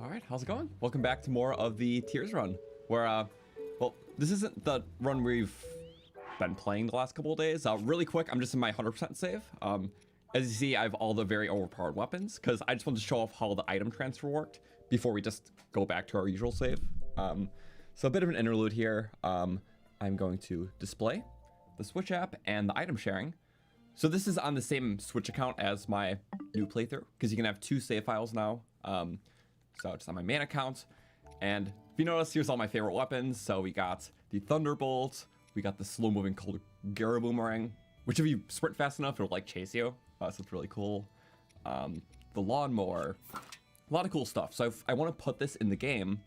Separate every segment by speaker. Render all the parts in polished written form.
Speaker 1: All right, how's it going? Welcome back to more of the tiers run, where, well, this isn't the run we've been playing the last couple of days. Really quick, I'm just in my 100% save. As you see, I have all the very overpowered weapons, because I just wanted to show off how the item transfer worked before we just go back to our usual save. So a bit of an interlude here. I'm going to display the Switch app and the item sharing. So this is on the same Switch account as my new playthrough, because you can have two save files now. So just on my main account, and if you notice, here's all my favorite weapons. So we got the Thunderbolt, we got the slow-moving Korok boomerang, which if you sprint fast enough, it'll like chase you. So it's really cool. The lawnmower, a lot of cool stuff. So if I want to put this in the game,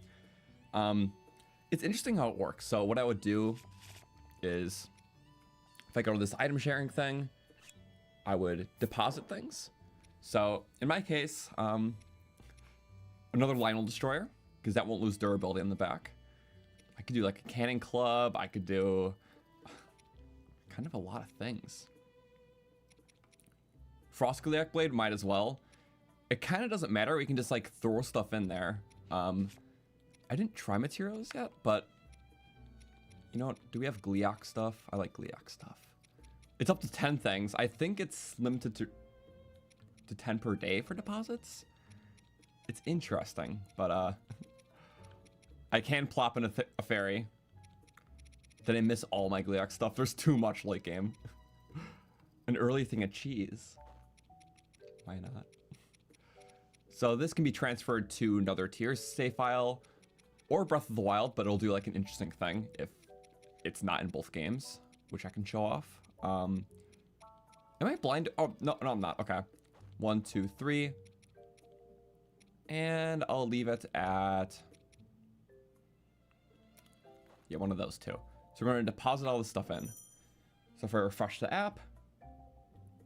Speaker 1: it's interesting how it works. So what I would do is, if I go to this item sharing thing, I would deposit things. So in my case, another Lionel Destroyer, because that won't lose durability on the back. I could do like a cannon club. I could do kind of a lot of things. Frostgoliath blade might as well. It kind of doesn't matter. We can just like throw stuff in there. I didn't try materials yet, but you know, do we have Gliok stuff? I like Gliok stuff. It's up to 10 things. I think it's limited to 10 per day for deposits. It's interesting, but I can plop in a fairy. Then I miss all my Gliok stuff. There's too much late game. An early thing of cheese. Why not? So this can be transferred to another tier save file or Breath of the Wild, but it'll do like an interesting thing if it's not in both games, which I can show off. Am I blind? Oh, no, I'm not. Okay. 1, 2, 3. And I'll leave it at, yeah, one of those two. So we're going to deposit all this stuff in. So if I refresh the app,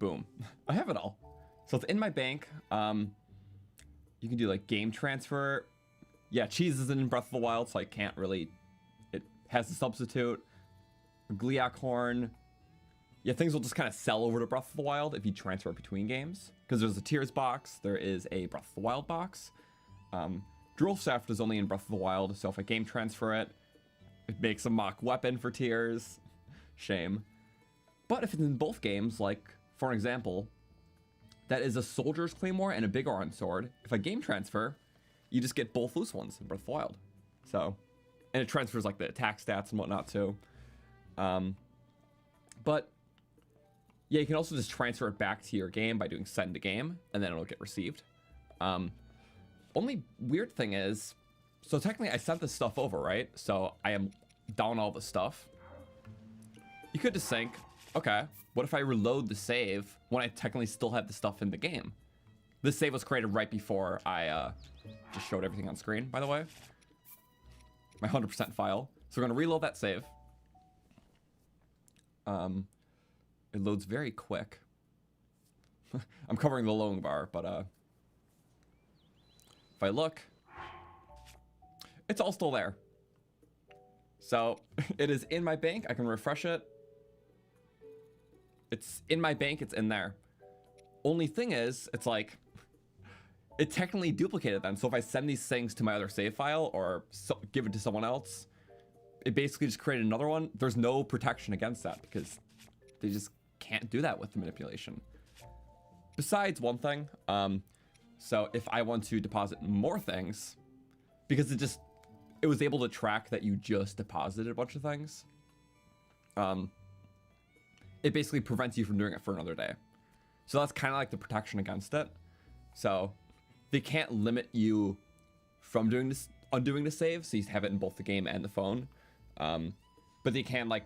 Speaker 1: boom, I have it all. So it's in my bank. You can do like game transfer. Yeah, cheese isn't in Breath of the Wild, so I can't really, it has a substitute. Gliok horn. Yeah, things will just kind of sell over to Breath of the Wild if you transfer between games. Because there's a Tears box, there is a Breath of the Wild box. Drill Shaft is only in Breath of the Wild, so if I game transfer it, it makes a mock weapon for Tears. Shame. But if it's in both games, like, for an example, that is a Soldier's Claymore and a Big Orange Sword. If I game transfer, you just get both loose ones in Breath of the Wild. So, and it transfers, like, the attack stats and whatnot, too. But yeah, you can also just transfer it back to your game by doing send to game, and then it'll get received. Only weird thing is, so technically I sent this stuff over, right? So I am down all the stuff. You could just think, okay, what if I reload the save when I technically still have the stuff in the game? This save was created right before I just showed everything on screen, by the way. My 100% file. So we're gonna reload that save. It loads very quick. I'm covering the loading bar, but if I look, it's all still there. So it is in my bank. I can refresh it. It's in my bank. It's in there. Only thing is, it's like, it technically duplicated then. So if I send these things to my other save file or give it to someone else, it basically just created another one. There's no protection against that because they just can't do that with the manipulation. Besides one thing, so if I want to deposit more things, because it was able to track that you just deposited a bunch of things, it basically prevents you from doing it for another day. So that's kind of like the protection against it. So they can't limit you from doing this, undoing the save, so you have it in both the game and the phone. But they can, like,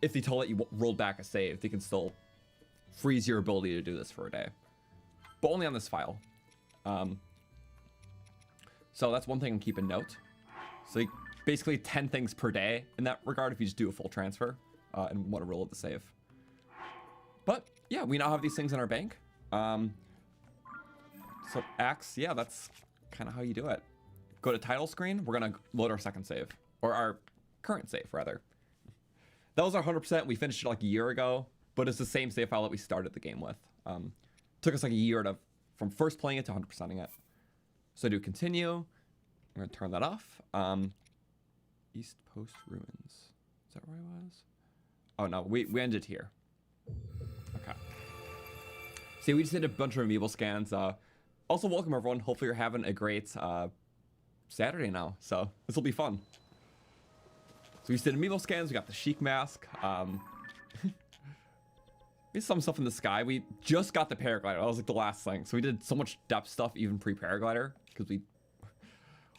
Speaker 1: if they told that you rolled back a save, they can still freeze your ability to do this for a day, but only on this file. So that's one thing I'm keeping note. So basically 10 things per day in that regard if you just do a full transfer and want to roll the save. But yeah, we now have these things in our bank. So Axe, yeah, that's kind of how you do it. Go to title screen. We're going to load our second save, or our current save rather. That was our 100%. We finished it like a year ago, but it's the same save file that we started the game with. Took us like a year from first playing it to 100%ing it. So I do continue, I'm gonna turn that off. East Post Ruins. Is that where I was? Oh no, we ended here. Okay. See, we just did a bunch of Amiibo scans. Also, welcome everyone. Hopefully you're having a great Saturday now. So this will be fun. So we just did Amiibo scans. We got the Sheik mask. We did some stuff in the sky. We just got the Paraglider. That was like the last thing. So we did so much depth stuff even pre-Paraglider because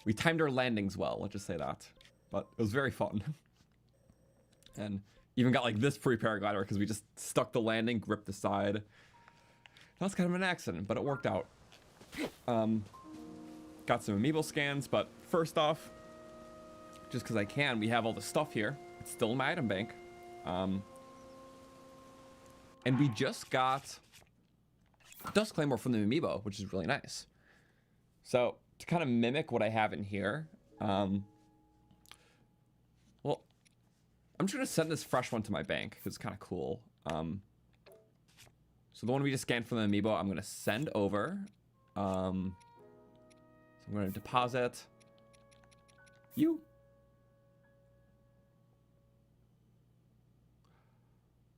Speaker 1: we timed our landings well. Let's just say that. But it was very fun. And even got like this pre-Paraglider because we just stuck the landing, gripped the side. That was kind of an accident, but it worked out. Got some Amiibo scans, but first off, just because I can, we have all the stuff here. It's still in my item bank. And we just got Dust Claymore from the Amiibo, which is really nice. So to kind of mimic what I have in here, well, I'm just gonna send this fresh one to my bank because it's kind of cool. So the one we just scanned from the Amiibo, I'm gonna send over. So I'm gonna deposit you.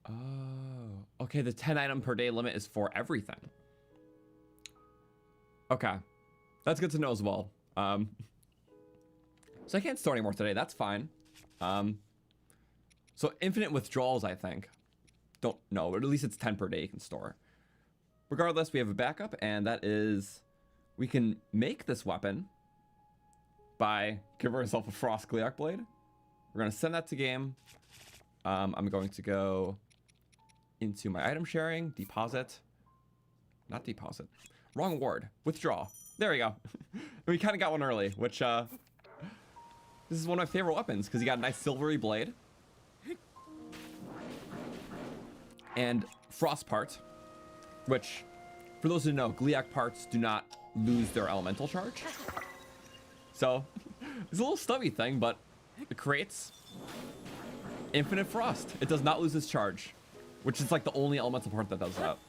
Speaker 1: Oh, okay. The 10 item per day limit is for everything. Okay, that's good to know as well. So I can't store anymore today. That's fine. So infinite withdrawals, I think. Don't know, but at least it's 10 per day you can store. Regardless, we have a backup, and that is we can make this weapon by giving ourselves a Frost Gliok Blade. We're gonna send that to game. I'm going to go into my item sharing, deposit, not deposit, wrong word, withdraw. There we go. We kind of got one early, which this is one of my favorite weapons because you got a nice silvery blade and frost part, which for those who know, Gliok parts do not lose their elemental charge. So it's a little stubby thing, but it creates infinite frost. It does not lose its charge, which is like the only elemental part that does that.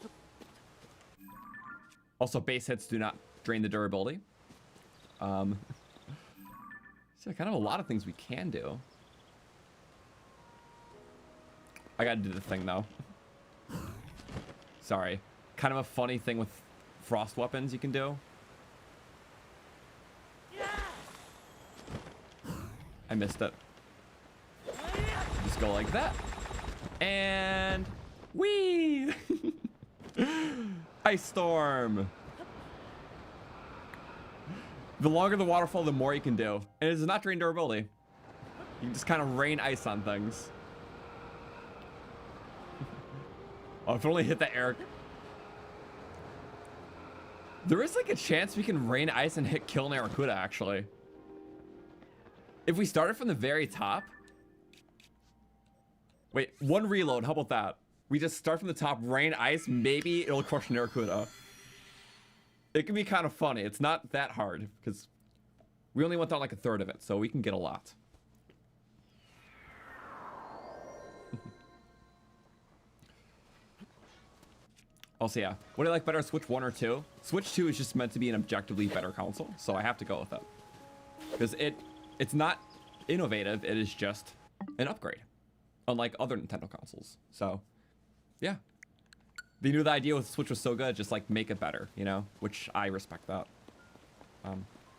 Speaker 1: Also, base hits do not drain the durability. So kind of a lot of things we can do. I gotta do the thing though. Sorry. Kind of a funny thing with frost weapons you can do. I missed it. Just go like that. And whee! Ice storm. The longer the waterfall, the more you can do. And it does not drain durability. You can just kind of rain ice on things. Oh, if it only hit the air. There is like a chance we can rain ice and hit kill Narracuda, actually. If we started from the very top. Wait, one reload. How about that? We just start from the top, rain ice. Maybe it'll crush Narracuda. It can be kind of funny. It's not that hard because we only went down like a third of it, so we can get a lot. Also, yeah. What do I like better, Switch 1 or 2? Switch 2 is just meant to be an objectively better console, so I have to go with it. Because it's not innovative, it is just an upgrade. Unlike other Nintendo consoles. So, yeah. They knew the idea with Switch was so good, just like make it better, you know? Which I respect that.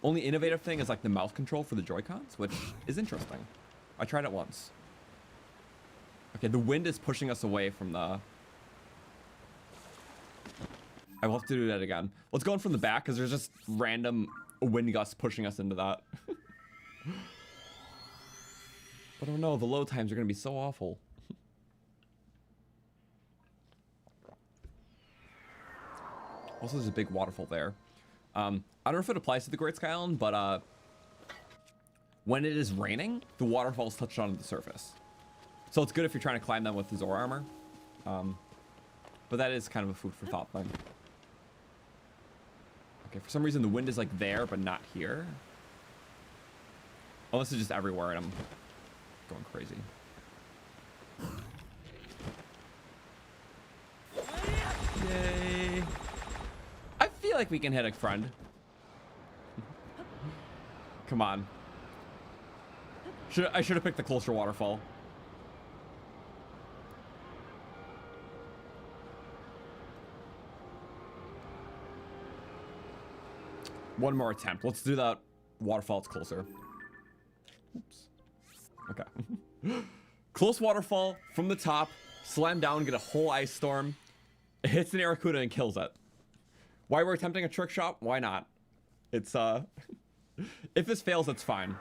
Speaker 1: Only innovative thing is like the mouse control for the Joy-Cons, which is interesting. I tried it once. Okay, the wind is pushing us away from the... I will have to do that again. Let's go in from the back because there's just random wind gusts pushing us into that. But oh no, the load times are going to be so awful. Also, there's a big waterfall there. I don't know if it applies to the Great Sky Island, but when it is raining, the waterfalls touch onto the surface. So it's good if you're trying to climb them with the Zora armor. But that is kind of a food for thought thing. Okay, for some reason the wind is like there, but not here. Oh, this is just everywhere and I'm going crazy. Yay. I feel like we can hit a friend. Come on. I should have picked the closer waterfall. One more attempt. Let's do that waterfall. It's closer. Oops. Okay. Close waterfall from the top. Slam down, get a whole ice storm. It hits an Aracuda and kills it. Why we're attempting a trick shot? Why not? It's, if this fails, it's fine.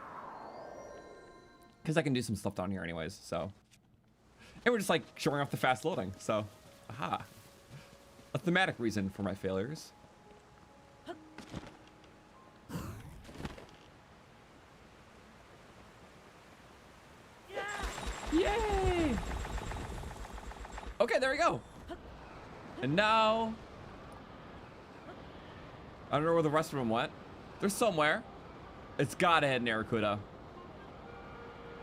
Speaker 1: Because I can do some stuff down here anyways, so. And we're just, like, showing off the fast loading, so. Aha. A thematic reason for my failures. Yay! Okay, there we go. And now... I don't know where the rest of them went. They're somewhere. It's gotta hit an Aracuda.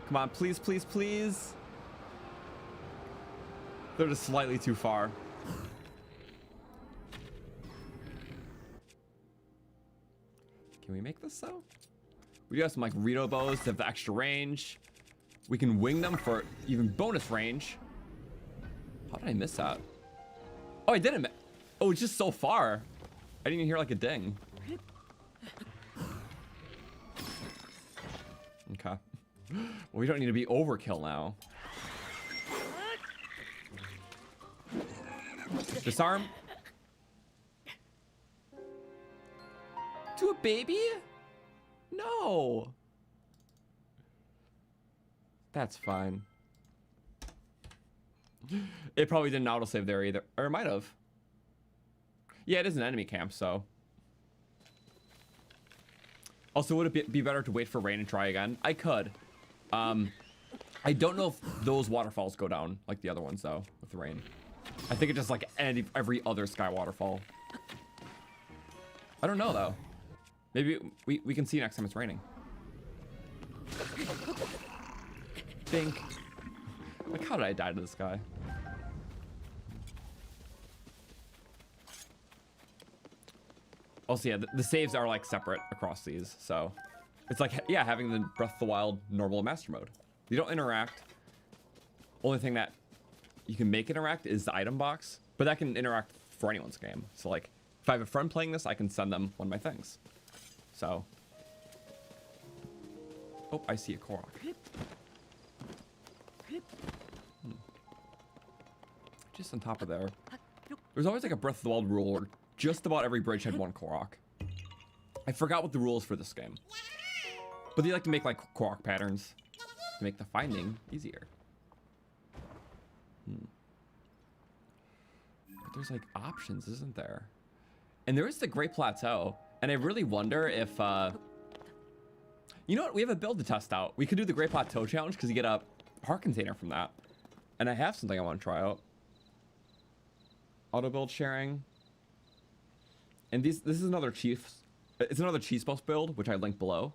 Speaker 1: Come on, please, please, please. They're just slightly too far. Can we make this though? We do have some like Yunobos to have the extra range. We can wing them for even bonus range. How did I miss that? Oh, I didn't. Oh, it's just so far. I didn't even hear like a ding. Okay. Well, we don't need to be overkill now. Disarm. To a baby? No. That's fine. It probably didn't autosave there either. Or it might have. Yeah, it is an enemy camp, so. Also, would it be better to wait for rain and try again? I could. I don't know if those waterfalls go down like the other ones, though, with the rain. I think it's just like every other sky waterfall. I don't know, though. Maybe we can see next time it's raining. Think. Like, how did I die to this guy? Also, yeah, the saves are like separate across these, so it's like, yeah, having the Breath of the Wild normal master mode. You don't interact. Only thing that you can make interact is the item box, but that can interact for anyone's game. So like, if I have a friend playing this, I can send them one of my things. So, oh, I see a Korok. Just on top of there. There's always like a Breath of the Wild rule where just about every bridge had one Korok. I forgot what the rules for this game. But they like to make like Korok patterns to make the finding easier. But there's like options, isn't there? And there is the Great Plateau. And I really wonder if, you know what? We have a build to test out. We could do the Great Plateau challenge because you get a heart container from that. And I have something I want to try out. Autobuild sharing. And this is another it's another cheese bus build, which I linked below.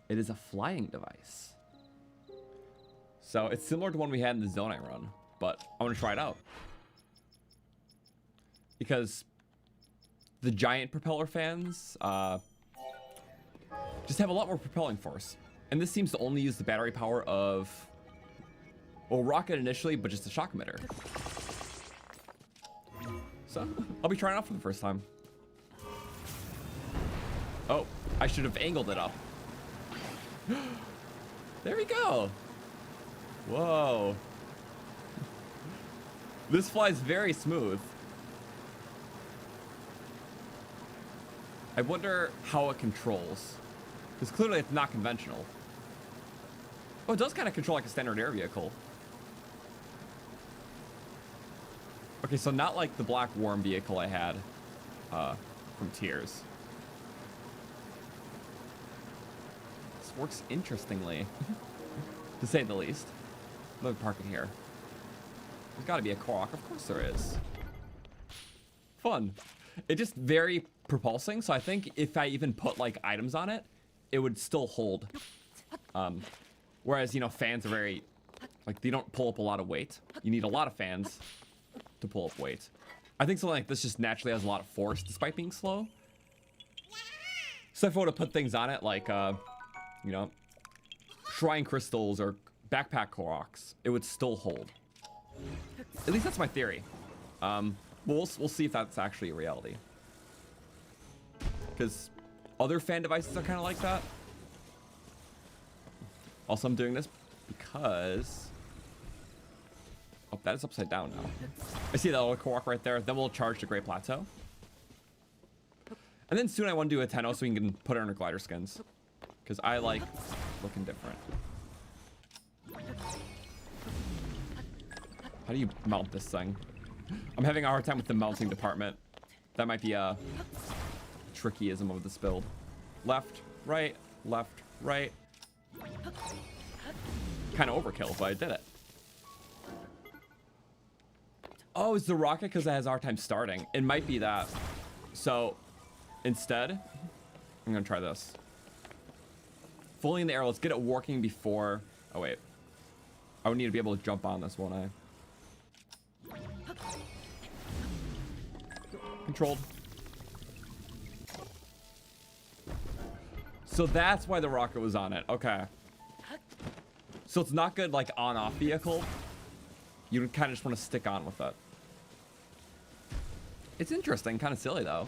Speaker 1: It is a flying device. So it's similar to one we had in the zone I run, but I want to try it out. Because the giant propeller fans just have a lot more propelling force. And this seems to only use the battery power of, well, rocket initially, but just a shock emitter. So, I'll be trying it out for the first time. Oh, I should have angled it up. There we go. Whoa. This flies very smooth. I wonder how it controls. Because clearly it's not conventional. Oh, it does kind of control like a standard air vehicle. Okay, so not like the Black Worm vehicle I had from Tears. This works interestingly, to say the least. Let me park it here. There's got to be a Korok. Of course there is. Fun. It's just very propulsing, so I think if I even put like items on it, it would still hold. Whereas, you know, fans are very, like, they don't pull up a lot of weight. You need a lot of fans to pull up weight. I think something like this just naturally has a lot of force despite being slow. So if I were to put things on it like, you know, shrine crystals or backpack Koroks, it would still hold. At least that's my theory. We'll see if that's actually a reality. Because other fan devices are kind of like that. Also, I'm doing this because... Oh, that is upside down now. I see that little Korok right there. Then we'll charge the Great Plateau. And then soon I want to do a Hateno so we can put it on our glider skins. Because I like looking different. How do you mount this thing? I'm having a hard time with the mounting department. That might be a trickyism of this build. Left, right, left, right. Kind of overkill, but I did it. Oh, it's the rocket because it has a hard time starting. It might be that. So instead, I'm gonna try this. Fully in the air, let's get it working before... Oh wait. I would need to be able to jump on this, won't I? Controlled. So that's why the rocket was on it. Okay. So it's not good like on-off vehicle. You kind of just want to stick on with it. It's interesting, kind of silly though.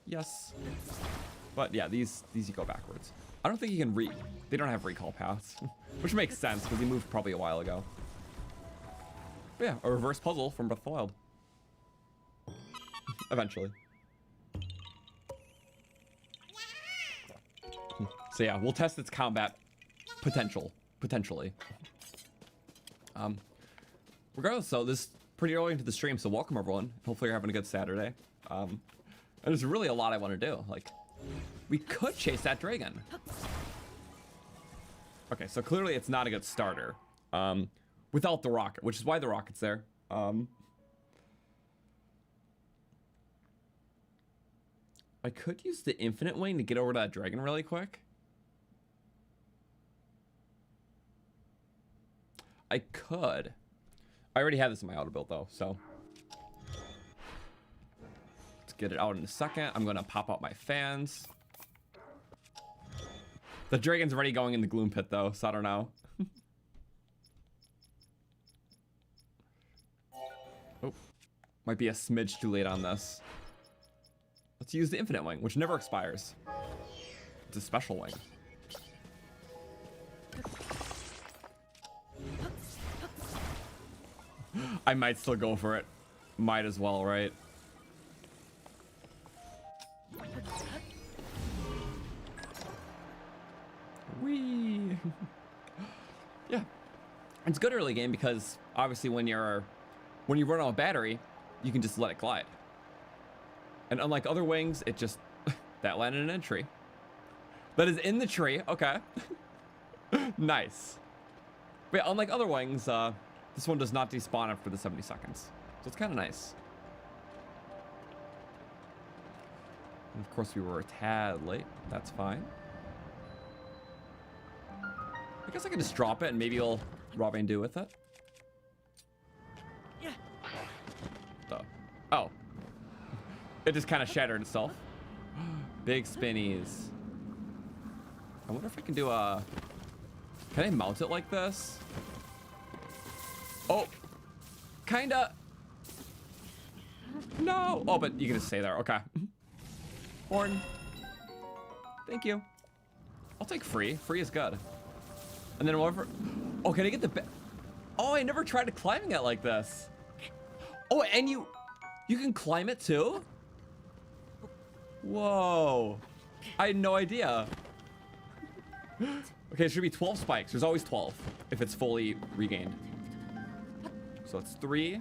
Speaker 1: Yes. But yeah, these you go backwards. I don't think you can they don't have recall paths, which makes sense because he moved probably a while ago. But yeah, a reverse puzzle from Breath of the Wild. Eventually. So yeah, we'll test its combat potentially. Regardless, so this is pretty early into the stream, so welcome everyone. Hopefully you're having a good Saturday. And there's really a lot I want to do. Like, we could chase that dragon. Okay, so clearly it's not a good starter. Without the rocket, which is why the rocket's there. I could use the infinite wing to get over to that dragon really quick. I could. I already have this in my Autobuild though, so. Let's get it out in a second. I'm gonna pop out my fans. The dragon's already going in the gloom pit though, so I don't know. Oh, might be a smidge too late on this. Let's use the infinite wing, which never expires. It's a special wing. I might still go for it. Might as well, right? Whee! Yeah. It's good early game because obviously when you run out of battery, you can just let it glide. And unlike other wings, it just that landed in a tree. That is in the tree. Okay. Nice. But yeah, unlike other wings, this one does not despawn after the 70 seconds. So it's kind of nice. And of course, we were a tad late. That's fine. I guess I can just drop it and maybe we'll rob and do with it. Yeah. Oh. It just kind of shattered itself. Big spinnies. I wonder if I can do a... Can I mount it like this? Oh. Kinda. No. Oh, but you can just stay there. Okay. Horn. Thank you. I'll take free. Free is good. And then whatever... Oh, can I get the... Oh, I never tried climbing it like this. Oh, and you can climb it too? Whoa. I had no idea. Okay, it should be 12 spikes. There's always 12 if it's fully regained. So it's 3.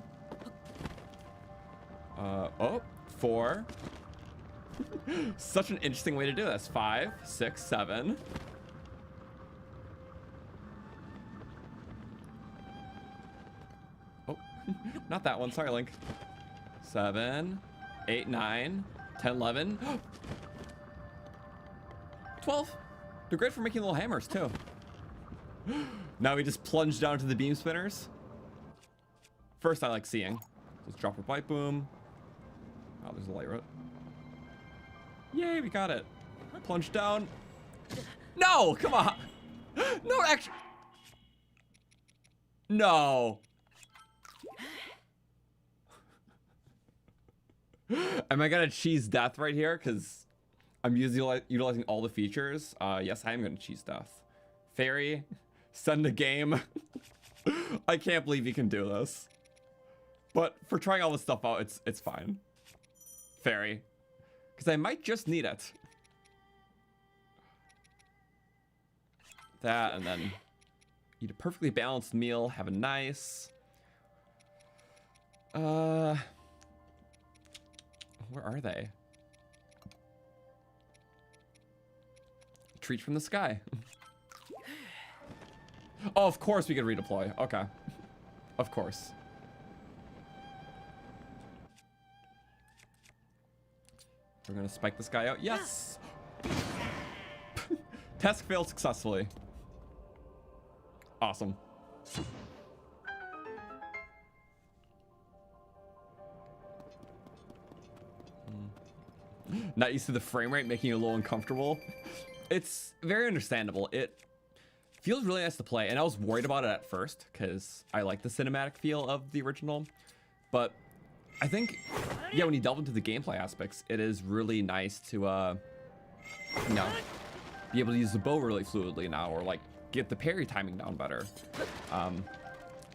Speaker 1: Oh, 4. Such an interesting way to do this. 5, 6, 7. Oh, not that one. Sorry, Link. 7, 8, 9, 10, 11. 12. They're great for making little hammers, too. Now we just plunge down to the beam spinners. First, I like seeing. Let's drop a bite boom. Oh, there's a light route. Yay, we got it. Plunge down. No, come on. No, actually. No. Am I gonna cheese death right here? Because I'm utilizing all the features. Yes, I am gonna cheese death. Fairy, send the game. I can't believe you can do this. But for trying all this stuff out, it's fine. Fairy. Because I might just need it. That, and then eat a perfectly balanced meal. Have a nice... Where are they? Treat from the sky. Oh, of course we could redeploy. Okay. Of course. We're gonna spike this guy out. Yes! Task failed successfully. Awesome. Not used to the frame rate, making you a little uncomfortable. It's very understandable. It feels really nice to play, and I was worried about it at first because I like the cinematic feel of the original. But I think, yeah, when you delve into the gameplay aspects, it is really nice to, you know, be able to use the bow really fluidly now, or like get the parry timing down better.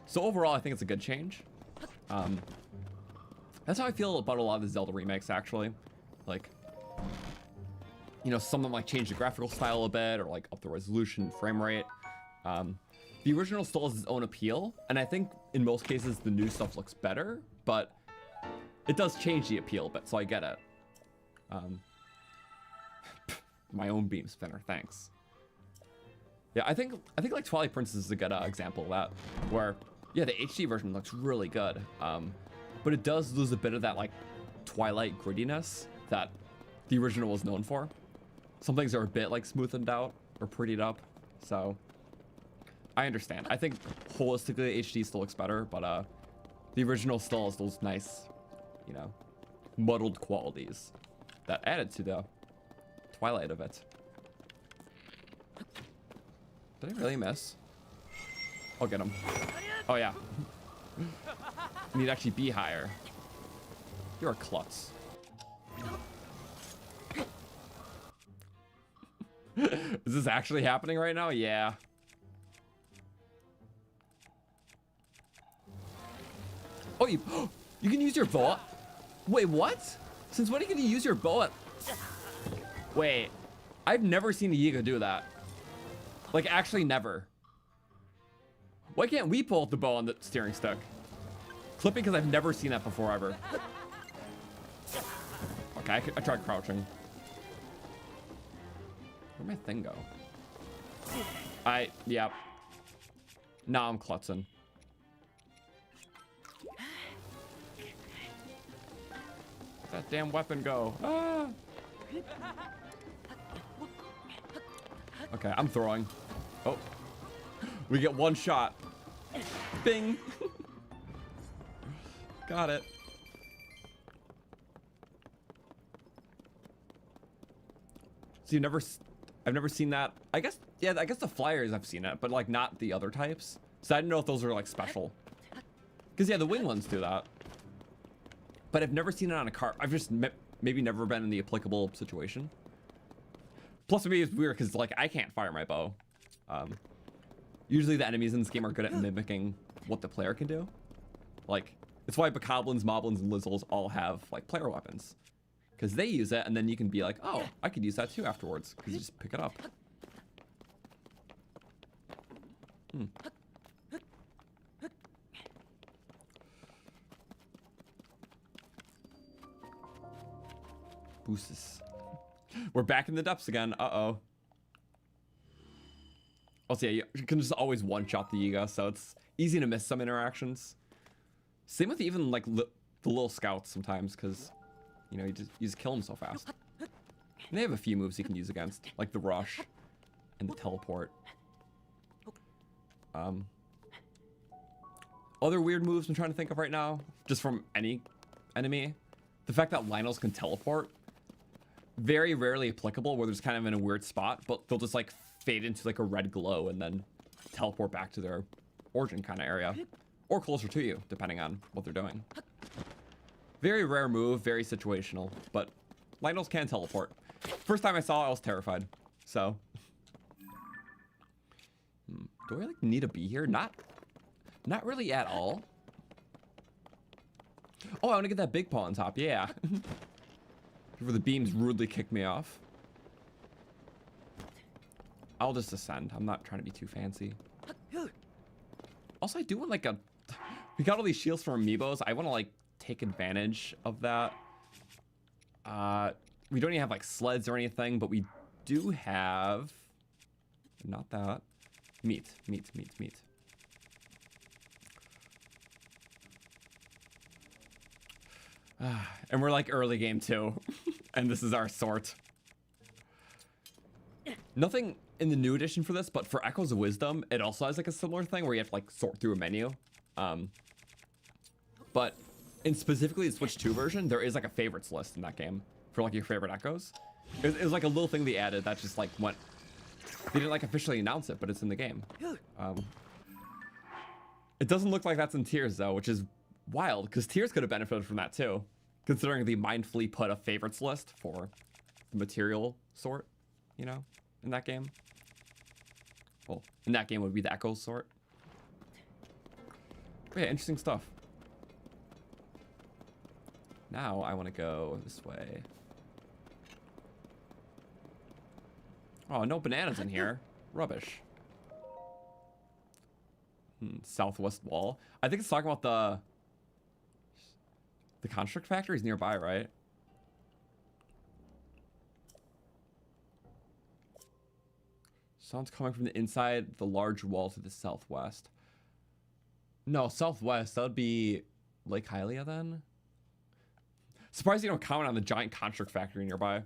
Speaker 1: So overall, I think it's a good change. That's how I feel about a lot of the Zelda remakes, actually. Like, you know, some of them like change the graphical style a bit, or like up the resolution, frame rate. The original still has its own appeal, and I think in most cases the new stuff looks better, but it does change the appeal a bit, so I get it. My own beam spinner, thanks. Yeah, I think like Twilight Princess is a good example of that, where yeah, the HD version looks really good, but it does lose a bit of that like Twilight grittiness that the original was known for. Some things are a bit like smoothened out or prettied up, so I understand. I think holistically HD still looks better, but the original still has those nice, you know, muddled qualities that added to the Twilight of it. Did I really miss? I'll get him. Oh yeah. You need to actually be higher. You're a klutz. Is this actually happening right now? Yeah. Oh, you can use your bow. Wait, what? Since when can you use your bow? Wait, I've never seen a Yiga do that. Like, actually never. Why can't we pull out the bow on the steering stick? Clipping, because I've never seen that before ever. Okay, I tried crouching. Where'd my thing go? Yep. Now I'm klutzing. That damn weapon go. Ah. Okay, I'm throwing. Oh. We get one shot. Bing. Got it. So I've never seen that. I guess the flyers I've seen it, but like not the other types. So I didn't know if those are like special. Because yeah, the wing ones do that. But I've never seen it on a car. I've just maybe never been in the applicable situation. Plus for me it's weird because like I can't fire my bow. Usually the enemies in this game are good at mimicking what the player can do. Like, it's why bokoblins, moblins, and lizzles all have like player weapons. Because they use it and then you can be like, oh, I could use that too afterwards. Because you just pick it up. Boosters. We're back in the depths again. Uh-oh. Also, yeah, you can just always one-shot the Yiga, so it's easy to miss some interactions. Same with even like the little scouts sometimes, because you know you just kill them so fast. And they have a few moves you can use against, like the rush and the teleport. Other weird moves I'm trying to think of right now, just from any enemy. the fact that Lionels can teleport, very rarely applicable where there's kind of in a weird spot, but they'll just like fade into like a red glow and then teleport back to their origin kind of area. Or closer to you, depending on what they're doing. Very rare move, very situational, but Lionels can teleport. First time I saw it, I was terrified. So, do I like need to be here? Not really at all. Oh, I want to get that big paw on top. Yeah. Before the beams rudely kick me off. I'll just ascend. I'm not trying to be too fancy. Also, I do want like a... We got all these shields from Amiibos. I want to like take advantage of that. We don't even have like sleds or anything, but we do have... Not that. Meat. And we're like early game too. And this is our sort. Nothing in the new edition for this, but for Echoes of Wisdom, it also has like a similar thing where you have to like sort through a menu. But in specifically the Switch 2 version, there is like a favorites list in that game for like your favorite Echoes. It was like a little thing they added that just like went... They didn't like officially announce it, but it's in the game. It doesn't look like that's in Tears though, which is wild because Tears could have benefited from that too, considering they mindfully put a favorites list for the material sort, you know, in that game. Well, in that game would be the Echoes sort. But yeah, interesting stuff. Now I want to go this way. Oh, no bananas in here. Rubbish. Southwest wall. I think it's talking about the construct factory is nearby, right? Sounds coming from the inside the large wall to the southwest. No, southwest. That would be Lake Hylia then. Surprised you don't comment on the giant construct factory nearby.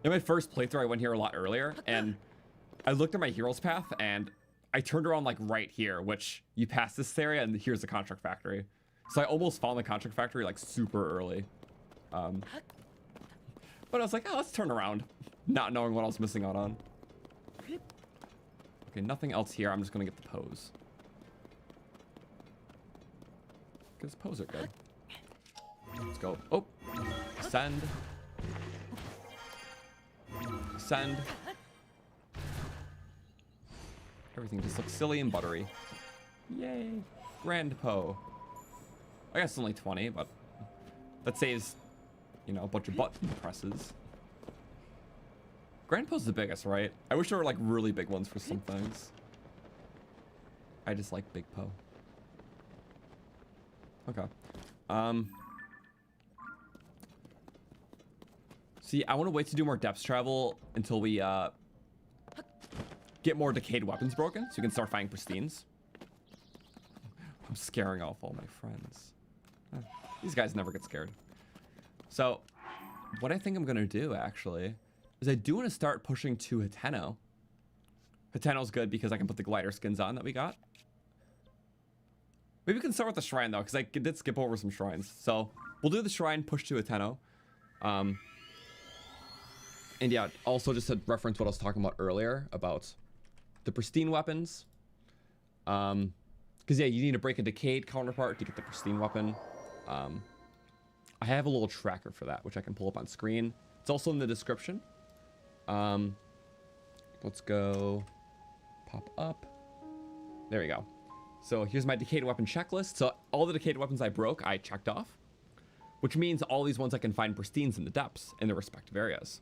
Speaker 1: In my first playthrough, I went here a lot earlier, and I looked at my hero's path, and I turned around like right here, which you pass this area, and here's the construct factory. So I almost found the construct factory like super early. But I was like, oh, let's turn around, not knowing what I was missing out on. Okay, nothing else here. I'm just gonna get the pose. Because pose are good. Let's go. Oh, send. Send. Everything just looks silly and buttery. Yay. Grand Poe. I guess it's only 20, but that saves, you know, a bunch of button presses. Grand Poe's the biggest, right? I wish there were like really big ones for some things. I just like Big Poe. Okay. See, I want to wait to do more depth travel until we get more decayed weapons broken, so we can start finding pristines. I'm scaring off all my friends. These guys never get scared. So, what I think I'm gonna do actually is I do want to start pushing to Hateno. Hateno's good because I can put the glider skins on that we got. Maybe we can start with the shrine though, because I did skip over some shrines. So we'll do the shrine, push to Hateno. And yeah, also just to reference what I was talking about earlier about the pristine weapons. Because yeah, you need to break a decayed counterpart to get the pristine weapon. I have a little tracker for that, which I can pull up on screen. It's also in the description. Let's go pop up. There we go. So here's my decayed weapon checklist. So all the decayed weapons I broke, I checked off, which means all these ones I can find pristines in the depths in their respective areas.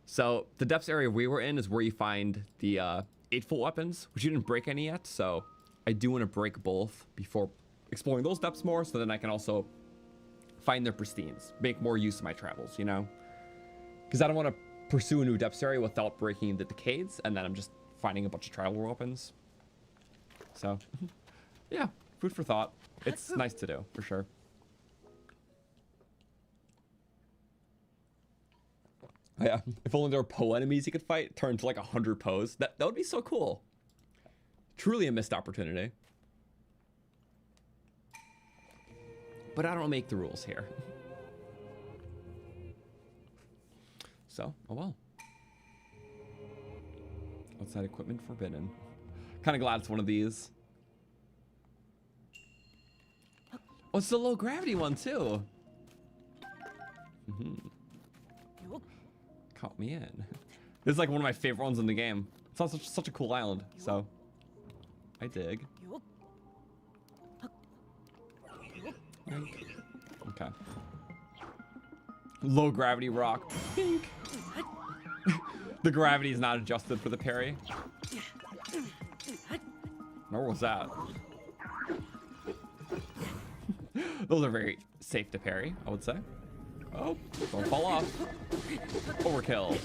Speaker 1: So the depths area we were in is where you find the 8-foot weapons, which you didn't break any yet. So I do want to break both before exploring those depths more, so then I can also find their pristines, make more use of my travels, you know? Because I don't want to pursue a new depths area without breaking the decades, and then I'm just finding a bunch of travel weapons. So, yeah, food for thought. It's nice to do, for sure. Yeah, if only there were Poe enemies you could fight, turn to like 100 Poes. That would be so cool. Truly a missed opportunity. But I don't make the rules here. So, oh well. Outside equipment forbidden. Kind of glad it's one of these. Oh, it's the low gravity one too. Count me in. This is like one of my favorite ones in the game. It's on such a cool island, so I dig. Okay. Low gravity rock. Pink. The gravity is not adjusted for the parry. Where was that? Those are very safe to parry, I would say. Oh, don't fall off. Overkill.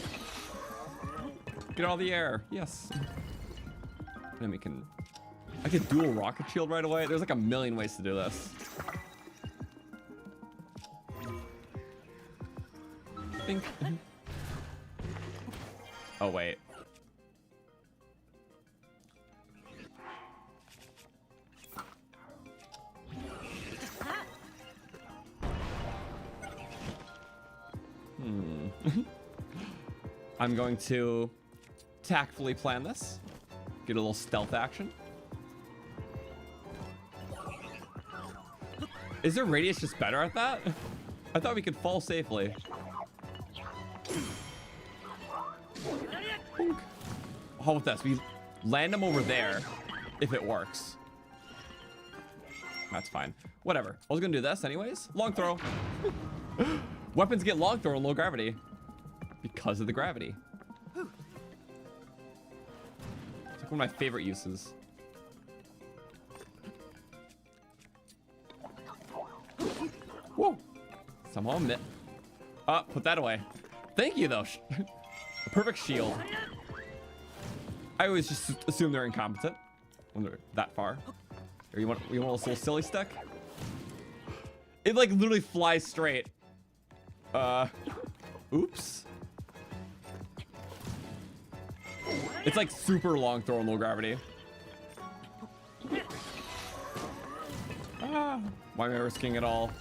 Speaker 1: Get out of the air. Yes. And then we can... I could dual rocket shield right away. There's like a million ways to do this. Think. Oh, wait. I'm going to tactfully plan this. Get a little stealth action. Is their radius just better at that? I thought we could fall safely. How about this? We land them over there if it works. That's fine. Whatever. I was gonna do this anyways. Long throw. Weapons get long throw in low gravity because of the gravity. It's like one of my favorite uses. Whoa. Somehow put that away. Thank you though. A perfect shield. I always just assume they're incompetent when they're that far. Or you want this little silly stick? It like literally flies straight. Oops. It's like super long throw in low gravity. Ah, why am I risking it all?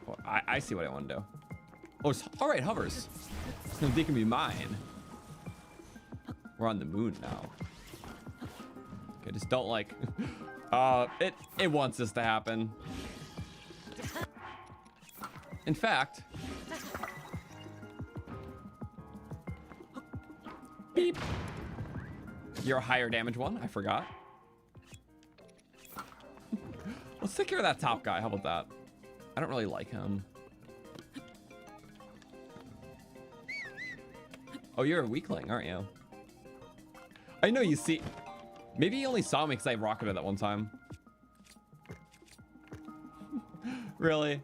Speaker 1: Oh, I see what I want to do. Oh, all right, hovers. They can be mine. We're on the moon now. Okay, just don't like. It wants this to happen. In fact. Beep. You're a higher damage one. I forgot. Let's take care of that top guy. How about that? I don't really like him. Oh, you're a weakling, aren't you? I know you see. Maybe he only saw me because I rocketed that one time. Really?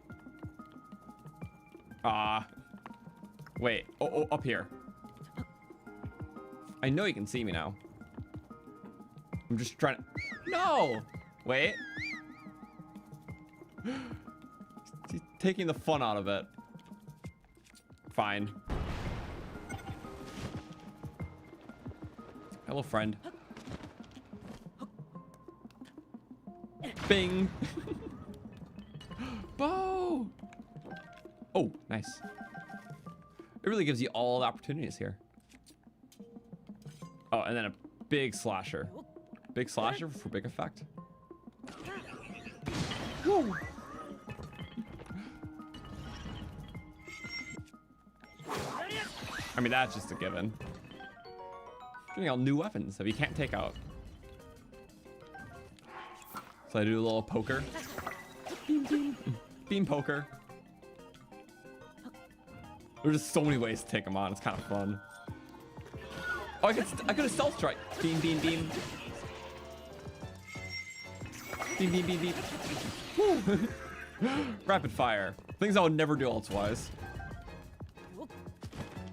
Speaker 1: Ah. Wait. Oh, up here. I know you can see me now. I'm just trying to... No! Wait. He's taking the fun out of it. Fine. Hello, friend. Bing. Bow. Oh, nice. It really gives you all the opportunities here. Oh, and then a big slasher. Big slasher for big effect. Woo. I mean, that's just a given. Getting all new weapons that we can't take out. So I do a little poker. Beam, beam. Beam poker. There's just so many ways to take them on. It's kind of fun. Oh, I could have stealth strike. Beam, beam, beam. Beam, beam, beam, beam. Woo. Rapid fire. Things I would never do elsewise.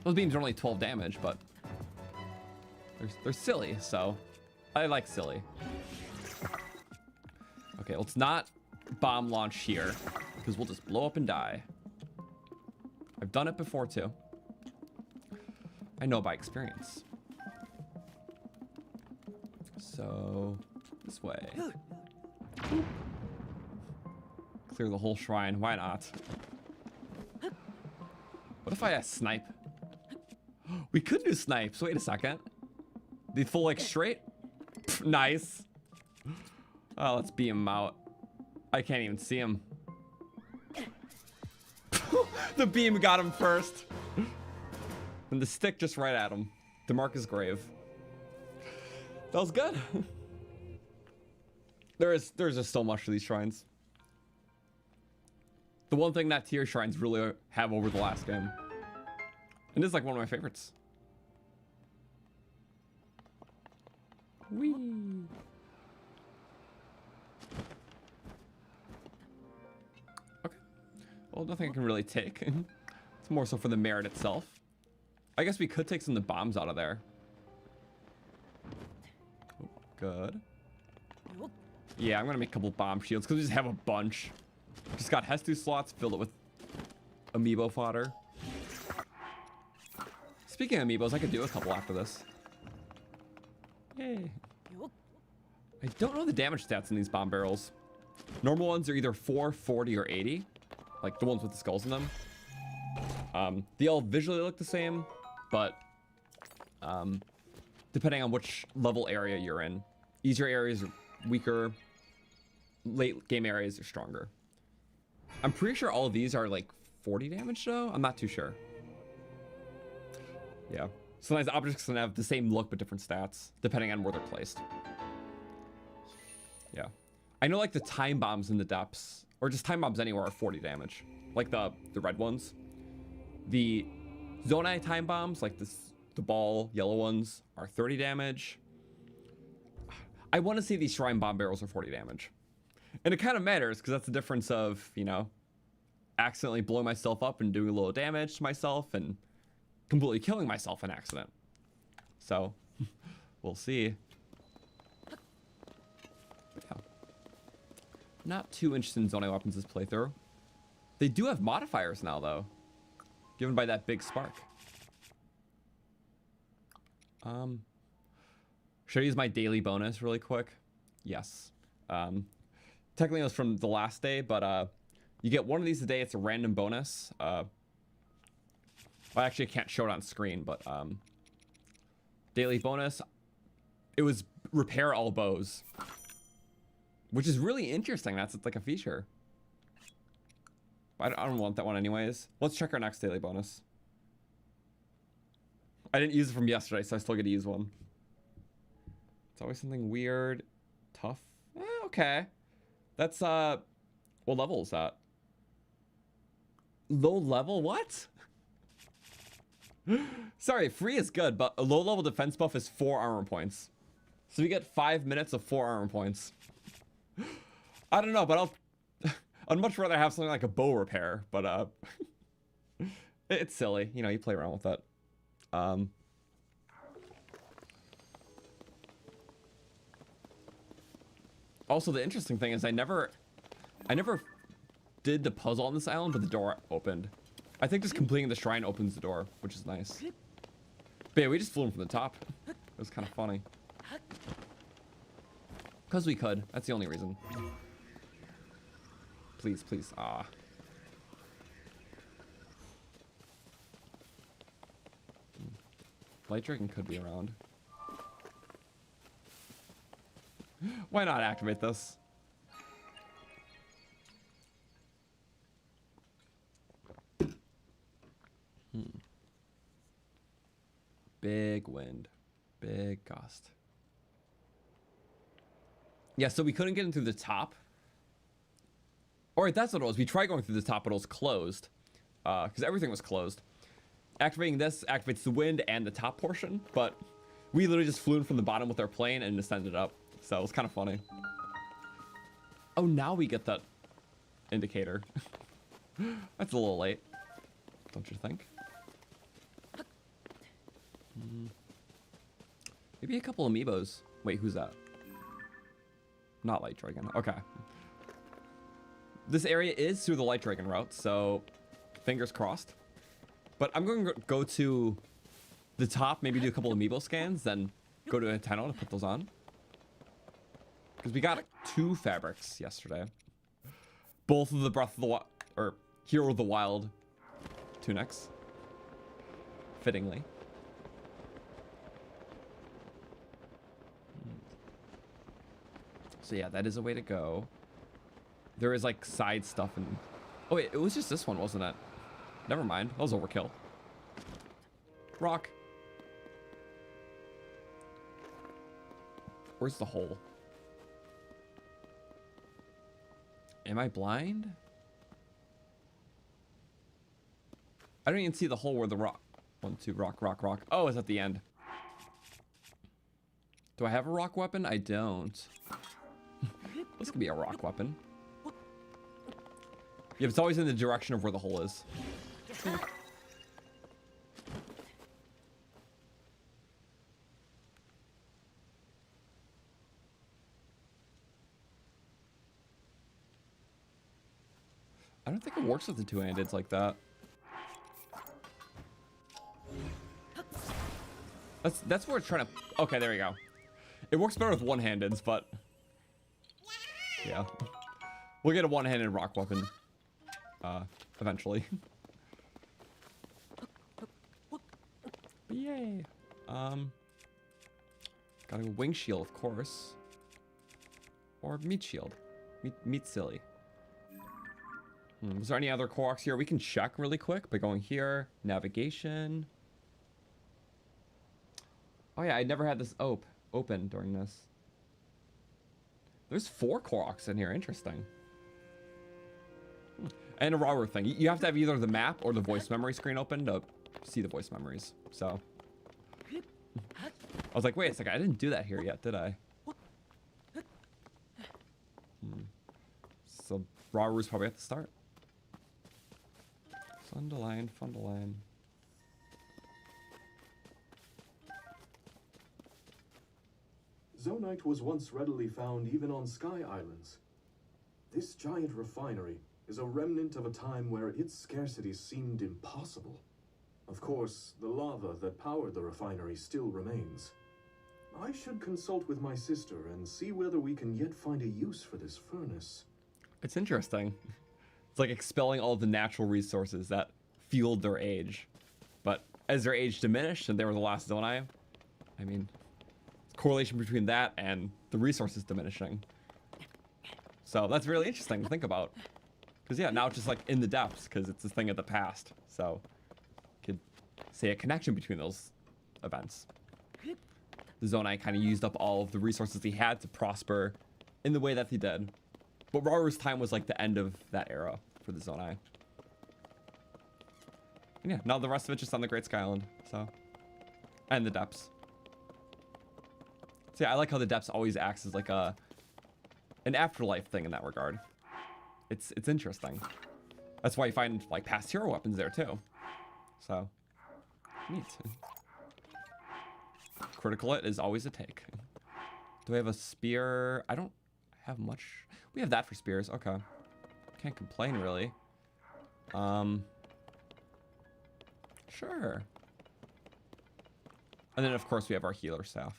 Speaker 1: Those beams are only 12 damage, but they're silly, so I like silly. Okay, let's not bomb launch here because we'll just blow up and die. I've done it before too. I know by experience. So this way. Clear the whole shrine. Why not? What if I snipe? We could do snipes. Wait a second. The full like straight. Pff, nice. Oh, let's beam him out. I can't even see him. The beam got him first. And the stick just right at him. To mark his grave. That was good. There's just so much to these shrines. The one thing that tier shrines really have over the last game. And this is like one of my favorites. Whee. Okay. Well, nothing I can really take. It's more so for the merit itself. I guess we could take some of the bombs out of there. Oh, good. Yeah, I'm gonna make a couple bomb shields because we just have a bunch. Just got Hestu slots, filled it with Amiibo fodder. Speaking of Amiibos, I could do a couple after this. Yay. I don't know the damage stats in these bomb barrels. Normal ones are either 4, 40, or 80. Like the ones with the skulls in them. They all visually look the same, but depending on which level area you're in. Easier areas are weaker. Late game areas are stronger. I'm pretty sure all of these are like 40 damage though. I'm not too sure. Yeah. Sometimes objects can have the same look but different stats depending on where they're placed. Yeah. I know like the time bombs in the depths, or just time bombs anywhere, are 40 damage. Like the red ones. The Zonai time bombs, like the ball yellow ones, are 30 damage. I want to say these shrine bomb barrels are 40 damage. And it kind of matters because that's the difference of, you know, accidentally blowing myself up and doing a little damage to myself and completely killing myself in accident. So, we'll see. But yeah. Not too interested in Zonai weapons this playthrough. They do have modifiers now, though. Given by that big spark. Should I use my daily bonus really quick? Yes. Technically it was from the last day, but you get one of these a day. It's a random bonus. Well, actually I can't show it on screen, but daily bonus. It was repair all bows, which is really interesting. That's like a feature. I don't want that one anyways. Let's check our next daily bonus. I didn't use it from yesterday, so I still get to use one. It's always something weird. Tough. Okay. That's, what level is that? Low level? What? Sorry, free is good, but a low level defense buff is 4 armor points. So we get 5 minutes of 4 armor points. I don't know, but I'd much rather have something like a bow repair, but it's silly. You know, you play around with that. Also, the interesting thing is I never did the puzzle on this island, but the door opened. I think just completing the shrine opens the door, which is nice. But yeah, we just flew in from the top. It was kind of funny. Because we could. That's the only reason. Please, please. Ah. Light Dragon could be around. Why not activate this? Big wind. Big gust. Yeah, so we couldn't get in through the top. Or that's what it was. We tried going through the top, but it was closed. Because everything was closed. Activating this activates the wind and the top portion, but we literally just flew in from the bottom with our plane and ascended up. So it was kind of funny. Oh, now we get that indicator. That's a little late, don't you think? Maybe a couple amiibos. Wait, who's that? Not Light Dragon. Okay. This area is through the Light Dragon route, so fingers crossed. But I'm going to go to the top, maybe do a couple amiibo scans, then go to Hateno to put those on. Because we got 2 fabrics yesterday. Both of the Breath of the Wild, or Hero of the Wild tunics. fittingly. So yeah, that is a way to go. There is like side stuff and... Oh wait, it was just this one, wasn't it? Never mind, that was overkill. Rock. Where's the hole? Am I blind? I don't even see the hole where the rock... 1, 2, rock, rock, rock. Oh, it's at the end. Do I have a rock weapon? I don't. This could be a rock weapon. Yeah, it's always in the direction of where the hole is. I don't think it works with the two-handeds like that. That's where it's trying to... Okay, there we go. It works better with one-handeds, but... Yeah. We'll get a one-handed rock weapon. Eventually. Yay. Got a wing shield, of course. Or meat shield. Meat silly. Is there any other Koroks here? We can check really quick by going here. Navigation. Oh yeah, I never had this open during this. There's 4 Koroks in here. Interesting. And a rawer thing. You have to have either the map or the voice memory screen open to see the voice memories. So I was like, wait a second, I didn't do that here yet, did I? So rawer's probably at the start. Fundaline, Fundaline.
Speaker 2: Zonite was once readily found even on sky islands. This giant refinery is a remnant of a time where its scarcity seemed impossible. Of course, the lava that powered the refinery still remains. I should consult with my sister and see whether we can yet find a use for this furnace.
Speaker 1: It's interesting. It's like expelling all the natural resources that fueled their age. But as their age diminished and they were the last Zonai, I mean, correlation between that and the resources diminishing. So that's really interesting to think about. Because yeah, now it's just like in the depths because it's a thing of the past. So you could say a connection between those events. The Zonai kind of used up all of the resources he had to prosper in the way that he did. But Raru's time was like the end of that era for the Zonai. And yeah, now the rest of it's just on the Great Sky Island. So, and the depths. So yeah, I like how the depths always acts as like an afterlife thing in that regard. It's interesting. That's why you find like past hero weapons there too. So neat. Critical hit is always a take. Do I have a spear? I don't have much. We have that for spears. Okay. Can't complain really. Sure. And then of course we have our healer staff.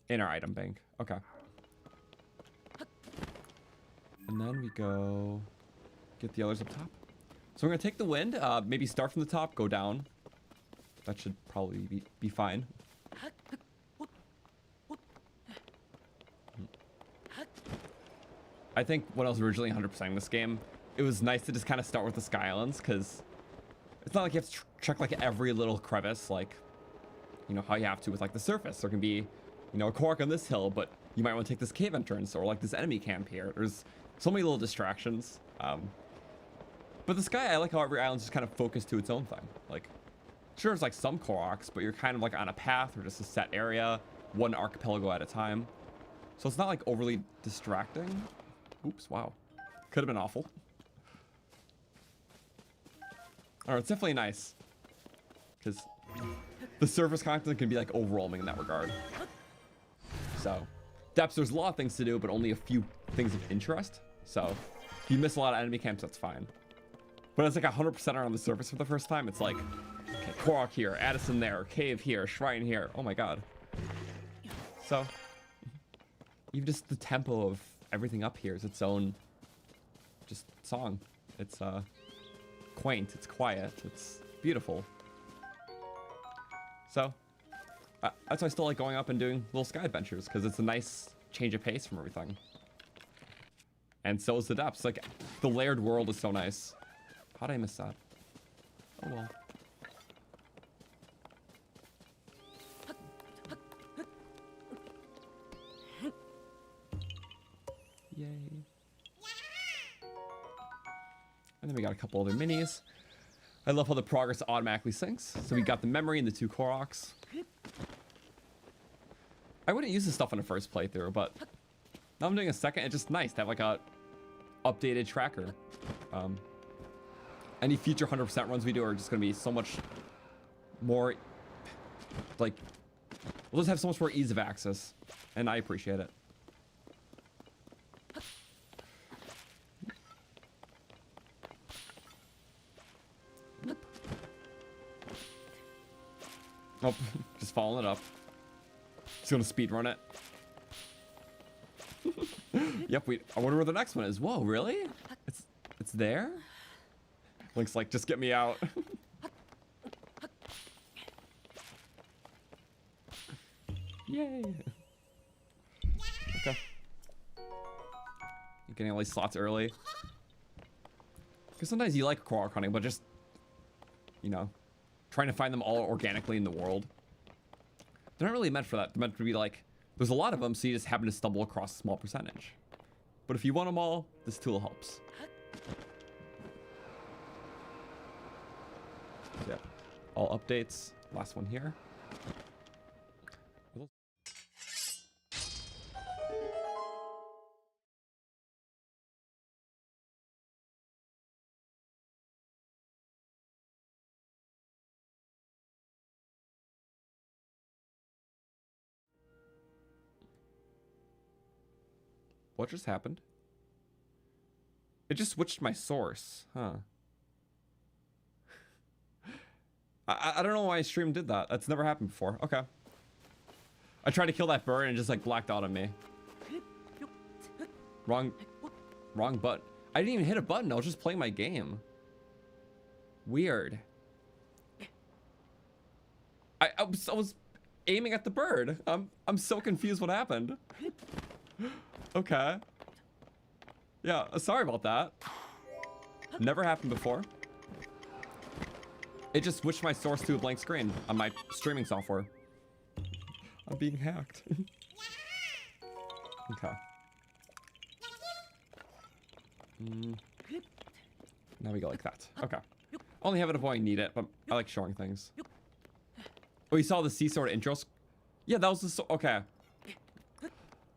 Speaker 1: In our item bank. Okay. And then we go get the others up top. So we're gonna take the wind, maybe start from the top, go down. That should probably be fine. I think when I was originally 100%ing this game, it was nice to just kind of start with the Sky Islands, because it's not like you have to check like every little crevice, like, you know, how you have to with like the surface. There can be, you know, a Korok on this hill, but you might want to take this cave entrance or like this enemy camp here. There's so many little distractions. But the Sky, I like how every island's just kind of focused to its own thing. Like, sure, it's like some Koroks, but you're kind of like on a path or just a set area, one archipelago at a time. So it's not like overly distracting. Oops, wow. Could have been awful. Alright, it's definitely nice. Because the surface content can be like overwhelming in that regard. So, depths, there's a lot of things to do, but only a few things of interest. So, if you miss a lot of enemy camps, that's fine. But it's like 100% around the surface for the first time. It's like, okay, Korok here, Addison there, cave here, shrine here. Oh my god. So, even just the tempo of everything up here is its own just song. It's quaint, it's quiet, it's beautiful. So that's why I still like going up and doing little sky adventures, because it's a nice change of pace from everything. And so is the depths. Like, the layered world is so nice. How did I miss that? Oh well. Yay. And then we got a couple other minis. I love how the progress automatically syncs. So we got the memory and the 2 Koroks. I wouldn't use this stuff in the first playthrough, but now I'm doing a second. It's just nice to have like a updated tracker. Any future 100% runs we do are just going to be so much more, like, we'll just have so much more ease of access, and I appreciate it. Oh, just following it up. Just gonna speed run it. Yep, I wonder where the next one is. Whoa, really? It's there? Link's like, just get me out. Yay. Okay. You're getting all these slots early. Because sometimes you like Korok hunting, but just, you know, trying to find them all organically in the world. They're not really meant for that. They're meant to be like, there's a lot of them, so you just happen to stumble across a small percentage. But if you want them all, this tool helps. So yeah, all updates. Last one here. What just happened? It just switched my source, huh? I don't know why stream did that. That's never happened before. Okay. I tried to kill that bird and it just like blacked out on me. Wrong button. I didn't even hit a button. I was just playing my game. Weird. I was aiming at the bird. I'm so confused what happened. Okay. Yeah, sorry about that. Never happened before. It just switched my source to a blank screen on my streaming software. I'm being hacked. Okay. Now we go like that. Okay. Only have it if I need it, but I like showing things. Oh, you saw the sea sword intros? Yeah, that was the okay.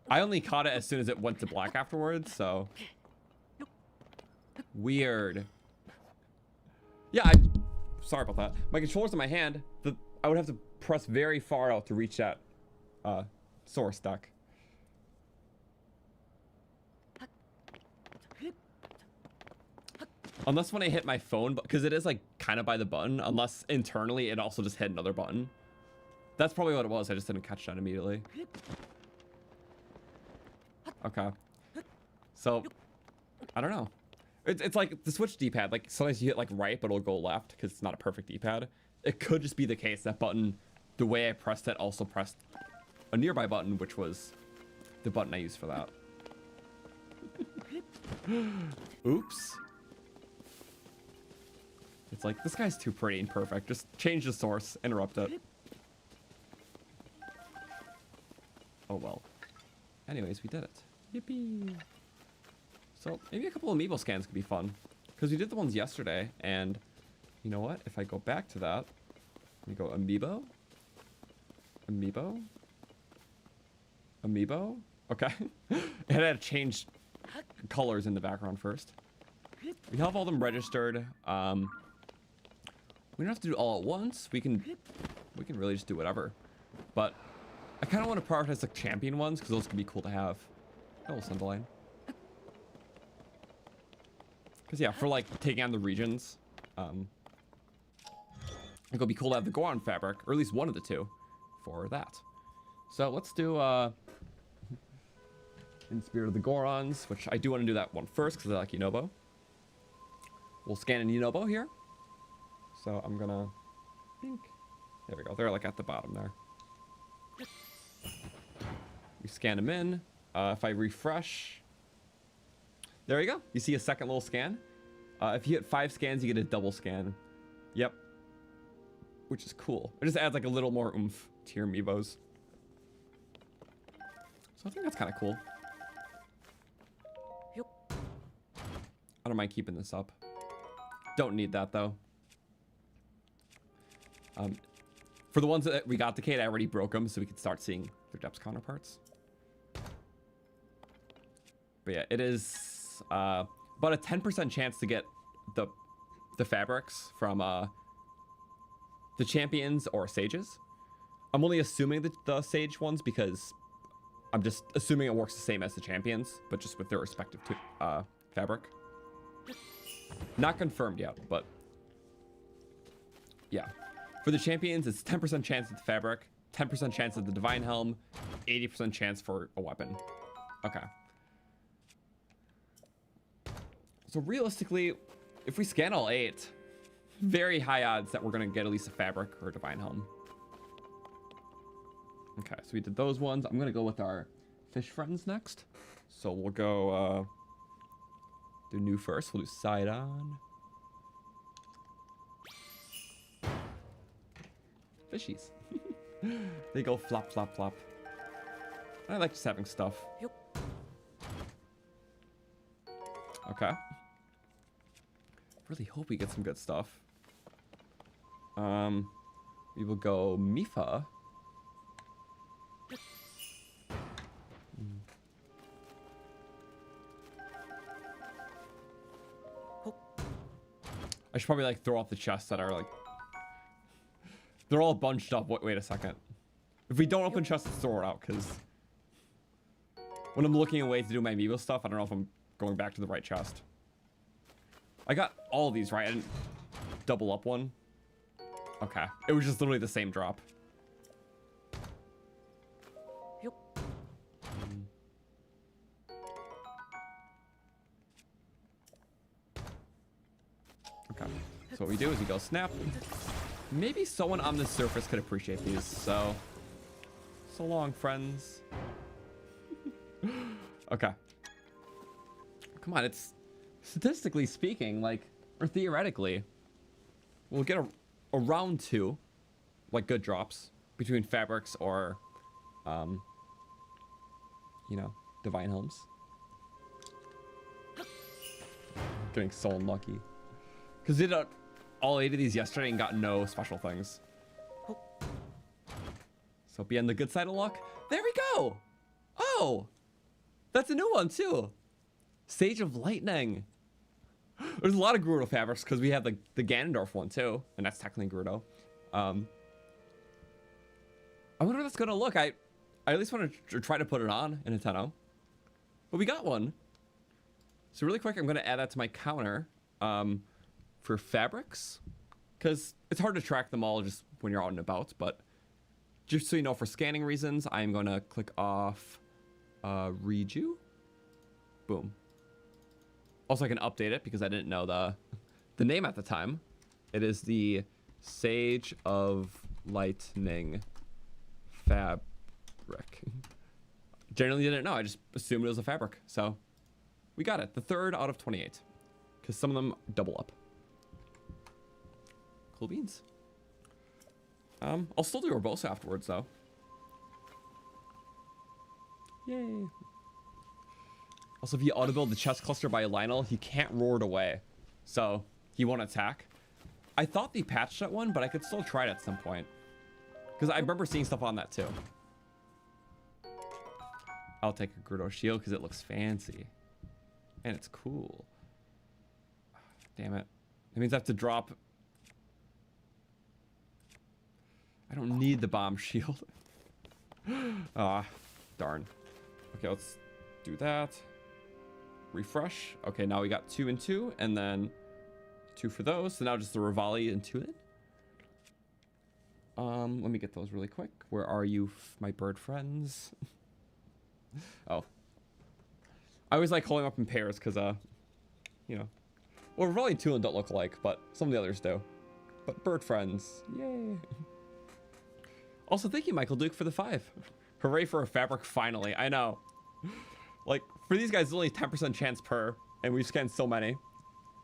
Speaker 1: I only caught it as soon as it went to black afterwards, so. Weird. Yeah, sorry about that. My controller's in my hand. I would have to press very far out to reach that source deck. Unless when I hit my phone, because it is like kind of by the button, unless internally it also just hit another button. That's probably what it was. I just didn't catch that immediately. Okay. So, I don't know. It's like the Switch D-pad. Like, sometimes you hit like right, but it'll go left because it's not a perfect D-pad. It could just be the case that button, the way I pressed it, also pressed a nearby button, which was the button I used for that. Oops. It's like, this guy's too pretty and perfect. Just change the source, interrupt it. Oh well. Anyways, we did it. Yippee. So maybe a couple of Amiibo scans could be fun. Because we did the ones yesterday, and you know what? If I go back to that, we go Amiibo. Amiibo. Amiibo. Okay. It had to change colors in the background first. We have all them registered. We don't have to do it all at once. We can really just do whatever. But I kind of want to prioritize the champion ones because those could be cool to have. Oh, Sunderline. Because yeah, for like taking on the regions, it'll be cool to have the Goron fabric, or at least one of the two, for that. So let's do in Spirit of the Gorons, which I do want to do that one first because I like Yunobo. We'll scan in Yunobo here. So I'm gonna think There we go. They're like at the bottom there. We scan them in. If I refresh, there you go. You see a second little scan. If you hit 5 scans, you get a double scan. Yep. Which is cool. It just adds like a little more oomph to your Amiibos. So I think that's kind of cool. I don't mind keeping this up. Don't need that though. For the ones that we got the Kate, I already broke them so we could start seeing their depths counterparts. But yeah, it is about a 10% chance to get the fabrics from the champions or sages. I'm only assuming the sage ones because I'm just assuming it works the same as the champions, but just with their respective fabric. Not confirmed yet, but yeah. For the champions, it's 10% chance at the fabric, 10% chance at the divine helm, 80% chance for a weapon. Okay. So realistically, if we scan all 8, very high odds that we're gonna get at least a fabric or a divine helm. Okay, so we did those ones. I'm gonna go with our fish friends next. So we'll go do new first. We'll do Sidon. Fishies. They go flop, flop, flop. I like just having stuff. Okay. Really hope we get some good stuff. We will go Mifa. I should probably like throw off the chests that are like, they're all bunched up. Wait a second. If we don't open chests, let's throw it out, because when I'm looking at ways to do my Amiibo stuff, I don't know if I'm going back to the right chest. I got all of these right. I didn't double up one. Okay. It was just literally the same drop. Okay. So what we do is we go snap. Maybe someone on the surface could appreciate these, so long, friends. Okay. Come on, it's statistically speaking, like, or theoretically, we'll get a round 2, like good drops between fabrics or, you know, divine helms. Getting so unlucky. Because we did all 8 of these yesterday and got no special things. So be on the good side of luck. There we go. Oh, that's a new one too. Sage of Lightning. There's a lot of Gerudo fabrics because we have the Ganondorf one too, and that's technically Gerudo. I wonder how that's gonna look. I at least want to try to put it on in Hateno. But we got one. So really quick, I'm gonna add that to my counter for fabrics, because it's hard to track them all just when you're out and about. But just so you know, for scanning reasons, I'm gonna click off Reju. Boom. Also, I can update it because I didn't know the name at the time. It is the Sage of Lightning fabric. Generally didn't know. I just assumed it was a fabric. So we got it. The 3rd out of 28. Because some of them double up. Cool beans. I'll still do Urbosa afterwards, though. Yay. Also, if you auto-build the chest cluster by Lionel, he can't roar it away. So, he won't attack. I thought they patched that one, but I could still try it at some point. Because I remember seeing stuff on that, too. I'll take a Gerudo shield because it looks fancy. And it's cool. Damn it. That means I have to drop... I don't need the bomb shield. Ah, darn. Okay, let's do that. Refresh. Okay, now we got 2 and 2, and then 2 for those. So now just the Rivali and 2 in. Let me get those really quick. Where are you, my bird friends? Oh. I always like holding up in pairs because, you know. Well, Rivali and 2 don't look alike, but some of the others do. But bird friends, yay. Also, thank you, Michael Duke, for the 5. Hooray for a fabric, finally. I know. Like, for these guys, it's only 10% chance per, and we've scanned so many.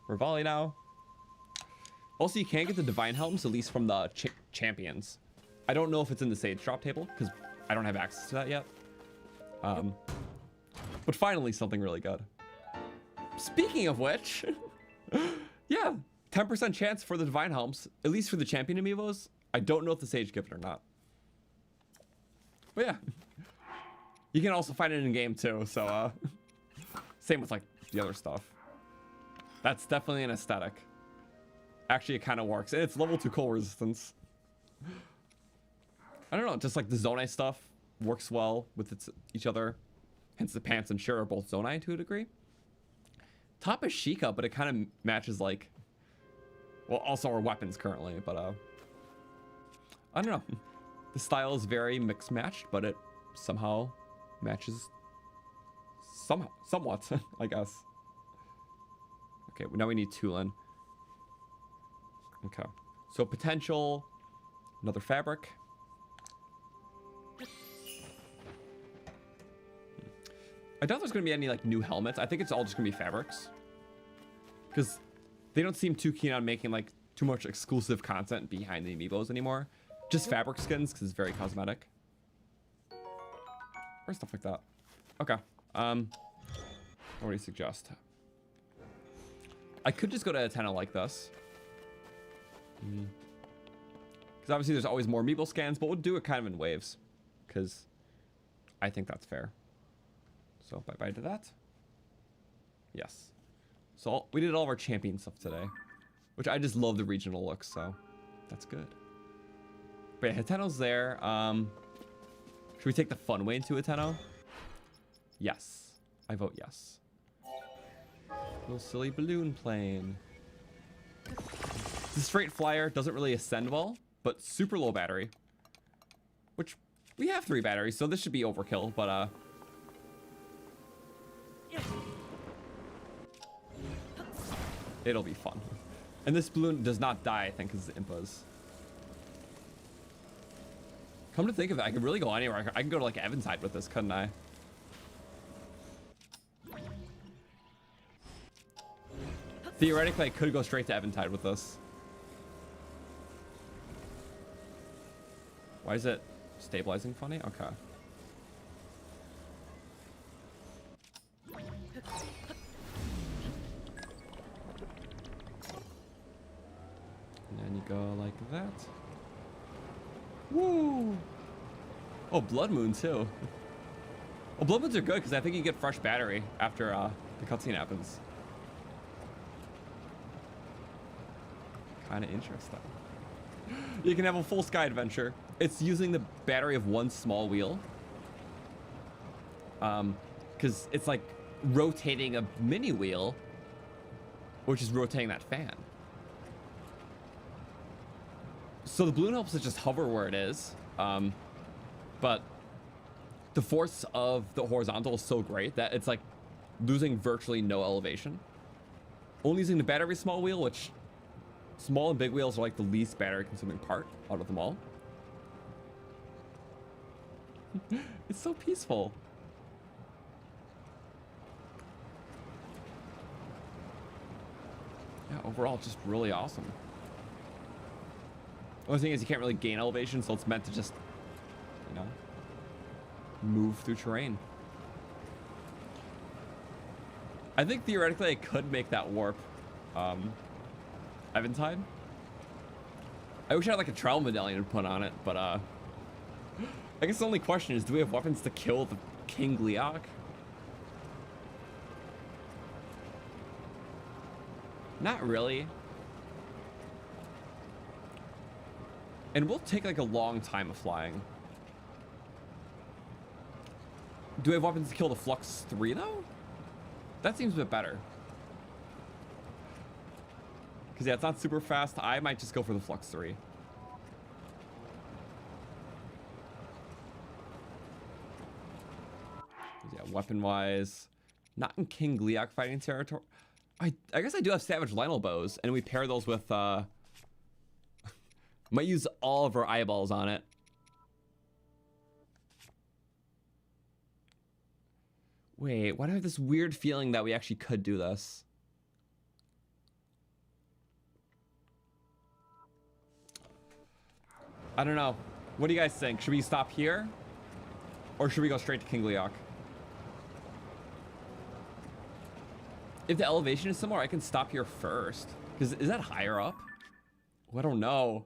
Speaker 1: We're volley now. Also, you can get the Divine Helms, at least from the champions. I don't know if it's in the Sage drop table, because I don't have access to that yet. But finally, something really good. Speaking of which, yeah, 10% chance for the Divine Helms, at least for the champion amiibos. I don't know if the Sage give it or not. But yeah, you can also find it in game too. So same with like the other stuff. That's definitely an aesthetic. Actually, it kind of works, and it's level 2 cold resistance. I don't know, just like the Zonai stuff works well with each other. Hence the pants and shirt are both Zonai to a degree. Top is Sheikah, but it kind of matches like, well, also our weapons currently, but I don't know. The style is very mixed matched, but it somehow matches somewhat, I guess. Okay, now we need Tulin. Okay, so potential, another fabric. I doubt there's gonna be any like new helmets. I think it's all just gonna be fabrics, because they don't seem too keen on making like too much exclusive content behind the amiibos anymore. Just fabric skins, because it's very cosmetic or stuff like that. Okay, what do you suggest? I could just go to Hateno like this, because obviously there's always more amiibo scans, but we'll do it kind of in waves, because I think that's fair. So bye-bye to that. Yes. So we did all of our champion stuff today, which I just love the regional look, so that's good. But yeah, Hateno's there. Should we take the fun way into Hateno? Yes. I vote yes. Little silly balloon plane. The straight flyer doesn't really ascend well, but super low battery. Which, we have 3 batteries, so this should be overkill, but it'll be fun. And this balloon does not die, I think, because it's Impas. Come to think of it, I could really go anywhere. I can go to like Eventide with this, couldn't I? Theoretically, I could go straight to Eventide with this. Why is it stabilizing funny? Okay. And then you go like that. Woo! Oh, Blood Moon too. Well, Blood Moons are good because I think you get fresh battery after the cutscene happens. Kind of interesting. You can have a full sky adventure. It's using the battery of one small wheel. Because it's like rotating a mini wheel, which is rotating that fan. So the balloon helps it just hover where it is. But the force of the horizontal is so great that it's like losing virtually no elevation. Only using the battery small wheel, which small and big wheels are like the least battery consuming part out of them all. It's so peaceful. Yeah, overall, just really awesome. Only thing is you can't really gain elevation, so it's meant to just, you know, move through terrain. I think theoretically I could make that warp Eventide. I wish I had like a trial medallion to put on it, but I guess the only question is, do we have weapons to kill the King Leok? Not really. And we'll take like a long time of flying. Do we have weapons to kill the Flux 3 though? That seems a bit better. Because yeah, it's not super fast. I might just go for the Flux 3. Yeah, weapon-wise, not in King Leok fighting territory. I guess I do have Savage Lionel bows, and we pair those with might use all of our eyeballs on it. Wait, why do I have this weird feeling that we actually could do this? I don't know. What do you guys think? Should we stop here? Or should we go straight to King Leok? If the elevation is similar, I can stop here first. Because is that higher up? Oh, I don't know.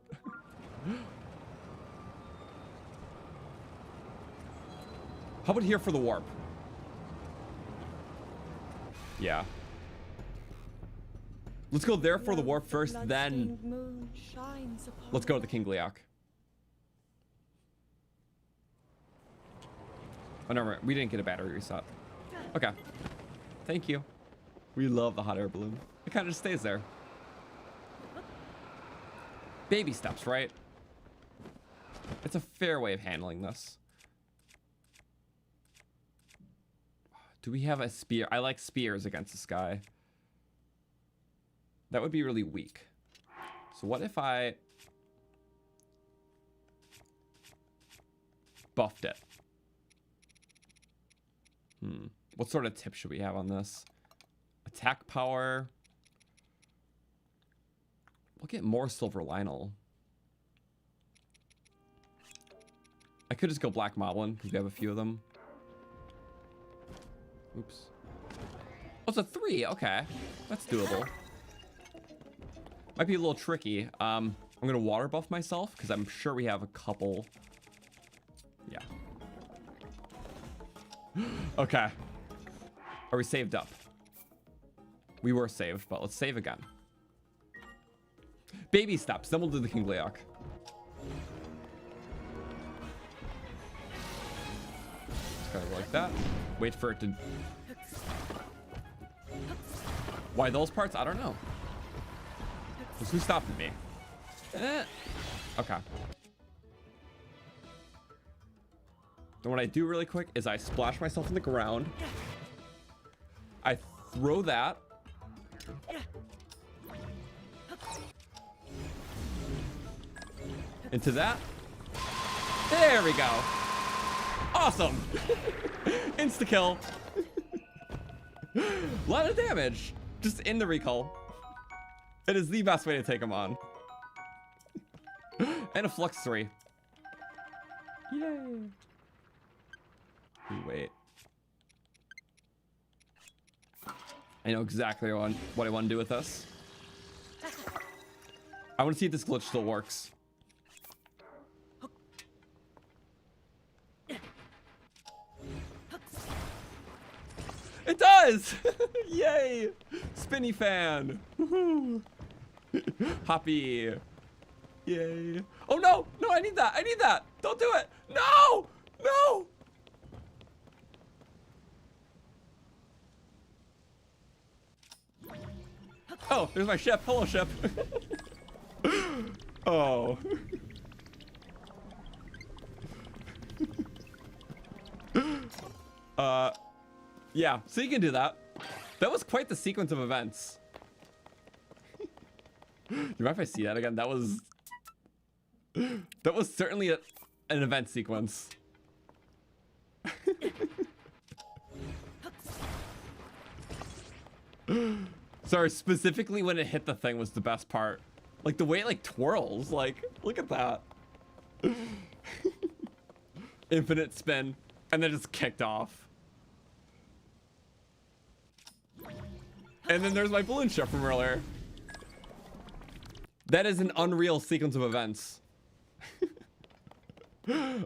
Speaker 1: How about here for the warp? Yeah. Let's go there for the warp first, then let's go to the King Leok. Oh, never mind. We didn't get a battery reset. Okay. Thank you. We love the hot air balloon. It kind of just stays there. Baby steps, right? It's a fair way of handling this. Do we have a spear? I like spears against the sky. That would be really weak. So what if I buffed it? What sort of tip should we have on this? Attack power. We'll get more silver Lionel. I could just go black moblin because we have a few of them. Oops. Oh, it's a 3. Okay. That's doable. Might be a little tricky. I'm going to water buff myself because I'm sure we have a couple. Yeah. Okay. Are we saved up? We were saved, but let's save again. Baby steps, then we'll do the King Leok. Just kind of like that. Wait for it to... Why those parts? I don't know. Who's stopping me? Okay. Then what I do really quick is I splash myself in the ground. I throw that. Into that. There we go. Awesome. Insta kill. A lot of damage just in the recall. It is the best way to take him on. And a flux 3. Yay. Wait. I know exactly what I want to do with this. I want to see if this glitch still works. It does! Yay! Spinny fan. Hoppy. Yay. Oh no! No, I need that! I need that! Don't do it! No! No! Oh, there's my ship. Hello, ship. Oh. Yeah, so you can do that. That was quite the sequence of events. You mind if I see that again? That was certainly an event sequence. Sorry, specifically when it hit the thing was the best part. Like the way it like twirls, like look at that. Infinite spin and then just kicked off. And then there's my balloon ship from earlier. That is an unreal sequence of events.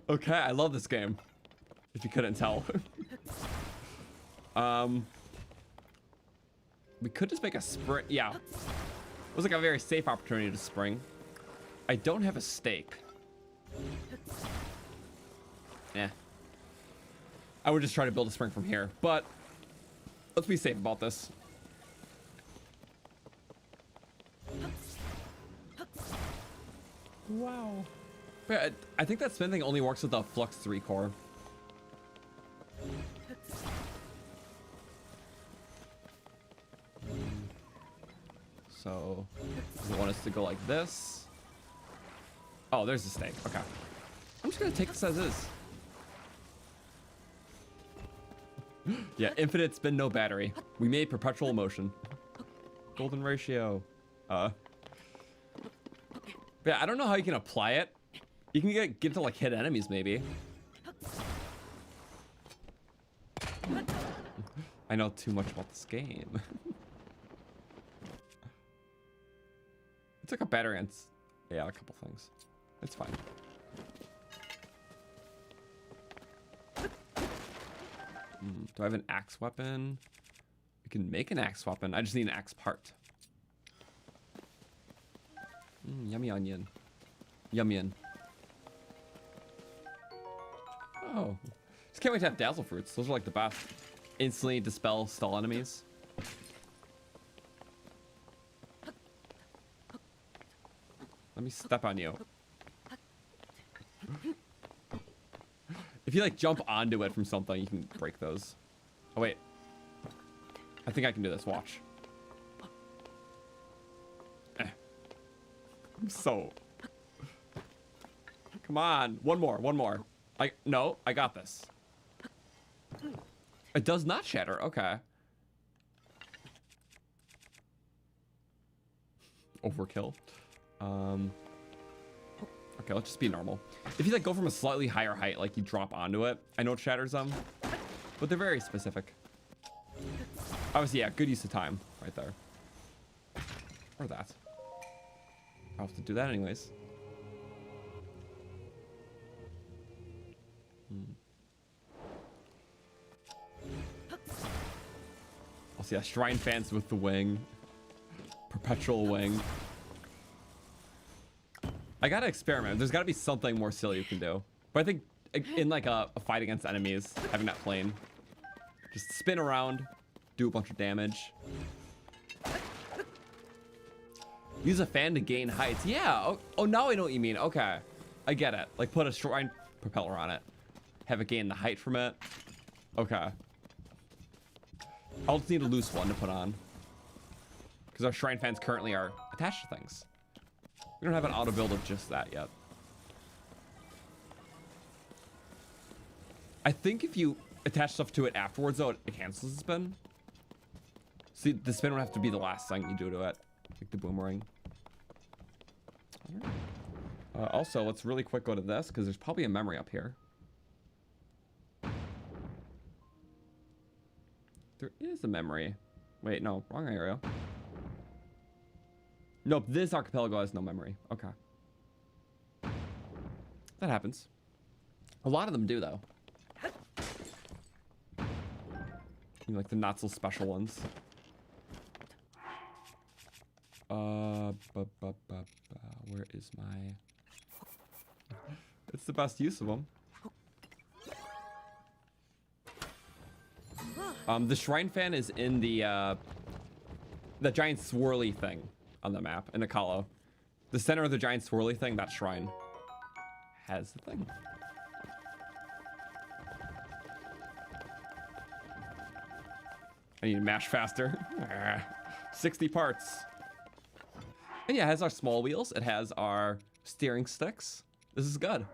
Speaker 1: Okay, I love this game. If you couldn't tell. We could just make a sprint. Yeah. It was like a very safe opportunity to spring. I don't have a stake. Yeah. I would just try to build a spring from here, but let's be safe about this. Wow. But I think that spin thing only works with the Flux 3 core. So, you want us to go like this? Oh, there's the stake. Okay. I'm just gonna take this as is. Yeah, infinite spin, no battery. We made perpetual motion. Golden ratio. But yeah, I don't know how you can apply it. You can get to like hit enemies maybe. I know too much about this game. It took a battery and yeah, a couple things. It's fine. Do I have an axe weapon? We can make an axe weapon. I just need an axe part. Yummy onion. Yummy. Oh. Just can't wait to have dazzle fruits. Those are like the best. Instantly dispel stall enemies. Let me step on you. If you like jump onto it from something, you can break those. Oh wait. I think I can do this, watch. I'm so... Come on, one more. No, I got this. It does not shatter, okay. Overkill. Okay, let's just be normal. If you like go from a slightly higher height, like you drop onto it, I know it shatters them, but they're very specific. Obviously, yeah, good use of time right there. Or that. I'll have to do that anyways. I'll see a shrine fans with the wing. Perpetual wing. I gotta experiment. There's gotta be something more silly you can do. But I think in like a fight against enemies, having that plane, just spin around, do a bunch of damage. Use a fan to gain heights. Yeah. Oh, now I know what you mean. Okay. I get it. Like put a shrine propeller on it. Have it gain the height from it. Okay. I'll just need a loose one to put on. Because our shrine fans currently are attached to things. We don't have an auto build of just that yet. I think if you attach stuff to it afterwards, though, it cancels the spin. See, the spin would have to be the last thing you do to it. Like the boomerang. Also, let's really quick go to this, because there's probably a memory up here. There is a memory. Wait, no, wrong area. Nope, this archipelago has no memory. Okay. That happens. A lot of them do, though. You know, like the not so special ones. Where is my... It's the best use of them. The shrine fan is in the giant swirly thing on the map in the Kahlo. The center of the giant swirly thing, that shrine has the thing. I need to mash faster. 60 parts. And yeah, it has our small wheels. It has our steering sticks. This is good.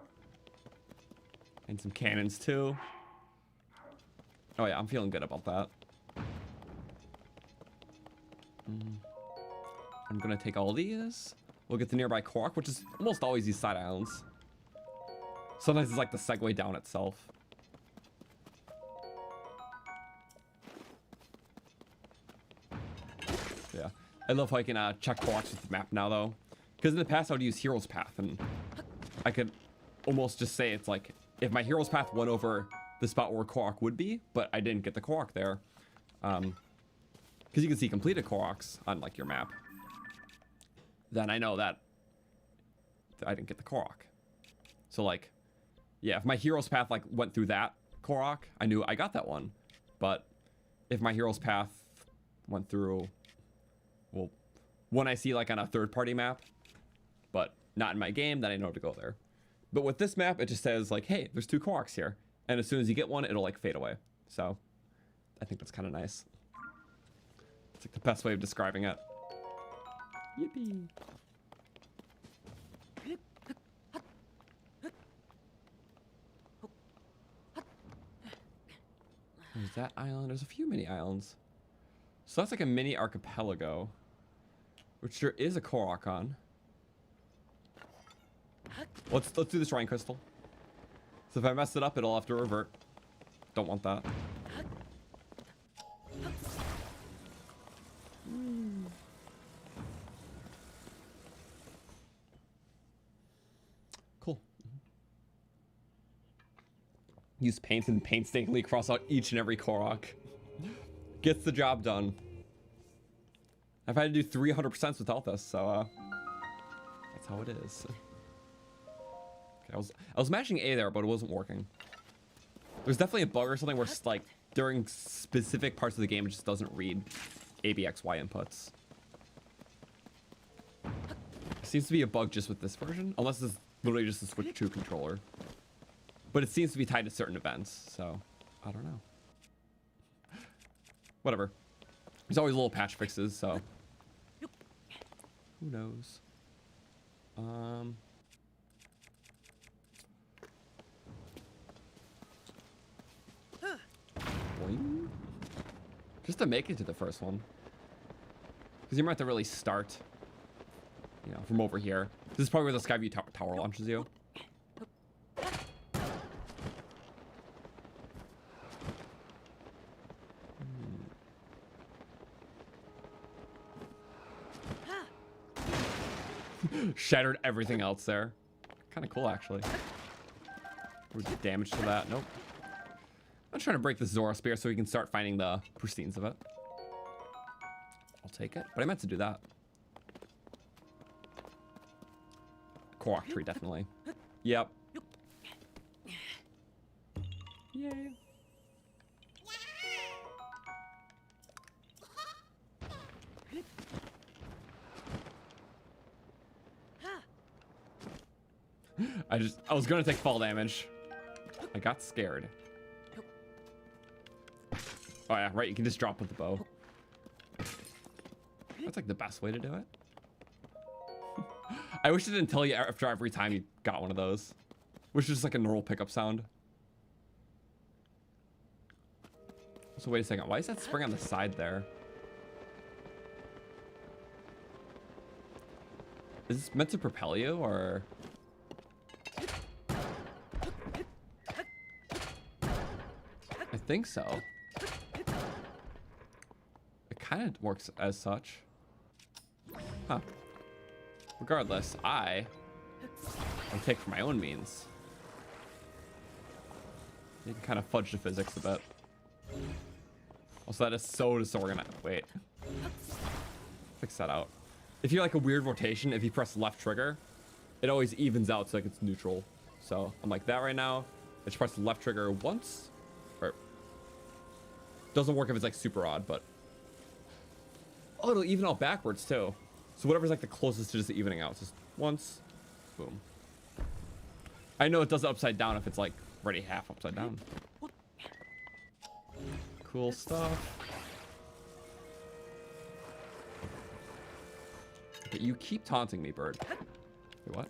Speaker 1: And some cannons too. Oh yeah, I'm feeling good about that. I'm gonna take all these. We'll get the nearby Korok, which is almost always these side islands. Sometimes it's like the segue down itself. Yeah, I love how I can check Koroks with the map now though. Because in the past I would use Hero's Path and I could almost just say it's like, if my Hero's Path went over the spot where Korok would be, but I didn't get the Korok there. Because you can see completed Koroks on like your map. Then I know that I didn't get the Korok. So like, yeah, if my Hero's Path like went through that Korok, I knew I got that one. But if my Hero's Path went through, well, when I see like on a third-party map, but not in my game, then I know to go there. But with this map, it just says like, hey, there's 2 Koroks here. And as soon as you get one, it'll like fade away. So I think that's kind of nice. It's like the best way of describing it. Yippee. There's There's that island. There's a few mini islands. So that's like a mini archipelago, which there is a Korok on. Let's do the shrine crystal. So if I mess it up, it'll have to revert. Don't want that. Cool. Use paint and painstakingly cross out each and every Korok. Gets the job done. I've had to do 300% without this, so that's how it is. Okay, I was mashing A there, but it wasn't working. There's definitely a bug or something where it's like during specific parts of the game it just doesn't read ABXY inputs. It seems to be a bug just with this version, unless it's literally just a Switch 2 controller. But it seems to be tied to certain events, so I don't know. Whatever. There's always little patch fixes, so who knows? Boing. Just to make it to the first one, because you might have to really start, you know, from over here. This is probably where the Skyview tower launches you. Shattered everything else there. Kind of cool, actually. Would do damage to that? Nope. I'm trying to break the Zora Spear so we can start finding the pristines of it. I'll take it, but I meant to do that. Korok tree, definitely. Yep. Yay. I was gonna take fall damage. I got scared. Oh yeah, right, you can just drop with the bow. That's like the best way to do it. I wish it didn't tell you after every time you got one of those. Which is just like a normal pickup sound. So wait a second, why is that spring on the side there? Is this meant to propel you, or? I think so. It kind of works as such. Huh. Regardless, I take for my own means. You can kind of fudge the physics a bit. Also, that is so disorganized. Wait. Fix that out. If you're like a weird rotation, if you press left trigger, it always evens out so like it's neutral. So I'm like that right now. I just press the left trigger once. Or doesn't work if it's like super odd, but oh, it'll even out backwards too. So whatever's like the closest to just evening out. Just once, boom. I know it does it upside down if it's like already half upside down. Cool stuff. Okay, you keep taunting me, bird. Wait, what?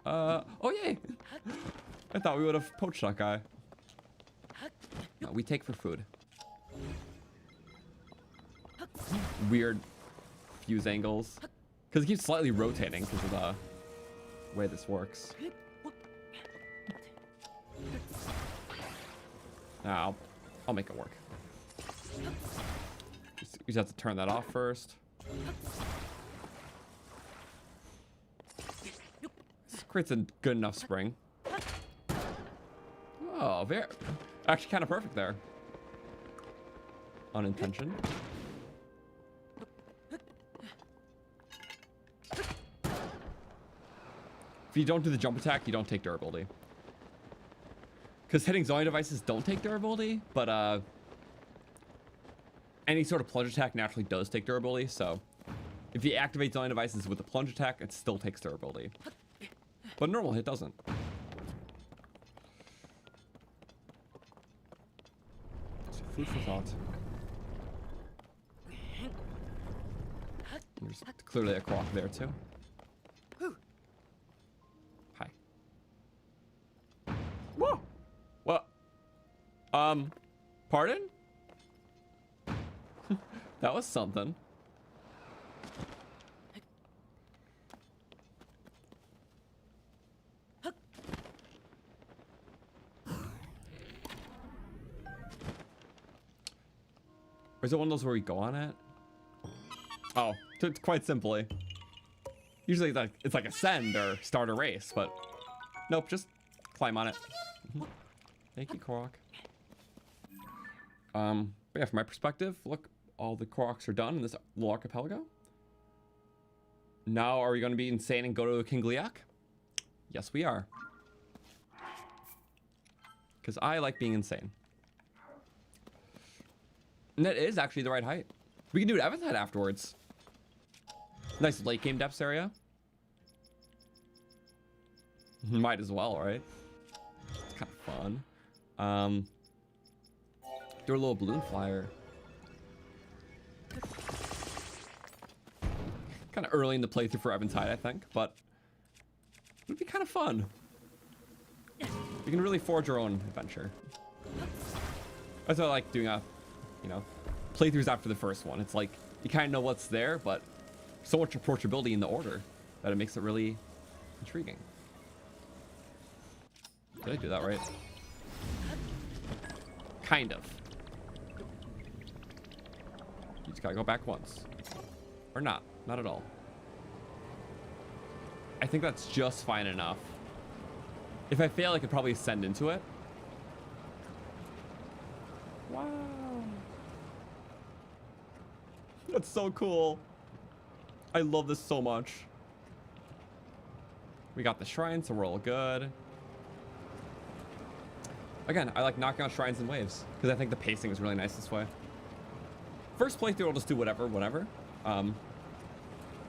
Speaker 1: Oh yay! I thought we would have poached that guy. No, we take for food. Weird fuse angles. Because it keeps slightly rotating because of the way this works. Now, I'll make it work. You just have to turn that off first. This creates a good enough spring. Oh, very... Actually, kind of perfect there. Unintention. If you don't do the jump attack, you don't take durability. Because hitting zoning devices don't take durability, but any sort of plunge attack naturally does take durability, so if you activate zoning devices with a plunge attack, it still takes durability. But normal hit doesn't. So food for thought. There's clearly a Korok there too. Hi. Whoa! What? Pardon? That was something. Or is it one of those where we go on it? Oh, it's quite simply. Usually it's like ascend or start a race, but nope, just climb on it. Thank you, Korok. But yeah, from my perspective, look, all the Koroks are done in this little archipelago. Now, are we going to be insane and go to King Gliak? Yes, we are. Because I like being insane. And that is actually the right height. We can do it at Evans Head afterwards. Nice late game depths area. Might as well, right? It's kind of fun. Do a little balloon flyer. Kind of early in the playthrough for Evans Head, I think, but it would be kind of fun. We can really forge our own adventure. That's why I like doing you know, playthroughs after the first one. It's like you kind of know what's there, but so much approachability in the order that it makes it really intriguing. Did I do that right? Kind of. You just gotta go back once. Or not. Not at all. I think that's just fine enough. If I fail, I could probably ascend into it. Wow. That's so cool. I love this so much. We got the shrine, so we're all good. Again, I like knocking out shrines in waves because I think the pacing is really nice this way. First playthrough, I'll just do whatever. But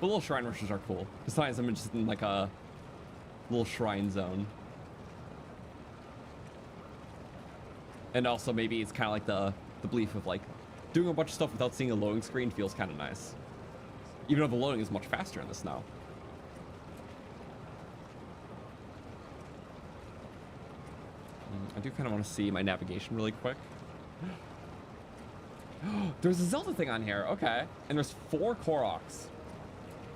Speaker 1: little shrine rushes are cool. Besides, I'm just in like a little shrine zone. And also maybe it's kind of like the belief of like doing a bunch of stuff without seeing a loading screen feels kind of nice. Even though the loading is much faster in this now. I do kind of want to see my navigation really quick. There's a Zelda thing on here. Okay. And there's 4 Koroks.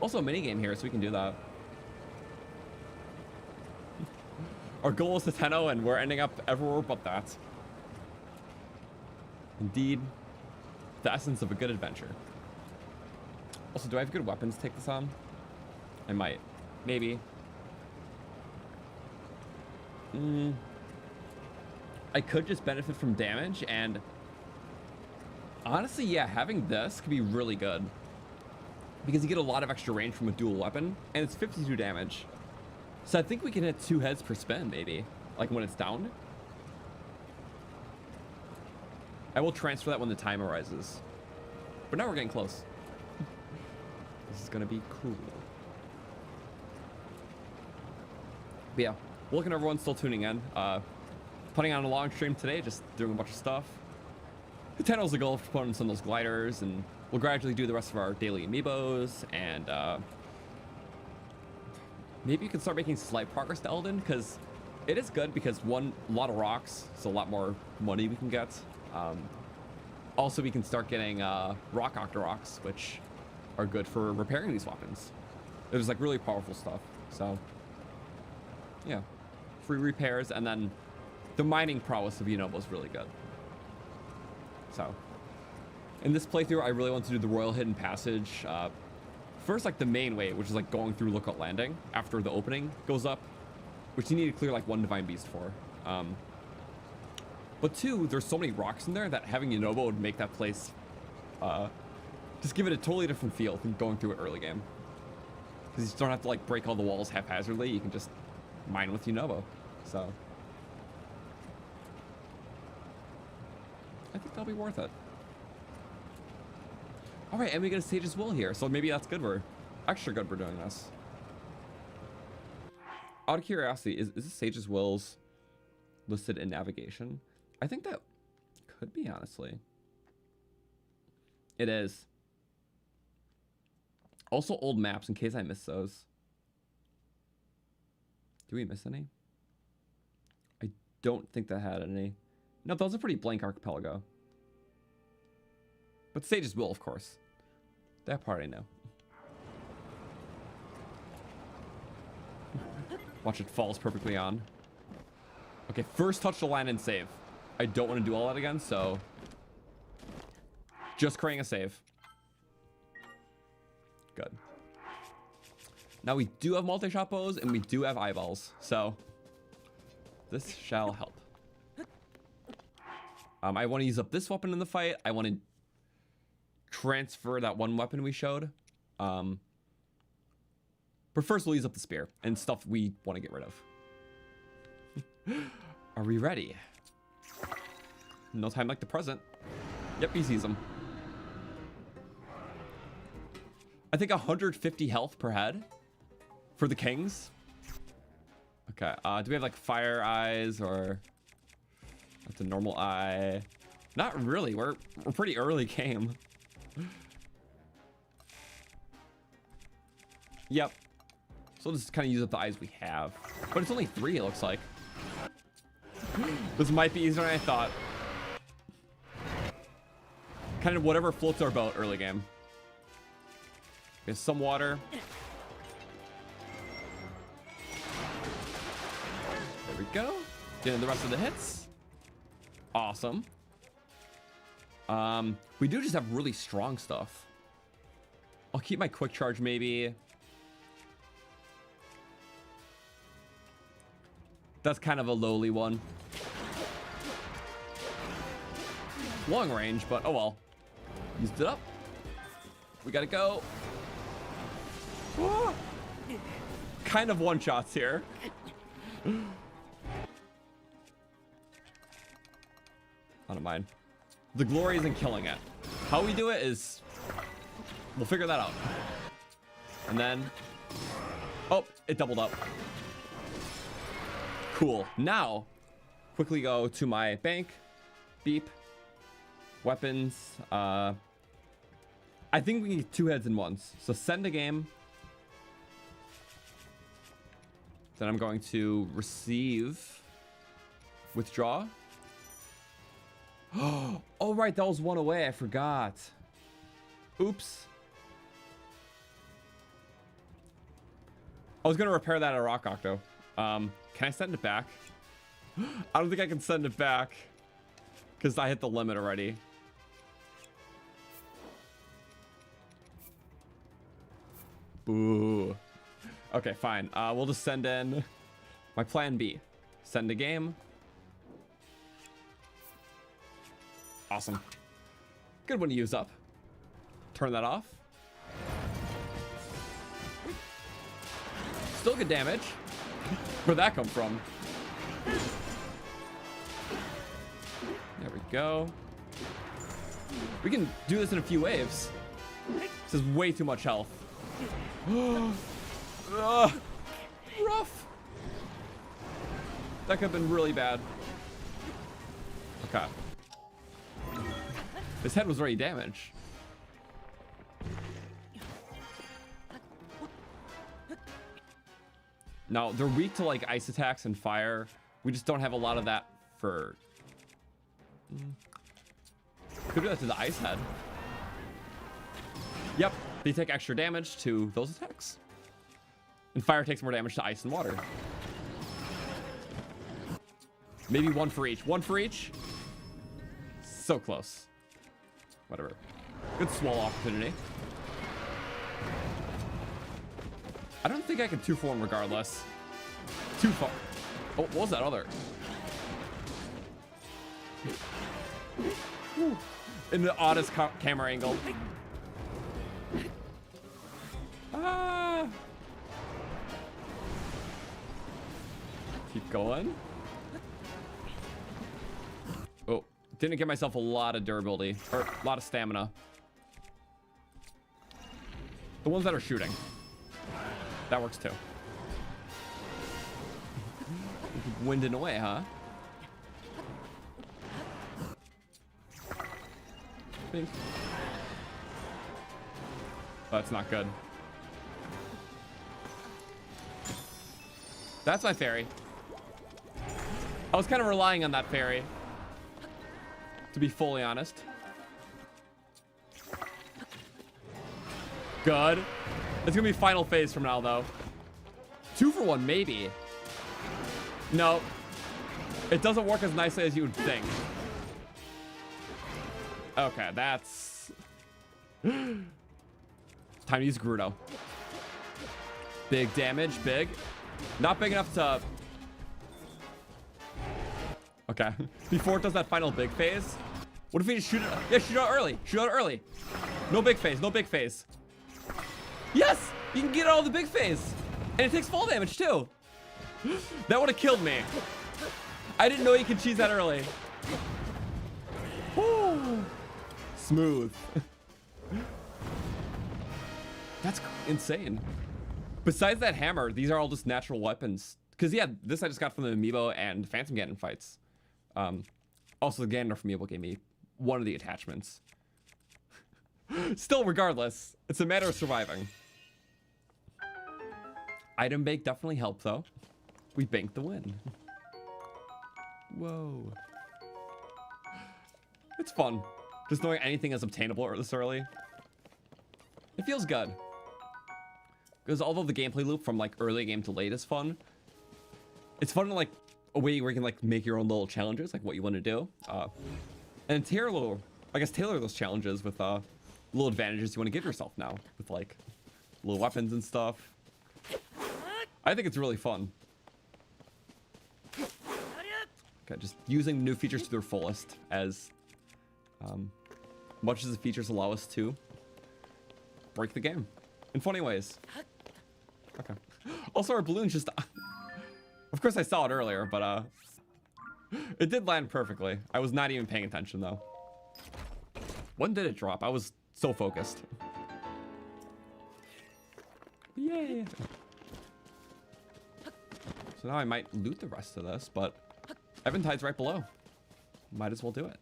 Speaker 1: Also a minigame here, so we can do that. Our goal is Hateno, and we're ending up everywhere but that. Indeed, the essence of a good adventure. Also, do I have good weapons to take this on? I might. Maybe. I could just benefit from damage, and honestly, yeah, having this could be really good. Because you get a lot of extra range from a dual weapon, and it's 52 damage. So I think we can hit 2 heads per spin, maybe. Like when it's down. I will transfer that when the time arises. But now we're getting close. This is gonna be cool. But yeah, looking at everyone still tuning in. Putting on a long stream today, just doing a bunch of stuff. Hateno's the goal for putting some of those gliders, and we'll gradually do the rest of our daily amiibos, and maybe you can start making slight progress to Elden, because it is good because a lot of rocks, so a lot more money we can get. Also, we can start getting rock octoroks, which are good for repairing these weapons. There's like really powerful stuff. So yeah, free repairs, and then the mining prowess of Yunobo is really good. So in this playthrough, I really want to do the Royal Hidden Passage. First, like the main way, which is like going through Lookout Landing after the opening goes up, which you need to clear like 1 Divine Beast for. But 2, there's so many rocks in there that having Yunobo would make that place just give it a totally different feel than going through it early game. Because you just don't have to like break all the walls haphazardly. You can just mine with Yunobo. So I think that'll be worth it. All right, and we get a Sage's Will here, so maybe that's good. We're extra good we're doing this. Out of curiosity, is this Sage's Wills listed in navigation? I think that could be, honestly. It is. Also, old maps in case I miss those. Do we miss any? I don't think that had any. No, that was a pretty blank archipelago. But stages will, of course. That part I know. Watch, it falls perfectly on. Okay, first touch the line and save. I don't want to do all that again, so just creating a save. Good. Now we do have multi-shot bows and we do have eyeballs, so this shall help. I want to use up this weapon in the fight. I want to transfer that one weapon we showed. But first we'll use up the spear and stuff we want to get rid of. Are we ready? No time like the present. Yep, he sees them. I think 150 health per head for the kings. Okay, do we have like fire eyes or that's a normal eye? Not really. We're pretty early game. Yep. So we'll just kind of use up the eyes we have. But it's only 3, it looks like. This might be easier than I thought. Kind of whatever floats our boat early game. Okay, some water. There we go. Getting the rest of the hits. Awesome. We do just have really strong stuff. I'll keep my quick charge maybe. That's kind of a lowly one. Long range, but oh well. Used it up. We gotta go. Ah! Kind of one-shots here. I don't mind. The glory isn't killing it. How we do it is... we'll figure that out. And then... oh, it doubled up. Cool. Now, quickly go to my bank. Beep. Weapons. I think we need 2 heads in once. So send a game. Then I'm going to receive. Withdraw. Oh, right. That was one away. I forgot. Oops. I was going to repair that at Rock Octo. Can I send it back? I don't think I can send it back because I hit the limit already. Boo. Okay, fine. We'll just send in my plan B. Send a game. Awesome. Good one to use up. Turn that off. Still good damage. Where'd that come from? There we go. We can do this in a few waves. This is way too much health. Rough. That could have been really bad. Okay. His head was already damaged. Now, they're weak to like ice attacks and fire. We just don't have a lot of that for... could do that to the ice head. Yep, they take extra damage to those attacks. And fire takes more damage to ice and water. Maybe 1 for each. 1 for each? So close. Whatever. Good swallow opportunity. I don't think I can 2-for-1 regardless. 2 far. Oh, what was that other? In the oddest camera angle. Ah. Keep going. Oh, didn't give myself a lot of durability or a lot of stamina. The ones that are shooting. That works too. Winding away, huh? Bing. Oh, that's not good. That's my fairy. I was kind of relying on that fairy, to be fully honest. Good. It's gonna be final phase from now, though. 2 for 1, maybe. No. It doesn't work as nicely as you would think. Okay, that's... Time to use Gerudo. Big damage, big. Not big enough to... Okay. Before it does that final big phase. What if we just shoot it? Yeah, shoot it out early. Shoot it out early. No big phase, no big phase. Yes! You can get all the big phase. And it takes fall damage, too. That would have killed me. I didn't know you could cheese that early. Woo. Smooth. That's insane. Besides that hammer, these are all just natural weapons. Because, yeah, this I just got from the Amiibo and Phantom Ganon fights. Also, the Ganondorf Amiibo gave me one of the attachments. Still, regardless, it's a matter of surviving. Item bank definitely helped, though. We banked the win. Whoa. It's fun. Just knowing anything is obtainable this early. It feels good. Because although the gameplay loop from like early game to late is fun, it's fun in like a way where you can like make your own little challenges, like what you want to do. And tailor those challenges with little advantages you want to give yourself now with like little weapons and stuff. I think it's really fun. Okay, just using new features to their fullest as much as the features allow us to break the game in funny ways. Okay. Also, our balloon's just... Of course, I saw it earlier, but it did land perfectly. I was not even paying attention, though. When did it drop? I was so focused. Yay! So now I might loot the rest of this, but Eventide's right below. Might as well do it.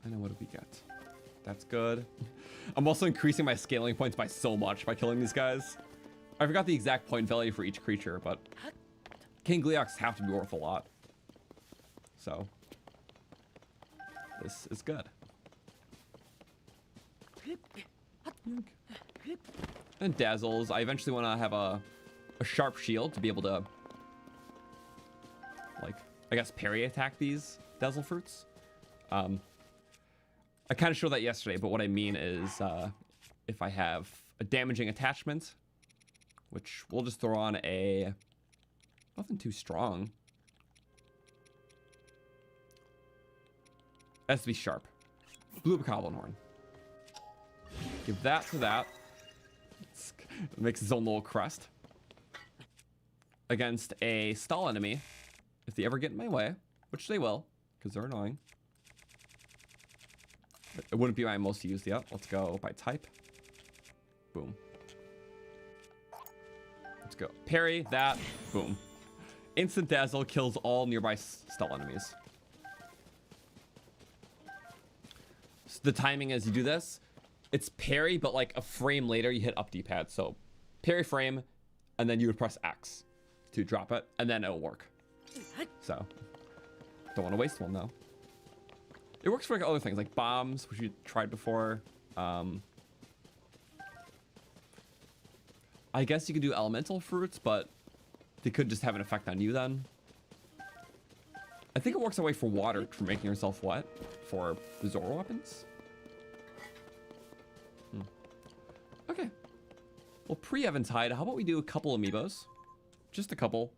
Speaker 1: I know, what do we get? That's good. I'm also increasing my scaling points by so much by killing these guys. I forgot the exact point value for each creature, but King Gleox have to be worth a lot. So this is good. And Dazzles. I eventually want to have a sharp shield to be able to, like, I guess parry attack these Dazzle fruits. I kind of showed that yesterday, but what I mean is if I have a damaging attachment, which we'll just throw on a... Nothing too strong. It has to be sharp. Blue Goblin Horn. Give that to that. It makes its own little crest. Against a stall enemy, if they ever get in my way, which they will, because they're annoying. It wouldn't be my most used yet. Let's go by type. Boom. Let's go. Parry, that, boom. Instant Dazzle kills all nearby stall enemies. So the timing as you do this, it's parry, but like a frame later you hit up D-pad. So parry frame, and then you would press X to drop it, and then it'll work. So don't want to waste one though. It works for like other things like bombs, which you tried before. I guess you could do elemental fruits, but they could just have an effect on you then. I think it works that way for water, for making yourself wet for the Zoro weapons. Okay. Well, pre-Eventide, how about we do a couple Amiibos? Just a couple.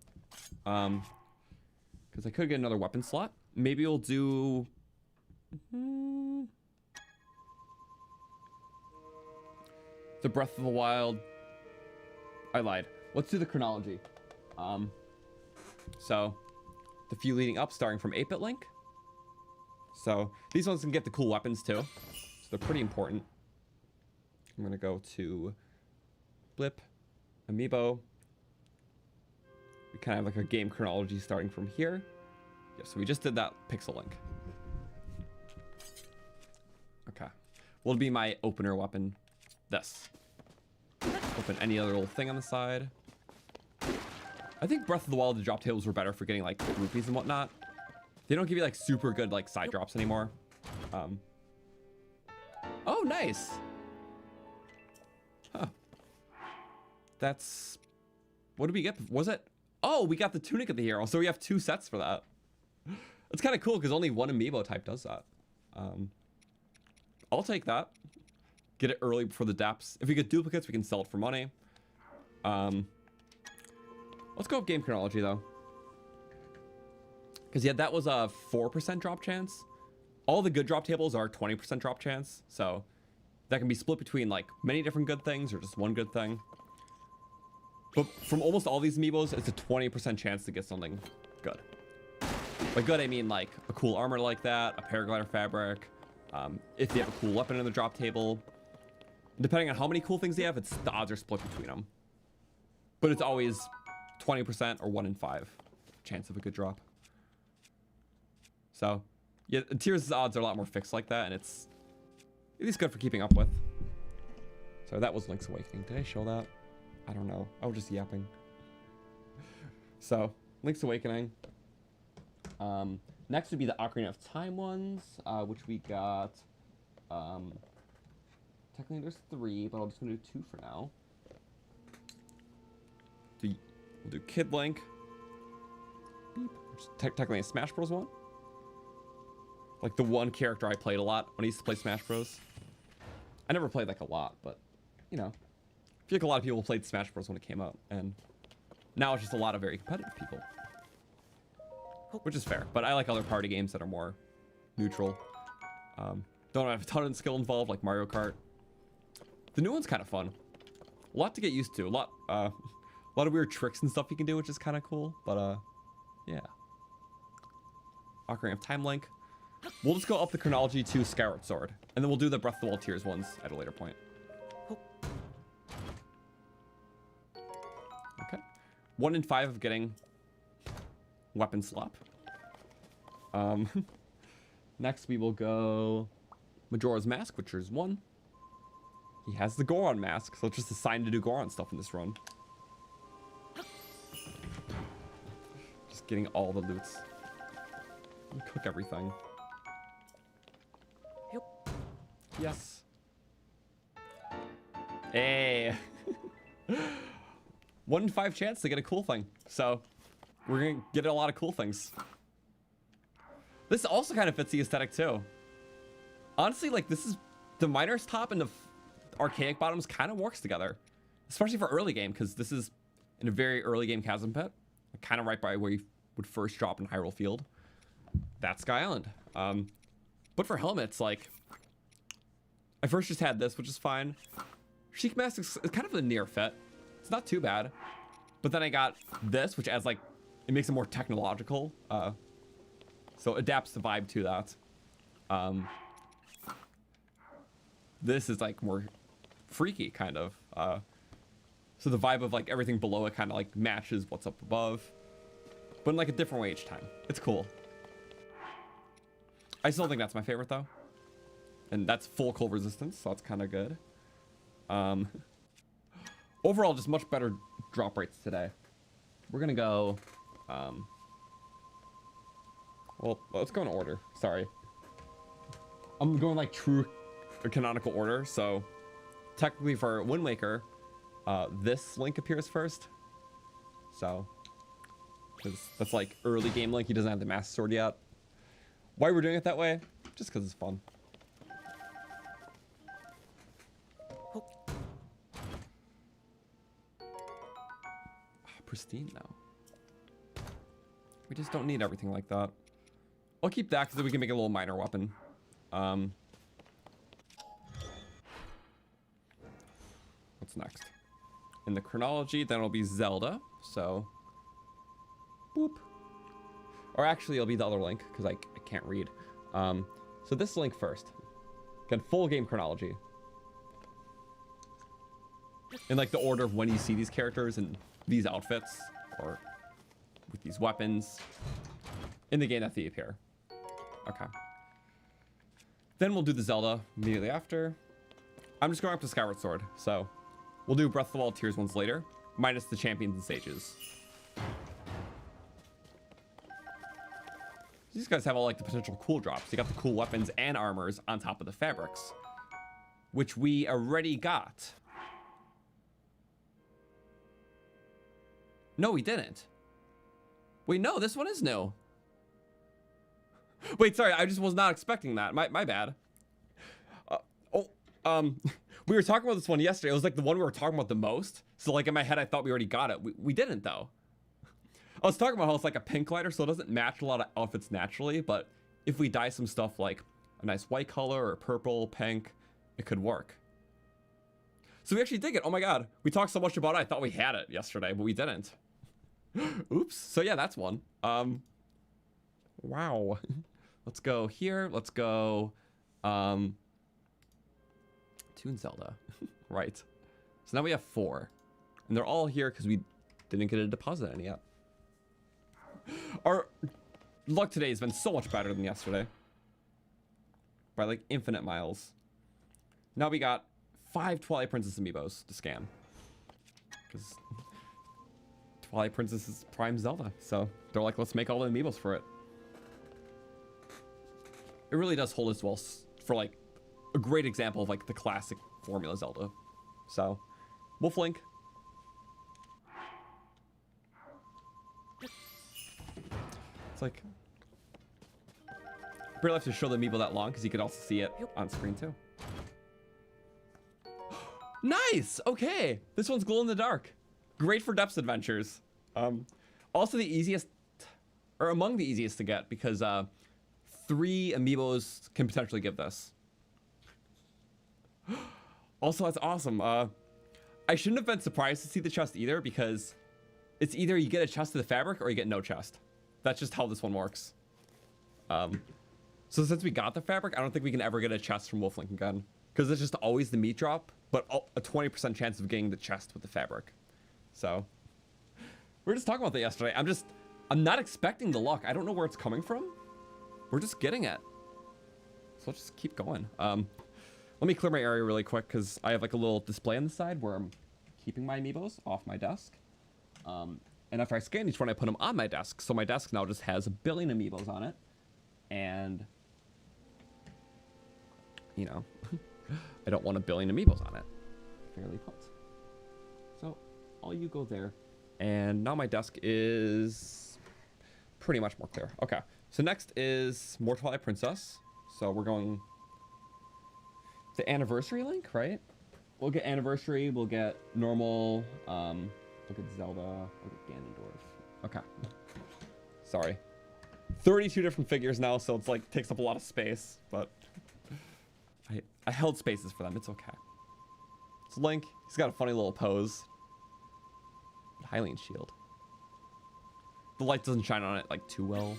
Speaker 1: Because I could get another weapon slot. Maybe we'll do... The Breath of the Wild. I lied. Let's do the chronology. So the few leading up, starting from 8-bit Link. So these ones can get the cool weapons too. So they're pretty important. I'm gonna go to Blip, Amiibo. We kind of have like a game chronology starting from here. Yeah, so we just did that Pixel Link. Okay. Will be my opener weapon. This. Open any other little thing on the side. I think Breath of the Wild, the drop tables were better for getting like rupees and whatnot. They don't give you like super good like side drops anymore. Oh, nice. Huh. That's, what did we get? Was it? Oh, we got the tunic of the hero. So we have 2 sets for that. It's kind of cool because only one Amiibo type does that. I'll take that. Get it early before the depths. If we get duplicates, we can sell it for money. Let's go with game chronology though. Because yeah, that was a 4% drop chance. All the good drop tables are 20% drop chance. So that can be split between like many different good things or just one good thing. But from almost all these Amiibos, it's a 20% chance to get something good. By good, I mean like a cool armor like that, a paraglider fabric, if they have a cool weapon in the drop table. Depending on how many cool things they have, the odds are split between them. But it's always 20% or 1 in 5 chance of a good drop. So, yeah, Tears' odds are a lot more fixed like that, and it's at least good for keeping up with. So that was Link's Awakening. Did I show that? I don't know. I was just yapping. So, Link's Awakening. Next would be the Ocarina of Time ones, which we got. Technically there's 3, but I'm just gonna do 2 for now. We'll do Kid Link. Which is technically a Smash Bros. One. Like the one character I played a lot when I used to play Smash Bros. I never played like a lot, but you know, I feel like a lot of people played Smash Bros. When it came out, and now it's just a lot of very competitive people. Which is fair, but I like other party games that are more neutral. Don't have a ton of skill involved, like Mario Kart. The new one's kind of fun. A lot to get used to. A lot of weird tricks and stuff you can do, which is kind of cool. But yeah. Ocarina of Time Link. We'll just go up the chronology to Skyward Sword, and then we'll do the Breath of the Wild Tears ones at a later point. Okay. 1 in 5 of getting weapon swap. Next we will go Majora's Mask, which is 1. He has the Goron mask, so it's just assigned to do Goron stuff in this run. Just getting all the loots. Cook everything. Yes. Hey. 1 in 5 chance to get a cool thing. So we're gonna get a lot of cool things. This also kind of fits the aesthetic too. Honestly, like this is the miner's top and the archaic bottoms kind of works together, especially for early game, because this is in a very early game chasm pit, kind of right by where you would first drop in Hyrule Field. That's Sky Island. But for helmets, like I first just had this, which is fine. Sheik Mask is kind of a near fit. It's not too bad. But then I got this, which adds like, it makes it more technological. So it adapts the vibe to that. This is like more freaky kind of. So the vibe of like everything below it kind of like matches what's up above. But in like a different way each time. It's cool. I still think that's my favorite though. And that's full cold resistance, so that's kind of good. Overall, just much better drop rates today. We're gonna go, well, let's go in order. Sorry. I'm going like true canonical order, so technically for Wind Waker, this Link appears first. So, that's like early game Link, he doesn't have the Master Sword yet. Why we're doing it that way? Just because it's fun. Pristine now. We just don't need everything like that. I'll keep that because we can make a little minor weapon. What's next? In the chronology, then it'll be Zelda. So, boop. Or actually, it'll be the other Link because I can't read. So this Link first. Got full game chronology. In like the order of when you see these characters and these outfits, or with these weapons in the game that they appear. Okay. Then we'll do the Zelda immediately after. I'm just going up to Skyward Sword, so we'll do Breath of the Wild Tears ones later, minus the champions and stages. These these guys have all like the potential cool drops. You got the cool weapons and armors on top of the fabrics, which we already got. No, we didn't. Wait, no, this one is new. Wait, sorry, I just was not expecting that. My bad. We were talking about this one yesterday. It was like the one we were talking about the most. So like in my head, I thought we already got it. We didn't though. I was talking about how it's like a pink glider, so it doesn't match a lot of outfits naturally, but if we dye some stuff like a nice white color or purple, pink, it could work. So we actually did it. Oh my God. We talked so much about it. I thought we had it yesterday, but we didn't. Oops. So yeah, that's one. Wow. Let's go here. Let's go, Toon Zelda. Right. So now we have 4 and they're all here because we didn't get a deposit any yet. Our luck today has been so much better than yesterday. By like infinite miles. Now we got 5 Twilight Princess amiibos to scan. Because Twilight Princess is Prime Zelda. So they're like, let's make all the amiibos for it. It really does hold as well for like a great example of like the classic formula Zelda. So, Wolf Link. It's like, barely have to show the amiibo that long because you could also see it on screen too. Nice. Okay, this one's glow in the dark. Great for depths adventures. Also the easiest, or among the easiest to get because 3 amiibos can potentially give this. Also, that's awesome. I shouldn't have been surprised to see the chest either because it's either you get a chest to the fabric or you get no chest. That's just how this one works. So since we got the fabric, I don't think we can ever get a chest from Wolf Link again because it's just always the meat drop, but a 20% chance of getting the chest with the fabric. So we were just talking about that yesterday. I'm not expecting the luck. I don't know where it's coming from. We're just getting it. So let's just keep going. Let me clear my area really quick because I have like a little display on the side where I'm keeping my amiibos off my desk. And after I scan each one, I put them on my desk. So my desk now just has 1 billion amiibos on it. And, you know, I don't want 1 billion amiibos on it. Fairly put. So all you go there. And now my desk is pretty much more clear. Okay. So next is more Twilight Princess. So we're going the anniversary link, right? We'll get anniversary. We'll get normal. Look at Zelda. Look at Ganondorf. Okay. Sorry. 32 different figures now, so it's like takes up a lot of space, but I held spaces for them. It's okay. It's Link. He's got a funny little pose. Hylian shield. The light doesn't shine on it like too well.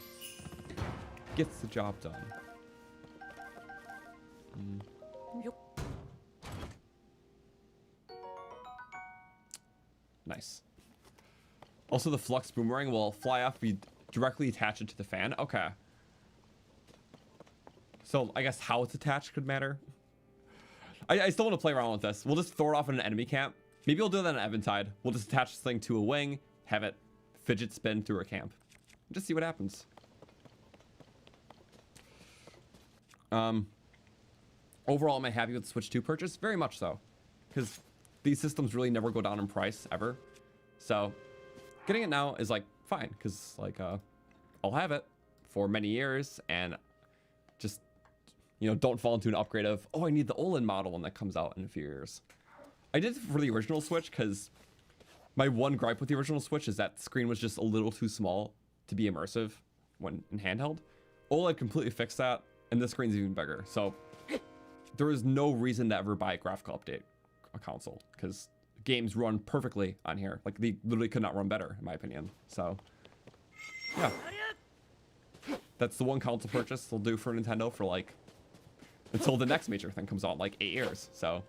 Speaker 1: Gets the job done. Nice. Also, the flux boomerang will fly off if you directly attach it to the fan. Okay. So I guess how it's attached could matter. I still want to play around with this. We'll just throw it off in an enemy camp. Maybe we'll do that in Eventide. We'll just attach this thing to a wing, have it fidget spin through a camp. Just see what happens. Overall, am I happy with the Switch 2 purchase? Very much so. Because these systems really never go down in price, ever. So, getting it now is, like, fine. Because, like, I'll have it for many years. And just, you know, don't fall into an upgrade of, oh, I need the OLED model when that comes out in a few years. I did it for the original Switch because my one gripe with the original Switch is that the screen was just a little too small to be immersive when in handheld. OLED completely fixed that, and this screen's even bigger. So there is no reason to ever buy a graphical update a console because games run perfectly on here. Like they literally could not run better, in my opinion. So yeah, that's the one console purchase they'll do for Nintendo for like until the next major thing comes out in like 8 years. So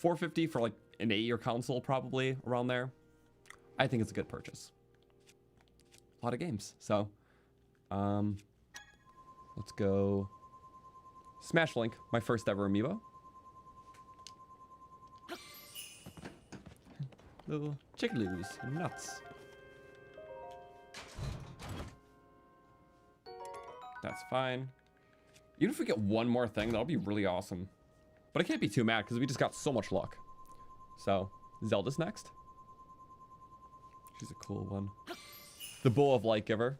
Speaker 1: $450 for like an 8-year console, probably around there. I think it's a good purchase. A lot of games. So let's go Smash Link, my first ever amiibo. Little chickaloos and nuts. That's fine. Even if we get one more thing, that'll be really awesome. But I can't be too mad because we just got so much luck. So, Zelda's next. She's a cool one. The Bow of Light Giver.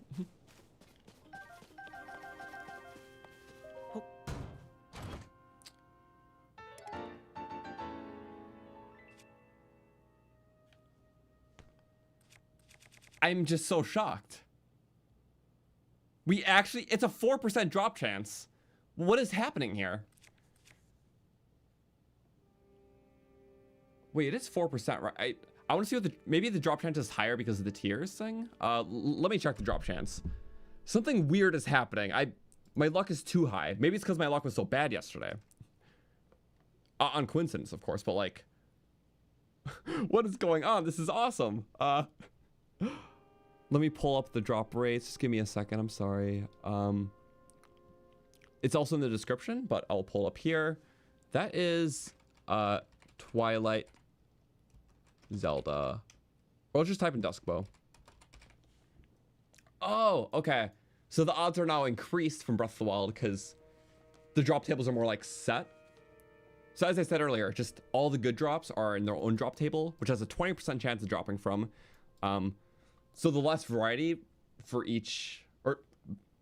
Speaker 1: I'm just so shocked. We actually, it's a 4% drop chance. What is happening here? Wait, it is 4%, right? I want to see what maybe the drop chance is higher because of the tiers thing. Let me check the drop chance. Something weird is happening. My luck is too high. Maybe it's because my luck was so bad yesterday. On coincidence, of course, but like, what is going on? This is awesome. Let me pull up the drop rates. Just give me a second. I'm sorry. It's also in the description, but I'll pull up here. That is Twilight Zelda. Or I'll just type in Duskbow. Oh, okay. So the odds are now increased from Breath of the Wild because the drop tables are more like set. So as I said earlier, just all the good drops are in their own drop table, which has a 20% chance of dropping from. So the less variety for each, or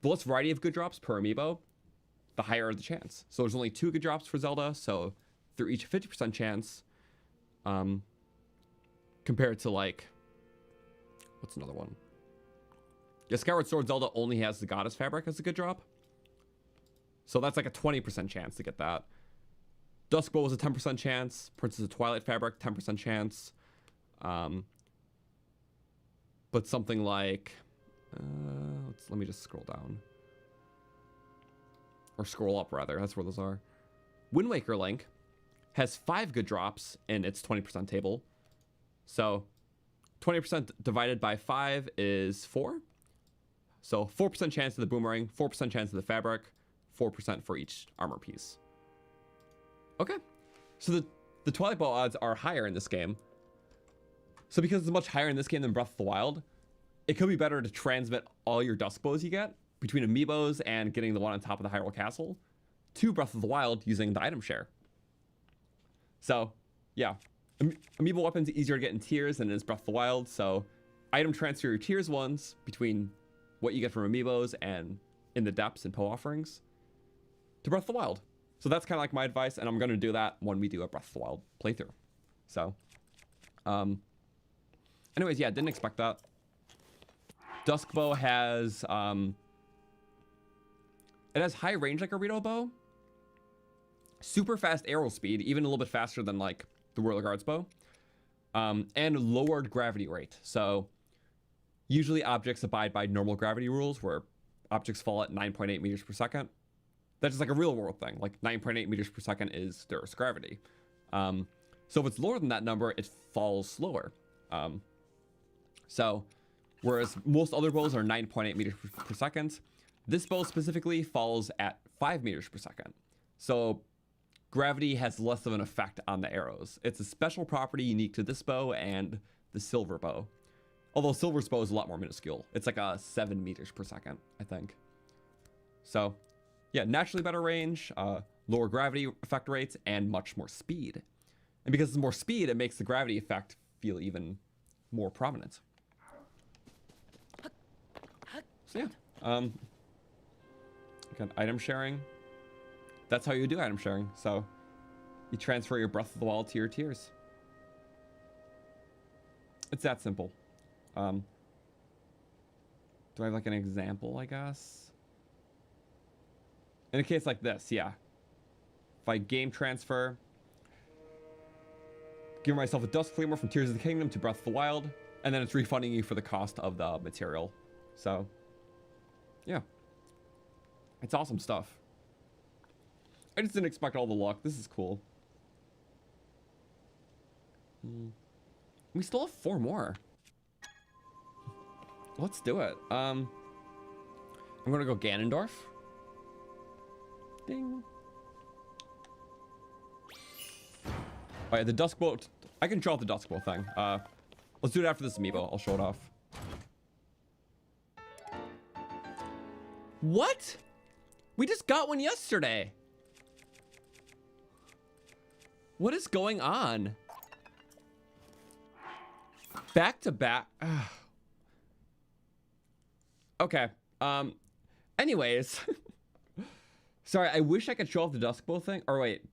Speaker 1: the less variety of good drops per amiibo, the higher the chance. So there's only 2 good drops for Zelda, so they're each a 50% chance. Compared to like, what's another one? Yeah, Skyward Sword Zelda only has the Goddess Fabric as a good drop. So that's like a 20% chance to get that. Duskbow was a 10% chance. Princess of Twilight Fabric, 10% chance. But something like, let me just scroll down. Or scroll up, rather. That's where those are. Wind Waker Link has 5 good drops in its 20% table. So 20% divided by 5 is 4. So 4% chance of the boomerang, 4% chance of the fabric, 4% for each armor piece. Okay. So the Twilight Bow odds are higher in this game. So because it's much higher in this game than Breath of the Wild, it could be better to transmit all your Duskbows you get between Amiibos and getting the one on top of the Hyrule Castle to Breath of the Wild using the item share. So, yeah. Amiibo weapons easier to get in tiers than it is Breath of the Wild, so item transfer your tiers ones between what you get from Amiibos and in the depths and Poe offerings to Breath of the Wild. So that's kind of like my advice, and I'm going to do that when we do a Breath of the Wild playthrough. So, anyways, yeah, didn't expect that. Duskbow has, it has high range like a Rito bow, super fast arrow speed, even a little bit faster than like the Royal Guards bow, and lowered gravity rate. So usually objects abide by normal gravity rules where objects fall at 9.8 meters per second. That's just like a real world thing. Like 9.8 meters per second is the Earth's gravity. So if it's lower than that number, it falls slower. So whereas most other bows are 9.8 meters per second, this bow specifically falls at 5 meters per second. So gravity has less of an effect on the arrows. It's a special property unique to this bow and the silver bow. Although silver's bow is a lot more minuscule. It's like a 7 meters per second, I think. So yeah, naturally better range, lower gravity effect rates, and much more speed. And because it's more speed, it makes the gravity effect feel even more prominent. So yeah, again, item sharing. That's how you do item sharing. So you transfer your Breath of the Wild to your tiers. It's that simple. Do I have like an example, I guess? In a case like this, yeah. If I game transfer, give myself a Dusk Flamer from Tears of the Kingdom to Breath of the Wild, and then it's refunding you for the cost of the material. So, yeah. It's awesome stuff. I just didn't expect all the luck. This is cool. We still have 4 more. Let's do it. I'm gonna go Ganondorf. Ding. Oh yeah, the Duskbow. I can show off the Duskbow thing. Let's do it after this amiibo. I'll show it off. What? We just got one yesterday. What is going on? Back to back. Okay. Anyways. Sorry, I wish I could show off the Dusk Bow thing. Or wait.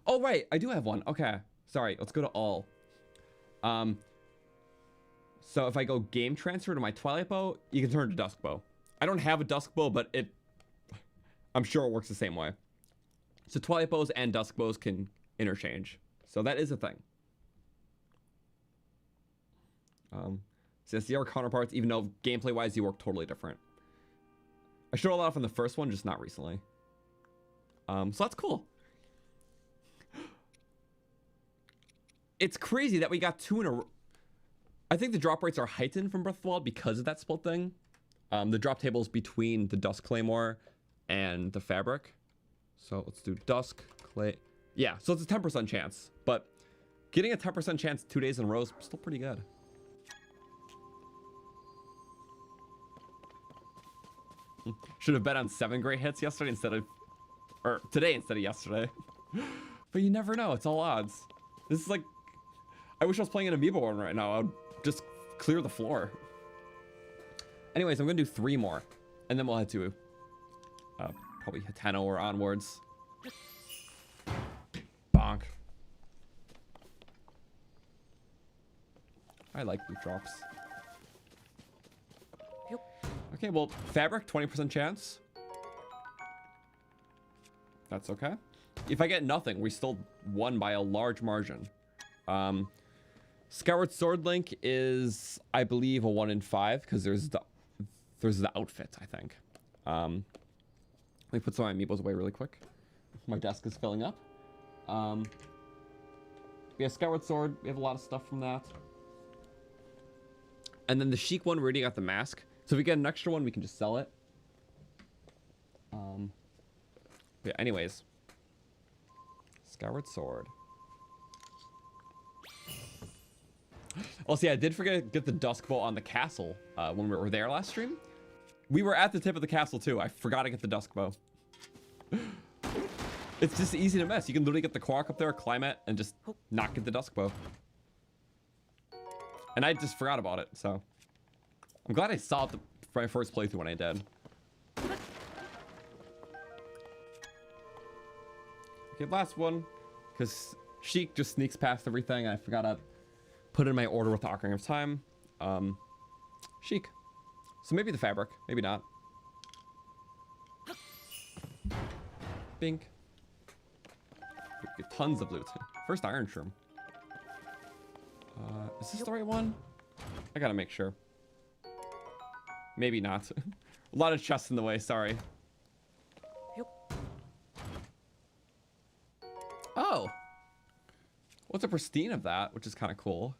Speaker 1: Oh, right. I do have one. Okay. Sorry. Let's go to all. So if I go game transfer to my Twilight Bow, you can turn to Dusk Bow. I don't have a Dusk Bow, but I'm sure it works the same way. So Twilight Bows and Dusk Bows can interchange. So that is a thing. So yes, the other counterparts, even though gameplay-wise, you work totally different. I showed a lot from the first one, just not recently. So that's cool. It's crazy that we got 2 in a row. I think the drop rates are heightened from Breath of the Wild because of that split thing. The drop tables between the Dusk Claymore and the Fabric. So let's do Dusk Clay. Yeah, so it's a 10% chance, but getting a 10% chance 2 days in a row is still pretty good. Should have bet on 7 great hits yesterday today instead of yesterday. But you never know, it's all odds. This is like, I wish I was playing an Amiibo one right now. I would just clear the floor. Anyways, I'm gonna do 3 more, and then we'll head to probably Hateno or onwards. Bonk. I like loot drops. Okay, well, Fabric, 20% chance. That's okay. If I get nothing, we still won by a large margin. Skyward Sword Link is, I believe, a 1 in 5 because there's the outfit, I think. Let me put some of my Amiibos away really quick. My desk is filling up. Yeah, Skyward Sword, we have a lot of stuff from that. And then the Sheik one, we already got the mask. So if we get an extra one, we can just sell it. Yeah, anyways. Skyward Sword. Oh, see, I did forget to get the Dusk Bow on the castle when we were there last stream. We were at the tip of the castle, too. I forgot to get the Dusk Bow. It's just easy to miss. You can literally get the Korok up there, climb it, and just not get the Dusk Bow. And I just forgot about it, so... I'm glad I saw it for my first playthrough when I did. Okay, last one. Because Sheik just sneaks past everything, and I forgot to put in my order with the Ocarina of Time. Sheik. So maybe the Fabric, maybe not. Bink. We get tons of loot. First Iron Shroom. Is this the right one? I gotta make sure. Maybe not. A lot of chests in the way, sorry. Oh! What's a pristine of that, which is kind of cool.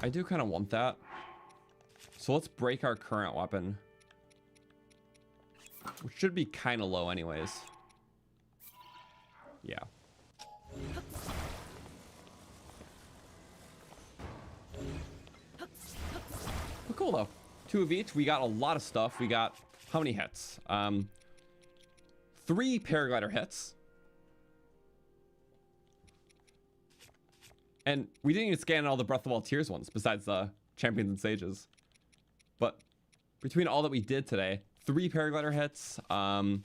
Speaker 1: I do kind of want that. So let's break our current weapon. Which should be kind of low anyways. Yeah. But cool though. 2 of each. We got a lot of stuff. We got how many hits? 3 Paraglider hits. And we didn't even scan all the Breath of the Wild Tears ones besides the Champions and Sages. But between all that we did today, 3 Paraglider hits, 1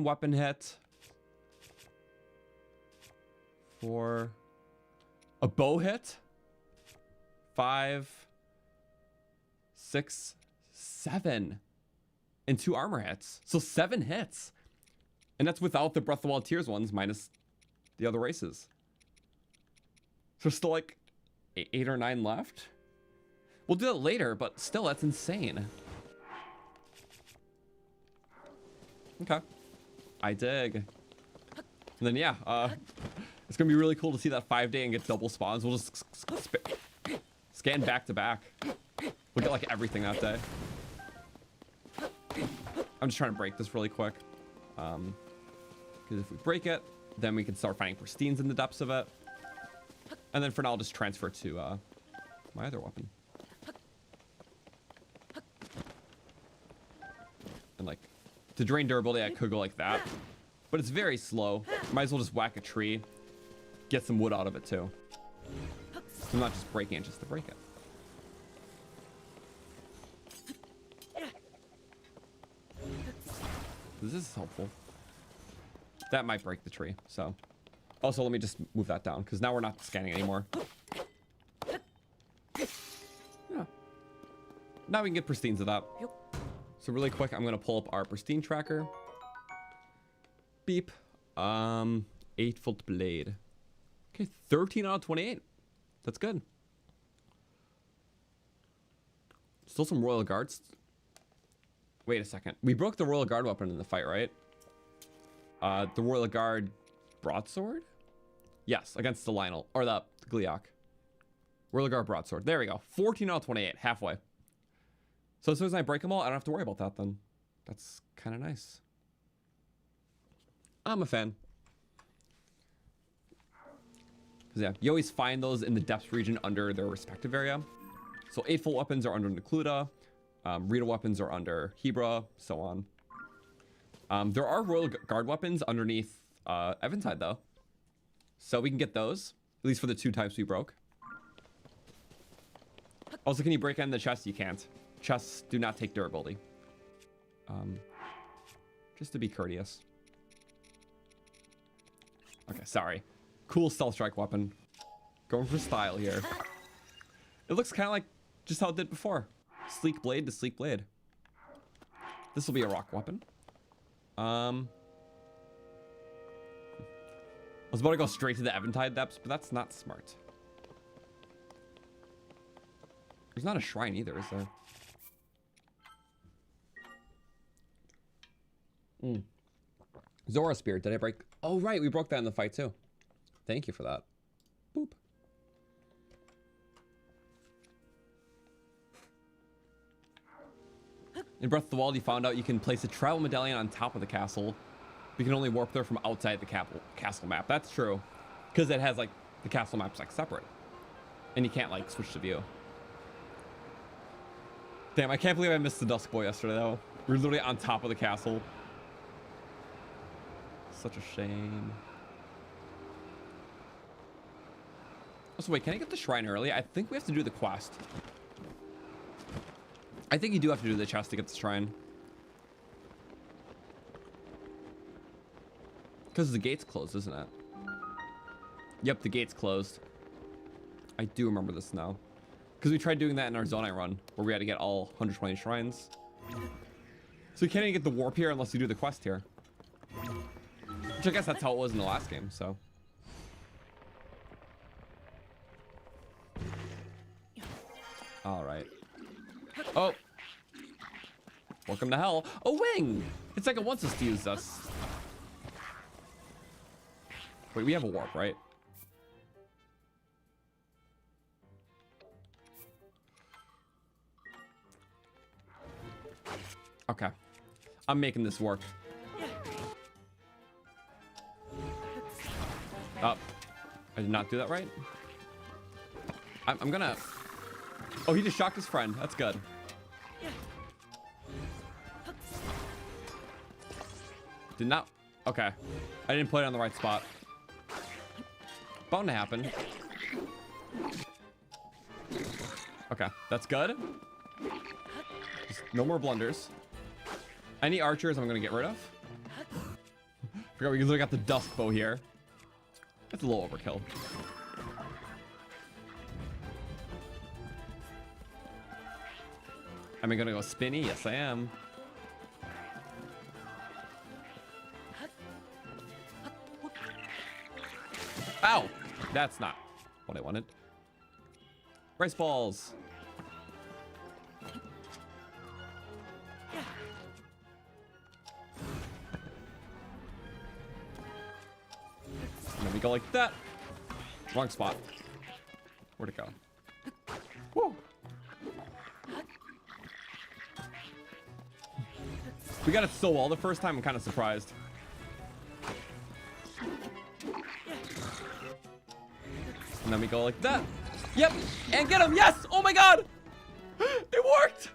Speaker 1: weapon hit, 4, a bow hit, 5, 6, 7, and 2 armor hits. So 7 hits. And that's without the Breath of the Wild Tears ones minus the other races. So still like 8 or 9 left. We'll do it later, but still, that's insane. Okay. I dig. And then, yeah, it's going to be really cool to see that 5-day and get double spawns. We'll just scan back to back. We'll get, like, everything that day. I'm just trying to break this really quick. Because if we break it, then we can start finding pristines in the depths of it. And then for now, I'll just transfer to my other weapon. like, to drain durability, I could go like that. But it's very slow. Might as well just whack a tree. Get some wood out of it, too. So I'm not just breaking it just to break it. This is helpful. That might break the tree, so. Also, let me just move that down, because now we're not scanning anymore. Yeah. Now we can get pristines of that. So really quick, I'm gonna pull up our pristine tracker. Beep. 8-foot blade. Okay, 13 out of 28. That's good. Still some Royal Guards. Wait a second. We broke the Royal Guard weapon in the fight, right? The Royal Guard broadsword? Yes, against the Lionel. Or the Gliok. Royal Guard broadsword. There we go. 14 out of 28. Halfway. So as soon as I break them all, I don't have to worry about that then. That's kind of nice. I'm a fan. Because yeah, you always find those in the depths region under their respective area. So 8-foot weapons are under Necluda. Rita weapons are under Hebra, so on. There are Royal Guard weapons underneath Eventide, though. So we can get those, at least for the 2 types we broke. Also, can you break in the chest? You can't. Chests do not take durability. Just to be courteous. Okay, sorry. Cool stealth strike weapon. Going for style here. It looks kind of like just how it did before. Sleek blade to sleek blade. This will be a rock weapon. I was about to go straight to the Eventide depths, but that's not smart. There's not a shrine either, is there? Zora Spear, did I break? Oh, right, we broke that in the fight too. Thank you for that. Boop. In Breath of the Wild, you found out you can place a travel medallion on top of the castle. You can only warp there from outside the castle map. That's true. Because it has, like, the castle map's, like, separate. And you can't, like, switch the view. Damn, I can't believe I missed the Dusk Boy yesterday, though. We were literally on top of the castle. Such a shame. Also, wait, can I get the shrine early? I think we have to do the quest. I think you do have to do the chest to get the shrine. Because the gate's closed, isn't it? Yep, the gate's closed. I do remember this now. Because we tried doing that in our Zonai run, where we had to get all 120 shrines. So you can't even get the warp here unless you do the quest here. Which I guess that's how it was in the last game, so. Alright. Oh! Welcome to hell. A wing! It's like it wants us to use us. Wait, we have a warp, right? Okay. I'm making this work. Oh. I did not do that right. I'm gonna... Oh, he just shocked his friend. That's good. Did not... Okay. I didn't put it on the right spot. Bound to happen. Okay, that's good. Just no more blunders. Any archers I'm gonna get rid of. Forgot we literally got the dusk bow here. That's a little overkill. Am I gonna go spinny? Yes, I am. Ow! That's not what I wanted. Rice balls. And then we go like that. Wrong spot. Where'd it go? Woo! We got it so well the first time, I'm kind of surprised. And then we go like that. Yep, and get him, yes! Oh my god! It worked!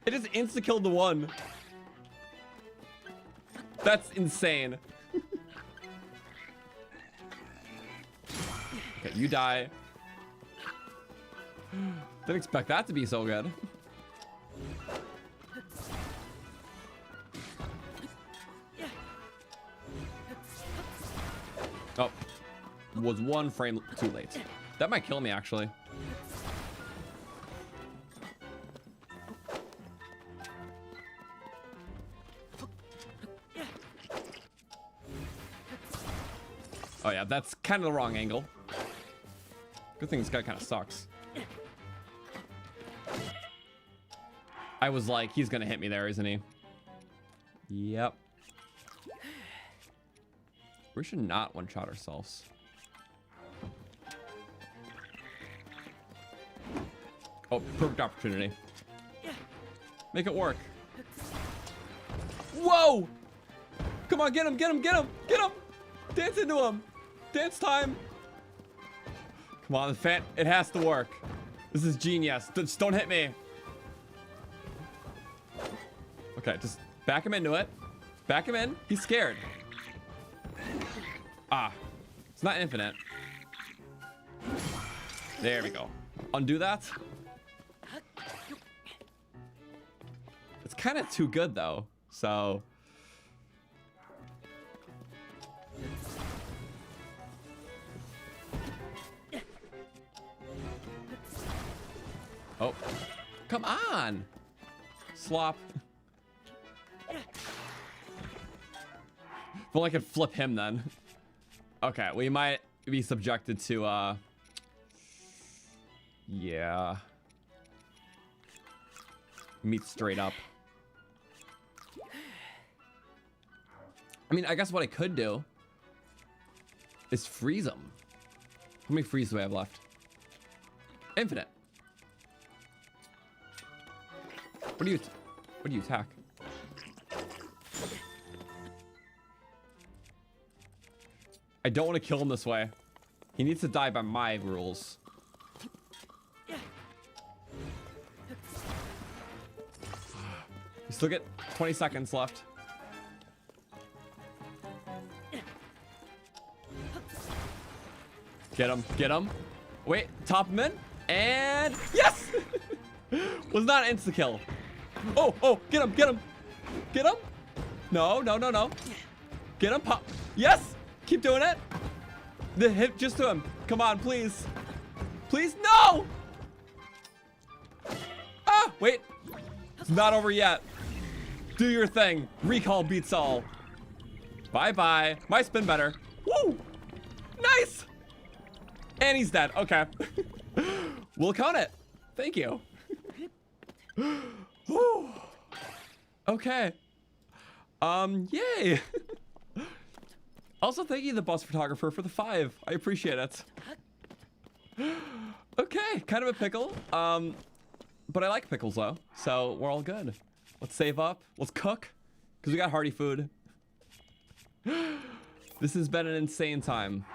Speaker 1: It just insta-killed the one. That's insane. Okay, you die. Didn't expect that to be so good. Oh, was 1 frame too late. That might kill me, actually. Oh yeah, that's kind of the wrong angle. Good thing this guy kind of sucks. I was like, he's gonna hit me there, isn't he? Yep. We should not one-shot ourselves. Oh, perfect opportunity. Make it work. Whoa! Come on, get him, get him, get him, get him! Dance into him! Dance time! Come on, fan. It has to work. This is genius. Just don't hit me. Okay, just back him into it. Back him in. He's scared. Ah, it's not infinite. There we go. Undo that. It's kind of too good though, so. Oh, come on. Slop. If only I could flip him then. Okay, we might be subjected to, yeah. Meet straight up. I mean, I guess what I could do is freeze him. How many freeze do I have left? Infinite. What do you attack? I don't want to kill him this way. He needs to die by my rules. You still get 20 seconds left. Get him, get him. Wait, top him in. And yes! Was not an insta kill. Oh, oh, get him, get him. Get him. No, no, no, no. Get him, pop. Yes! Keep doing it. The hit just to him. Come on, please. Please, no! Ah, wait. It's not over yet. Do your thing. Recall beats all. Bye-bye. My spin better. Woo! Nice! And he's dead. Okay. We'll count it. Thank you. Woo. Okay. Yay. Also, thank you, the bus photographer, for the 5. I appreciate it. Okay, kind of a pickle. But I like pickles though, so we're all good. Let's save up. Let's cook, because we got hearty food. This has been an insane time.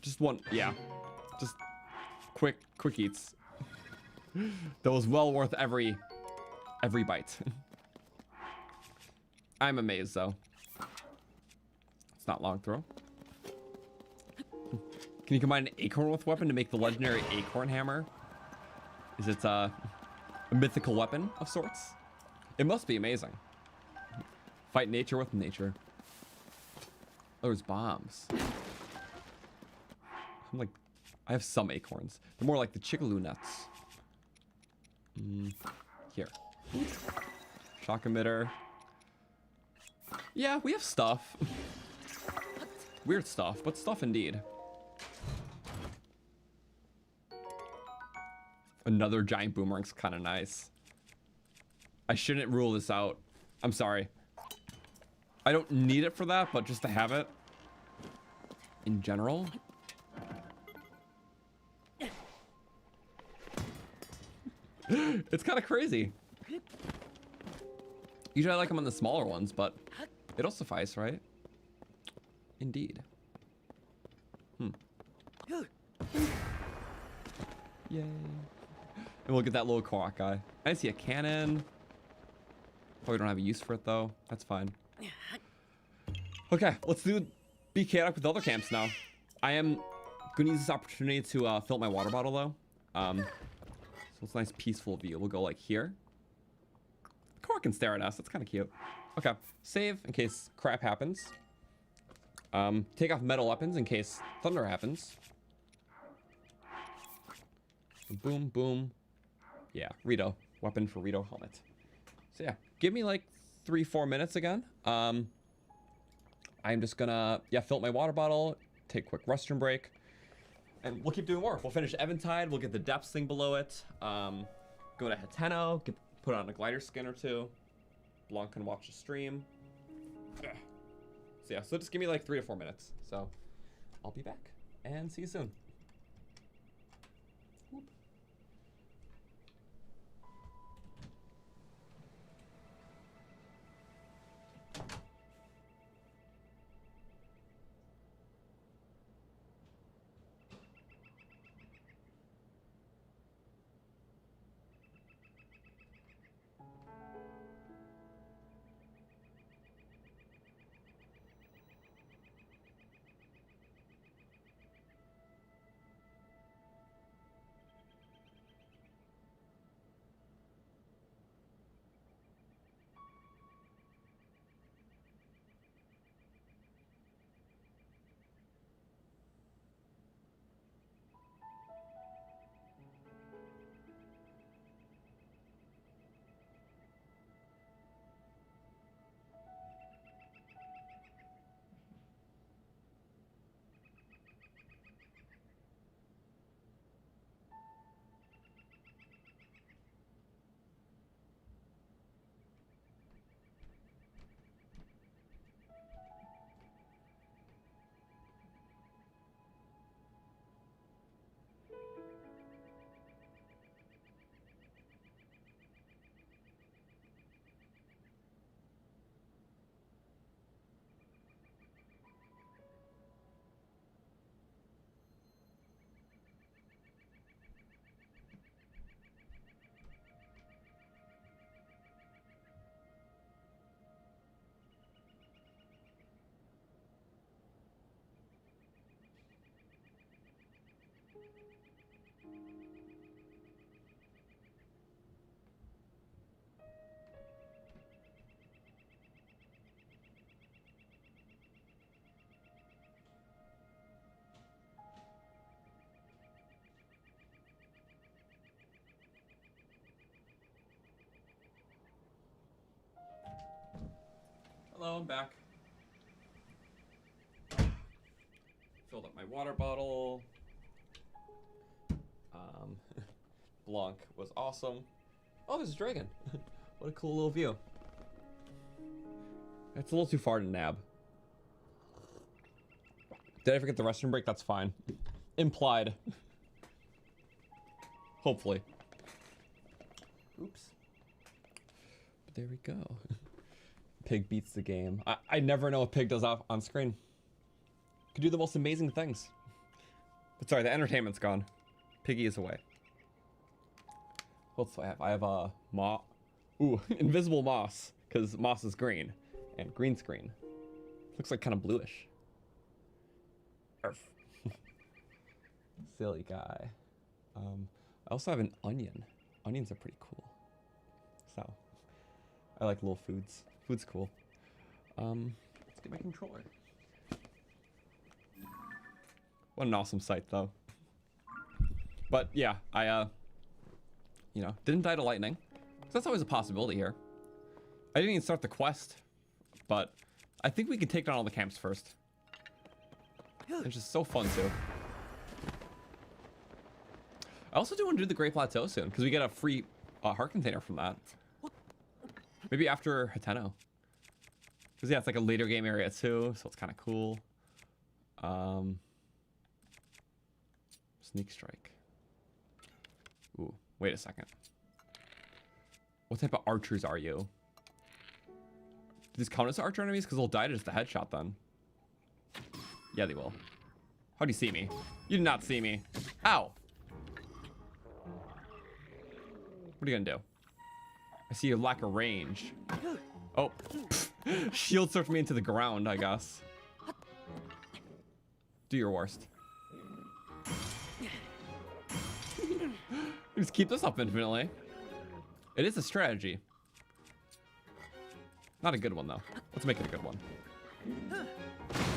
Speaker 1: Just one, yeah. Just quick eats. That was well worth every bite. I'm amazed though. It's not long throw. Can you combine an acorn with weapon to make the legendary acorn hammer? Is it a mythical weapon of sorts? It must be amazing. Fight nature with nature. Oh, there's bombs. I'm like, I have some acorns. They're more like the chigaloo nuts. Here. Shock emitter. Yeah, we have stuff. Weird stuff, but stuff indeed. Another giant boomerang's kind of nice. I shouldn't rule this out. I'm sorry. I don't need it for that, but just to have it in general. It's kind of crazy. Usually I like them on the smaller ones, but it'll suffice, right? Indeed. Yay. And we'll get that little Korok guy. I see a cannon. Probably don't have a use for it though. That's fine. Okay, let's be chaotic with other camps now. I am gonna use this opportunity to fill up my water bottle though. So it's a nice peaceful view. We'll go like here. Korok can stare at us. That's kind of cute. Okay, save in case crap happens. Take off metal weapons in case thunder happens. Boom, boom. Yeah, Rito. Weapon for Rito helmet. So yeah, give me like 3-4 minutes again. I'm just gonna, yeah, fill up my water bottle, take a quick restroom break, and we'll keep doing more. We'll finish Eventide, we'll get the depths thing below it, go to Hateno, put on a glider skin or two. Blanc can watch the stream. So yeah, so just give me like 3 to 4 minutes. So I'll be back and see you soon. Whoop. Hello, I'm back. Filled up my water bottle. Blanc was awesome. Oh, there's a dragon. What a cool little view. It's a little too far to nab. Did I forget the restroom break? That's fine. Implied. Hopefully. Oops. But there we go. Pig beats the game. I never know what Pig does off on screen. Could do the most amazing things. But sorry, the entertainment's gone. Piggy is away. What else do I have? I have a invisible moss, because moss is green, and green screen. Looks like kind of bluish. Arf. Silly guy. I also have an onion. Onions are pretty cool. So, I like little foods. Food's cool. Let's get my controller. What an awesome sight, though. But yeah, I didn't die to lightning. So that's always a possibility here. I didn't even start the quest, but I think we can take down all the camps first. It's just so fun too. I also do want to do the Great Plateau soon because we get a free heart container from that. Maybe after Hateno. Because yeah, it's like a later game area too, so it's kind of cool. Sneak strike. Ooh, wait a second. What type of archers are you? Do these count as archer enemies? Because they'll die to just a headshot then. Yeah, they will. How do you see me? You did not see me. Ow! What are you gonna do? I see your lack of range. Oh, shield surfed me into the ground, I guess. Do your worst. Just keep this up infinitely. It is a strategy. Not a good one though. Let's make it a good one.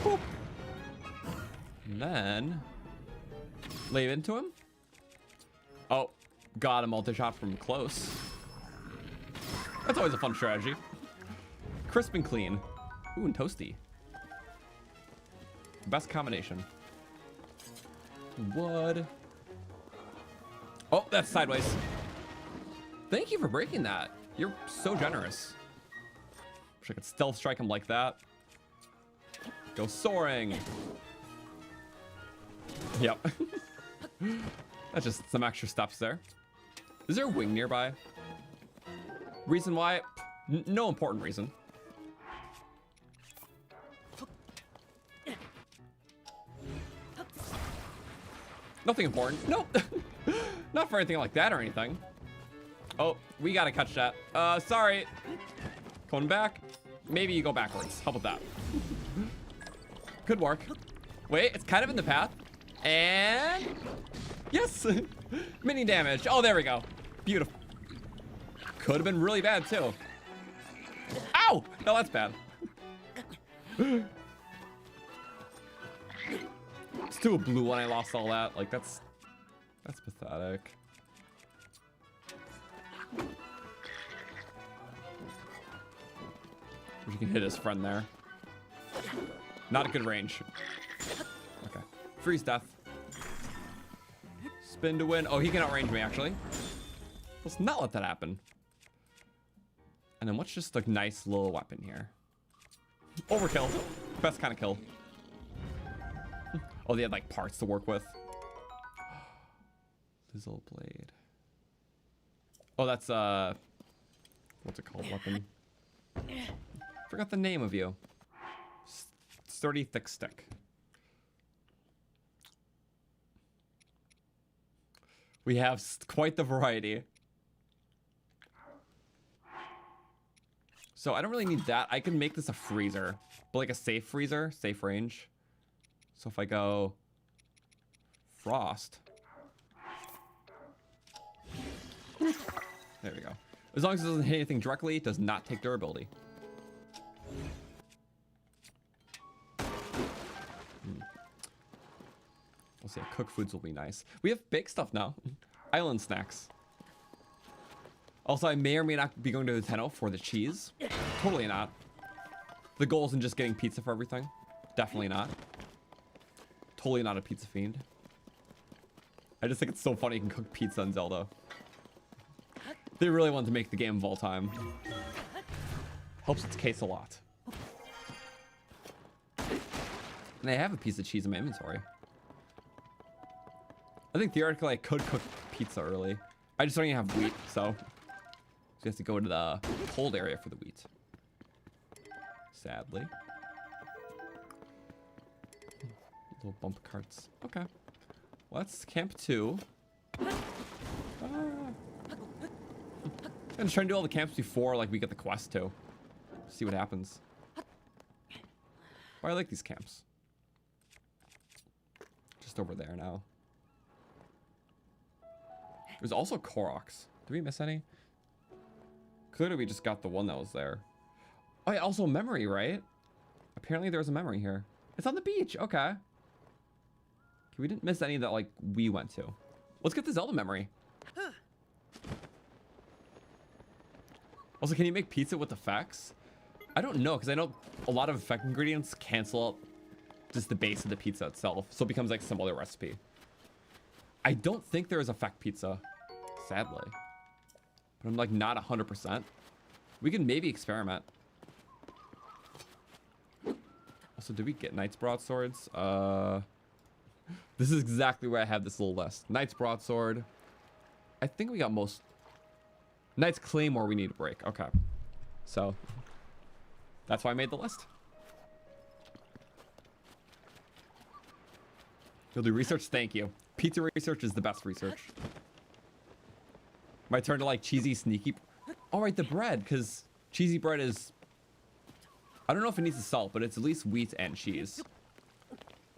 Speaker 1: Boop. And then lay into him. Oh, got a multi-shot from close. That's always a fun strategy. Crisp and clean. Ooh, and toasty. Best combination. Wood. Oh, that's sideways. Thank you for breaking that. You're so generous. Wish I could stealth strike him like that. Go soaring. Yep. That's just some extra steps there. Is there a wing nearby? Reason why? No important reason. Nothing important. Nope. Not for anything like that or anything. Oh, we gotta catch that. Sorry. Going back. Maybe you go backwards. How about that? Could work. Wait, it's kind of in the path. And yes. Mini damage. Oh, there we go. Beautiful. Could have been really bad too. Ow! No, that's bad. It's to a blue when I lost all that. Like that's pathetic. You can hit his friend there. Not a good range. Okay. Freeze death. Spin to win. Oh, he can outrange me actually. Let's not let that happen. And then what's just a nice little weapon here? Overkill. Best kind of kill. Oh, they had like parts to work with. Lizzle blade. Oh, that's what's it called? Weapon. Forgot the name of you. Sturdy thick stick. We have quite the variety. So I don't really need that. I can make this a freezer, but like a safe freezer, safe range. So if I go frost. There we go. As long as it doesn't hit anything directly, it does not take durability. We'll see. Cooked foods will be nice. We have baked stuff now. Island snacks. Also, I may or may not be going to Hateno for the cheese. Totally not. The goal isn't just getting pizza for everything. Definitely not. Totally not a pizza fiend. I just think it's so funny you can cook pizza in Zelda. They really want to make the game of all time. Helps its case a lot. And I have a piece of cheese in my inventory. I think theoretically I could cook pizza early. I just don't even have wheat, so you have to go to the cold area for the wheat. Sadly. Little bump carts. Okay. Let's camp 2. I'm just trying to do all the camps before like we get the quest too. See what happens. Oh, I like these camps. Just over there now. There's also Koroks. Did we miss any? Clearly we just got the one that was there. Oh yeah, also memory, right? Apparently there's a memory here. It's on the beach. Okay. We didn't miss any that like we went to. Let's get the Zelda memory. Also, can you make pizza with effects? I don't know, because I know a lot of effect ingredients cancel out just the base of the pizza itself, so it becomes like some other recipe. I don't think there is effect pizza, sadly. But I'm like not 100%. We can maybe experiment. Also, did we get Knight's Broadswords? This is exactly where I have this little list. Knight's Broadsword. I think we got most. Knight's Claymore we need to break. Okay. So that's why I made the list. You'll do research? Thank you. Pizza research is the best research. My turn to like cheesy, sneaky. All right, the bread, because cheesy bread is... I don't know if it needs the salt, but it's at least wheat and cheese.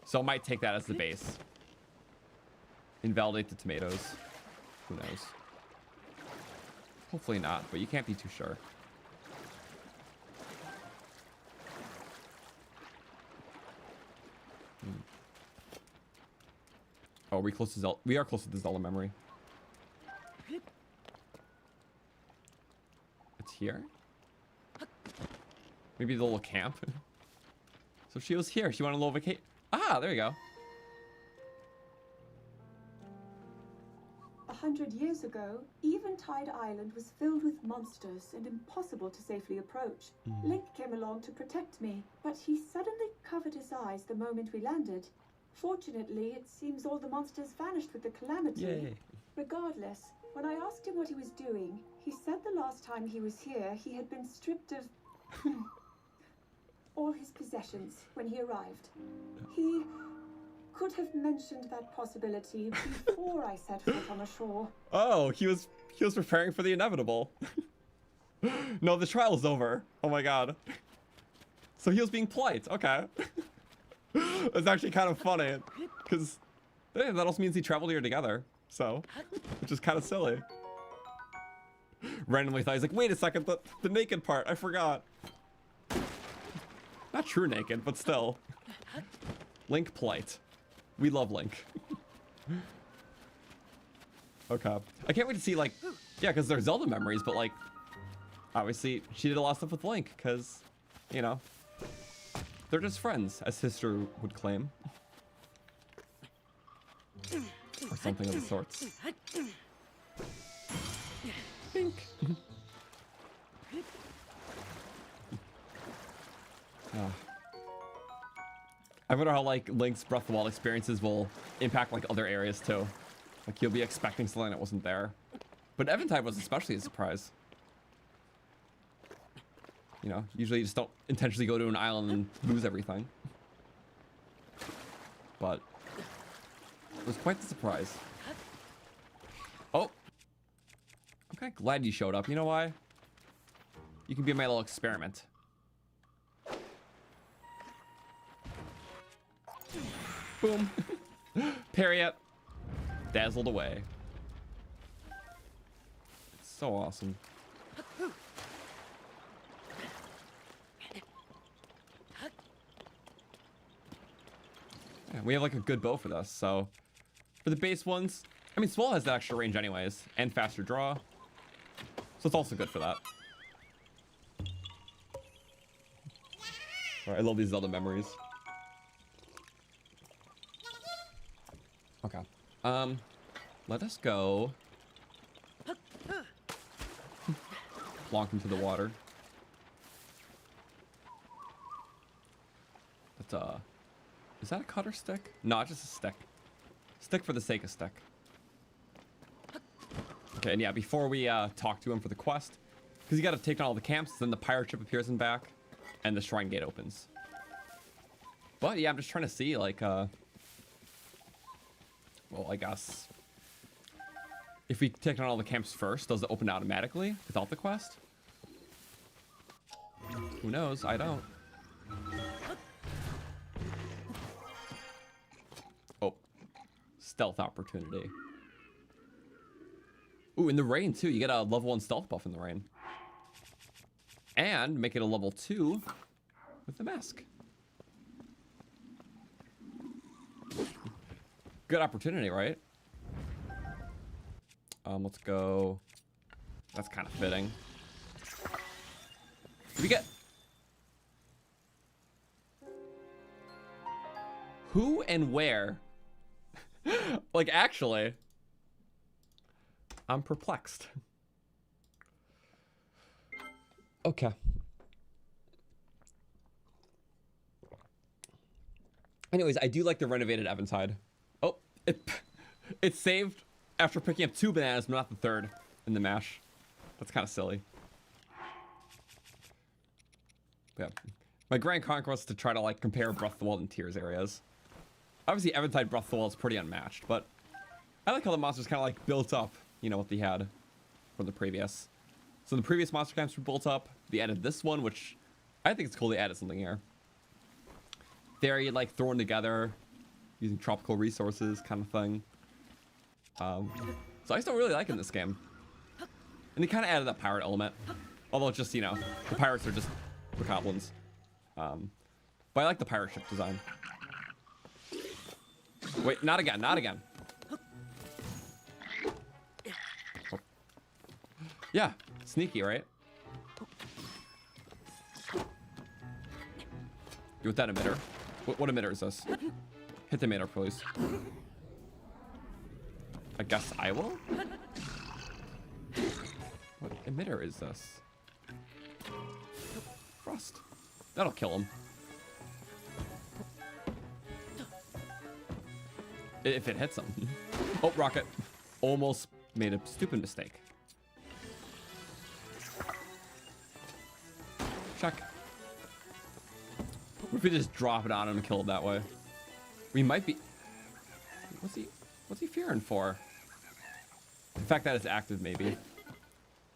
Speaker 1: So I might take that as the base. Invalidate the tomatoes. Who knows? Hopefully not, but you can't be too sure. Oh, are we close to Zelda? We are close to the Zelda memory. It's here? Maybe the little camp? So she was here. She wanted a little vacation. Ah, there you go.
Speaker 3: 100 years ago, Eventide Island was filled with monsters and impossible to safely approach. Link came along to protect me, but he suddenly covered his eyes the moment we landed. Fortunately, it seems all the monsters vanished with the calamity.
Speaker 1: Yay.
Speaker 3: Regardless, when I asked him what he was doing, he said the last time he was here, he had been stripped of all his possessions when he arrived. He could have mentioned that possibility before I set foot on the shore.
Speaker 1: Oh, he was preparing for the inevitable. No, the trial is over. Oh my god. So he was being polite. Okay. It's actually kind of funny because that also means he traveled here together. So, which is kind of silly. Randomly thought, he's like, wait a second, the naked part, I forgot. Not true naked, but still. Link polite. We love Link. Okay. I can't wait to see, like, yeah, because they're Zelda memories, but, like, obviously she did a lot of stuff with Link because, you know, they're just friends, as history would claim. Or something of the sorts. Bink. Oh. I wonder how, like, Link's Breath of the Wild experiences will impact, like, other areas, too. Like, you'll be expecting something that wasn't there. But Eventide was especially a surprise. You know, usually you just don't intentionally go to an island and lose everything. But it was quite the surprise. Oh. I'm kind of glad you showed up. You know why? You can be my little experiment. Boom. Parry it. Dazzled away. It's so awesome. Yeah, we have like a good bow for this, so for the base ones, I mean, Swell has that extra range anyways, and faster draw, so it's also good for that. Alright, I love these Zelda memories. Okay. Let us go. Plonk into the water. That's is that a cutter stick? No, it's just a stick. Stick for the sake of stick. Okay, and yeah, before we talk to him for the quest, because you got to take down all the camps, then the pirate ship appears in back, and the shrine gate opens. But yeah, I'm just trying to see, like, well, I guess if we take down all the camps first, does it open automatically without the quest? Who knows? I don't. Oh, stealth opportunity. Ooh, in the rain too. You get a level 1 stealth buff in the rain. And make it a level 2 with the mask. Good opportunity, right? Let's go. That's kind of fitting. What do we get? Who and where? Like, actually, I'm perplexed. Okay. Anyways, I do like the renovated Eventide. Oh, it saved after picking up 2 bananas, but not the 3rd in the mash. That's kind of silly. Yeah. My grand conquest is to try to, like, compare Breath of the Wild and Tears areas. Obviously, Eventide Breath of the Wild is pretty unmatched, but I like how the monsters kind of, like, built up, you know, what they had from the previous. So the previous monster camps were built up. They added this one, which I think it's cool. They added something here. Very like thrown together, using tropical resources kind of thing. So I still really like in this game. And they kind of added that pirate element. Although it's just, you know, the pirates are just goblins. But I like the pirate ship design. Wait, not again, not again. Oh. Yeah, sneaky, right? You with that emitter? What emitter is this? Hit the emitter, please. I guess I will? What emitter is this? Frost. That'll kill him. If it hits him. Oh, rocket. Almost made a stupid mistake. Check. What if we just drop it on him and kill it that way? We might be... What's he fearing for? The fact that it's active, maybe.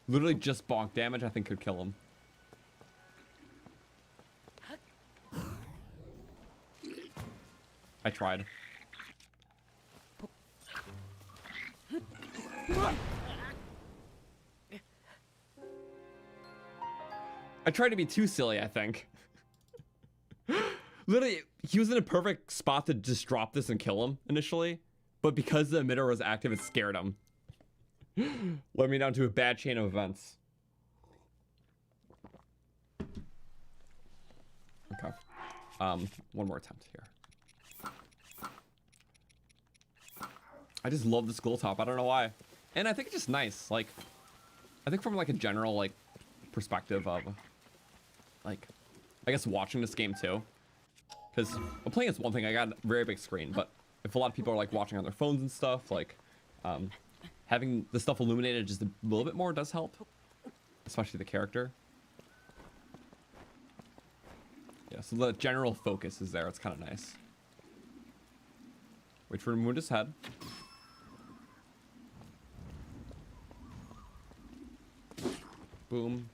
Speaker 1: Literally just bonk damage, I think could kill him. I tried. I tried to be too silly, I think. Literally, he was in a perfect spot to just drop this and kill him initially. But because the emitter was active, it scared him. Led me down to a bad chain of events. Okay. One more attempt here. I just love the skull top. I don't know why. And I think it's just nice. Like, I think from like a general like perspective of like, I guess watching this game too. Because playing is one thing. I got a very big screen, but if a lot of people are like watching on their phones and stuff, like having the stuff illuminated just a little bit more does help, especially the character. Yeah, so the general focus is there. It's kind of nice. Wait for him to wound his head. Boom.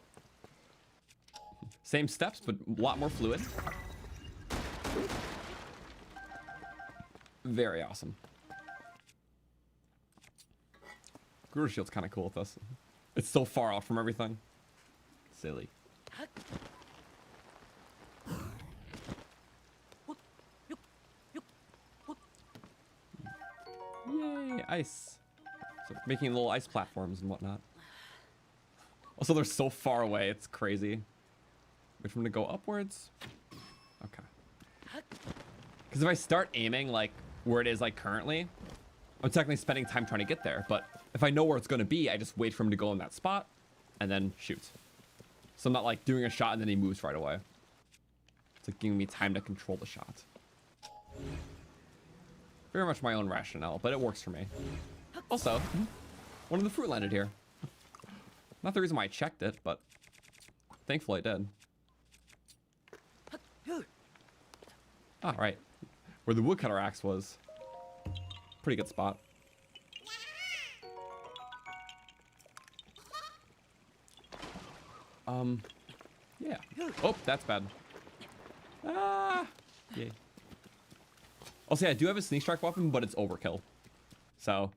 Speaker 1: Same steps, but a lot more fluid. Very awesome. Guru Shield's kind of cool with this. It's so far out from everything. Silly. Yay, ice. So making little ice platforms and whatnot. Also, they're so far away, it's crazy. Wait for them to go upwards. Okay. Because if I start aiming like where it is like currently, I'm technically spending time trying to get there. But if I know where it's going to be, I just wait for him to go in that spot and then shoot. So I'm not like doing a shot and then he moves right away. It's like giving me time to control the shot. Very much my own rationale, but it works for me. Also, one of the fruit landed here. Not the reason why I checked it, but thankfully I did. All right, where the woodcutter axe was. Pretty good spot. Yeah. Oh, that's bad. Ah. Yay. Also, yeah, I do have a sneak strike weapon, but it's overkill. So,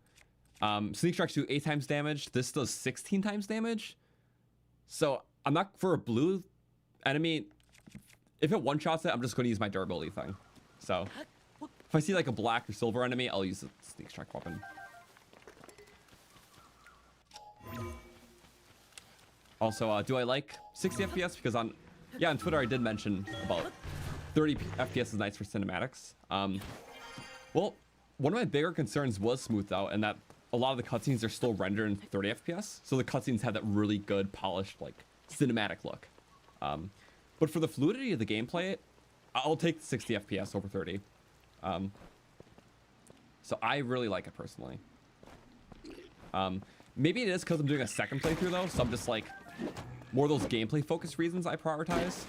Speaker 1: sneak strikes do 8 times damage. This does 16 times damage. So, I'm not for a blue enemy. If it one-shots it, I'm just going to use my durability thing. So, if I see like a black or silver enemy, I'll use the sneak strike weapon. Also, do I like 60 FPS? Because on Twitter I did mention about 30 FPS is nice for cinematics. Well, one of my bigger concerns was smoothed out, and that a lot of the cutscenes are still rendered in 30 FPS. So the cutscenes have that really good, polished, like cinematic look. But for the fluidity of the gameplay, I'll take 60 FPS over 30. So I really like it personally. Maybe it is because I'm doing a second playthrough though, so I'm just like more of those gameplay focused reasons I prioritize.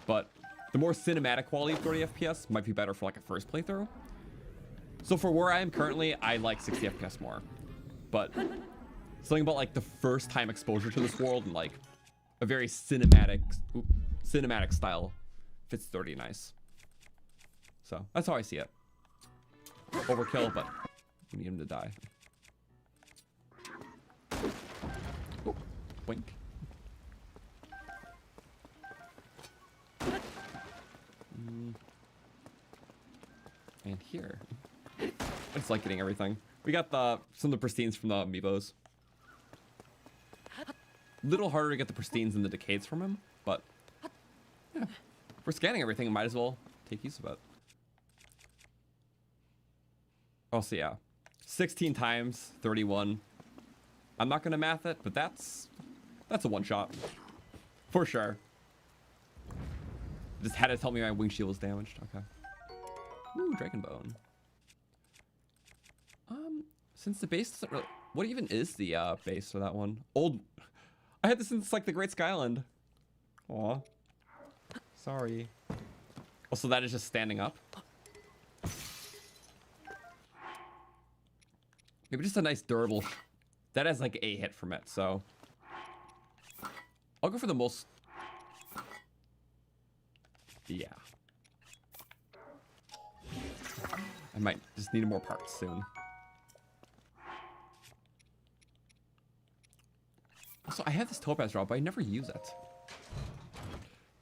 Speaker 1: But the more cinematic quality of 30 FPS might be better for like a first playthrough. So for where I am currently, I like 60 FPS more. But Something about like the first time exposure to this world and like a very cinematic style fits 30 nice. So that's how I see it. Overkill, but we need him to die. Oh, wink. And here, I just like getting everything. We got some of the pristines from the Amiibos. Little harder to get the pristines and the decades from him, but yeah, if we're scanning everything, might as well take use of it. Oh, so yeah, 16 times 31. I'm not gonna math it, but that's a one shot for sure. Just had to tell me my wing shield was damaged. Okay. Ooh, Dragon Bone. Since the base doesn't really... What even is the base for that one? Old... I had this since like the Great Skyland. Aw. Sorry. Oh, so that is just standing up? Maybe just a nice durable... That has like a hit from it, so... I'll go for the most... Yeah. I might just need more parts soon. Also, I have this topaz rod, but I never use it.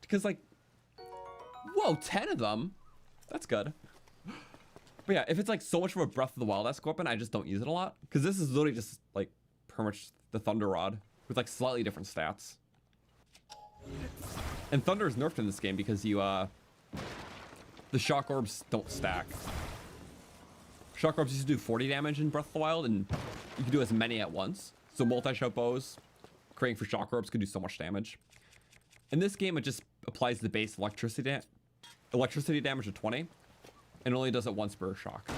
Speaker 1: Because, like... Whoa, 10 of them? That's good. But yeah, if it's, like, so much of a Breath of the Wild-esque weapon, I just don't use it a lot. Because this is literally just, like, pretty much the Thunder Rod. With, like, slightly different stats. And Thunder is nerfed in this game because you, the Shock Orbs don't stack. Shock Orbs used to do 40 damage in Breath of the Wild, and you can do as many at once. So multi-shot bows, creating for Shock Orbs, could do so much damage. In this game, it just applies the base electricity damage of 20, and only does it once per shock.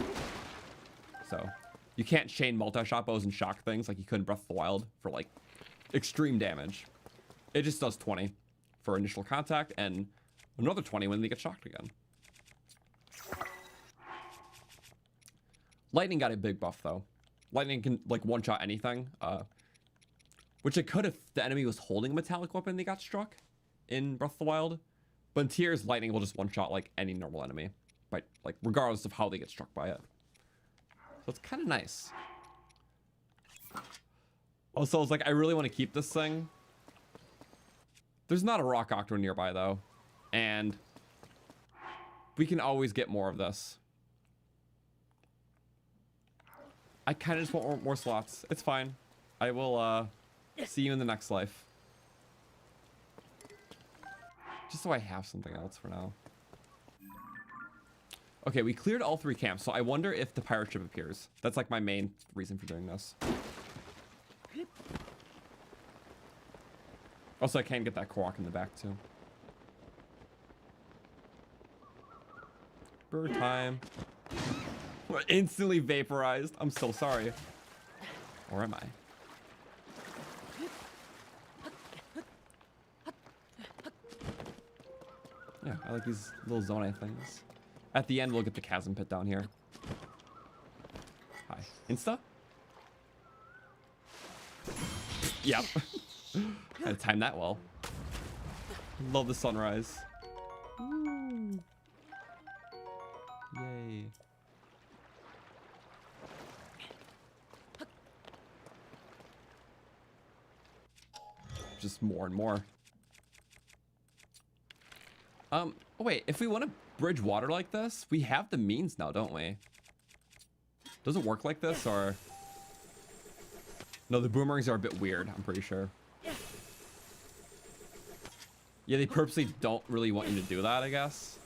Speaker 1: So you can't chain multi-shot bows and shock things like you could in Breath of the Wild for like extreme damage. It just does 20 for initial contact and another 20 when they get shocked again. Lightning got a big buff though. Lightning can like one-shot anything, which it could if the enemy was holding a metallic weapon they got struck in Breath of the Wild. But in Tears, Lightning will just one-shot like any normal enemy, right? Like regardless of how they get struck by it. So it's kind of nice. Also, I was like, I really want to keep this thing. There's not a Rock Octo nearby though, and we can always get more of this. I kind of just want more slots. It's fine. I will see you in the next life. Just so I have something else for now. Okay, we cleared all 3 camps, so I wonder if the pirate ship appears. That's like my main reason for doing this. Also, I can get that Korok in the back too. Bird time. We're instantly vaporized. I'm so sorry. Or am I? Yeah, I like these little zone things. At the end, we'll get the chasm pit down here. Hi. Insta? Yep. Had to time that well. Love the sunrise. Ooh. Yay. Just more and more. Oh wait, if we want to bridge water like this, we have the means now, don't we? Does it work like this, or? No, the boomerangs are a bit weird, I'm pretty sure. Yeah, they purposely don't really want you to do that, I guess.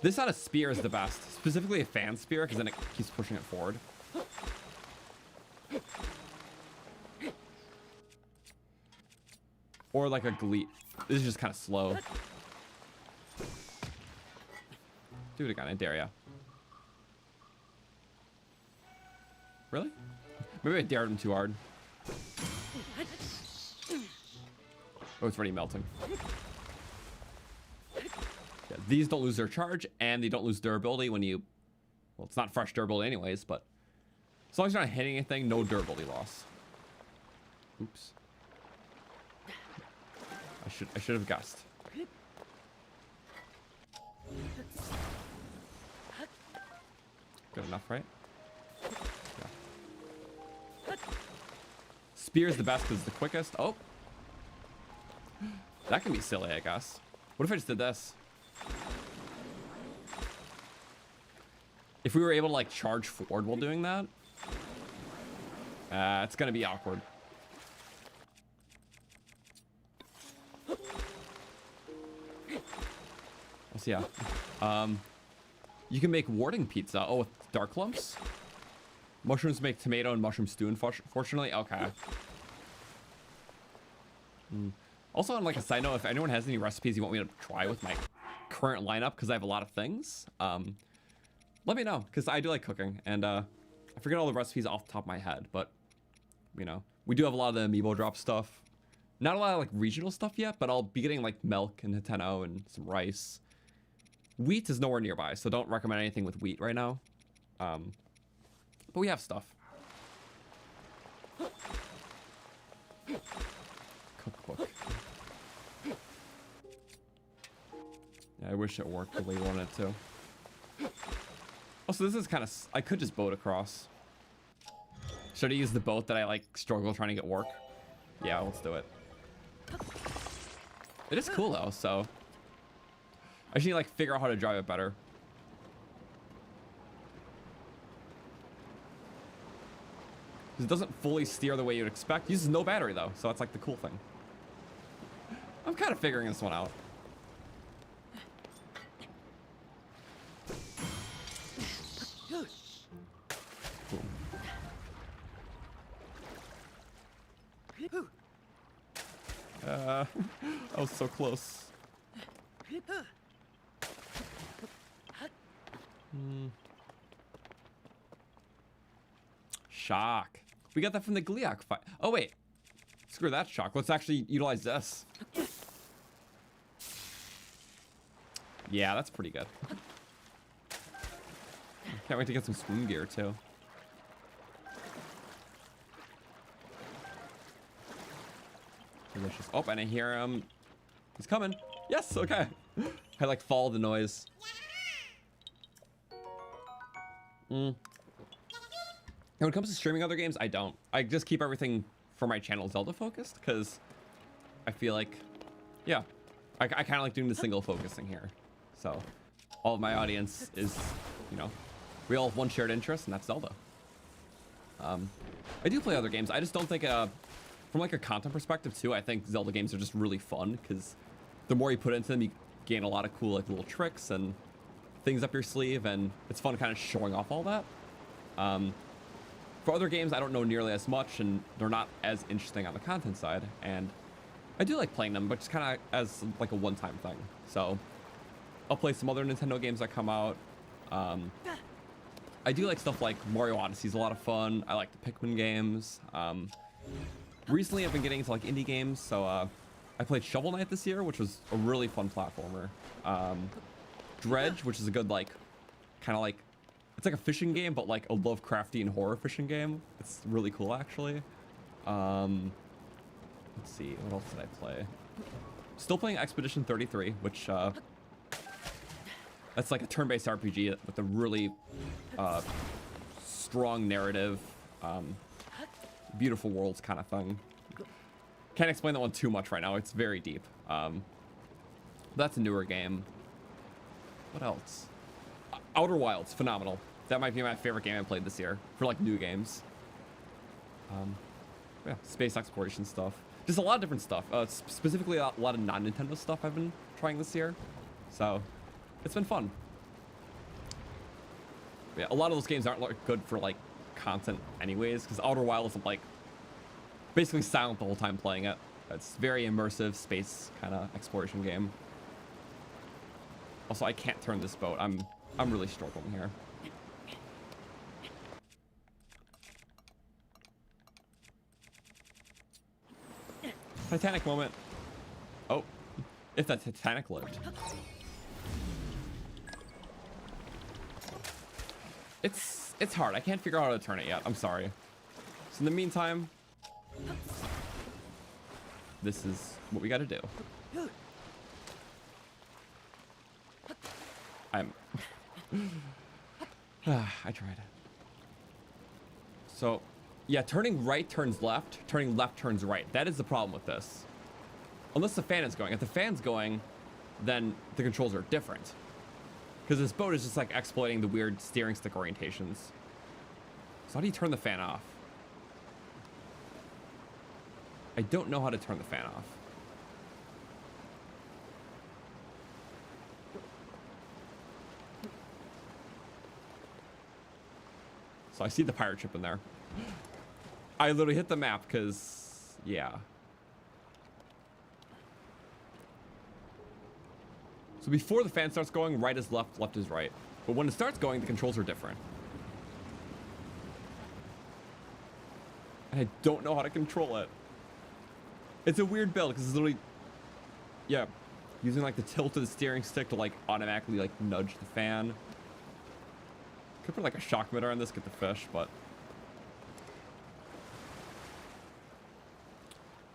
Speaker 1: This on a spear is the best. Specifically a fan spear, because then it keeps pushing it forward. Or like a gleat. This is just kind of slow. Do it again, I dare ya. Really? Maybe I dared him too hard. Oh, it's already melting. Yeah, these don't lose their charge, and and they don't lose durability when you... Well, it's not fresh durability anyways, but as long as you're not hitting anything, no durability loss. Oops. I should have guessed. Good enough, right? Yeah. Spear is the best because it's the quickest. Oh. That can be silly, I guess. What if I just did this? If we were able to like charge forward while doing that, it's gonna be awkward. So yeah, you can make warding pizza. Oh, with dark lumps. Mushrooms make tomato and mushroom stew. Unfortunately, okay. Also, on like a side note, if anyone has any recipes you want me to try with my current lineup, because I have a lot of things, let me know, because I do like cooking, and I forget all the recipes off the top of my head, but you know, we do have a lot of the Amiibo drop stuff. Not a lot of like regional stuff yet, but I'll be getting like milk and Hateno and some rice. Wheat is nowhere nearby, so don't recommend anything with wheat right now. But we have stuff. Cookbook. Yeah, I wish it worked the way you wanted it to. Also, this is kind of... I could just boat across. Should I use the boat that I like struggle trying to get work? Yeah, let's do it. It is cool though, so... I just need to like figure out how to drive it better. It doesn't fully steer the way you'd expect. It uses no battery though, so that's like the cool thing. I'm kind of figuring this one out. Cool. I was so close. Shock. We got that from the Gliok fight. Oh wait, screw that shock. Let's actually utilize this. Yeah, that's pretty good. Can't wait to get some swim gear too. Delicious. Oh, and I hear him. He's coming. Yes, okay. I like follow the noise. And when it comes to streaming other games, I don't. I just keep everything for my channel Zelda focused because I feel like, yeah, I kind of like doing the single focusing here. So all of my audience is, you know, we all have one shared interest, and that's Zelda. I do play other games. I just don't think, from like a content perspective too, I think Zelda games are just really fun because the more you put into them, you gain a lot of cool like little tricks and things up your sleeve, and it's fun kind of showing off all that. For other games, I don't know nearly as much, and they're not as interesting on the content side, and I do like playing them, but just kind of as like a one-time thing. So I'll play some other Nintendo games that come out. I do like stuff like Mario Odyssey is a lot of fun. I like the Pikmin games. Recently I've been getting into like indie games, so I played Shovel Knight this year, which was a really fun platformer. Dredge, which is a good like kind of like, it's like a fishing game, but like a Lovecraftian horror fishing game. It's really cool actually. Let's see, what else did I play? Still playing Expedition 33, which that's like a turn-based RPG with a really strong narrative, beautiful worlds kind of thing. Can't explain that one too much right now. It's very deep. That's a newer game. What else? Outer Wilds, phenomenal. That might be my favorite game I played this year for like new games. Yeah, space exploration stuff. Just a lot of different stuff. Specifically a lot of non-Nintendo stuff I've been trying this year. So it's been fun. Yeah, a lot of those games aren't like good for like content anyways, because Outer Wilds is like basically silent the whole time playing it. It's very immersive space kind of exploration game. Also, I can't turn this boat. I'm really struggling here. Titanic moment. Oh, if the Titanic lived. It's hard. I can't figure out how to turn it yet. I'm sorry. So in the meantime, this is what we got to do. I tried. So, yeah, turning right turns left, turning left turns right. That is the problem with this. Unless the fan is going. If the fan's going, then the controls are different. Because this boat is just like exploiting the weird steering stick orientations. So how do you turn the fan off? I don't know how to turn the fan off. So I see the pirate ship in there. I literally hit the map because, yeah. So before the fan starts going, right is left, left is right. But when it starts going, the controls are different. And I don't know how to control it. It's a weird build because it's literally, yeah, using like the tilt of the steering stick to like automatically like nudge the fan. Could put like a shock emitter on this, get the fish, but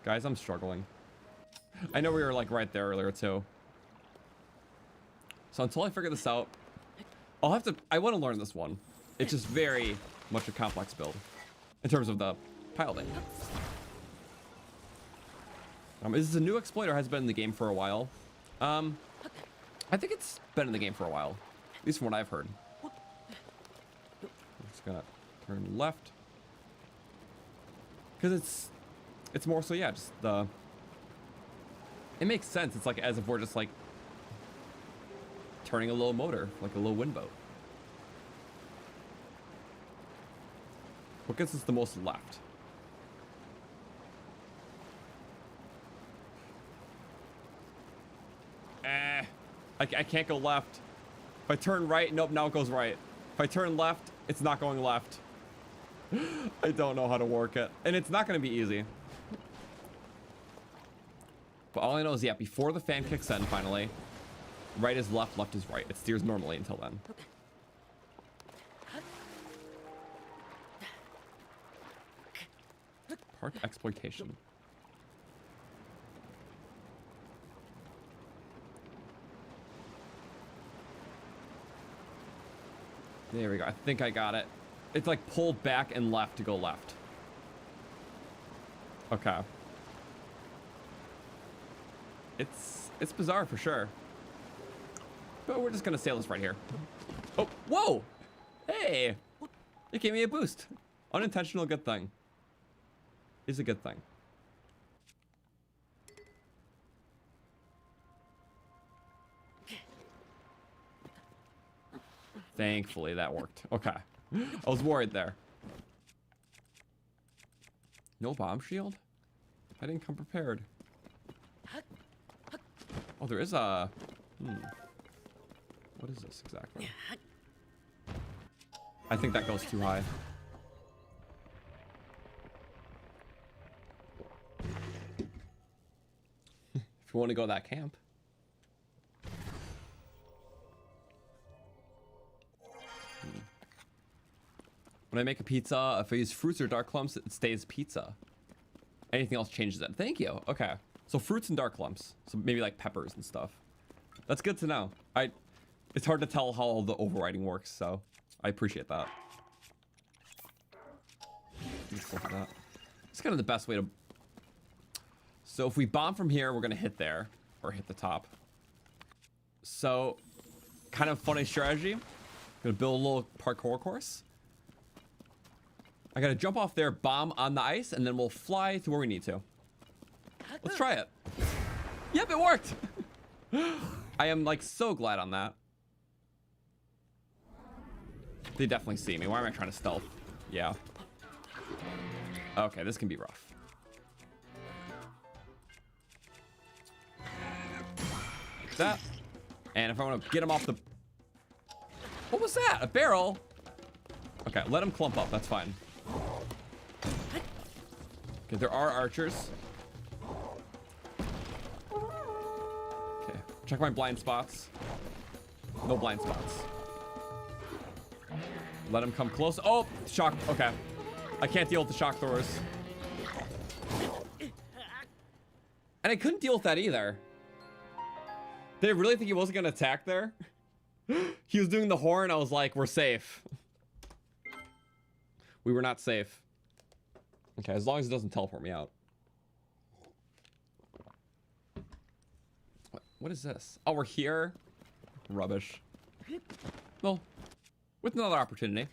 Speaker 1: guys, I'm struggling. I know we were like right there earlier too. So until I figure this out, I want to learn this one. It's just very much a complex build in terms of the piloting. Is this a new exploit or has it been in the game for a while? I think it's been in the game for a while, at least from what I've heard. I'm just gonna turn left because it's more so, yeah, just the. It makes sense. It's like as if we're just like turning a little motor, like a little wind boat. What gets us the most left? I can't go left. If I turn right, nope, now it goes right. If I turn left, it's not going left. I don't know how to work it. And it's not going to be easy. But all I know is, yeah, before the fan kicks in, finally, right is left, left is right. It steers normally until then. Park exploitation. There we go. I think I got it. It's like pulled back and left to go left. Okay. It's bizarre for sure. But we're just gonna sail this right here. Oh, whoa! Hey! It gave me a boost. Unintentional good thing. Is a good thing. Thankfully that worked. Okay. I was worried there. No bomb shield? I didn't come prepared. Oh, there is a... What is this exactly? I think that goes too high. If you want to go to that camp. When I make a pizza, if I use fruits or dark lumps, it stays pizza. Anything else changes it. Thank you. Okay. So fruits and dark lumps. So maybe like peppers and stuff. That's good to know. It's hard to tell how the overriding works, so I appreciate that. Let's go for that. It's kind of the best way to... So if we bomb from here, we're going to hit there. Or hit the top. So, kind of funny strategy. Gonna build a little parkour course. I gotta jump off there, bomb on the ice, and then we'll fly to where we need to. Let's try it. Yep, it worked. I am like so glad on that. They definitely see me. Why am I trying to stealth? Yeah. Okay, this can be rough. Like that. And if I want to get him off the... What was that? A barrel? Okay, let him clump up. That's fine. Okay, there are archers. Okay, check my blind spots. No blind spots. Let him come close. Oh, shock. Okay. I can't deal with the shock throwers. And I couldn't deal with that either. Did I really think he wasn't going to attack there? He was doing the horn. I was like, we're safe. We were not safe. Okay, as long as it doesn't teleport me out. What is this? Oh, we're here? Rubbish. Well, with another opportunity.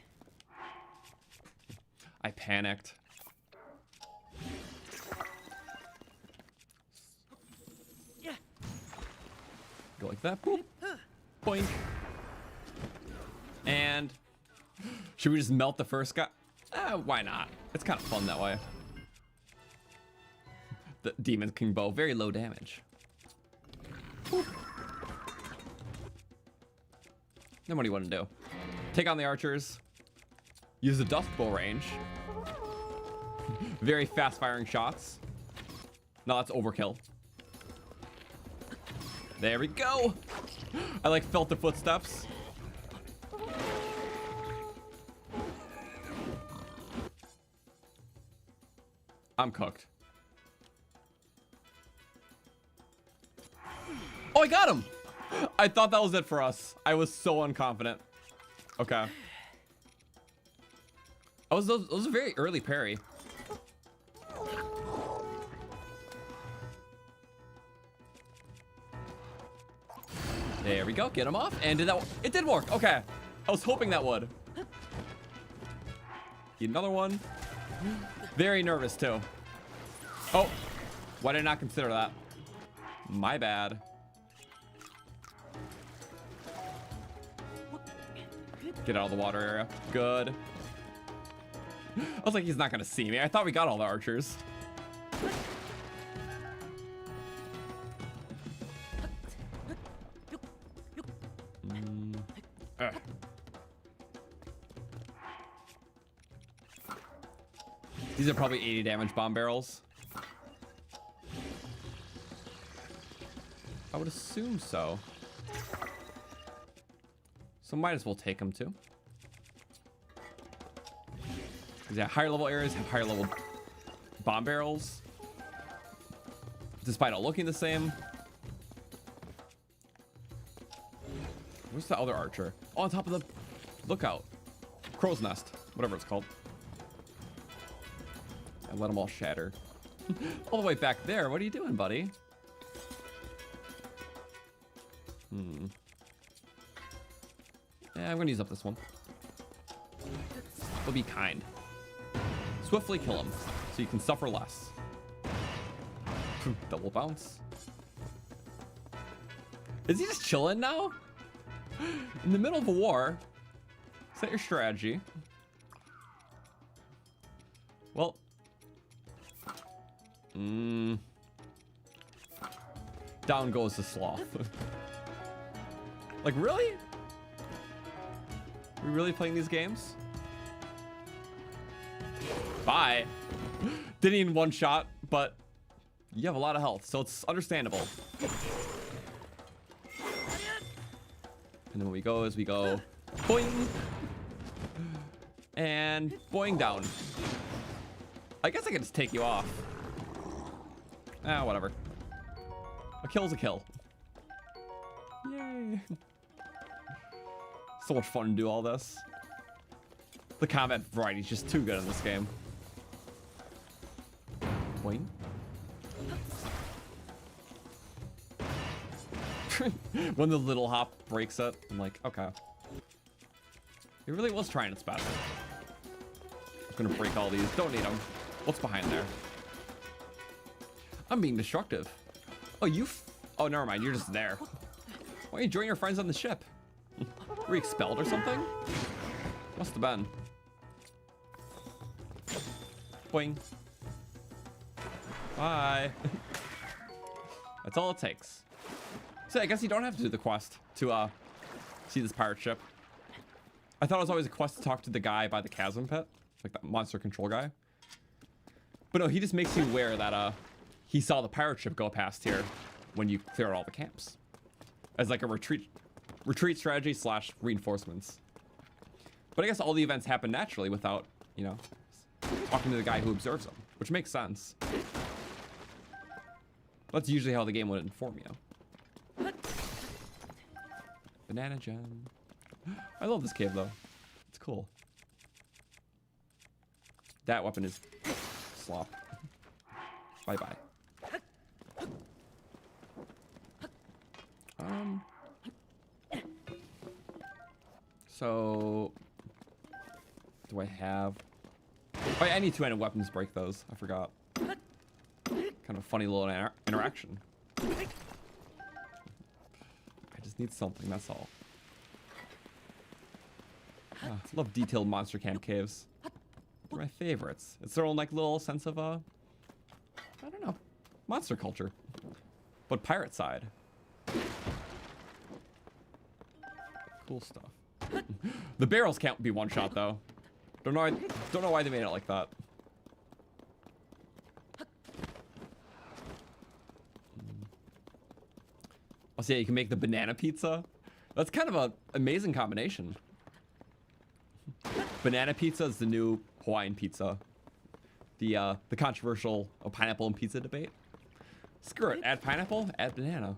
Speaker 1: I panicked. Go like that. Boop. Boink. And should we just melt the first guy? Why not? It's kind of fun that way. The Demon King bow, very low damage. Boop. Then what do you want to do? Take on the archers. Use the dust bow range. Very fast firing shots. No, that's overkill. There we go. I like felt the footsteps. I'm cooked. Oh, I got him. I thought that was it for us. I was so unconfident. Okay. That was a very early parry. There we go. Get him off. And did that? It did work. Okay. I was hoping that would. Get another one. Very nervous too. Oh, why did I not consider that? My bad. Get out of the water area. Good. I was like, he's not gonna see me. I thought we got all the archers. These are probably 80 damage bomb barrels. I would assume so. So might as well take them too. Yeah, higher level areas have higher level bomb barrels. Despite all looking the same. Where's the other archer? Oh, on top of the lookout. Crow's nest, whatever it's called. And let them all shatter. All the way back there. What are you doing, buddy? Yeah, I'm gonna use up this one. We'll be kind. Swiftly kill him, so you can suffer less. Double bounce. Is he just chilling now? In the middle of a war? Is that your strategy? Well. Down goes the sloth. Like, really? Are we really playing these games? Bye. Didn't even one shot, but you have a lot of health, so it's understandable. And then when we go is we go boing. And boing down. I guess I can just take you off. Ah, whatever. A kill's a kill. Yay. So much fun to do all this. The combat variety is just too good in this game. Boing. When the little hop breaks it, I'm like, okay. It really was trying its best. I'm gonna break all these. Don't need them. What's behind there? I'm being destructive. Oh, oh, never mind. You're just there. Why don't you join your friends on the ship? Were you expelled or something? Must have been. Boing. Bye. That's all it takes. So I guess you don't have to do the quest to see this pirate ship. I thought it was always a quest to talk to the guy by the chasm pit, like that monster control guy. But no, he just makes you aware that he saw the pirate ship go past here when you clear out all the camps, as like a retreat strategy / reinforcements. But I guess all the events happen naturally without, you know, talking to the guy who observes them, which makes sense. That's usually how the game would inform you. Banana gem. I love this cave though. It's cool. That weapon is slop. Bye-bye. So do I have... Oh, yeah, I need two-handed weapons to break those. I forgot. Kind of funny little interaction. I just need something, that's all. I love detailed monster camp caves. They're my favorites. It's their own like little sense of I don't know, monster culture, but pirate side. Cool stuff. The barrels can't be one shot though. Don't know why they made it like that. I'll say you can make the banana pizza. That's kind of an amazing combination. Banana pizza is the new Hawaiian pizza. The controversial pineapple and pizza debate. Screw it, add pineapple, add banana.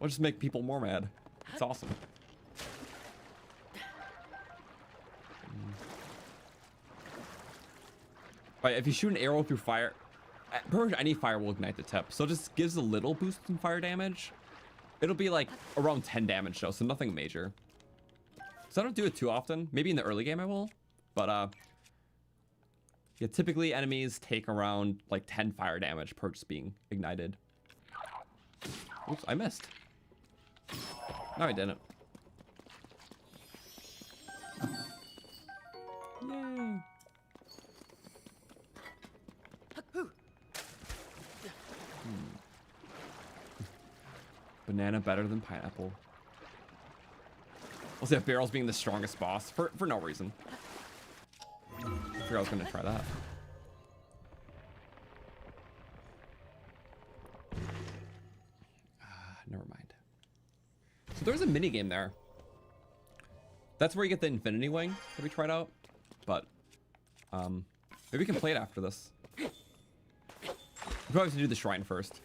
Speaker 1: We'll just make people more mad. It's awesome. Right, if you shoot an arrow through fire, pretty much any fire will ignite the tip. So it just gives a little boost in fire damage. It'll be like around 10 damage though, so nothing major. So I don't do it too often. Maybe in the early game I will, but yeah, typically enemies take around like 10 fire damage per just being ignited. Oops, I missed. No, I didn't. Yay. Banana better than pineapple. We'll see if barrels being the strongest boss for no reason. I figured I was gonna try that. Never mind. So there's a mini game there. That's where you get the infinity wing that we tried out, but maybe we can play it after this. We probably have to do the shrine first.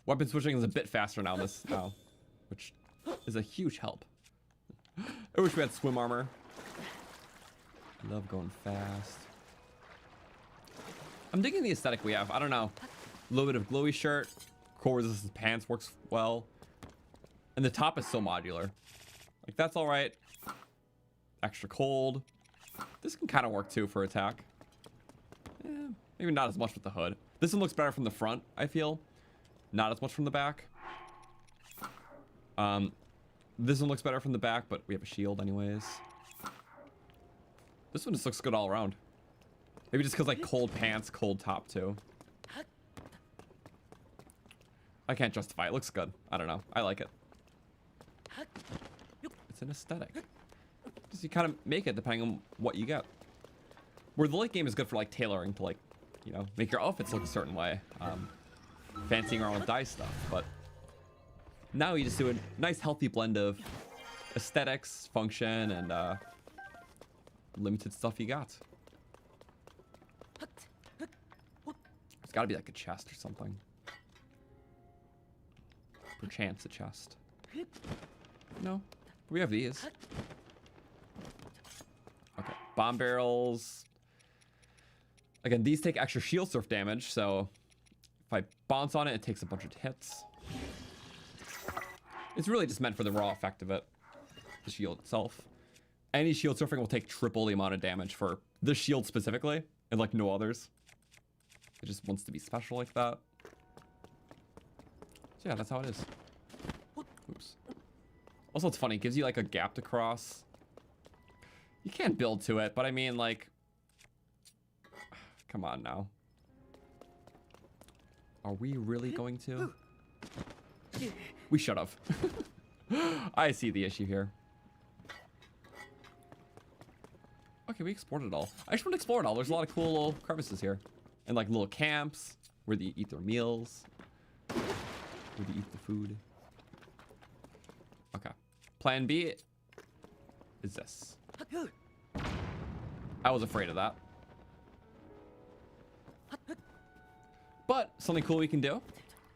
Speaker 1: Weapon switching is a bit faster now, which is a huge help. I wish we had swim armor. Love going fast. I'm digging the aesthetic we have. I don't know. A little bit of glowy shirt. Cold resistance pants works well. And the top is so modular. Like, that's all right. Extra cold. This can kind of work too for attack. Maybe not as much with the hood. This one looks better from the front, I feel. Not as much from the back. This one looks better from the back, but we have a shield anyways. This one just looks good all around. Maybe just because like cold pants, cold top too. I can't justify it. It looks good. I don't know. I like it. It's an aesthetic. Just you kind of make it depending on what you get. Where the late game is good for like tailoring to like, you know, make your outfits look a certain way. Fancying around with dye stuff, but now you just do a nice healthy blend of aesthetics, function, and limited stuff you got. There's got to be like a chest or something. Perchance a chest. No, we have these. Okay, bomb barrels. Again, these take extra shield surf damage, so if I bounce on it, it takes a bunch of hits. It's really just meant for the raw effect of it, the shield itself. Any shield surfing will take triple the amount of damage for the shield specifically, and like no others. It just wants to be special like that. So yeah, that's how it is. Oops. Also, it's funny, it gives you like a gap to cross. You can't build to it, but I mean like, come on now. Are we really going to? We should have. I see the issue here. Okay, we explored it all. I just want to explore it all. There's a lot of cool little crevices here. And like little camps where they eat their meals. Where they eat the food. Okay. plan B is this. I was afraid of that. But something cool we can do,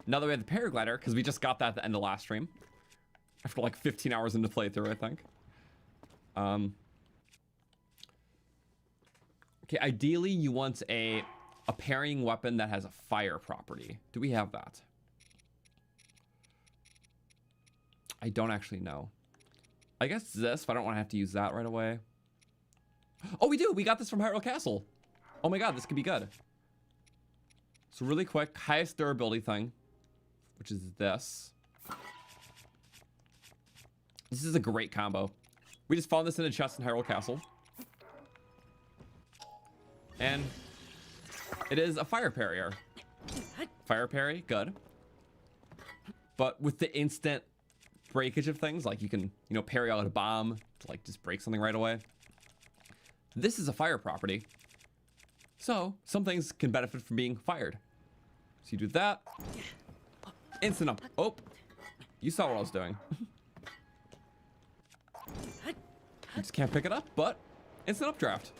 Speaker 1: now that we have the paraglider, because we just got that at the end of last stream. After like 15 hours into playthrough, I think. Okay, ideally you want a parrying weapon that has a fire property. Do we have that? I don't actually know. I guess this, but I don't want to have to use that right away. Oh, we do! We got this from Hyrule Castle! Oh my god, this could be good. So really quick, highest durability thing, which is this. This is a great combo. We just found this in a chest in Hyrule Castle. And it is a fire parrier. Fire parry, good. But with the instant breakage of things, like you can, you know, parry out a bomb to like just break something right away. This is a fire property. So some things can benefit from being fired. So you do that. Instant up. Oh, you saw what I was doing. You just can't pick it up, but instant updraft.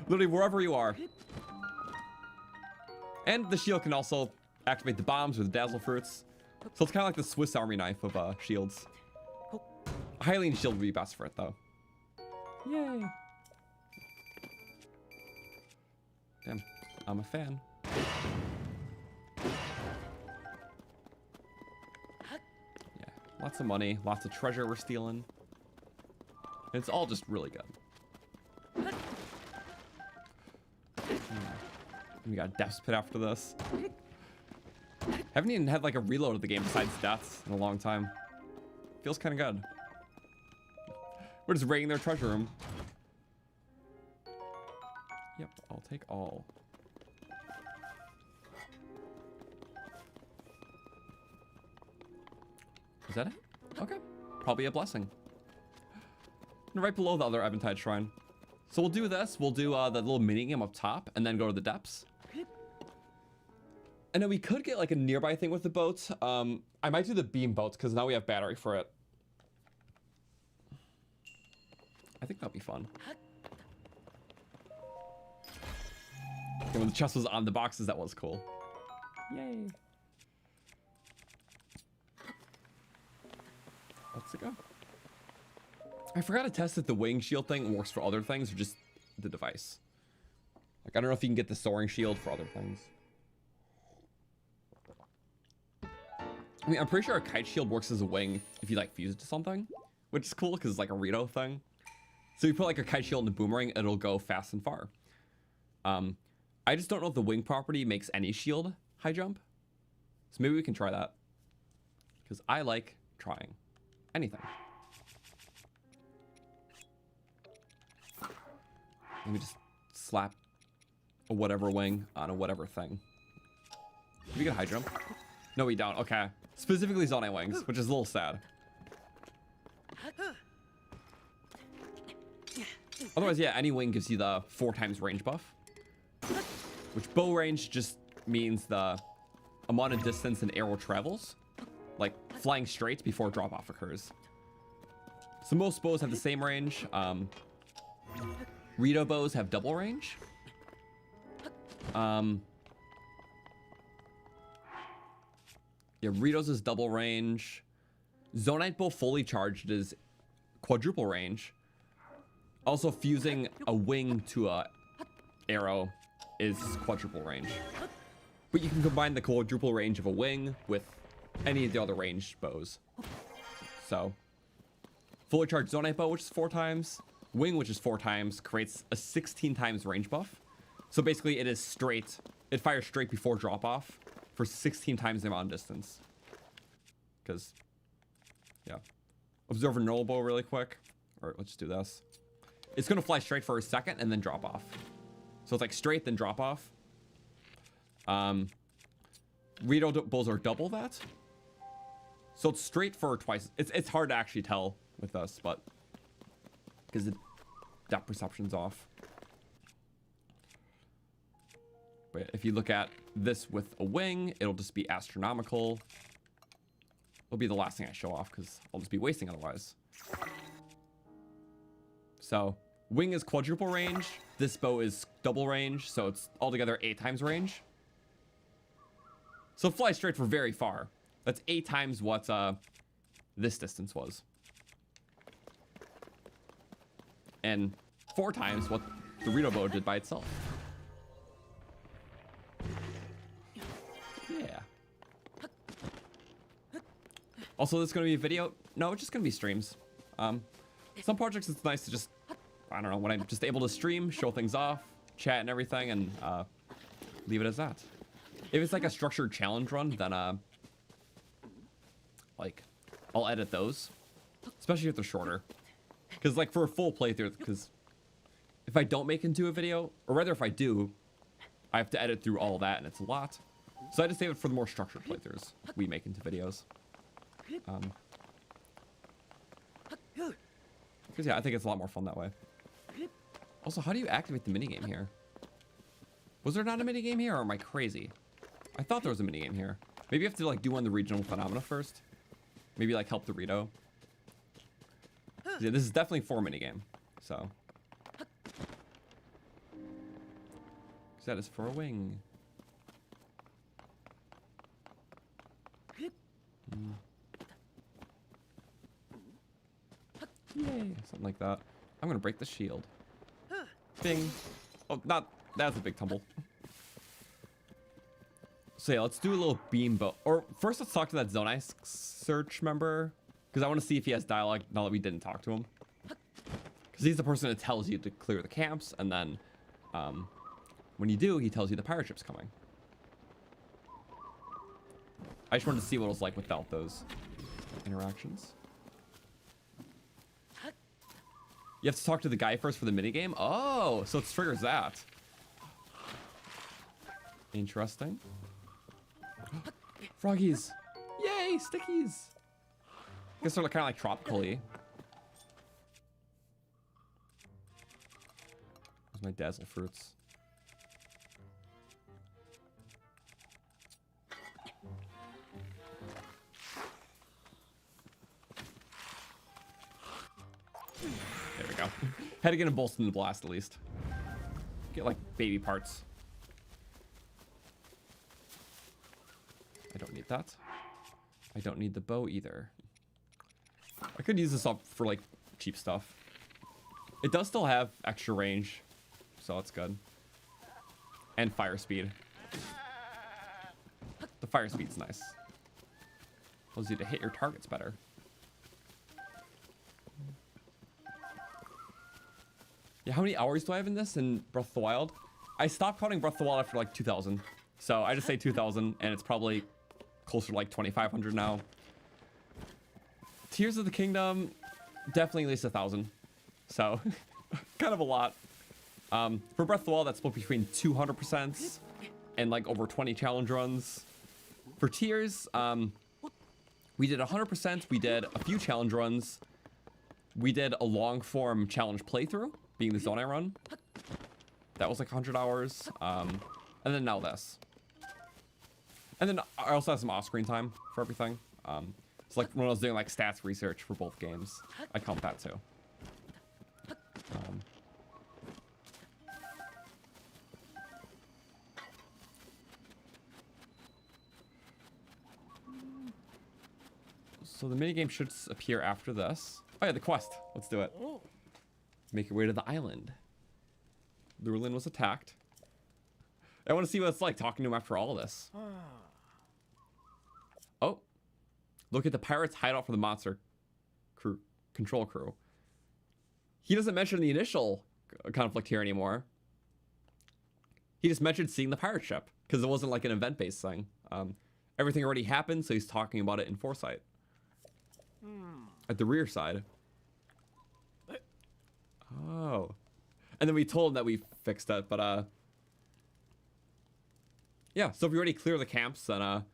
Speaker 1: Literally wherever you are. And the shield can also activate the bombs or the dazzle fruits. So it's kind of like the Swiss Army knife of shields. A Hylian shield would be best for it though. Yay. Damn, I'm a fan. Yeah, lots of money, lots of treasure we're stealing. It's all just really good. We got Death's Pit after this. Haven't even had like a reload of the game besides deaths in a long time. Feels kind of good. We're just raiding their treasure room. Yep, I'll take all. Is that it? Okay. Probably a blessing. And right below the other Eventide Shrine. So we'll do this. We'll do the little mini game up top and then go to the depths. And then we could get like a nearby thing with the boats. I might do the beam boats because now we have battery for it. I think that'll be fun. Okay, when the chest was on the boxes, that was cool. Yay. Let's go. I forgot to test if the wing shield thing works for other things or just the device. Like, I don't know if you can get the soaring shield for other things. I mean, I'm pretty sure a kite shield works as a wing if you like fuse it to something, which is cool because it's like a Rito thing. So you put like a kite shield in a boomerang, it'll go fast and far. I just don't know if the wing property makes any shield high jump. So maybe we can try that. Because I like trying anything. Let me just slap a whatever wing on a whatever thing. Can we get a high jump? No, we don't. Okay. Specifically Zonai wings, which is a little sad. Otherwise, yeah, any wing gives you the 4 times range buff. Which bow range just means the amount of distance an arrow travels. Like flying straight before drop off occurs. So most bows have the same range. Rito bows have double range. Yeah, Rito's is double range. Zonite bow fully charged is quadruple range. Also, fusing a wing to a arrow is quadruple range. But you can combine the quadruple range of a wing with any of the other ranged bows. So, fully charged Zonite bow, which is 4 times. Wing, which is 4 times, creates a 16 times range buff. So basically it is straight, it fires straight before drop off for 16 times the amount of distance. Because, yeah. Observe a normal bow really quick. Alright, let's just do this. It's gonna fly straight for a second and then drop off. So it's like straight, then drop off. Rito bows are double that. So it's straight for twice. It's hard to actually tell with us, but because the depth perception's off. But if you look at this with a wing, it'll just be astronomical. will be the last thing I show off because I'll just be wasting otherwise. So wing is quadruple range. This bow is double range, so it's altogether 8 times range. So it flies straight for very far. That's 8 times what this distance was. And 4 times what the Yunobo did by itself. Yeah. Also, this is going to be a video. No, it's just going to be streams. Some projects it's nice to just, I don't know, when I'm just able to stream, show things off, chat and everything, and leave it as that. If it's like a structured challenge run, then like I'll edit those, especially if they're shorter. Because like for a full playthrough, because if I don't make it into a video, or rather if I do, I have to edit through all that, and it's a lot. So I just save it for the more structured playthroughs we make into videos. Because yeah, I think it's a lot more fun that way. Also, how do you activate the minigame here? Was there not a minigame here, or am I crazy? I thought there was a minigame here. Maybe you have to like do one of the regional phenomena first. Maybe like help Dorito. Yeah, this is definitely for minigame. So. That is for a wing. Yay, something like that. I'm gonna break the shield. Bing. Oh, not, that's a big tumble. So yeah, let's do a little beam bow. Or first let's talk to that Zonai search member. Because I want to see if he has dialogue now that we didn't talk to him. Because he's the person that tells you to clear the camps. And then when you do, he tells you the pirate ship's coming. I just wanted to see what it was like without those interactions. You have to talk to the guy first for the minigame? Oh, so it triggers that. Interesting. Froggies. Yay, stickies. I guess they're kind of like tropically. There's my dazzle fruits. There we go. Had to get them both in the blast at least. Get like baby parts. I don't need that. I don't need the bow either. I could use this up for like cheap stuff. It does still have extra range, so that's good. And fire speed. The fire speed's nice. Allows you to hit your targets better. Yeah, how many hours do I have in this in Breath of the Wild? I stopped counting Breath of the Wild after like 2,000. So I just say 2,000, and it's probably closer to like 2,500 now. Tears of the Kingdom, definitely at least 1,000. So, kind of a lot. For Breath of the Wild, that's split between 200% and like over 20 challenge runs. For Tears, we did 100%. We did a few challenge runs. We did a long form challenge playthrough, being the Zonai run. That was like 100 hours. And then now this. And then I also have some off-screen time for everything. It's like when I was doing like stats research for both games. I count that too. So the minigame should appear after this. Oh yeah, the quest. Let's do it. Make your way to the island. Lurlin was attacked. I want to see what it's like talking to him after all this. Oh. Look at the pirates' hideout for the monster crew, control crew. He doesn't mention the initial conflict here anymore. He just mentioned seeing the pirate ship because it wasn't like an event-based thing. Everything already happened, so he's talking about it in foresight. At the rear side. Oh. And then we told him that we fixed it, but yeah, so if we already clear the camps, then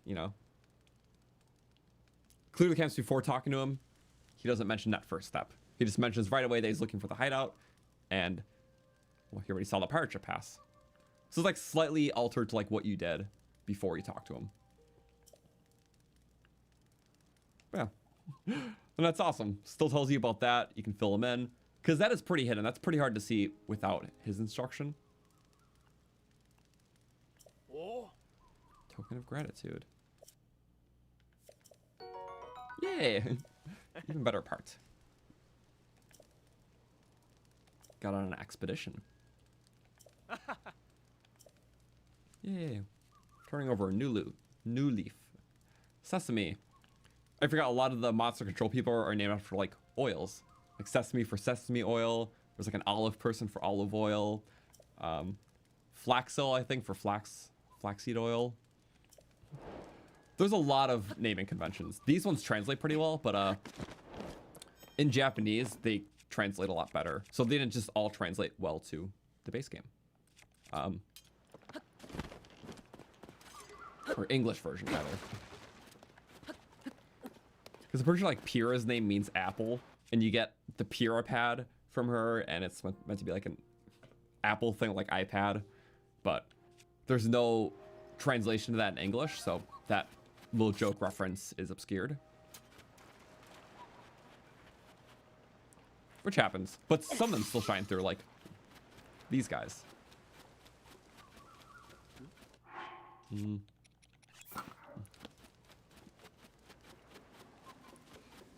Speaker 1: you know, clear the camps before talking to him. He doesn't mention that first step. He just mentions right away that he's looking for the hideout, and well, he already saw the pirate ship pass. So it's like slightly altered to like what you did before you talked to him. Yeah. And that's awesome. Still tells you about that. You can fill them in. Because that is pretty hidden. That's pretty hard to see without his instruction.
Speaker 4: Oh.
Speaker 1: Token of gratitude. Yay! Even better part. Got on an expedition. Yay. Turning over a new leaf. Sesame. I forgot a lot of the monster control people are named after like oils. Like sesame for sesame oil. There's like an olive person for olive oil. Flaxel, I think, for flaxseed oil. There's a lot of naming conventions. These ones translate pretty well, but in Japanese, they translate a lot better. So they didn't just all translate well to the base game. Or English version, rather. Because I'm pretty sure like Pyrrha's name means apple, and you get the Pyrrha pad from her, and it's meant to be like an Apple thing, like iPad, but there's no translation to that in English, so that little joke reference is obscured. Which happens, but some of them still shine through, like these guys.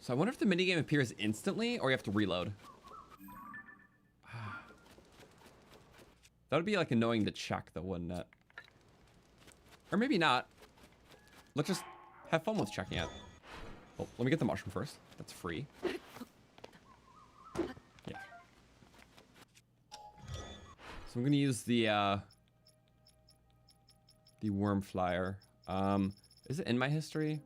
Speaker 1: So I wonder if the minigame appears instantly or you have to reload. That would be like annoying to check though, wouldn't it? Or maybe not. Let's just have fun with checking it. Oh, let me get the mushroom first. That's free. Yeah. So I'm gonna use the worm flyer. Is it in my history?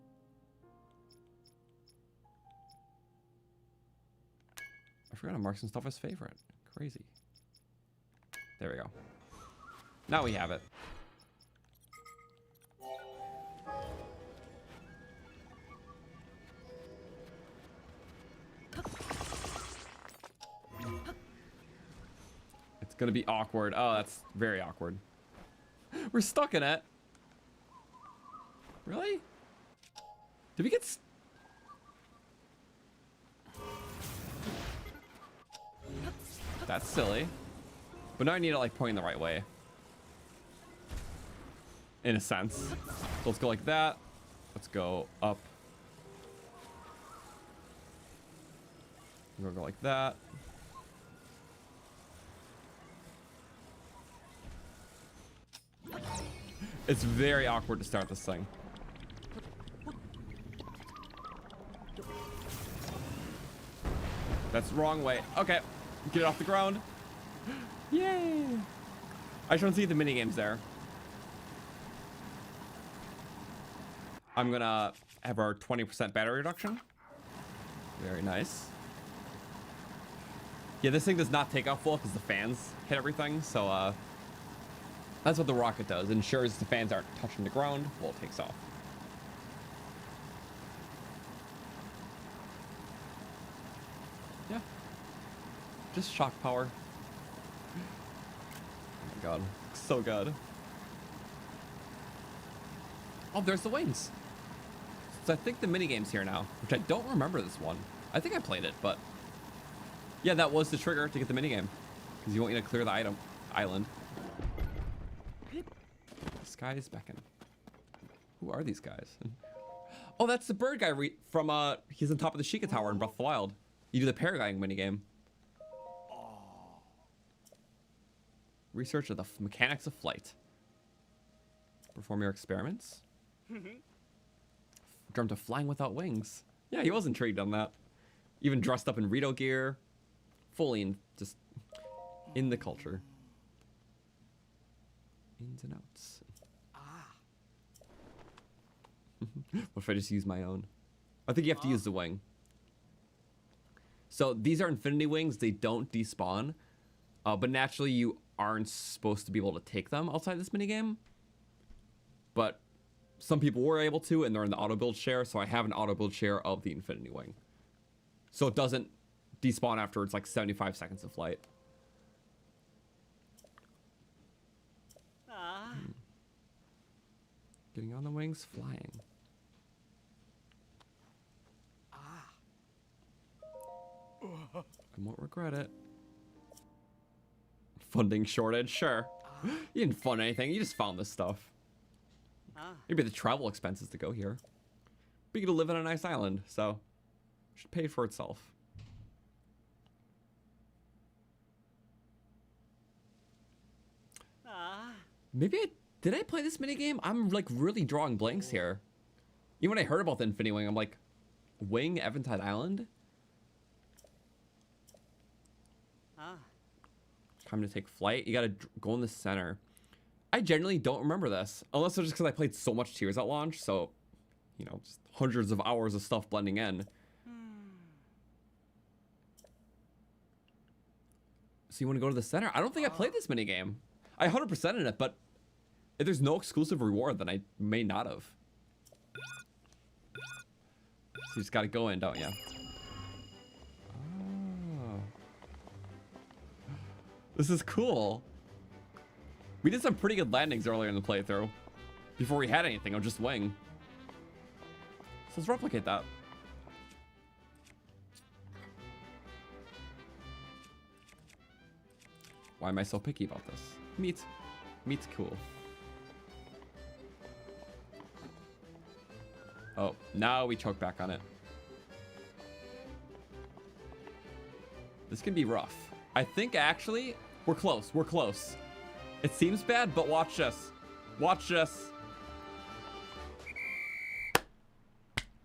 Speaker 1: I forgot to mark some stuff as favorite. Crazy. There we go. Now we have it. It's gonna be awkward. Oh, that's very awkward. We're stuck in it. Really? Did we get... That's silly. But now I need to like point the right way. In a sense. So let's go like that. Let's go up. We're gonna go like that. It's very awkward to start this thing. That's the wrong way. Okay, get it off the ground. Yay! I just want to see the minigames there. I'm gonna have our 20% battery reduction. Very nice. Yeah, this thing does not take off full because the fans hit everything, so that's what the rocket does. It ensures the fans aren't touching the ground while it takes off. Yeah. Just shock power. Oh my god. So good. Oh, there's the wings. So I think the minigame's here now, which I don't remember this one. I think I played it, but... Yeah, that was the trigger to get the minigame. Because you want you to clear the island. The sky is beckon. Who are these guys? Oh, that's the bird guy from, he's on top of the Sheikah Tower in Breath of the Wild. You do the paragliding minigame. Research of the mechanics of flight. Perform your experiments. Dreamt of flying without wings. Yeah, he was intrigued on that. Even dressed up in Rito gear. Fully in, just in the culture. Ins and outs. What if I just use my own? I think you have to use the wing. So these are infinity wings. They don't despawn. But naturally you aren't supposed to be able to take them outside this minigame. But some people were able to, and they're in the Autobuild share. So I have an Autobuild share of the infinity wing. So it doesn't despawn after it's like 75 seconds of flight. Getting on the wings, flying. I won't regret it. Funding shortage, sure. You didn't fund anything, you just found this stuff. Maybe the travel expenses to go here. But you get to live on a nice island, so it should pay for itself. Maybe did I play this minigame? I'm like really drawing blanks here. Even when I heard about the Infinity Wing, I'm like, Wing, Eventide Island? Time to take flight. You gotta go in the center. I generally don't remember this, unless it's just because I played so much Tears at launch, so, you know, just hundreds of hours of stuff blending in. So you want to go to the center? I don't think I played this minigame. I 100%ed it, but if there's no exclusive reward, then I may not have. So you just gotta go in, don't you? Oh. This is cool. We did some pretty good landings earlier in the playthrough. Before we had anything, it was just wing. So let's replicate that. Why am I so picky about this? Meat's cool. Oh, now we choke back on it. This can be rough. I think actually, we're close, we're close. It seems bad, but watch this. Watch this.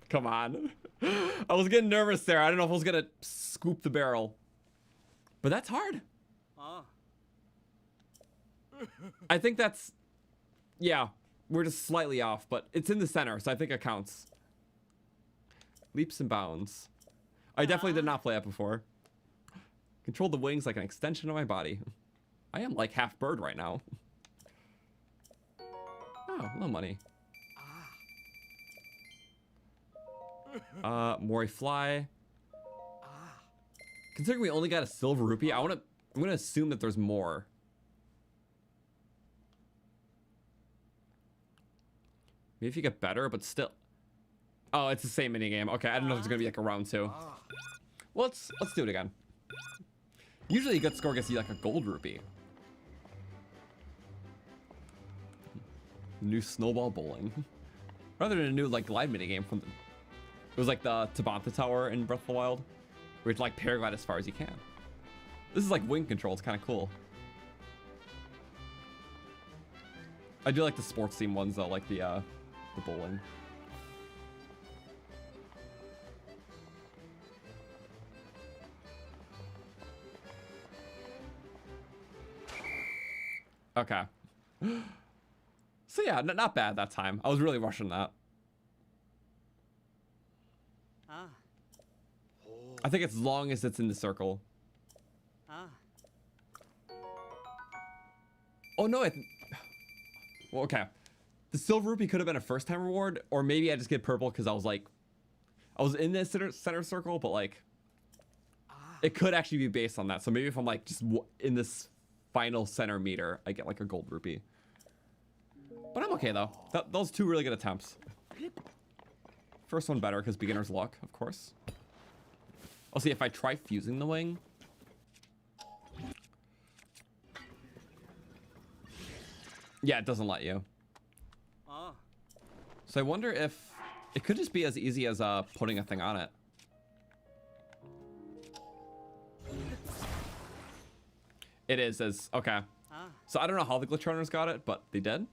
Speaker 1: Come on. I was getting nervous there. I don't know if I was gonna scoop the barrel. But that's hard. I think that's, yeah, we're just slightly off, but it's in the center, so I think it counts. Leaps and bounds. I definitely did not play that before. Control the wings like an extension of my body. I am like half bird right now. Oh, a little money. Mori fly. Considering we only got a silver rupee, I'm gonna assume that there's more. Maybe if you get better, but still. Oh, it's the same minigame. Okay, I don't know if it's gonna be like a round 2. Well, let's do it again. Usually a good score gets you like a gold rupee. New snowball bowling. Rather than a new like glide minigame from the, it was like the Tabantha Tower in Breath of the Wild, where you like paraglide as far as you can. This is like wing control, it's kind of cool. I do like the sports theme ones though, like the bowling. Okay. So yeah, not bad that time. I was really rushing that. I think as long as it's in the circle. Oh no, well, okay. The silver rupee could have been a first time reward, or maybe I just get purple because I was in the center circle, but like, it could actually be based on that. So maybe if I'm like just in this final center meter, I get like a gold rupee. But I'm okay though. Those two really good attempts. First one better because beginner's luck, of course. I'll see if I try fusing the wing. Yeah, it doesn't let you. So I wonder if it could just be as easy as putting a thing on it. It is okay. So I don't know how the glitch runners got it, but they did.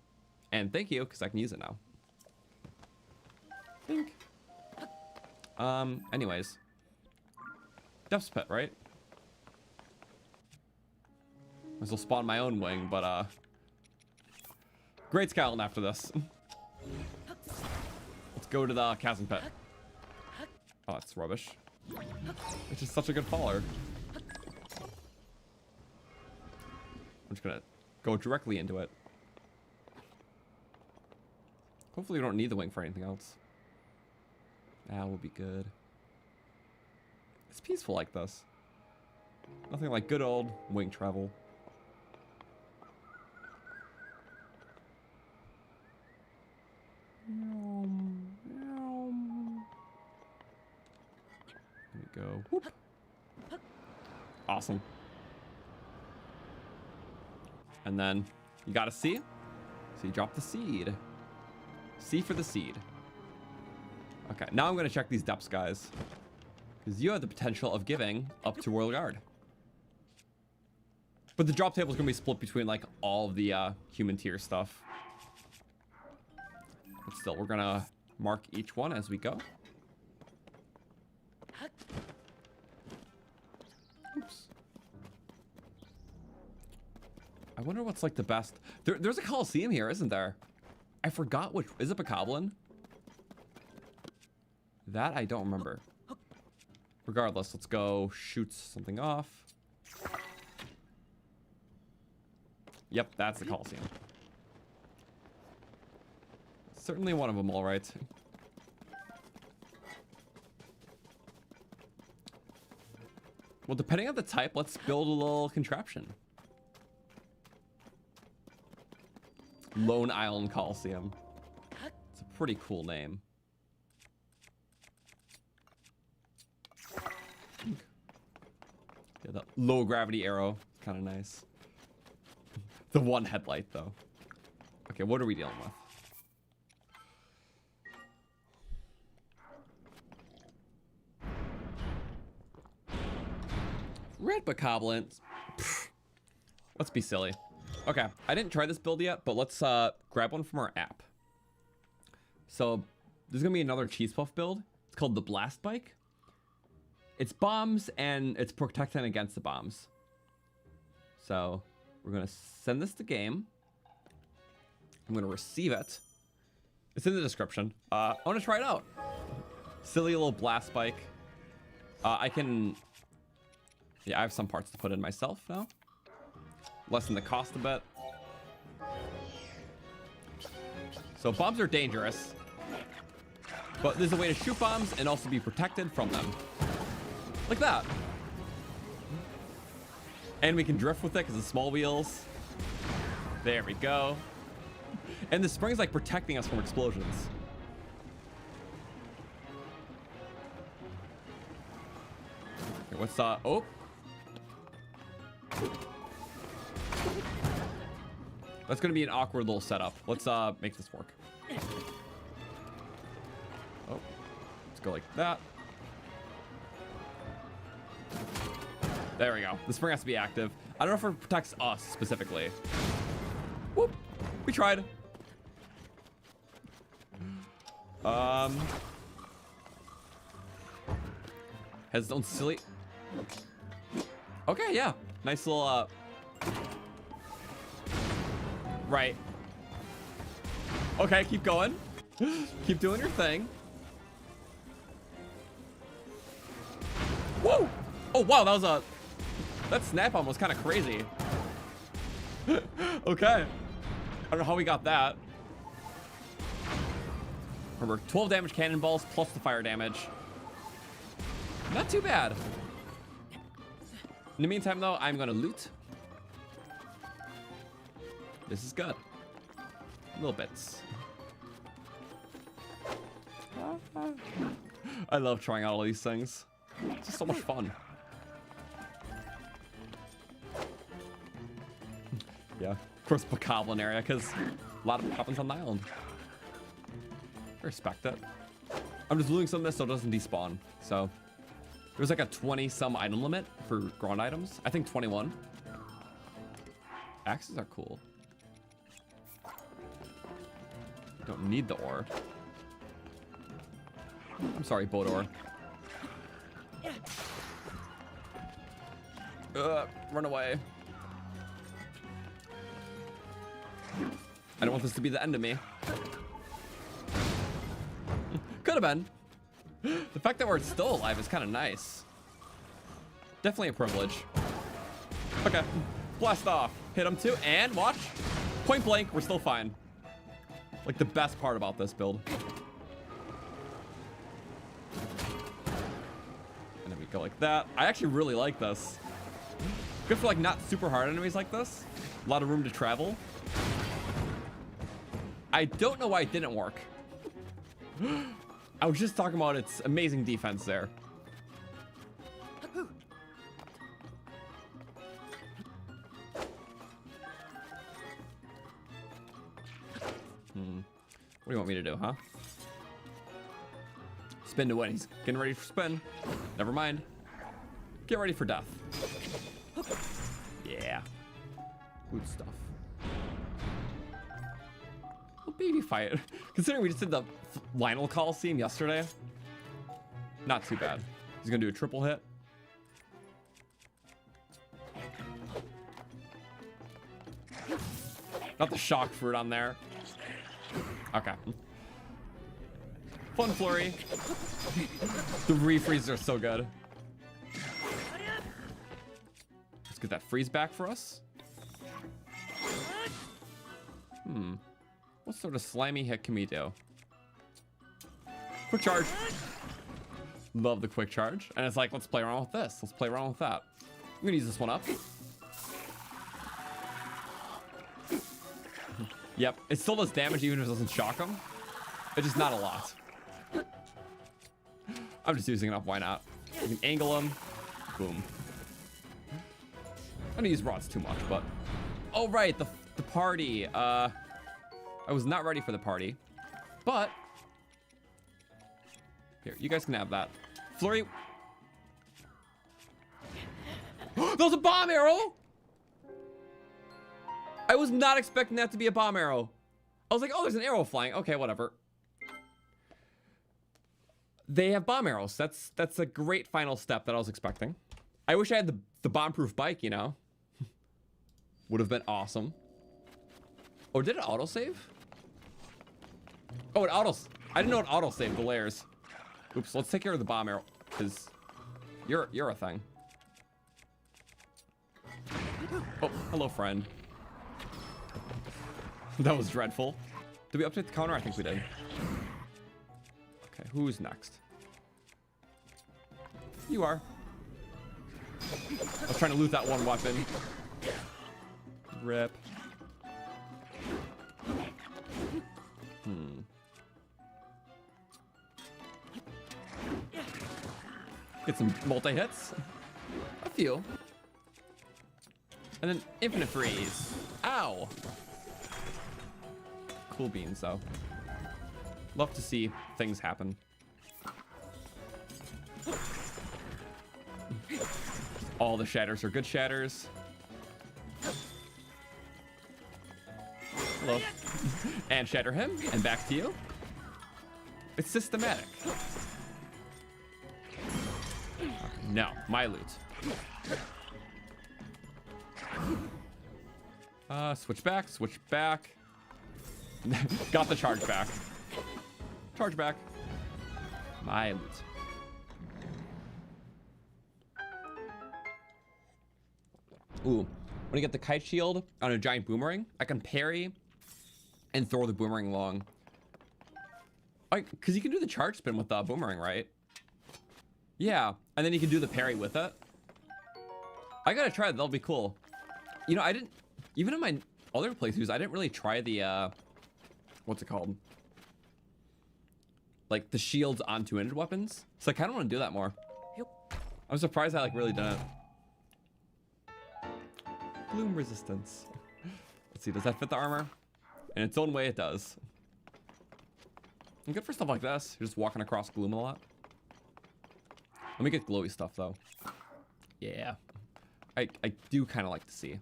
Speaker 1: And thank you, because I can use it now. Think. Anyways. Depths Pit, right? Might as well spawn my own wing, but Great Skyline after this. Let's go to the Chasm Pit. Oh, that's rubbish. It's just such a good faller. I'm just gonna go directly into it. Hopefully we don't need the wing for anything else. That will be good. It's peaceful like this. Nothing like good old wing travel. There we go. Whoop. Awesome. And then you got a C. So you drop the seed. C for the seed. Okay, now I'm going to check these depths, guys. Because you have the potential of giving up to Royal Guard. But the drop table is going to be split between, like, all of the human tier stuff. But still, we're going to mark each one as we go. Oops. I wonder what's, like, the best... There's a Coliseum here, isn't there? I forgot which... Is it Bokoblin? That I don't remember. Regardless, let's go shoot something off. Yep, that's the Coliseum. Certainly one of them, all right. Well, depending on the type, let's build a little contraption. Lone Island Coliseum. It's a pretty cool name. Yeah, the low gravity arrow. Kind of nice. The one headlight, though. Okay, what are we dealing with? Red Bokoblin. Let's be silly. Okay, I didn't try this build yet, but let's grab one from our app. So there's gonna be another cheese puff build. It's called the Blast Bike. It's bombs and it's protecting against the bombs. So we're gonna send this to game. I'm gonna receive it. It's in the description. I wanna try it out. Silly little blast bike. I have some parts to put in myself now. Lessen the cost a bit. So bombs are dangerous, but there's a way to shoot bombs and also be protected from them. Like that. And we can drift with it because of small wheels. There we go. And the spring's like protecting us from explosions. Okay, what's oh. That's gonna be an awkward little setup. Let's make this work. Oh, let's go like that. There we go. The spring has to be active. I don't know if it protects us specifically. Whoop! We tried. Has its own silly. Okay, yeah. Nice little right. Okay, keep going. Keep doing your thing. Whoa! Oh wow, that snap on was kind of crazy. Okay. I don't know how we got that. Remember, 12 damage cannonballs plus the fire damage. Not too bad. In the meantime, though, I'm gonna loot. This is good. Little bits. I love trying out all these things. It's just so much fun. Yeah, of course, Bokoblin area, because a lot of Bokoblins on the island. I respect it. I'm just looting some of this so it doesn't despawn. So there's like a 20-some item limit for ground items. I think 21. Axes are cool. Don't need the ore. I'm sorry, boat ore. Run away. I don't want this to be the end of me. Could have been. The fact that we're still alive is kind of nice. Definitely a privilege. Okay, blast off. Hit him too, and watch. Point blank, we're still fine. Like the best part about this build. And then we go like that. I actually really like this. Good for like not super hard enemies like this. A lot of room to travel. I don't know why it didn't work. I was just talking about its amazing defense there. What do you want me to do, huh? Spin to win. He's getting ready for spin. Never mind. Get ready for death. Yeah. Good stuff. Well, baby fight. Considering we just did the Lionel Coliseum yesterday. Not too bad. He's gonna do a triple hit. Not the shock fruit on there. Okay. Fun flurry. The refreezes are so good. Let's get that freeze back for us. What sort of slimy hit can we do? Quick charge. Love the quick charge. And it's like, let's play around with this. Let's play around with that. I'm gonna use this one up. Yep, it still does damage even if it doesn't shock him. It's just not a lot. I'm just using it up, why not? You can angle him. Boom. I'm gonna use rods too much, but... Oh, right, the party. I was not ready for the party, but... Here, you guys can have that. Flurry. That was a bomb arrow! I was not expecting that to be a bomb arrow. I was like, oh, there's an arrow flying. Okay, whatever. They have bomb arrows. That's a great final step that I was expecting. I wish I had the bomb-proof bike, you know? Would have been awesome. Or did it autosave? Oh, I didn't know it autosaved the layers. Oops, let's take care of the bomb arrow, because you're a thing. Oh, hello, friend. That was dreadful. Did we update the counter? I think we did. Okay, who's next? You are. I was trying to loot that one weapon. Rip. Get some multi-hits. A few. And then infinite freeze. Ow. Cool beans, though. Love to see things happen. All the shatters are good shatters. Hello. And shatter him, and back to you. It's systematic. No, my loot. Switch back, switch back. Got the charge back. Charge back. My loot. Ooh, when I get the kite shield on a giant boomerang, I can parry and throw the boomerang long. Because you can do the charge spin with the boomerang, right? Yeah, and then you can do the parry with it. I gotta try that, that'll be cool. You know, I didn't, even in my other playthroughs, I didn't really try the, what's it called? Like the shields on two-handed weapons. So I kinda wanna do that more. I'm surprised I like really didn't. Gloom resistance. Let's see, does that fit the armor? In its own way, it does. I'm good for stuff like this. You're just walking across gloom a lot. Let me get glowy stuff, though. Yeah. I do kind of like to see.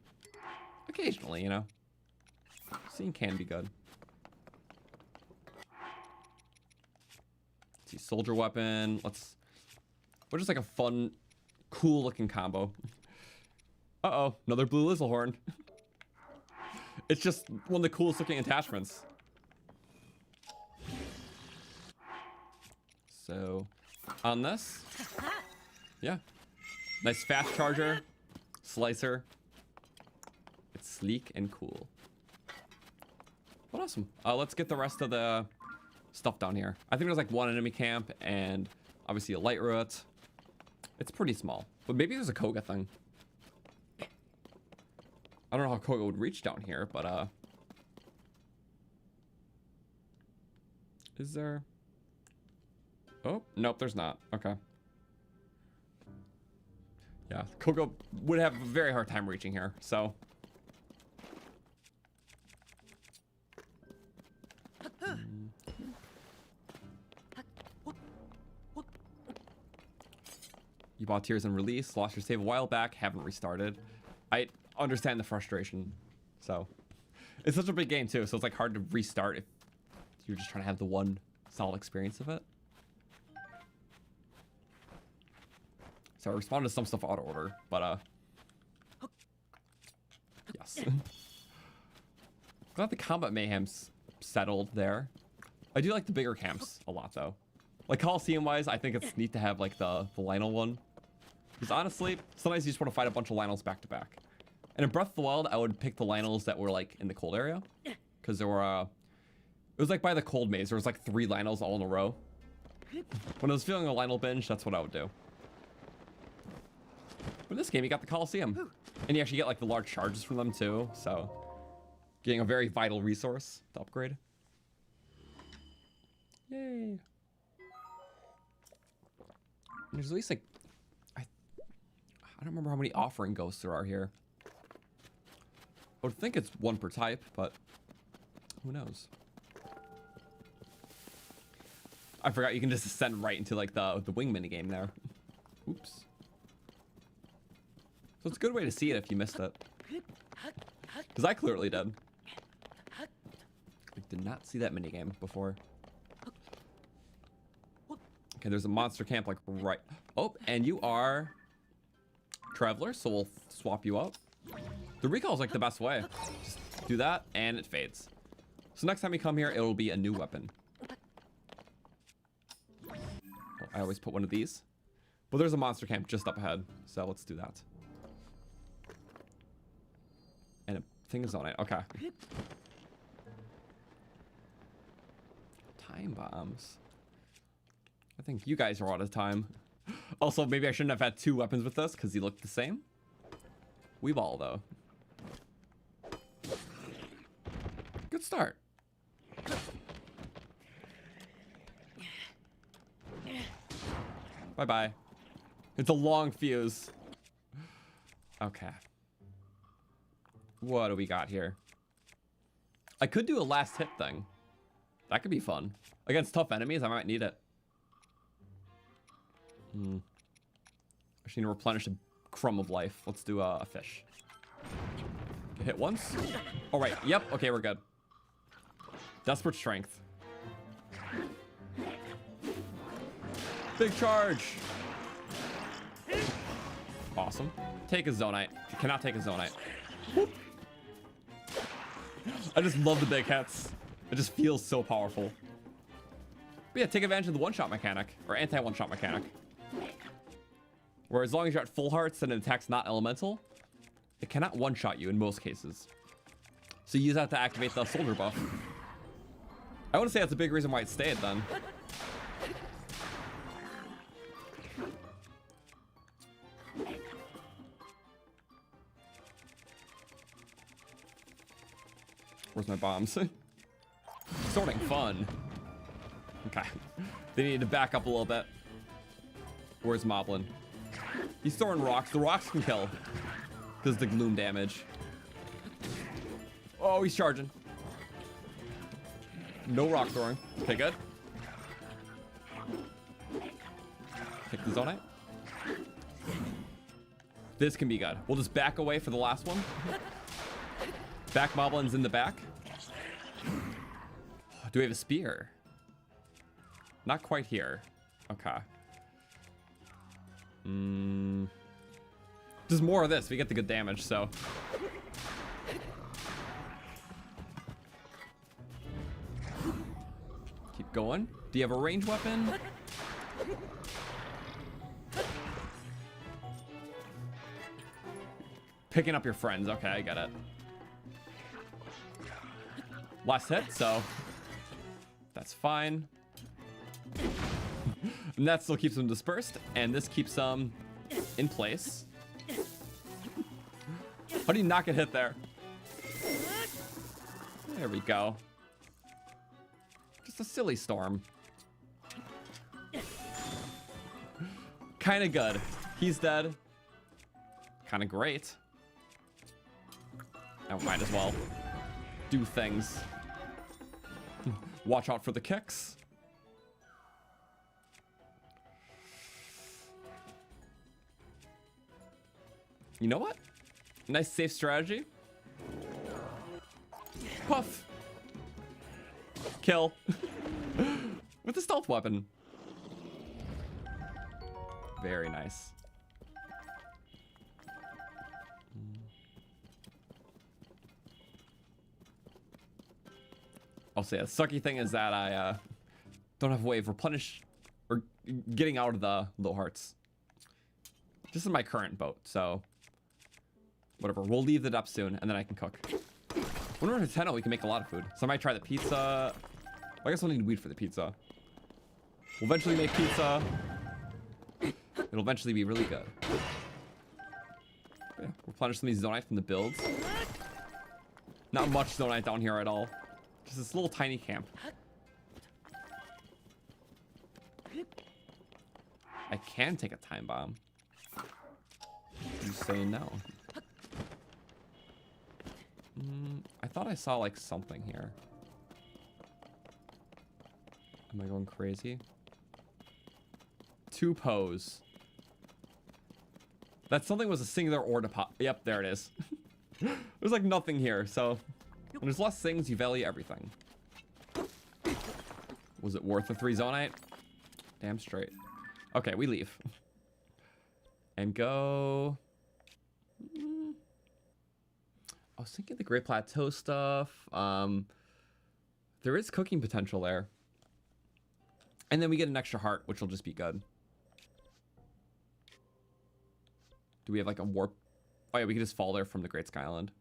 Speaker 1: Occasionally, you know. Seeing can be good. Let's see, soldier weapon. We're just like a fun, cool-looking combo. Uh-oh, another blue Lizzlehorn. It's just one of the coolest looking attachments. So, on this, yeah, nice fast charger, slicer. It's sleek and cool. Well, awesome. Let's get the rest of the stuff down here. I think there's like one enemy camp and obviously a light route. It's pretty small, but maybe there's a Koga thing. I don't know how Koga would reach down here, but is there? Oh, nope, there's not. Okay. Yeah, Koga would have a very hard time reaching here, so. You bought Tears and Release, lost your save a while back, haven't restarted. I understand the frustration. So, it's such a big game too, so it's like hard to restart if you're just trying to have the one solid experience of it. So I responded to some stuff auto order, but yes. Glad the combat mayhem's settled there. I do like the bigger camps a lot though. Like Coliseum wise, I think it's neat to have like the Lionel one. Because honestly, sometimes you just want to fight a bunch of Lionels back to back. And in Breath of the Wild, I would pick the Lionels that were like in the cold area. Because there were, it was like by the cold maze, there was like 3 Lionels all in a row. When I was feeling a Lionel binge, that's what I would do. But in this game, you got the Coliseum. And you actually get like the large charges from them too, so getting a very vital resource to upgrade. Yay. There's at least like, I don't remember how many offering ghosts there are here. I would think it's 1 per type, but who knows? I forgot you can just ascend right into like the wing minigame there. Oops. So it's a good way to see it if you missed it. Because I clearly did. I did not see that minigame before. Okay, there's a monster camp like right. Oh, and you are Traveler, so we'll swap you up. The recall is like the best way. Just do that and it fades. So next time you come here, it'll be a new weapon. Oh, I always put one of these. But there's a monster camp just up ahead, so let's do that. And a thing is on it. Okay. Time bombs. I think you guys are out of time. Also, maybe I shouldn't have had 2 weapons with this because he looked the same. Weeball, though. Good start. Bye-bye. It's a long fuse. Okay. What do we got here? I could do a last hit thing. That could be fun. Against tough enemies, I might need it. I just need to replenish a crumb of life. Let's do a fish. Get hit once. Oh, right. Yep. Okay, we're good. Desperate strength. Big charge. Awesome. Take a Zonite. You cannot take a Zonite. Whoop. I just love the big hits. It just feels so powerful. But yeah, take advantage of the one-shot mechanic. Or anti-one-shot mechanic. Where as long as you're at full hearts and an attack's not elemental, it cannot one-shot you in most cases. So you use that to activate the soldier buff. I want to say that's a big reason why it stayed then. Where's my bombs? Sorting fun. Okay. They need to back up a little bit. Where's Moblin? He's throwing rocks. The rocks can kill. Does the gloom damage. Oh, he's charging. No rock throwing. Okay, good. Take the Zonite. This can be good. We'll just back away for the last one. Back Moblin's in the back. Do we have a spear? Not quite here. Okay. Just more of this. We get the good damage, so. Keep going. Do you have a ranged weapon? Picking up your friends. Okay, I get it. Last hit, so that's fine. And that still keeps them dispersed, and this keeps them in place. How do you not get hit there? There we go. Just a silly storm. Kind of good. He's dead. Kind of great. I might as well do things. Watch out for the kicks. You know what? Nice safe strategy. Puff. Kill. With a stealth weapon. Very nice. I'll say the sucky thing is that I don't have a way of replenish or getting out of the low hearts. This is my current boat, so whatever. We'll leave the depth soon, and then I can cook. When we're in Hateno, we can make a lot of food. So I might try the pizza. I guess we'll need weed for the pizza. We'll eventually make pizza. It'll eventually be really good. Yeah, replenish some of these zonite from the builds. Not much zonite down here at all. Just this little tiny camp. I can take a time bomb. You say no. I thought I saw like something here. Am I going crazy? 2 pose. That something was a singular or deposit. Yep, there it is. There's like nothing here, so when there's less things, you value everything. Was it worth the 3 zonite? Damn straight. Okay, we leave. And go. I was thinking the Great Plateau stuff. There is cooking potential there. And then we get an extra heart, which will just be good. Do we have like a warp? Oh yeah, we can just fall there from the Great Sky Island.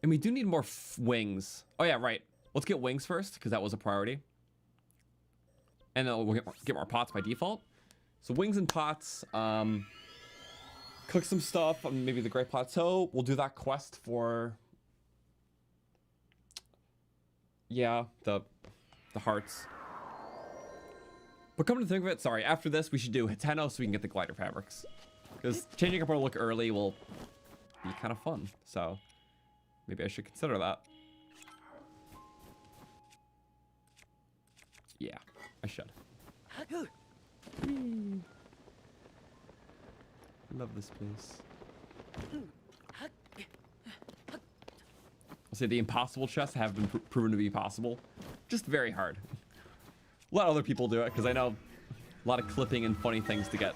Speaker 1: And we do need more wings. Oh yeah, right. Let's get wings first, because that was a priority. And then we'll get more pots by default. So wings and pots. Cook some stuff on maybe the Great Plateau. We'll do that quest for... Yeah, the hearts. But come to think of it, sorry, after this we should do Hateno so we can get the glider fabrics. Because changing up our look early will be kind of fun. So maybe I should consider that. Yeah, I should. Love this place. I'll say the impossible chests have been proven to be possible. Just very hard. Let other people do it, because I know a lot of clipping and funny things to get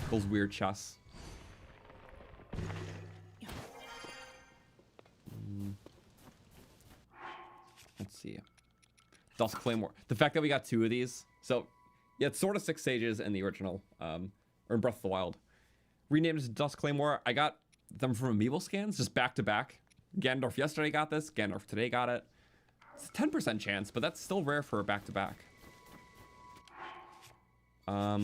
Speaker 1: those weird chests. Let's see. Dusk Claymore. The fact that we got 2 of these. So, yeah, it's sort of 6 sages in the original, or in Breath of the Wild. Renamed as Dusk Claymore. I got them from Amiibo scans, just back to back. Ganondorf yesterday got this. Ganondorf today got it. It's a 10% chance, but that's still rare for a back to back. I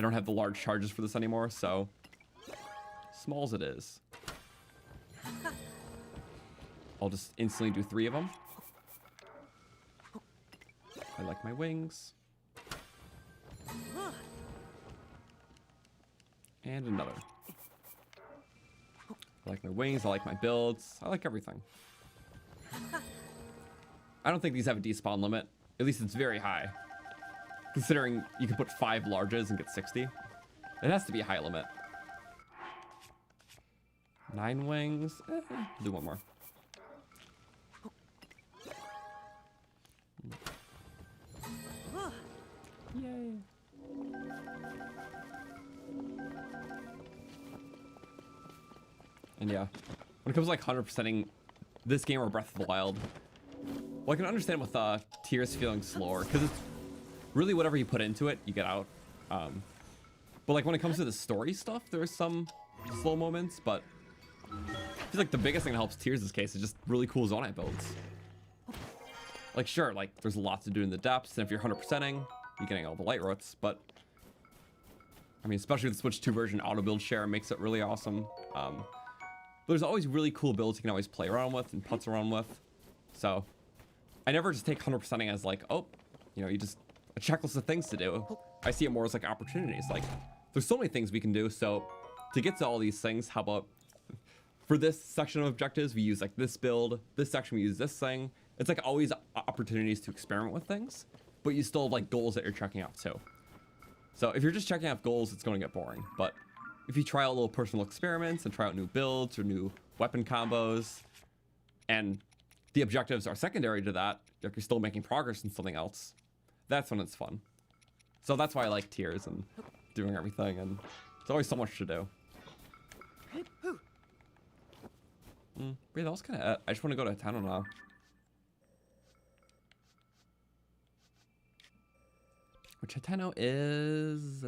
Speaker 1: don't have the large charges for this anymore, so small as it is. I'll just instantly do 3 of them. I like my wings. And another. I like my wings, I like my builds, I like everything. I don't think these have a despawn limit. At least it's very high. Considering you can put 5 larges and get 60. It has to be a high limit. 9 wings. I'll do 1 more. Yay. And yeah, when it comes to like 100%ing this game or Breath of the Wild, well, I can understand with Tears feeling slower, because it's really whatever you put into it, you get out. But like when it comes to the story stuff, there's some slow moments, but I feel like the biggest thing that helps Tears' case is just really cool zonite builds. Like sure, like there's lots to do in the depths, and if you're 100%ing, you're getting all the light roots, but I mean, especially with the Switch 2 version, Autobuild share makes it really awesome. There's always really cool builds you can always play around with and putz around with. So I never just take 100%ing as like, oh, you know, you just a checklist of things to do. I see it more as like opportunities. Like there's so many things we can do. So to get to all these things, how about for this section of objectives, we use like this build, this section we use this thing. It's like always opportunities to experiment with things, but you still have like goals that you're checking out too. So if you're just checking off goals, it's going to get boring. But if you try out little personal experiments and try out new builds or new weapon combos, and the objectives are secondary to that, like you're still making progress in something else, that's when it's fun. So that's why I like tiers and doing everything, and there's always so much to do. Wait, that was kind of... I just want to go to Hateno now. Which Hateno is...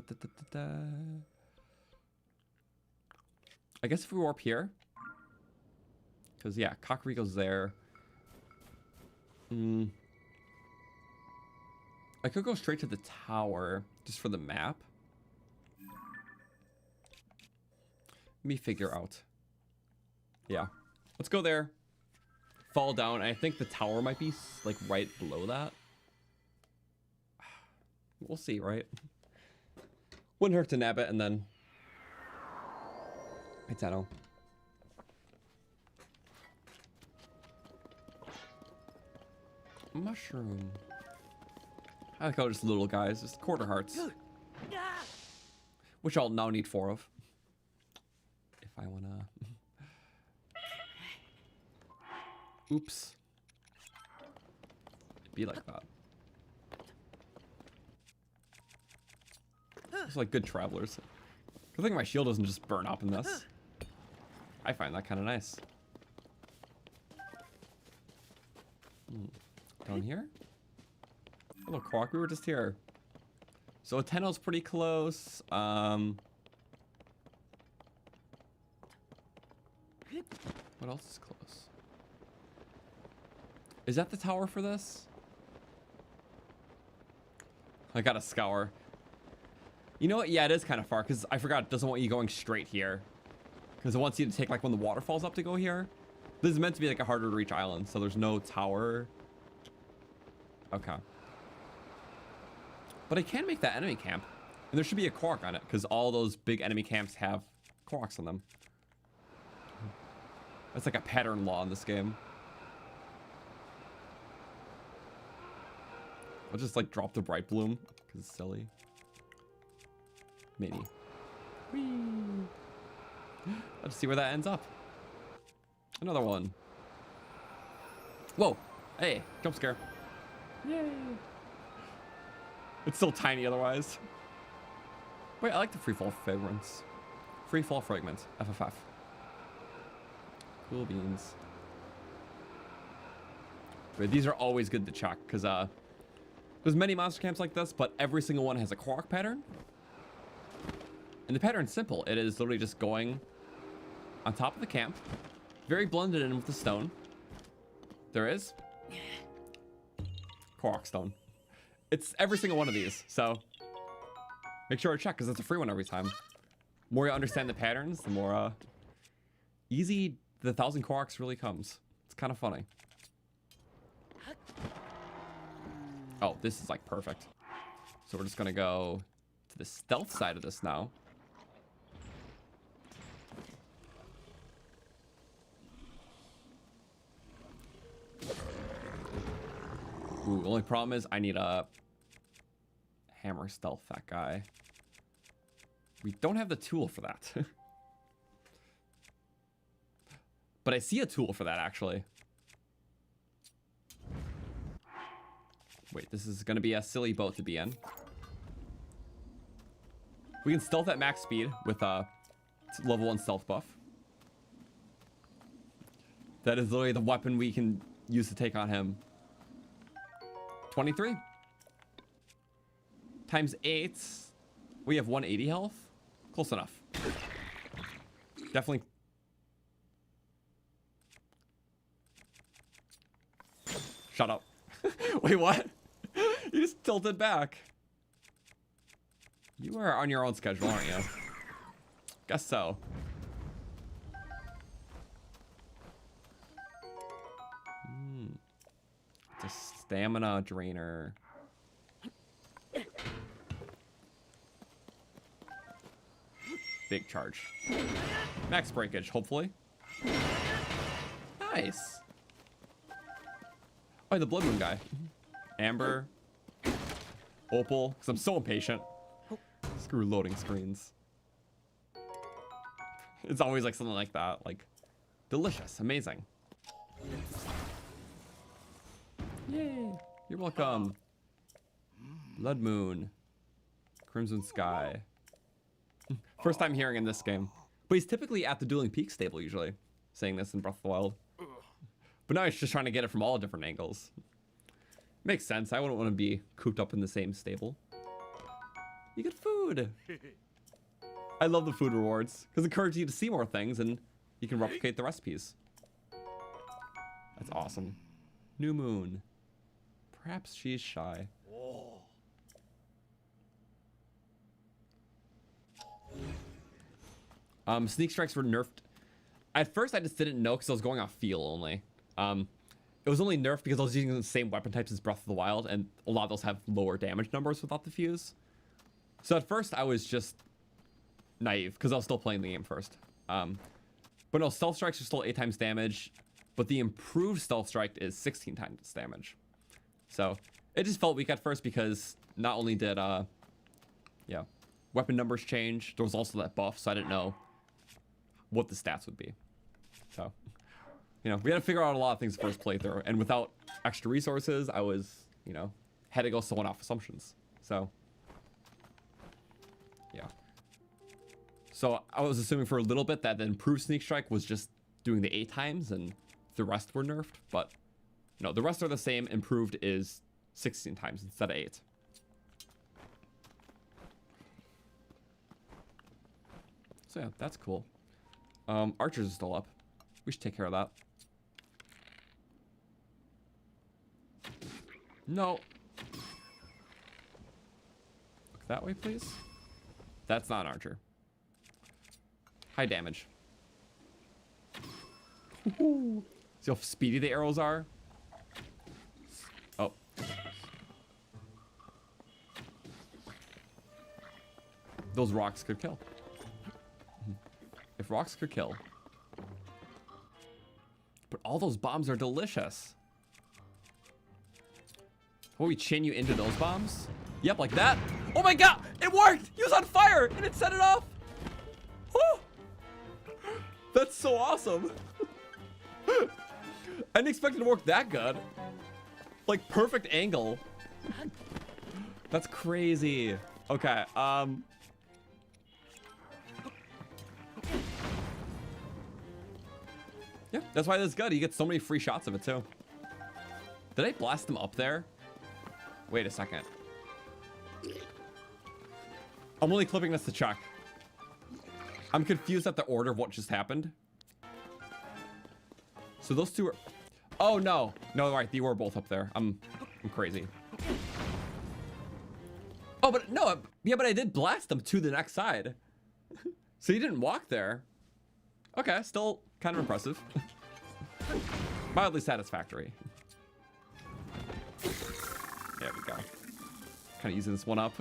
Speaker 1: I guess if we warp here. Because, yeah, Kakariko's there. I could go straight to the tower just for the map. Let me figure out. Yeah. Let's go there. Fall down. I think the tower might be like right below that. We'll see, right? Wouldn't hurt to nab it and then... Hateno. Mushroom. I like how just little guys, just quarter hearts. Which I'll now need 4 of. If I wanna... Oops. It'd be like that. It's like good travelers. I think my shield doesn't just burn up in this. I find that kind of nice. Down here? Hello, Quark. We were just here. So Hateno's pretty close. What else is close? Is that the tower for this? I gotta scour. You know what? Yeah, it is kind of far because I forgot it doesn't want you going straight here. Because it wants you to take like when the water falls up to go here. This is meant to be like a harder to reach island, so there's no tower. Okay. But I can make that enemy camp. And there should be a Korok on it because all those big enemy camps have Koroks on them. That's like a pattern law in this game. I'll just like drop the Bright Bloom because it's silly. Maybe. Whee! Let's see where that ends up. Another one. Whoa! Hey, jump scare. Yay! It's still tiny otherwise. Wait, I like the free fall fragments. Free fall fragment, FFF. Cool beans. But these are always good to check because there's many monster camps like this, but every single one has a Korok pattern. And the pattern's simple. It is literally just going on top of the camp, very blended in with the stone. There is Korok stone. It's every single one of these, so make sure to check because it's a free one every time. The more you understand the patterns, the more easy the 1,000 Koroks really comes. It's kind of funny. Oh, this is like perfect. So we're just gonna go to the stealth side of this now. Ooh, the only problem is I need a hammer stealth that guy. We don't have the tool for that. But I see a tool for that actually. Wait, this is gonna be a silly boat to be in. We can stealth at max speed with a level 1 stealth buff. That is literally the weapon we can use to take on him. 23 times 8. We have 180 health. Close enough. Definitely. Shut up. Wait, what? You just tilted back. You are on your own schedule, aren't you? Guess so. It's a stamina drainer. Big charge. Max breakage, hopefully. Nice. Oh, the Blood Moon guy. Amber. Opal, because I'm so impatient. Screw loading screens. It's always like something like that. Like, delicious, amazing. Yay! You're welcome. Blood Moon. Crimson Sky. First time hearing in this game. But he's typically at the Dueling Peak stable usually. Saying this in Breath of the Wild. But now he's just trying to get it from all different angles. Makes sense. I wouldn't want to be cooped up in the same stable. You get food. I love the food rewards because it encourages you to see more things and you can replicate the recipes. That's awesome. New Moon. Perhaps she's shy. Sneak strikes were nerfed. At first I just didn't know because I was going off feel only. It was only nerfed because I was using the same weapon types as Breath of the Wild, and a lot of those have lower damage numbers without the fuse. So at first I was just naive because I was still playing the game first. But no, stealth strikes are still 8 times damage, but the improved stealth strike is 16 times damage. So it just felt weak at first because not only did weapon numbers change, there was also that buff, so I didn't know what the stats would be. So, you know, we had to figure out a lot of things the first playthrough, and without extra resources, I was, you know, had to go someone off assumptions. So, yeah. So I was assuming for a little bit that the improved sneak strike was just doing the 8 times and the rest were nerfed, but no, the rest are the same. Improved is 16 times instead of 8. So yeah, that's cool. Archers are still up. We should take care of that. No. Look that way, please. That's not an archer. High damage. See how speedy the arrows are? Oh. Those rocks could kill. If rocks could kill. But all those bombs are delicious. Will we chain you into those bombs? Yep, like that. Oh my god! It worked! He was on fire! And it set it off! Oh! That's so awesome. I didn't expect it to work that good. Like, perfect angle. That's crazy. Okay, yeah, that's why this is good. You get so many free shots of it, too. Did I blast them up there? Wait a second. I'm only clipping this to check. I'm confused at the order of what just happened. So those two are... Oh, no. No, right. They were both up there. I'm crazy. Oh, but no. Yeah, but I did blast them to the next side. So you didn't walk there. Okay, still kind of impressive. Mildly satisfactory. There we go. Kind of using this one up.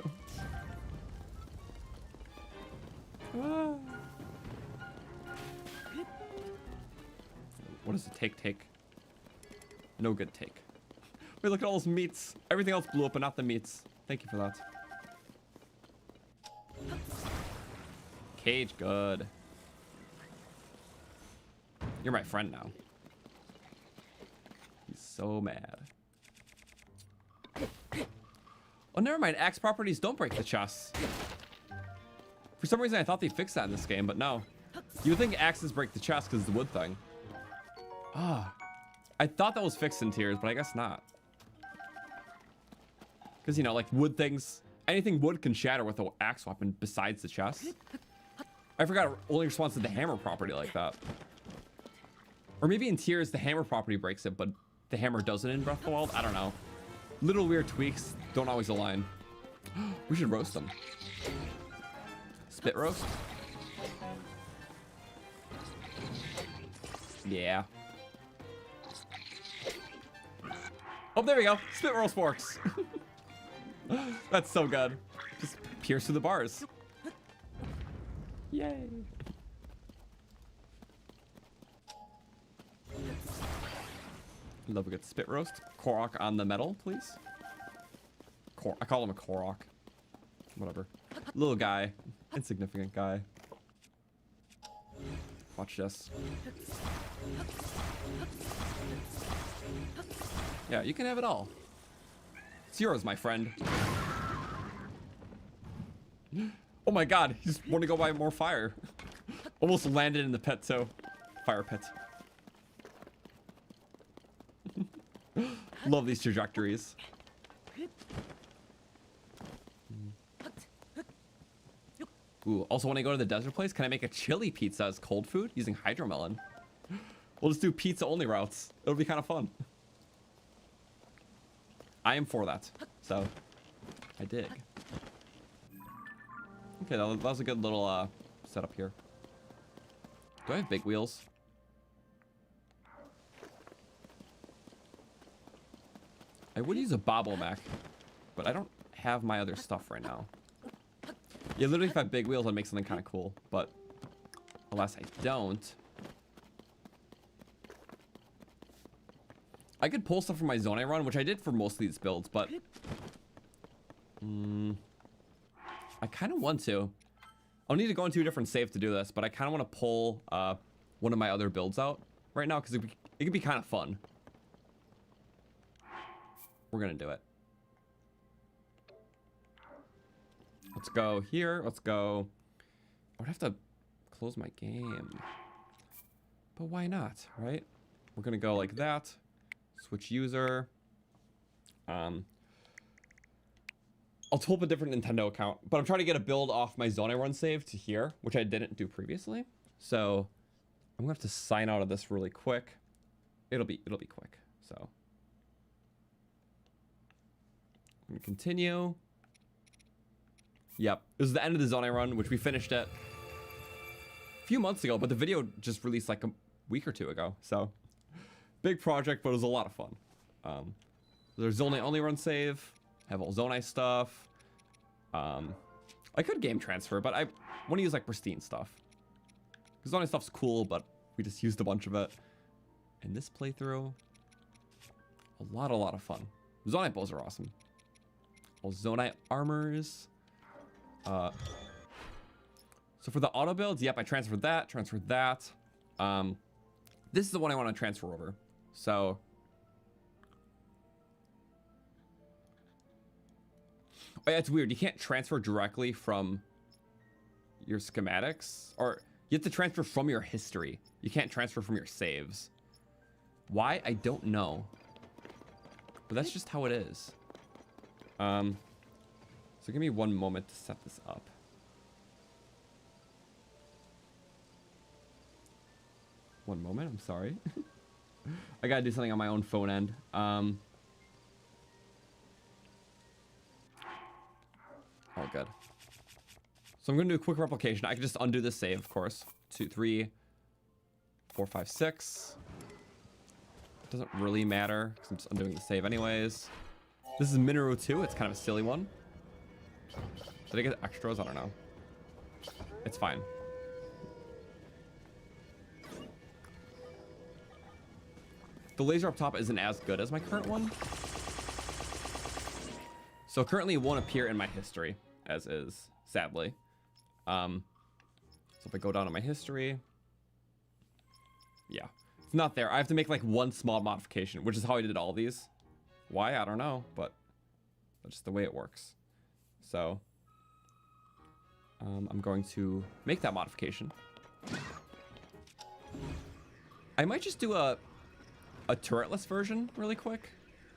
Speaker 1: What does it take? No good take. Wait, look at all those meats. Everything else blew up, but not the meats. Thank you for that. Cage, good. You're my friend now. He's so mad. Oh, never mind. Axe properties don't break the chests. For some reason, I thought they fixed that in this game, but no. You would think axes break the chest because it's the wood thing. Ah. I thought that was fixed in Tears, but I guess not. Because, you know, like wood things, anything wood can shatter with an axe weapon besides the chest. I forgot it only responds to the hammer property like that. Or maybe in Tears, the hammer property breaks it, but the hammer doesn't in Breath of the Wild. I don't know. Little weird tweaks don't always align. We should roast them. Spit roast? Yeah. Oh, there we go. Spit roast works. That's so good. Just pierce through the bars. Yay. Love a good spit roast. Korok on the metal, please. I call him a Korok. Whatever. Little guy. Insignificant guy. Watch this. Yeah, you can have it all. It's yours, my friend. Oh my god, he just want to go buy more fire. Almost landed in the pit, too. Fire pit. Love these trajectories. Ooh, also when I go to the desert place, can I make a chili pizza as cold food using hydromelon? We'll just do pizza only routes. It'll be kind of fun. I am for that. So, I dig. Okay, that was a good little setup here. Do I have big wheels? I would use a bobble mech, but I don't have my other stuff right now. Yeah, literally if I have big wheels, I'd make something kind of cool, but alas, I don't. I could pull stuff from my zone I run, which I did for most of these builds, but I kind of want to. I'll need to go into a different save to do this, but I kind of want to pull one of my other builds out right now because it could be kind of fun. We're gonna do it. Let's go here. Let's go. I would have to close my game, but why not, right? We're gonna go like that. Switch user. I'll pull up a different Nintendo account, but I'm trying to get a build off my zone I run save to here, which I didn't do previously. So I'm gonna have to sign out of this really quick. It'll be quick. So I'm gonna continue. Yep, this is the end of the zone I run, which we finished it a few months ago, but the video just released like a week or two ago. So big project, but it was a lot of fun. There's zone I only run save. Have all zone I stuff. I could game transfer, but I want to use like pristine stuff. Because zone I stuff's cool, but we just used a bunch of it. In this playthrough, a lot of fun. Zone I bows are awesome. All zone I armors. So for the auto builds, yep, I transferred that. This is the one I want to transfer over. So oh, yeah, it's weird. You can't transfer directly from your schematics, or you have to transfer from your history. You can't transfer from your saves. Why? I don't know. But that's just how it is. So give me one moment to set this up. One moment, I'm sorry. I gotta do something on my own phone end. All good. So I'm gonna do a quick replication. I can just undo this save, of course. 2, 3, 4, 5, 6. Doesn't really matter because I'm just undoing the save anyways. This is Mineru 2. It's kind of a silly one. Did I get extras? I don't know. It's fine. The laser up top isn't as good as my current one. So currently it won't appear in my history as is, sadly. So if I go down to my history, yeah, it's not there. I have to make like one small modification, which is how I did all these. Why? I don't know, but that's just the way it works. So I'm going to make that modification. I might just do a turretless version really quick,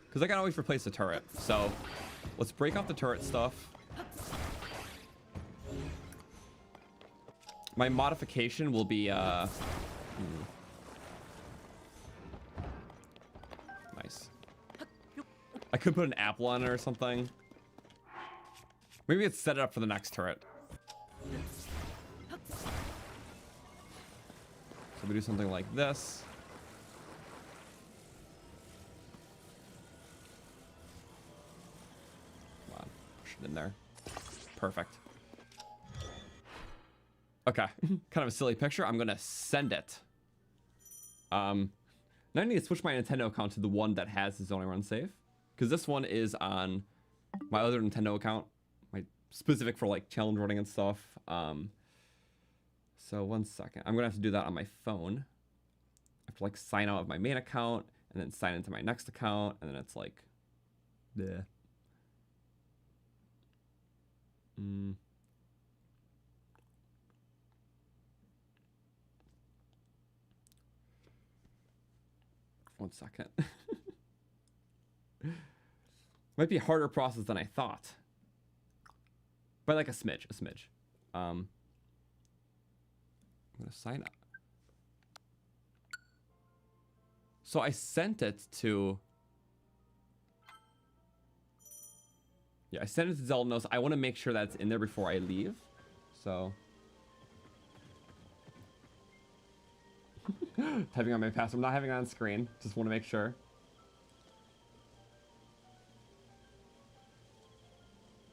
Speaker 1: because I can always replace the turret. So let's break off the turret stuff. My modification will be nice. I could put an apple on it or something. Maybe it's set it up for the next turret. So we do something like this. Come on, push it in there. Perfect. Okay, kind of a silly picture. I'm gonna send it. Now I need to switch my Nintendo account to the one that has the zone I run save, because this one is on my other Nintendo account, my specific for like challenge running and stuff. So 1 second. I'm gonna have to do that on my phone. I have to like sign out of my main account and then sign into my next account, and then it's like, bleh. 1 second. Might be a harder process than I thought. By like a smidge. I'm gonna sign up. So I sent it to... Yeah, I sent it to Zelda Knows. I want to make sure that's in there before I leave. So... Typing on my password. I'm not having it on screen. Just want to make sure.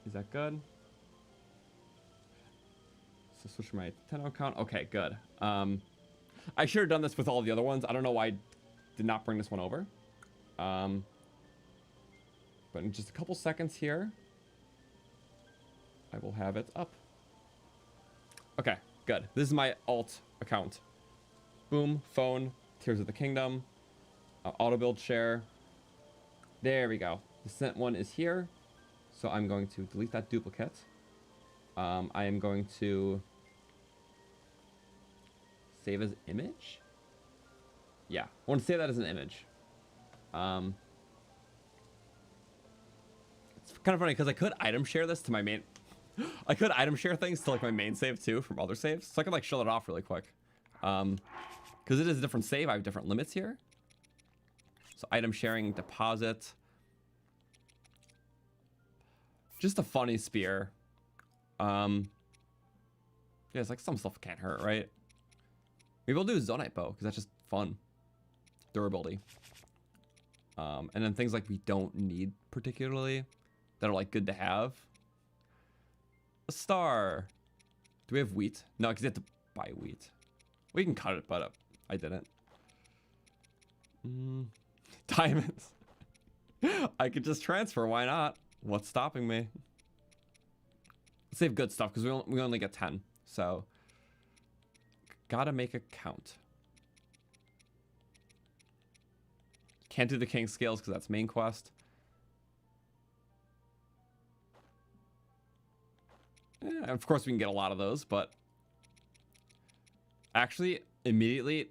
Speaker 1: Is that good? So switch my Hateno account. Okay, good. I should have done this with all the other ones. I don't know why I did not bring this one over. But in just a couple seconds here, I will have it up. Okay, good. This is my alt account. Boom, phone, Tears of the Kingdom, Autobuild share. There we go. The sent one is here. So I'm going to delete that duplicate. I am going to save as image. Yeah, I want to save that as an image. It's kind of funny because I could item share this to my main. I could item share things to like my main save too from other saves, so I could like shut it off really quick. Because it is a different save, I have different limits here. So item sharing, deposit. Just a funny spear. Yeah, it's like some stuff can't hurt, right? Maybe we'll do Zonite bow because that's just fun. Durability. And then things like we don't need particularly that are like good to have. A star. Do we have wheat? No, because you have to buy wheat. We can cut it, but I didn't. Diamonds. I could just transfer. Why not? What's stopping me? Save good stuff because we only get 10. So gotta make a count. Can't do the king scales because that's main quest. Yeah, of course we can get a lot of those, but actually immediately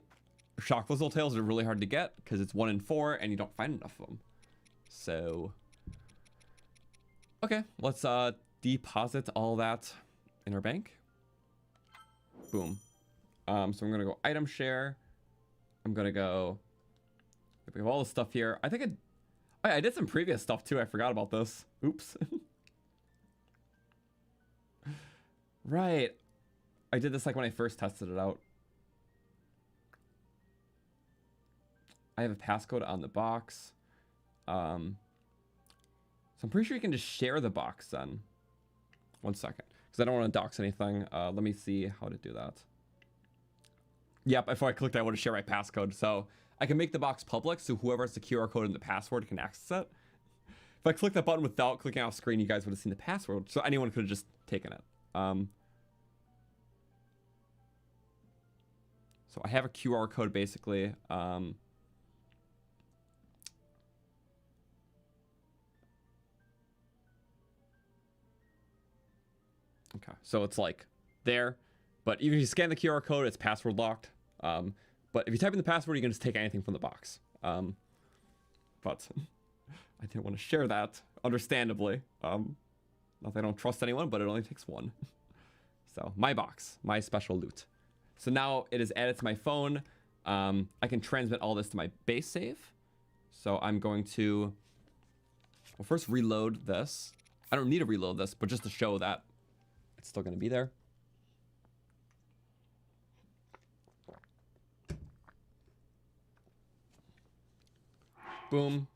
Speaker 1: shock Lizzle tails are really hard to get because it's 1 in 4 and you don't find enough of them. So okay, let's deposit all that in our bank. Boom. So I'm gonna go item share. I'm gonna go. We have all the stuff here. I think I did some previous stuff too. I forgot about this. Oops. Right. I did this like when I first tested it out. I have a passcode on the box. So I'm pretty sure you can just share the box then. 1 second. Because I don't want to dox anything. Let me see how to do that. Yep, if I clicked, I would have shared my passcode. So I can make the box public so whoever has the QR code and the password can access it. If I click that button without clicking off screen, you guys would have seen the password. So anyone could have just taken it. So I have a QR code basically. Okay, so it's like there, but even if you scan the QR code, it's password locked. But if you type in the password, you can just take anything from the box. But I didn't want to share that, understandably. Not that I don't trust anyone, but it only takes one. So my box, my special loot. So now it is added to my phone. I can transmit all this to my base save. So I'm going to, well, first reload this. I don't need to reload this, but just to show that it's still going to be there. Boom.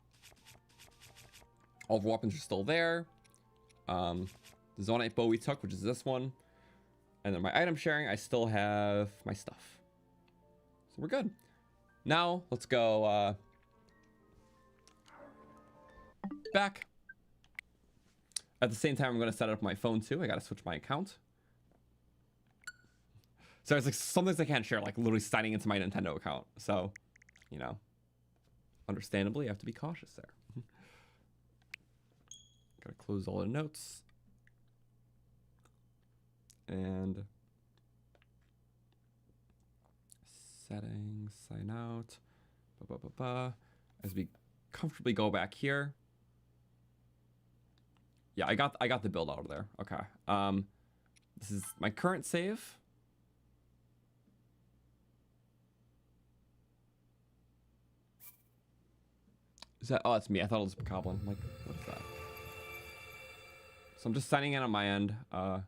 Speaker 1: All the weapons are still there. The Zonite bow we took, which is this one. And then my item sharing, I still have my stuff. So we're good. Now, let's go back. At the same time, I'm going to set up my phone too. I got to switch my account. So it's like some things I can't share, like literally signing into my Nintendo account. So, you know, understandably, I have to be cautious there. Gotta close all the notes. And settings, sign out. As we comfortably go back here. Yeah, I got the build out of there. Okay. This is my current save. Is that? Oh, it's me. I thought it was Goblin. I'm like, what is that? So I'm just signing in on my end. I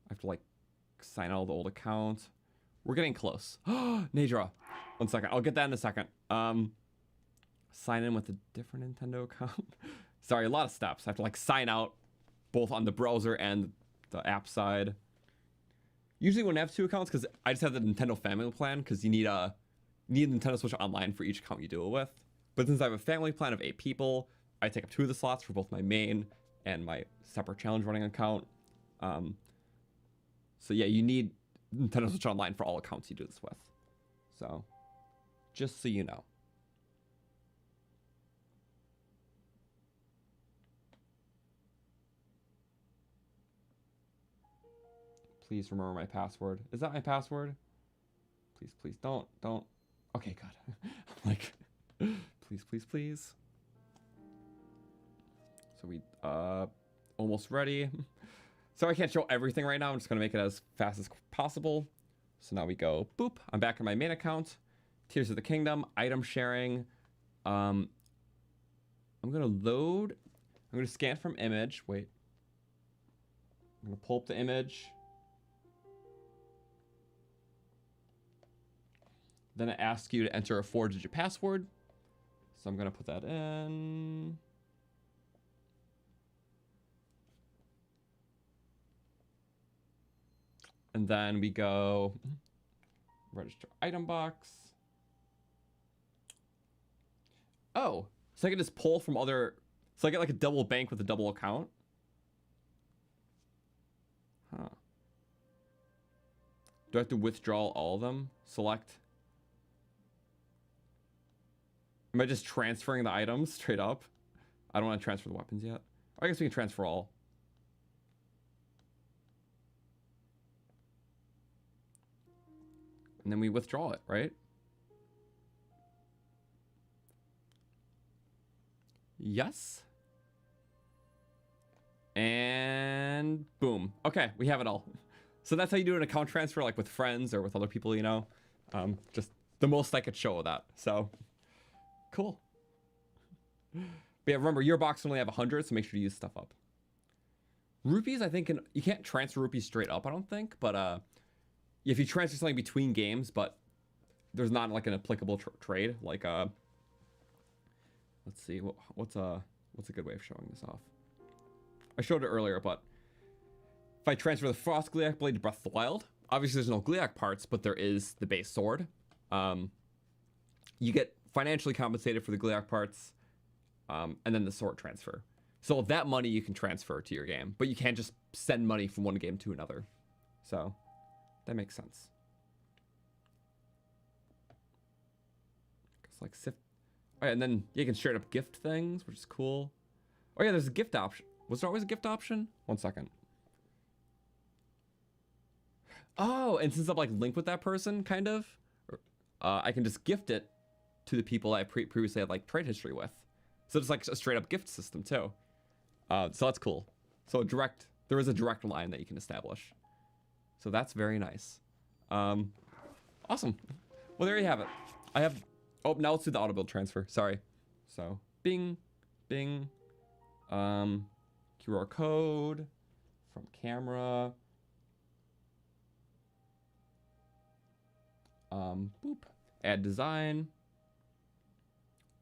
Speaker 1: have to like sign out the old account. We're getting close. Nadra. 1 second. I'll get that in a second. Sign in with a different Nintendo account. Sorry, a lot of steps. I have to like sign out both on the browser and the app side. Usually when I have 2 accounts, because I just have the Nintendo Family Plan, because you need a Nintendo Switch Online for each account you do it with. But since I have a family plan of 8 people, I take up 2 of the slots for both my main and my separate challenge running account. So yeah, you need Nintendo Switch Online for all accounts you do this with. So, just so you know. Please remember my password. Is that my password? Please, please don't. Okay, good. I'm like, please. So we, almost ready. So I can't show everything right now. I'm just gonna make it as fast as possible. So now we go, boop. I'm back in my main account. Tears of the Kingdom, item sharing. I'm gonna load. I'm gonna scan from image. Wait. I'm gonna pull up the image. Then it asks you to enter a 4-digit password. So I'm gonna put that in. And then we go register item box. Oh, so I can just pull from other, so I get like a double bank with a double account. Huh. Do I have to withdraw all of them? Select. Am I just transferring the items straight up? I don't want to transfer the weapons yet. Or I guess we can transfer all. And then we withdraw it, right? Yes. And boom. Okay, we have it all. So that's how you do an account transfer, like with friends or with other people, you know. Just the most I could show of that. So cool. But yeah, remember your box only have 100, so make sure to use stuff up. Rupees, I think you can't transfer rupees straight up, I don't think, but if you transfer something between games, but there's not like an applicable trade, like let's see, what's a good way of showing this off? I showed it earlier, but if I transfer the Frost Gliak Blade to Breath of the Wild, obviously there's no Gliak parts, but there is the base sword. You get financially compensated for the Gliak parts, and then the sword transfer. So that money you can transfer to your game, but you can't just send money from one game to another. So that makes sense. It's like sift. All right, and then you can straight up gift things, which is cool. Oh yeah, there's a gift option. Was there always a gift option? 1 second. Oh, and since I'm like linked with that person, kind of, I can just gift it to the people I previously had like trade history with. So it's like a straight up gift system too. So that's cool. So there is a direct line that you can establish. So that's very nice. Awesome. Well, there you have it. Oh, now let's do the Autobuild transfer. Sorry. So bing, bing, QR code from camera. Boop. Add design.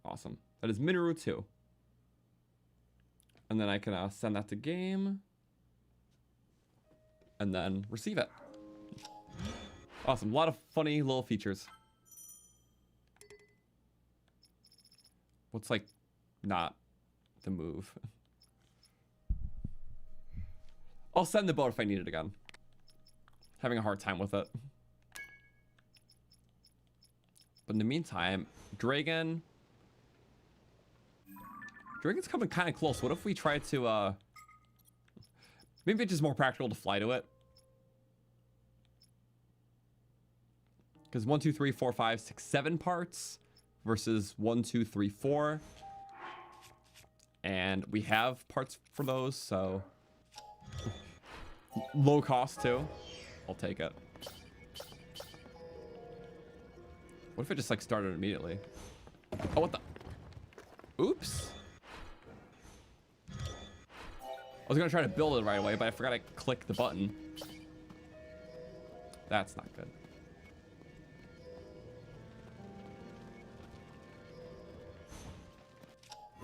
Speaker 1: Awesome. That is Minoru 2. And then I can send that to game. And then receive it. Awesome. A lot of funny little features. What's like not the move? I'll send the boat if I need it again. Having a hard time with it. But in the meantime, Dragon's coming kind of close. What if we try to, maybe it's just more practical to fly to it. Because 1, 2, 3, 4, 5, 6, 7 parts versus 1, 2, 3, 4. And we have parts for those, so low cost too. I'll take it. What if it just like started immediately? Oh, what the? Oops. I was gonna try to build it right away, but I forgot to click the button. That's not good.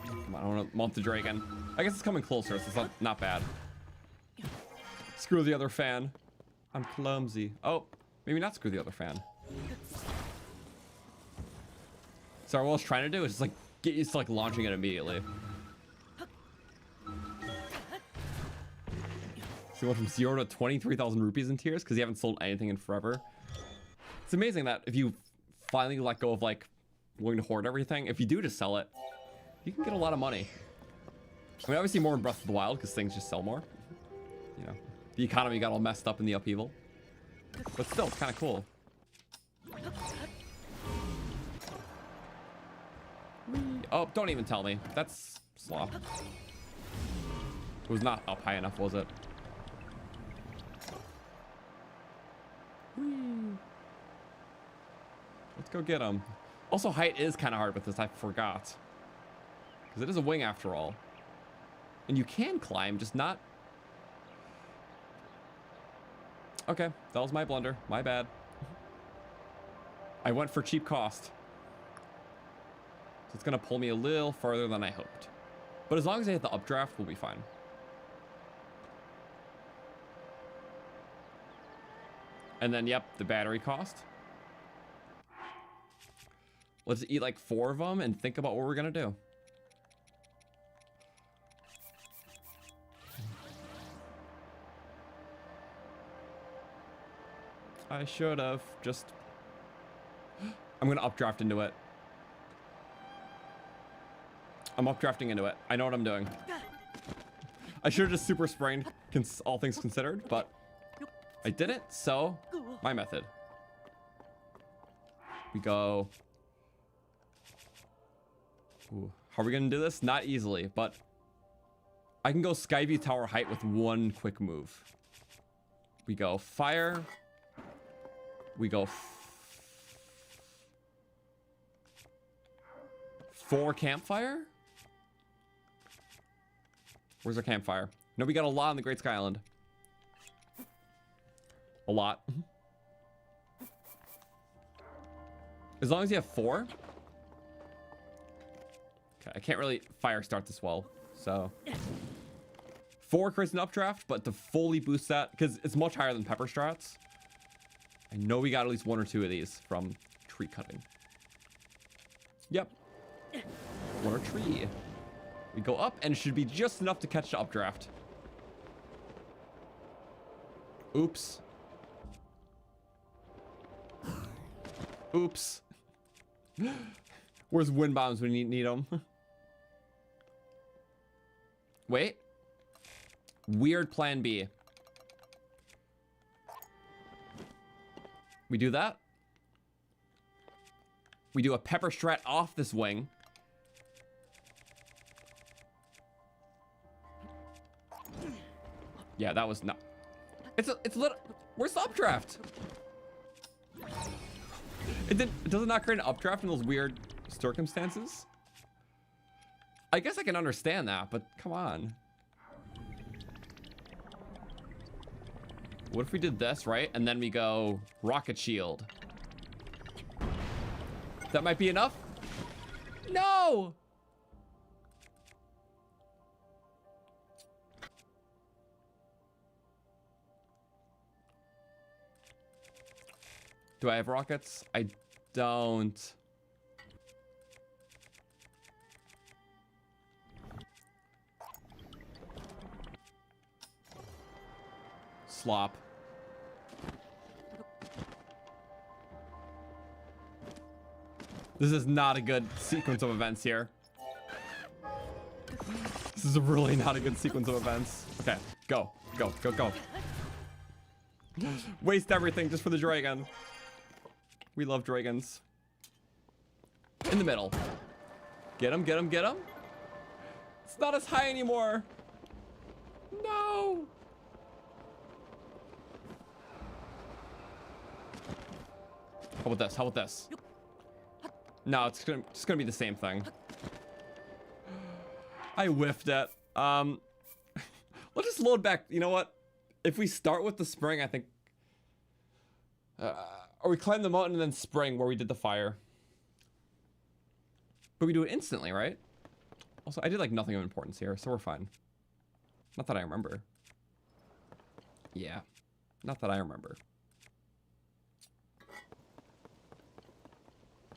Speaker 1: Come on, I want to mount the dragon. I guess it's coming closer, so it's not bad. Screw the other fan. I'm clumsy. Oh, maybe not screw the other fan. Sorry, what I was trying to do is just like get used to like launching it immediately. So you went from 0 to 23,000 rupees in tiers because you haven't sold anything in forever. It's amazing that if you finally let go of like willing to hoard everything, if you do just sell it, you can get a lot of money. I mean, obviously more in Breath of the Wild because things just sell more. You know, the economy got all messed up in the upheaval. But still, it's kind of cool. Oh, don't even tell me. That's slop. It was not up high enough, was it? Let's go get him. Also, height is kind of hard with this. I forgot. Because it is a wing after all. And you can climb, just not... Okay, that was my blunder. My bad. I went for cheap cost. So it's going to pull me a little farther than I hoped. But as long as I hit the updraft, we'll be fine. And then, yep, the battery cost. Let's eat like 4 of them and think about what we're going to do. I should have just... I'm going to updraft into it. I'm updrafting into it. I know what I'm doing. I should have just super sprained, all things considered, but I didn't, so my method. We go... Ooh, how are we going to do this? Not easily, but I can go Skyview Tower height with one quick move. We go fire... We go 4 campfire? Where's our campfire? No, we got a lot on the Great Sky Island. A lot. As long as you have 4. Okay, I can't really fire start this well, so 4 creates an updraft, but to fully boost that, because it's much higher than pepper strats. I know we got at least 1 or 2 of these from tree cutting. Yep. 1 or tree. We go up and it should be just enough to catch the updraft. Oops. Oops. Where's wind bombs when you need them? Wait. Weird plan B. We do that. We do a pepper strat off this wing. Yeah, that was not... It's little... Where's the updraft? Does it not create an updraft in those weird circumstances? I guess I can understand that, but come on. What if we did this, right? And then we go rocket shield. That might be enough. No! Do I have rockets? I don't. slop. This is not a good sequence of events here. This is really not a good sequence of events. Okay, go, go, go, go. Waste everything just for the dragon. We love dragons. In the middle. Get him, get him, get him. It's not as high anymore. No. How about this? How about this? No, it's just gonna be the same thing. I whiffed it. Let's just load back. You know what? If we start with the spring, I think... or we climb the mountain and then spring where we did the fire. But we do it instantly, right? Also, I did like nothing of importance here, so we're fine. Not that I remember. Yeah. Not that I remember.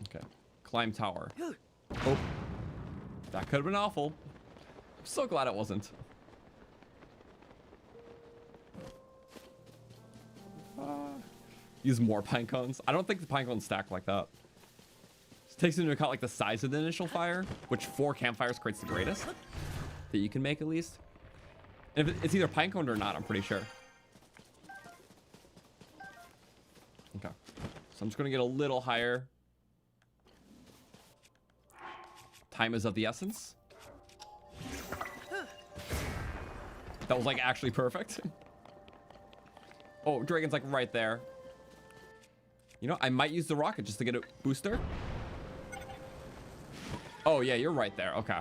Speaker 1: Okay. Climb tower. Oh. That could have been awful. I'm so glad it wasn't. Use more pine cones. I don't think the pine cones stack like that. It takes into account like the size of the initial fire, which 4 campfires creates the greatest that you can make at least. And if it's either pine coned or not, I'm pretty sure. Okay. So I'm just gonna get a little higher. Time is of the essence. That was like actually perfect. Oh, dragon's like right there. You know, I might use the rocket just to get a booster. Oh yeah, you're right there. Okay.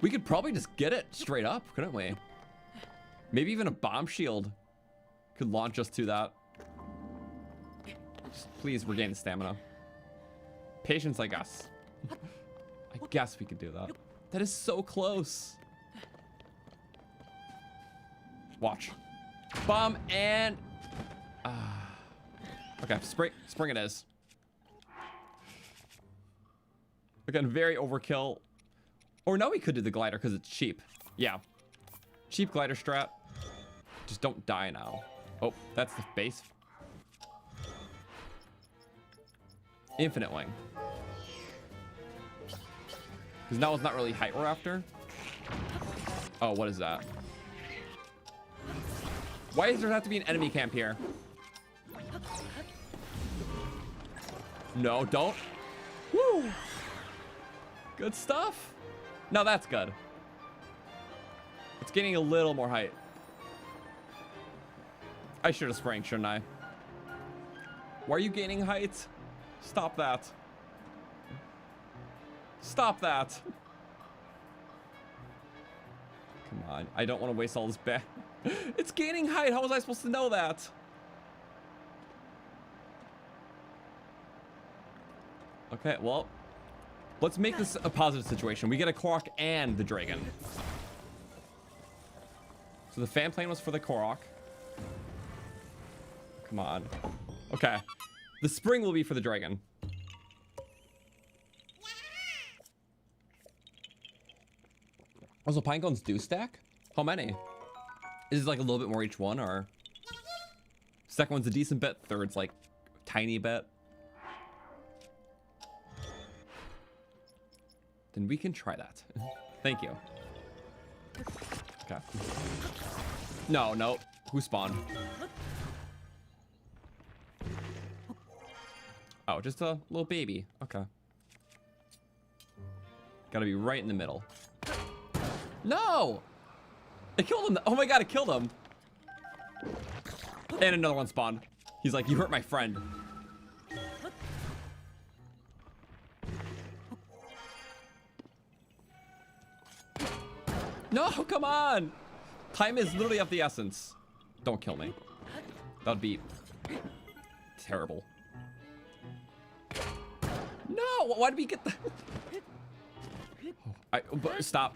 Speaker 1: We could probably just get it straight up, couldn't we? Maybe even a bomb shield could launch us to that. Just please regain the stamina. Patience, I guess. I guess we could do that. That is so close. Watch. Bomb and... okay, spring it is. Again, very overkill. Or no, we could do the glider because it's cheap. Yeah. Cheap glider strat. Just don't die now. Oh, that's the base. Infinite wing. Because now it's not really height we're after. Oh, what is that? Why does there have to be an enemy camp here? No, don't. Woo! Good stuff. No, that's good. It's getting a little more height. I should have sprang, shouldn't I? Why are you gaining height? Stop that. Stop that. Come on. I don't want to waste all this back. It's gaining height. How was I supposed to know that? Okay, well, let's make this a positive situation. We get a Korok and the dragon. So the fan plane was for the Korok. Come on. Okay. The spring will be for the dragon. Also, pine cones do stack? How many? Is it like a little bit more each one, or? Second one's a decent bit, third's like tiny bit. Then we can try that. Thank you. Okay. No, no. Who spawned? Oh, just a little baby. Okay. Gotta be right in the middle. No! It killed him. Oh my god, it killed him. And another one spawned. He's like, you hurt my friend. No, come on. Time is literally of the essence. Don't kill me. That'd be terrible. No, why did we get the... Stop.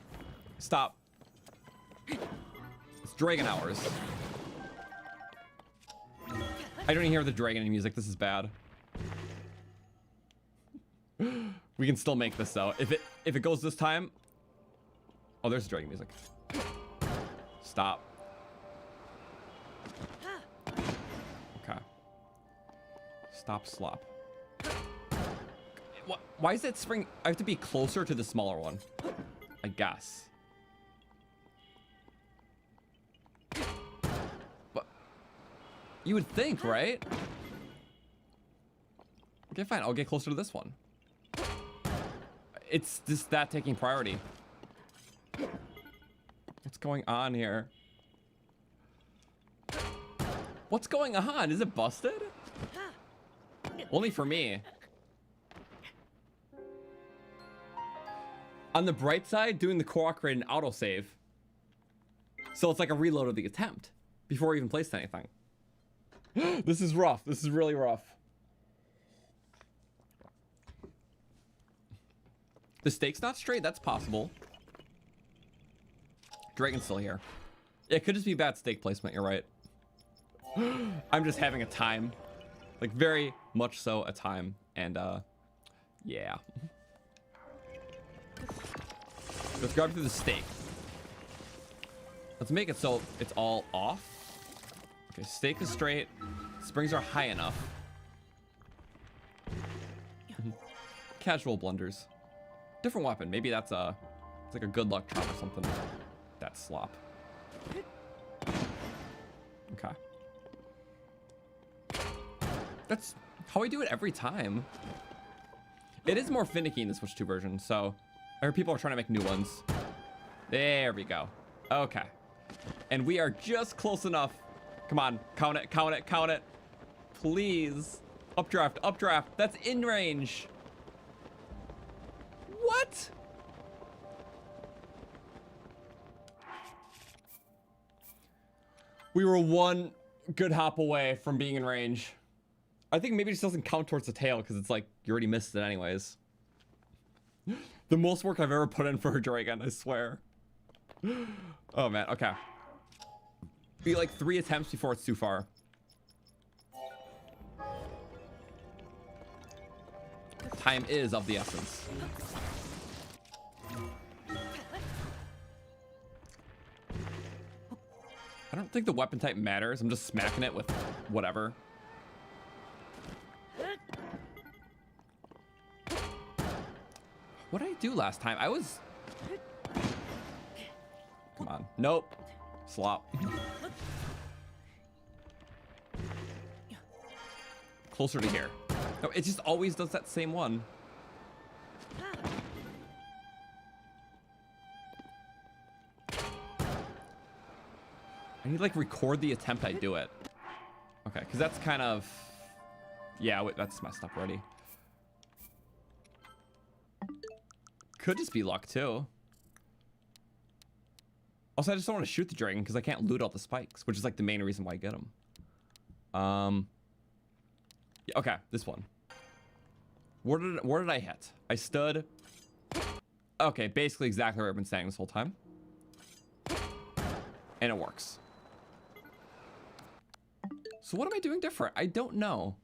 Speaker 1: Stop. It's dragon hours. I don't even hear the dragon music. This is bad. We can still make this though. If it goes this time. Oh, there's dragon music. Stop. Stop, slop. What? Why is that spring? I have to be closer to the smaller one, I guess. But you would think, right? Okay, fine. I'll get closer to this one. It's just that taking priority. What's going on here? What's going on? Is it busted? Only for me. On the bright side, doing the Korok create an autosave. So it's like a reload of the attempt before we even placed anything. This is rough. This is really rough. The stake's not straight. That's possible. Dragon's still here. It could just be bad stake placement. You're right. I'm just having a time. Like, very much so a time. And, yeah. Let's grab through the stake. Let's make it so it's all off. Okay, stake is straight. Springs are high enough. Casual blunders. Different weapon. Maybe that's a... It's like a good luck charm or something. That's slop. Okay. That's how I do it every time. It is more finicky in the Switch 2 version, so I heard people are trying to make new ones. There we go. Okay. And we are just close enough. Come on, count it, count it, count it. Please. Updraft, updraft. That's in range. What? We were one good hop away from being in range. I think maybe it just doesn't count towards the tail because it's like you already missed it anyways. The most work I've ever put in for a dragon, I swear. Oh man, okay. Be like 3 attempts before it's too far. Time is of the essence. I don't think the weapon type matters. I'm just smacking it with whatever. What did I do last time? I was... Come on. Nope. Slop. Closer to here. No, it just always does that same one. I need to like record the attempt I do it. Okay, because that's kind of... Yeah, wait, that's messed up already. Could just be luck too. Also, I just don't want to shoot the dragon because I can't loot all the spikes, which is like the main reason why I get them. Yeah, okay, this one. Where did I hit? I stood. Okay, basically exactly where I've been standing this whole time. And it works. So what am I doing different? I don't know.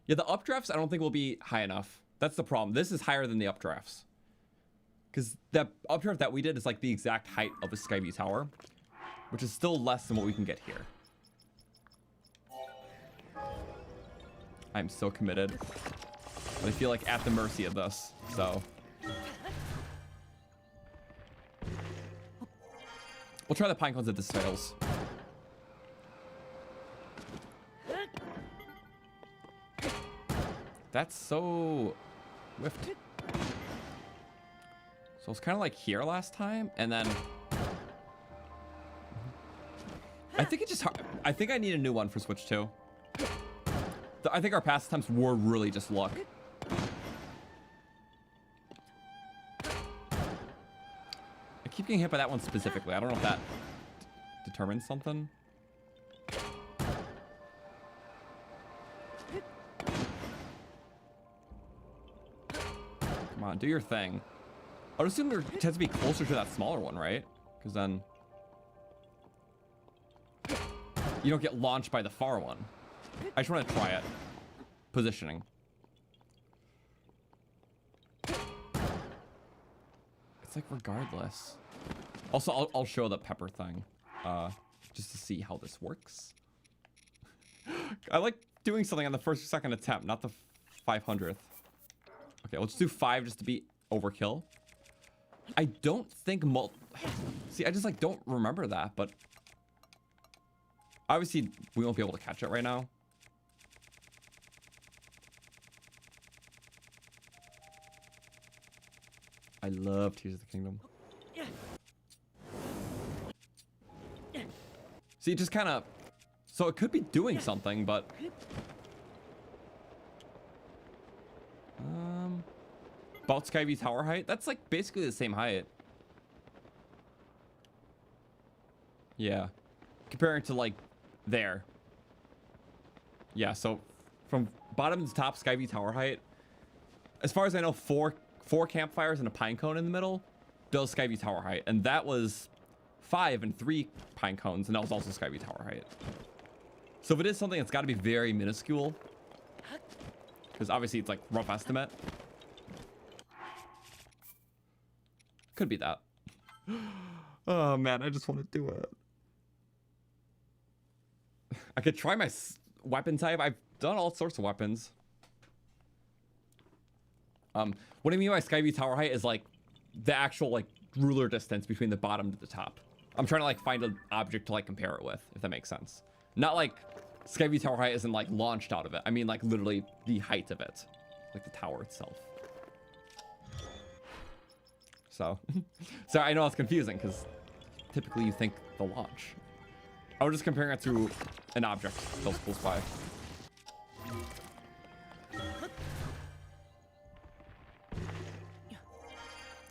Speaker 1: Yeah, the updrafts I don't think will be high enough. That's the problem. This is higher than the updrafts. Because that updraft that we did is like the exact height of a Skyview tower, which is still less than what we can get here. I'm so committed. But I feel like at the mercy of this, so. We'll try the pine cones if this fails. That's so whiffed. So it's kind of like here last time, and then I think it just, I think I need a new one for Switch 2. I think our past attempts were really just luck. I keep getting hit by that one specifically. I don't know if that determines something. Come on, do your thing. I would assume there tends to be closer to that smaller one, right? Because then you don't get launched by the far one. I just want to try it. Positioning. It's like regardless. Also, I'll show the pepper thing. Just to see how this works. I like doing something on the first or second attempt, not the 500th. Okay, let's do 5 just to be overkill. I don't think see, I just like don't remember that, but obviously we won't be able to catch it right now. I love Tears of the Kingdom. See, it just kind of... So it could be doing something, but... About Skyview tower height? That's like basically the same height. Yeah. Comparing to like there. Yeah, so from bottom to top, Skyview tower height. As far as I know, four campfires and a pine cone in the middle does Skyview tower height. And that was 5 and 3 pine cones, and that was also Skyview tower height. So if it is something, it's got to be very minuscule. Because obviously it's like rough estimate. Could be that. Oh man, I just want to do it. I could try my weapon type. I've done all sorts of weapons. What I mean by Skyview tower height is like the actual like ruler distance between the bottom to the top. I'm trying to like find an object to like compare it with, if that makes sense. Not like Skyview tower height isn't like launched out of it. I mean like literally the height of it, like the tower itself. So, so I know it's confusing because typically you think the launch. I was just comparing it to an object that was close by.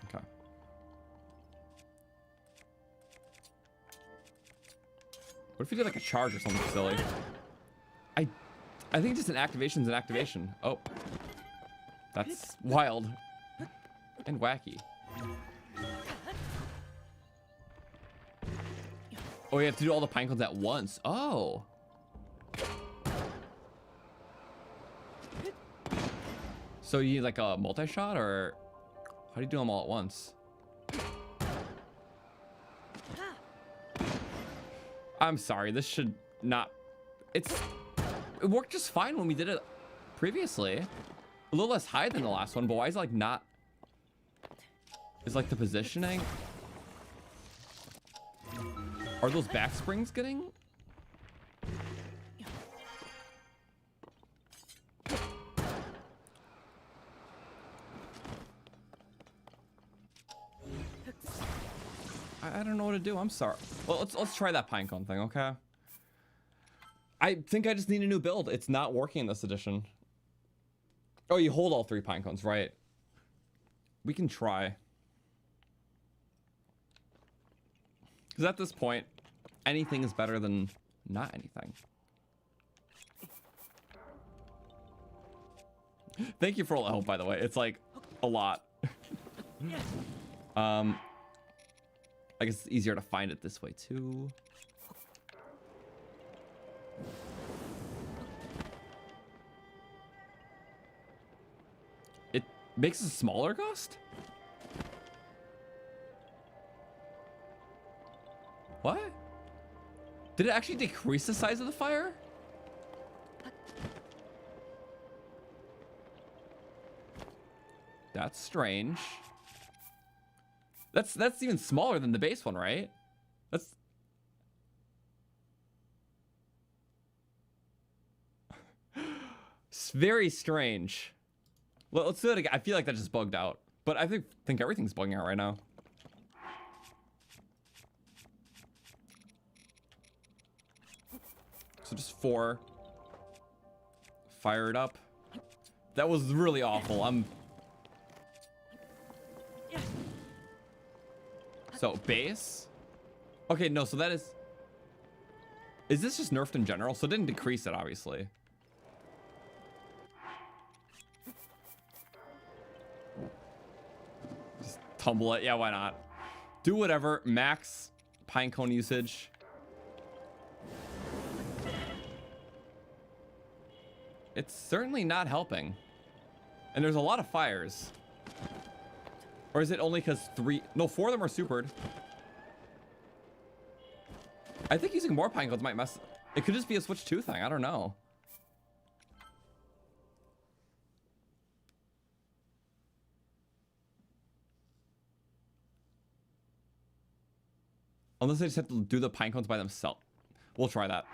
Speaker 1: Okay. What if you did like a charge or something silly? I think just an activation is an activation. Oh, that's wild and wacky. Oh, you have to do all the pine cones at once. Oh. So you need like a multi-shot, or how do you do them all at once? I'm sorry, this should not... It worked just fine when we did it previously. A little less high than the last one, but why is it like not... Is like the positioning... Are those back springs getting... I don't know what to do. I'm sorry. Well, let's try that pinecone thing, okay? I think I just need a new build. It's not working in this edition. Oh, you hold all 3 pinecones, right? We can try. Because at this point, anything is better than not anything. Thank you for all the help, by the way. It's like a lot. I guess it's easier to find it this way too. It makes a smaller gust? What? Did it actually decrease the size of the fire? That's strange. That's even smaller than the base one, right? That's... It's very strange. Let's do it again. I feel like that just bugged out. But I think everything's bugging out right now. So just 4. Fire it up. That was really awful. So base. Okay, no, so that is this just nerfed in general? So it didn't decrease it, obviously. Just tumble it. Yeah, why not? Do whatever. Max pinecone usage. It's certainly not helping. And there's a lot of fires. Or is it only because 3... No, 4 of them are supered. I think using more pine cones might mess... It could just be a switch 2 thing. I don't know. Unless they just have to do the pine cones by themselves. We'll try that.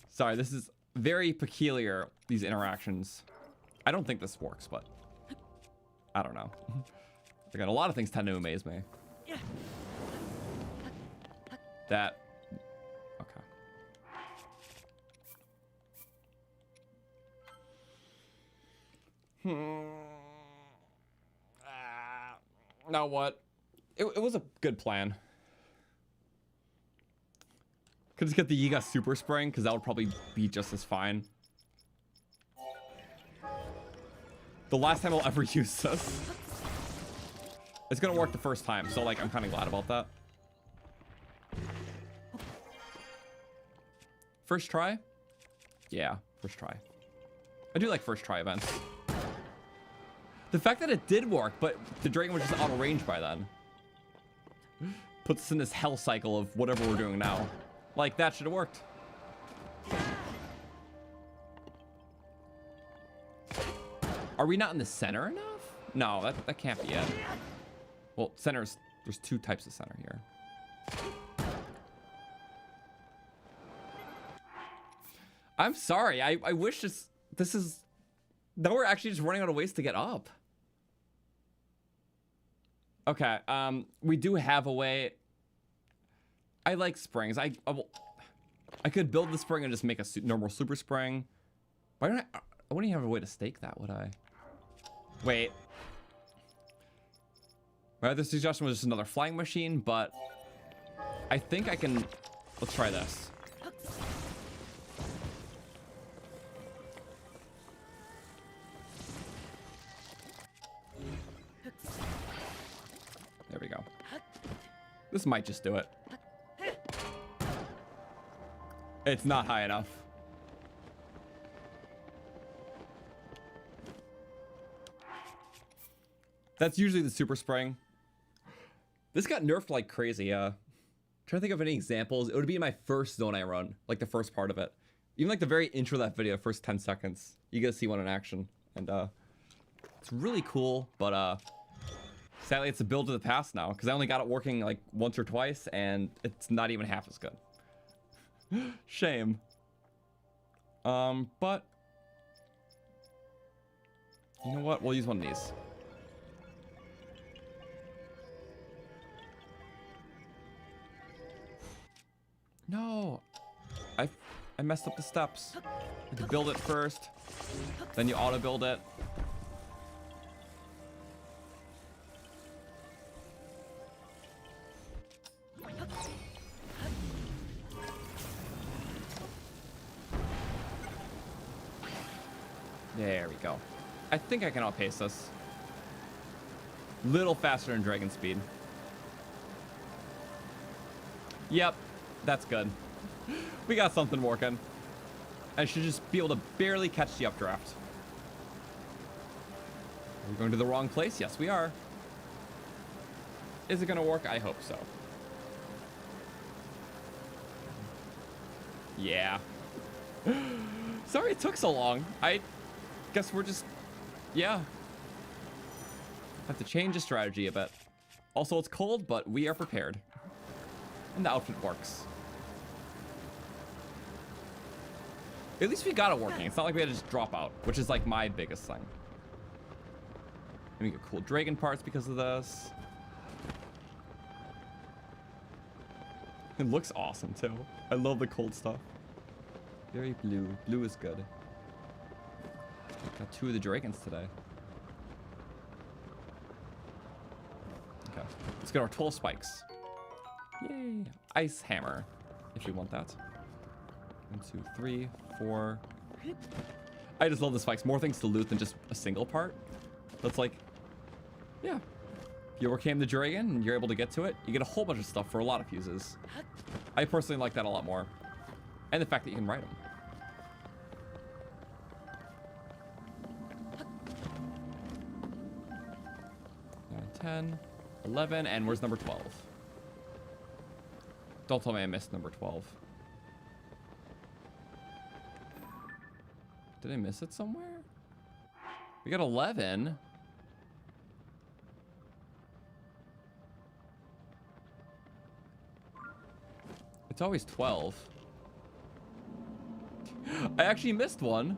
Speaker 1: Sorry, this is very peculiar, these interactions. I don't think this works, but I don't know. Again, a lot of things tend to amaze me. That, okay. Now what? It was a good plan. Could just get the Yiga Super Spring, because that would probably be just as fine. The last time I'll ever use this. It's gonna work the first time, so like I'm kind of glad about that. First try? Yeah, first try. I do like first try events. The fact that it did work, but the dragon was just out of range by then, puts us in this hell cycle of whatever we're doing now. Like, that should have worked. Are we not in the center enough? No, that can't be it. Well, centers, there's two types of center here. I'm sorry, I wish this is, now we're actually just running out of ways to get up. Okay, we do have a way. I like springs. I could build the spring and just make a normal super spring. Why don't I wouldn't even have a way to stake that, would I? Wait. My other suggestion was just another flying machine, but I think I can, let's try this. There we go. This might just do it. It's not high enough. That's usually the super spring. This got nerfed like crazy. Trying to think of any examples. It would be in my first zone I run, like the first part of it. Even like the very intro of that video, first 10 seconds, you get to see one in action, and it's really cool. But sadly, it's a build of the past now because I only got it working like once or twice, and it's not even half as good. Shame. But you know what? We'll use one of these. No, I messed up the steps. You have to build it first, then you auto build it. There we go. I think I can outpace this. Little faster than dragon speed. Yep, that's good. We got something working. I should just be able to barely catch the updraft. Are we going to the wrong place? Yes, we are. Is it gonna work? I hope so. Yeah. Sorry it took so long. I guess we're just, yeah. Have to change the strategy a bit. Also, it's cold, but we are prepared. And the outfit works. At least we got it working. It's not like we had to just drop out, which is like my biggest thing. And we get cool dragon parts because of this. It looks awesome too. I love the cold stuff. Very blue. Blue is good. Got 2 of the dragons today. Okay. Let's get our 12 spikes. Yay. Ice hammer, if you want that. 1, 2, 3, 4. I just love the spikes. More things to loot than just a single part. That's like, yeah. You overcame the dragon and you're able to get to it. You get a whole bunch of stuff for a lot of fuses. I personally like that a lot more. And the fact that you can write them. 10, 11, and where's number 12? Don't tell me I missed number 12. Did I miss it somewhere? We got 11. It's always 12. I actually missed one.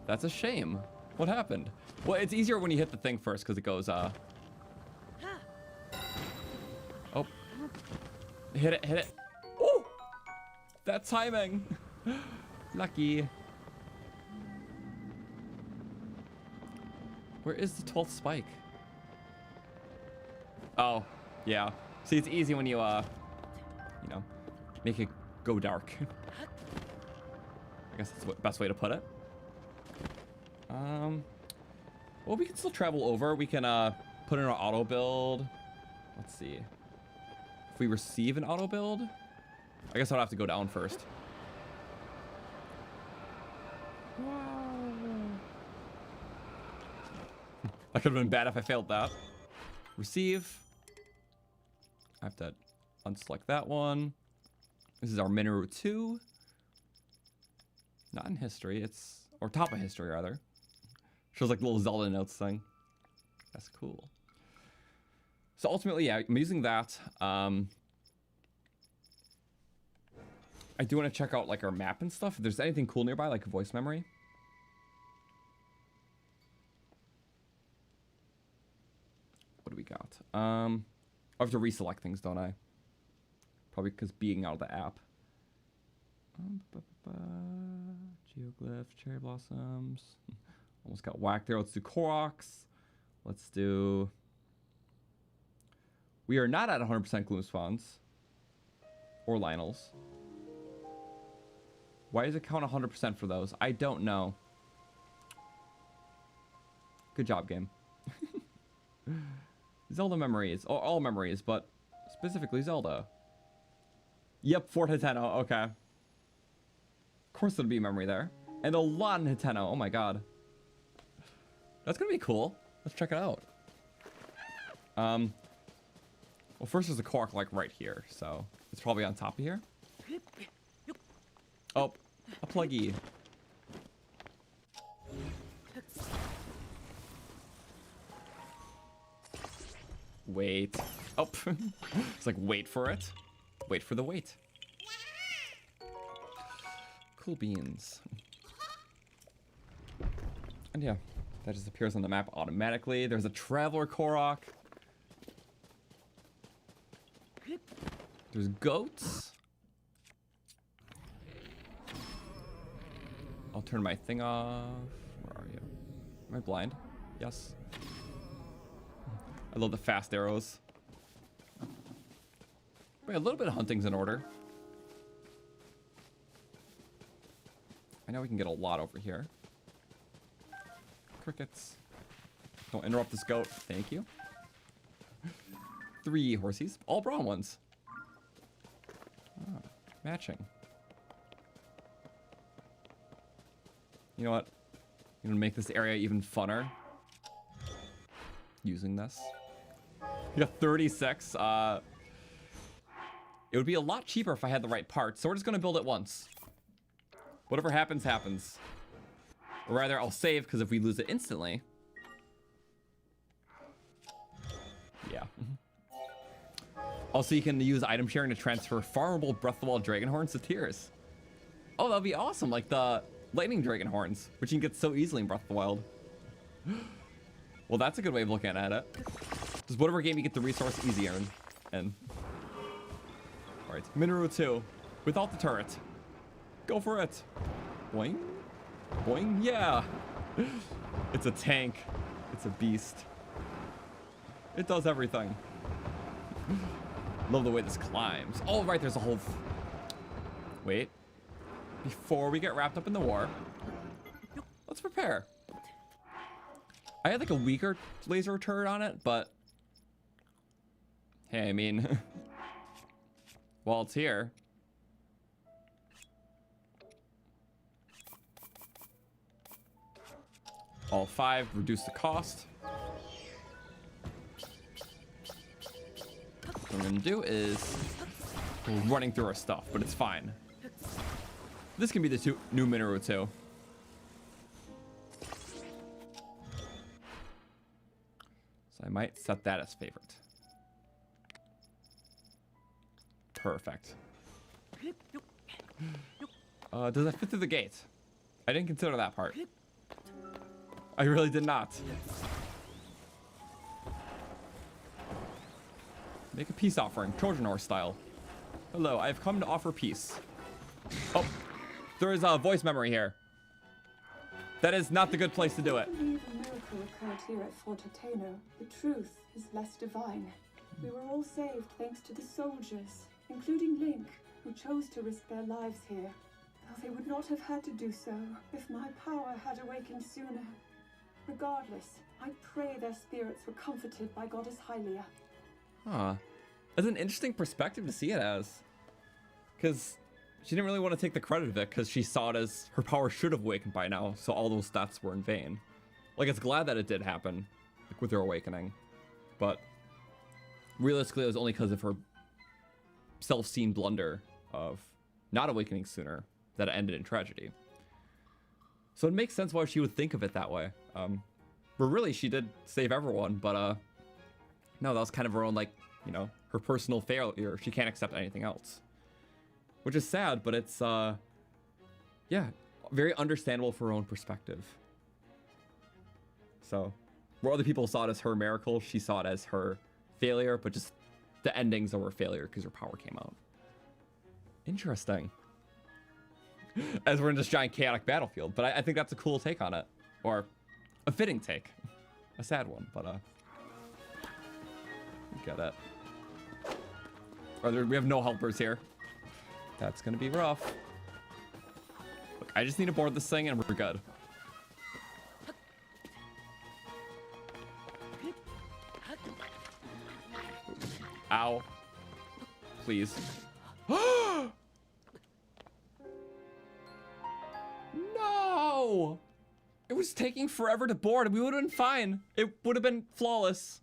Speaker 1: That's a shame. What happened? Well, it's easier when you hit the thing first because it goes, Oh. Hit it, hit it. Oh! That timing. Lucky. Where is the 12th spike? Oh, yeah. See, it's easy when you, you know, make it go dark. I guess that's the best way to put it. Well, we can still travel over. We can, put in our auto build. Let's see. If we receive an auto build, I guess I'll have to go down first. That could have been bad if I failed that. Receive. I have to unselect that one. This is our mineral 2. Not in history, it's, or top of history rather. Shows like little Zelda notes thing. That's cool. So ultimately, yeah, I'm using that. I do want to check out like our map and stuff. If there's anything cool nearby, like a voice memory. What do we got? I have to reselect things, don't I? Probably because being out of the app. Geoglyph, cherry blossoms. Almost got whacked there. Let's do Koroks. Let's do... We are not at 100% gloom spawns. Or Lionels. Why does it count 100% for those? I don't know. Good job, game. Zelda memories. Oh, all memories, but specifically Zelda. Yep, Fort Hateno. Okay. Of course there'll be memory there. And a lot in Hateno. Oh my god. That's gonna be cool. Let's check it out. Well, first there's a Korok like right here, so it's probably on top of here. Oh, a pluggy. Wait. Oh, it's like wait for it. Wait for the wait. Cool beans. And yeah, that just appears on the map automatically. There's a Traveler Korok. There's goats. I'll turn my thing off. Where are you? Am I blind? Yes. I love the fast arrows. Wait, a little bit of hunting's in order. I know we can get a lot over here. Crickets. Don't interrupt this goat. Thank you. 3 horsies. All brown ones. Ah, matching. You know what? You want to make this area even funner? Using this. You got 36. It would be a lot cheaper if I had the right parts. So we're just going to build it once. Whatever happens, happens. Or rather, I'll save, because if we lose it instantly... Yeah. Also, you can use item sharing to transfer farmable Breath of the Wild Dragon Horns to tiers. Oh, that'd be awesome. Like the Lightning Dragon Horns, which you can get so easily in Breath of the Wild. Well, that's a good way of looking at it. Just whatever game you get the resource easier in. Alright, Mineral 2. Without the turret. Go for it. Boing. Boing. Yeah. It's a tank. It's a beast. It does everything. Love the way this climbs. Oh, right, there's a whole... Wait. Before we get wrapped up in the war, let's prepare. I had like a weaker laser turret on it, but... Hey, I mean... while it's here... All 5, reduce the cost. What I'm gonna do is... We're running through our stuff, but it's fine. This can be the new Mineral 2. So I might set that as favorite. Perfect. Does that fit through the gate? I didn't consider that part. I really did not. Make a peace offering, Trojan horse style. Hello, I have come to offer peace. Oh, there is a voice memory here. That is not the good place to do it.
Speaker 3: I believe a miracle occurred here at Fort Hateno. The truth is less divine. We were all saved thanks to the soldiers, including Link, who chose to risk their lives here. Though they would not have had to do so if my power had awakened sooner. Regardless, I pray their spirits were comforted by Goddess Hylia.
Speaker 1: Huh. That's an interesting perspective to see it as. Because she didn't really want to take the credit of it because she saw it as her power should have awakened by now, so all those stats were in vain. Like, it's glad that it did happen, like, with her awakening. But realistically, it was only because of her self-seen blunder of not awakening sooner that it ended in tragedy. So it makes sense why she would think of it that way. But really, she did save everyone, but no, that was kind of her own, like, you know, her personal failure. She can't accept anything else. Which is sad, but it's, yeah, very understandable for her own perspective. So, where other people saw it as her miracle, she saw it as her failure, but just the endings of her failure because her power came out. Interesting. As we're in this giant chaotic battlefield, but I think that's a cool take on it. Or a fitting take. A sad one, but, get it. We have no helpers here. That's gonna be rough. Look, I just need to board this thing and we're good. Ow. Please. No! It was taking forever to board. We would have been fine. It would have been flawless.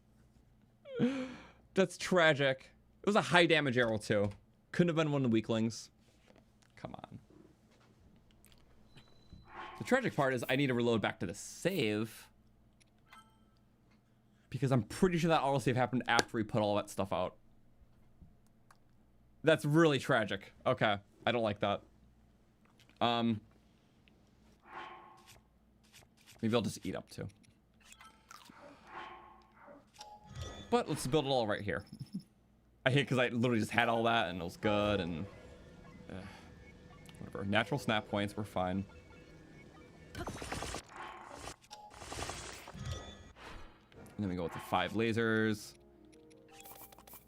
Speaker 1: That's tragic. It was a high damage arrow too. Couldn't have been one of the weaklings. Come on. The tragic part is I need to reload back to the save. Because I'm pretty sure that autosave happened after we put all that stuff out. That's really tragic. Okay. I don't like that. Maybe I'll just eat up too. But let's build it all right here. I hate because I literally just had all that and it was good and whatever. Natural snap points, we're fine. And then we go with the 5 lasers.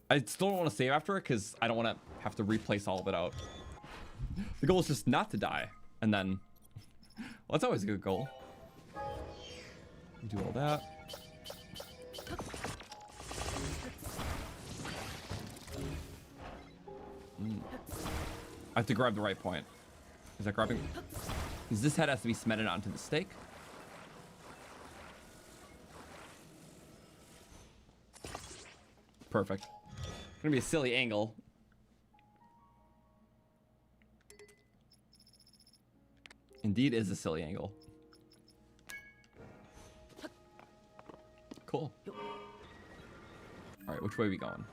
Speaker 1: I still don't want to save after it because I don't want to have to replace all of it out. The goal is just not to die. And then, well, that's always a good goal. Do all that. I have to grab the right point. Is that grabbing? Because this head has to be cemented onto the stake. Perfect. Gonna be a silly angle. Indeed is a silly angle. Cool. All right, which way are we going?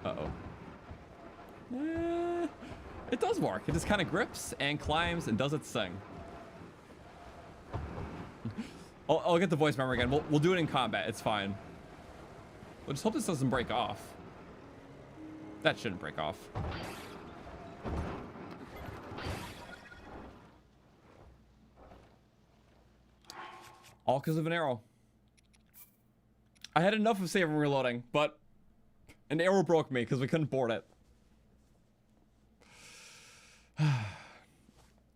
Speaker 1: Uh-oh. It does work. It just kind of grips and climbs and does its thing. I'll get the voice memory again. We'll do it in combat. It's fine. We'll just hope this doesn't break off. That shouldn't break off. All because of an arrow. I had enough of saving and reloading, but an arrow broke me because we couldn't board it.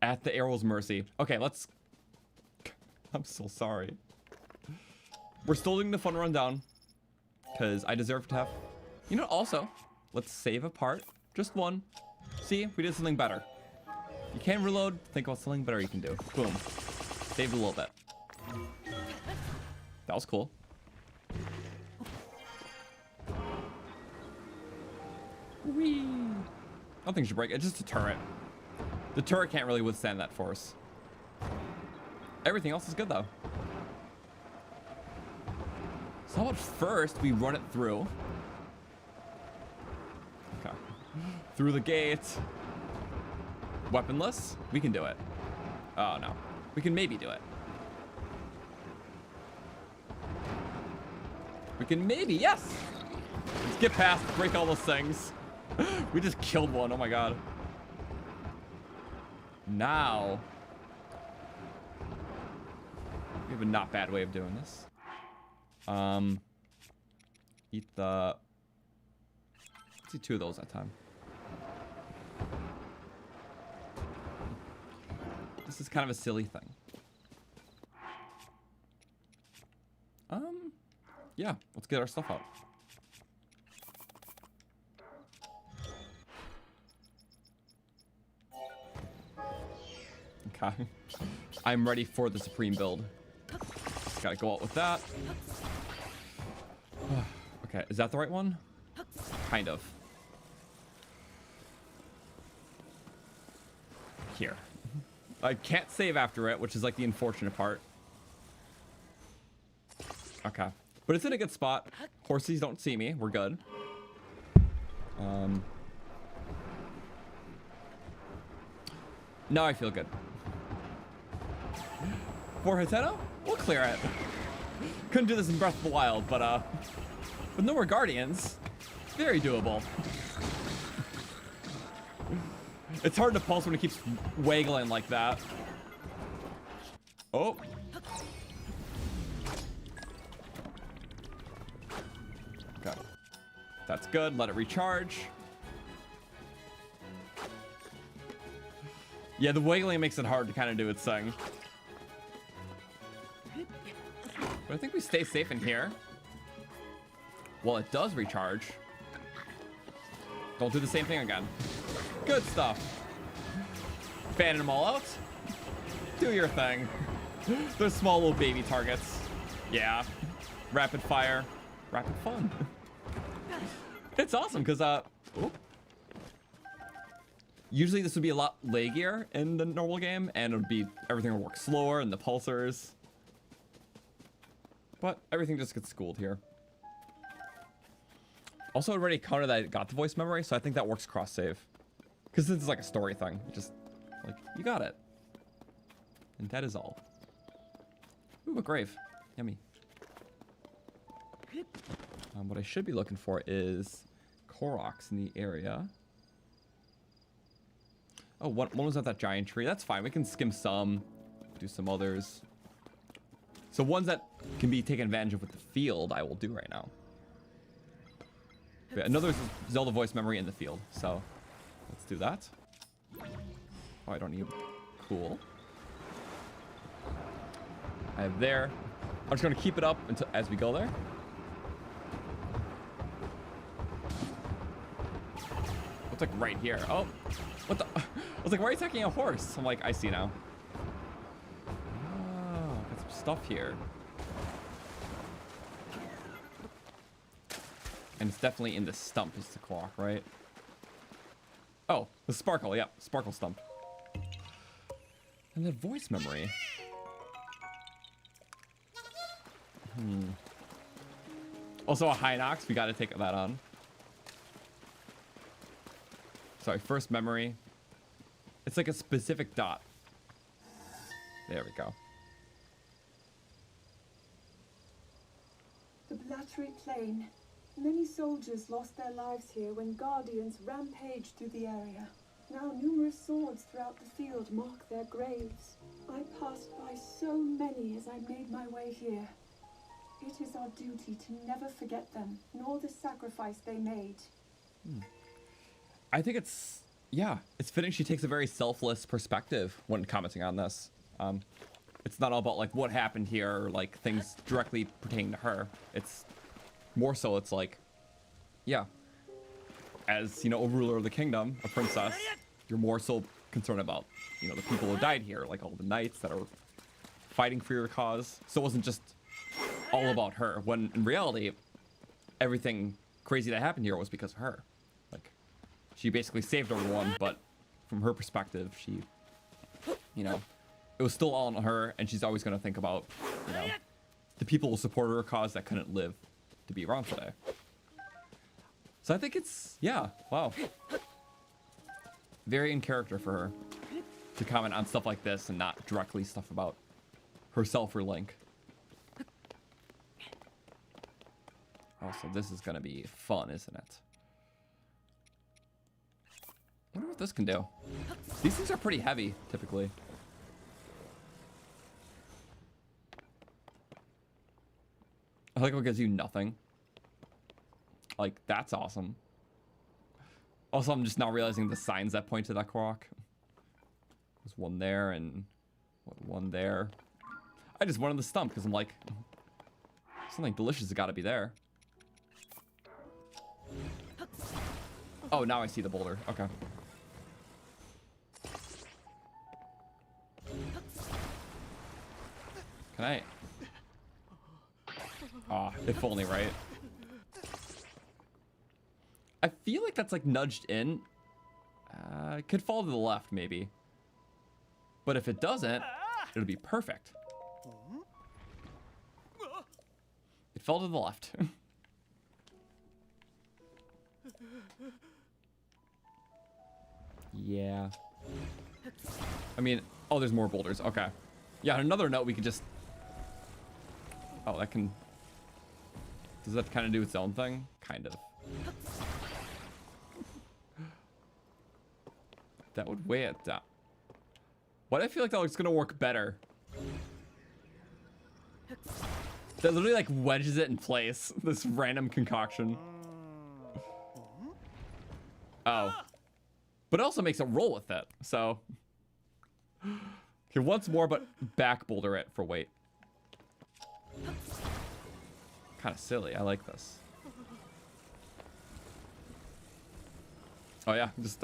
Speaker 1: At the arrow's mercy. Okay, let's... I'm so sorry. We're still doing the fun rundown because I deserve to have... You know, also, let's save a part. Just one. See, we did something better. You can reload. Think about something better you can do. Boom. Saved a little bit. That was cool. Whee! Nothing should break. It's just a turret. The turret can't really withstand that force. Everything else is good though. So how about first we run it through Through the gate. Weaponless? We can do it. Oh, no. We can maybe do it. We can maybe, yes! Let's get past, break all those things. We just killed one, oh my god. Now. We have a not bad way of doing this. Eat the... Let's do 2 of those at a time. This is kind of a silly thing. Yeah, let's get our stuff out. Okay. I'm ready for the supreme build. Gotta go out with that. Okay, is that the right one? Kind of. Here. I can't save after it, which is like the unfortunate part. Okay. But it's in a good spot. Horsies don't see me. We're good. Now I feel good. For Hateno, we'll clear it. Couldn't do this in Breath of the Wild, but with no more Guardians, very doable. It's hard to pulse when it keeps waggling like that. Oh. Okay. That's good. Let it recharge. Yeah, the wiggling makes it hard to kind of do its thing. But I think we stay safe in here. Well, it does recharge. Don't do the same thing again. Good stuff. Fanning them all out. Do your thing. They're small little baby targets. Yeah. Rapid fire. Rapid fun. It's awesome because, usually this would be a lot laggier in the normal game and it would be, everything would work slower and the pulsars. But everything just gets schooled here. Also, I already counted that I got the voice memory, so I think that works cross-save. Because this is like a story thing. Just, like, you got it. And that is all. Ooh, a grave. Yummy. What I should be looking for is Koroks in the area. Oh, one was at that giant tree. That's fine. We can skim some. Do some others. So ones that can be taken advantage of with the field, I will do right now. Okay, another Zelda voice memory in the field. So let's do that. Oh, I don't need... Cool. I have there. I'm just going to keep it up until as we go there. Looks like right here. Oh, what the? I was like, why are you attacking a horse? I'm like, I see now. Oh, got some stuff here. And it's definitely in the stump is the Korok, right? Oh, the sparkle, yeah, sparkle stump. And the voice memory. Also a Hinox, we gotta take that on. Sorry, first memory. It's like a specific dot. There we go.
Speaker 3: The Blattery Plain. Many soldiers lost their lives here when Guardians rampaged through the area. Now numerous swords throughout the field mark their graves. I passed by so many as I made my way here. It is our duty to never forget them, nor the sacrifice they made.
Speaker 1: I think it's, yeah, it's fitting she takes a very selfless perspective when commenting on this. It's not all about like what happened here or like things directly pertaining to her. It's more so it's like, yeah, as, you know, a ruler of the kingdom, a princess, you're more so concerned about, you know, the people who died here, like all the knights that are fighting for your cause. So it wasn't just all about her, when in reality, everything crazy that happened here was because of her. Like, she basically saved everyone, but from her perspective, she, you know, it was still all on her, and she's always going to think about, you know, the people who supported her cause that couldn't live to be around today. So I think it's, yeah, wow. Very in character for her to comment on stuff like this and not directly stuff about herself or Link. Also, this is gonna be fun, isn't it? I wonder what this can do. These things are pretty heavy, typically. I like what gives you nothing. Like, that's awesome. Also, I'm just now realizing the signs that point to that Korok. There's one there and one there. I just wanted the stump because I'm like, something delicious has got to be there. Oh, now I see the boulder. Okay. Can I? Ah, if only, right? I feel like that's like nudged in. It could fall to the left, maybe. But if it doesn't, it'll be perfect. It fell to the left. Yeah. I mean, oh, there's more boulders. Okay. Yeah, on another note, we could just... Oh, that can... Does that kind of do its own thing? Kind of. That would weigh it down. Why do I feel like that's gonna work better? That literally like wedges it in place. This random concoction. Oh. But it also makes it roll with it, so. Okay, once more, but back boulder it for weight. Kind of silly, I like this. Oh yeah, just...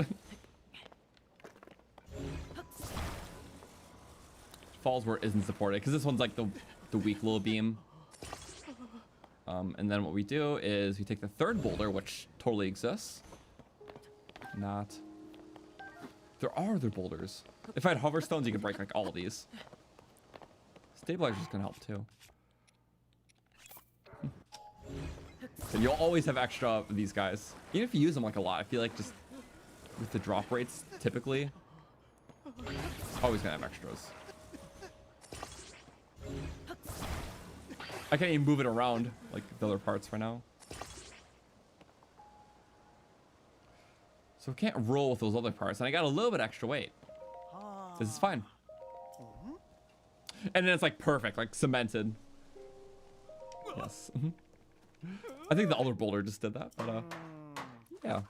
Speaker 1: Falls where it isn't supported, because this one's like the weak little beam. And then what we do is we take the third boulder, which totally exists. Not. There are other boulders. If I had hover stones, you could break like all of these. Stabilizers can help too. And you'll always have extra of these guys. Even if you use them like a lot, I feel like just with the drop rates, typically, always gonna have extras. I can't even move it around like the other parts right now. So I can't roll with those other parts, and I got a little bit extra weight. This is fine. And then it's like perfect, like cemented. Yes. I think the other boulder just did that, but yeah.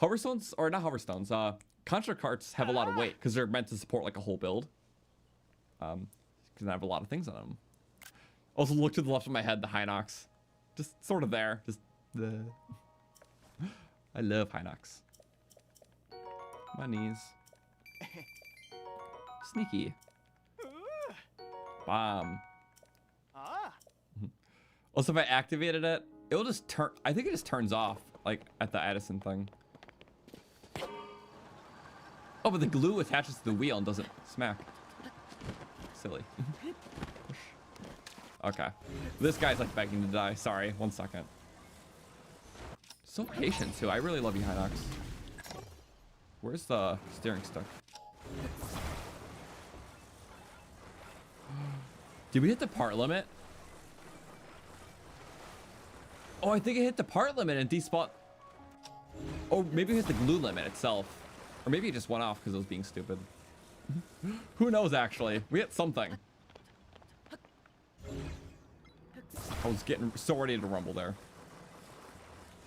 Speaker 1: Hoverstones, or not hoverstones, construct carts have a lot of weight because they're meant to support like a whole build. Because I have a lot of things on them. Also, look to the left of my head, the Hinox. Just sort of there. Just the. I love Hinox. My knees. Sneaky. Bomb. Also, if I activated it, it'll just turn. I think it just turns off, like at the Addison thing. Oh, but the glue attaches to the wheel and doesn't smack. Silly. Okay. This guy's like begging to die. Sorry. 1 second. So patient too. I really love you, Hinox. Where's the steering stick? Did we hit the part limit? Oh, I think it hit the part limit and despawned. Oh, maybe it hit the glue limit itself. Or maybe it just went off because it was being stupid. Who knows, actually? We hit something. I was getting so ready to rumble there.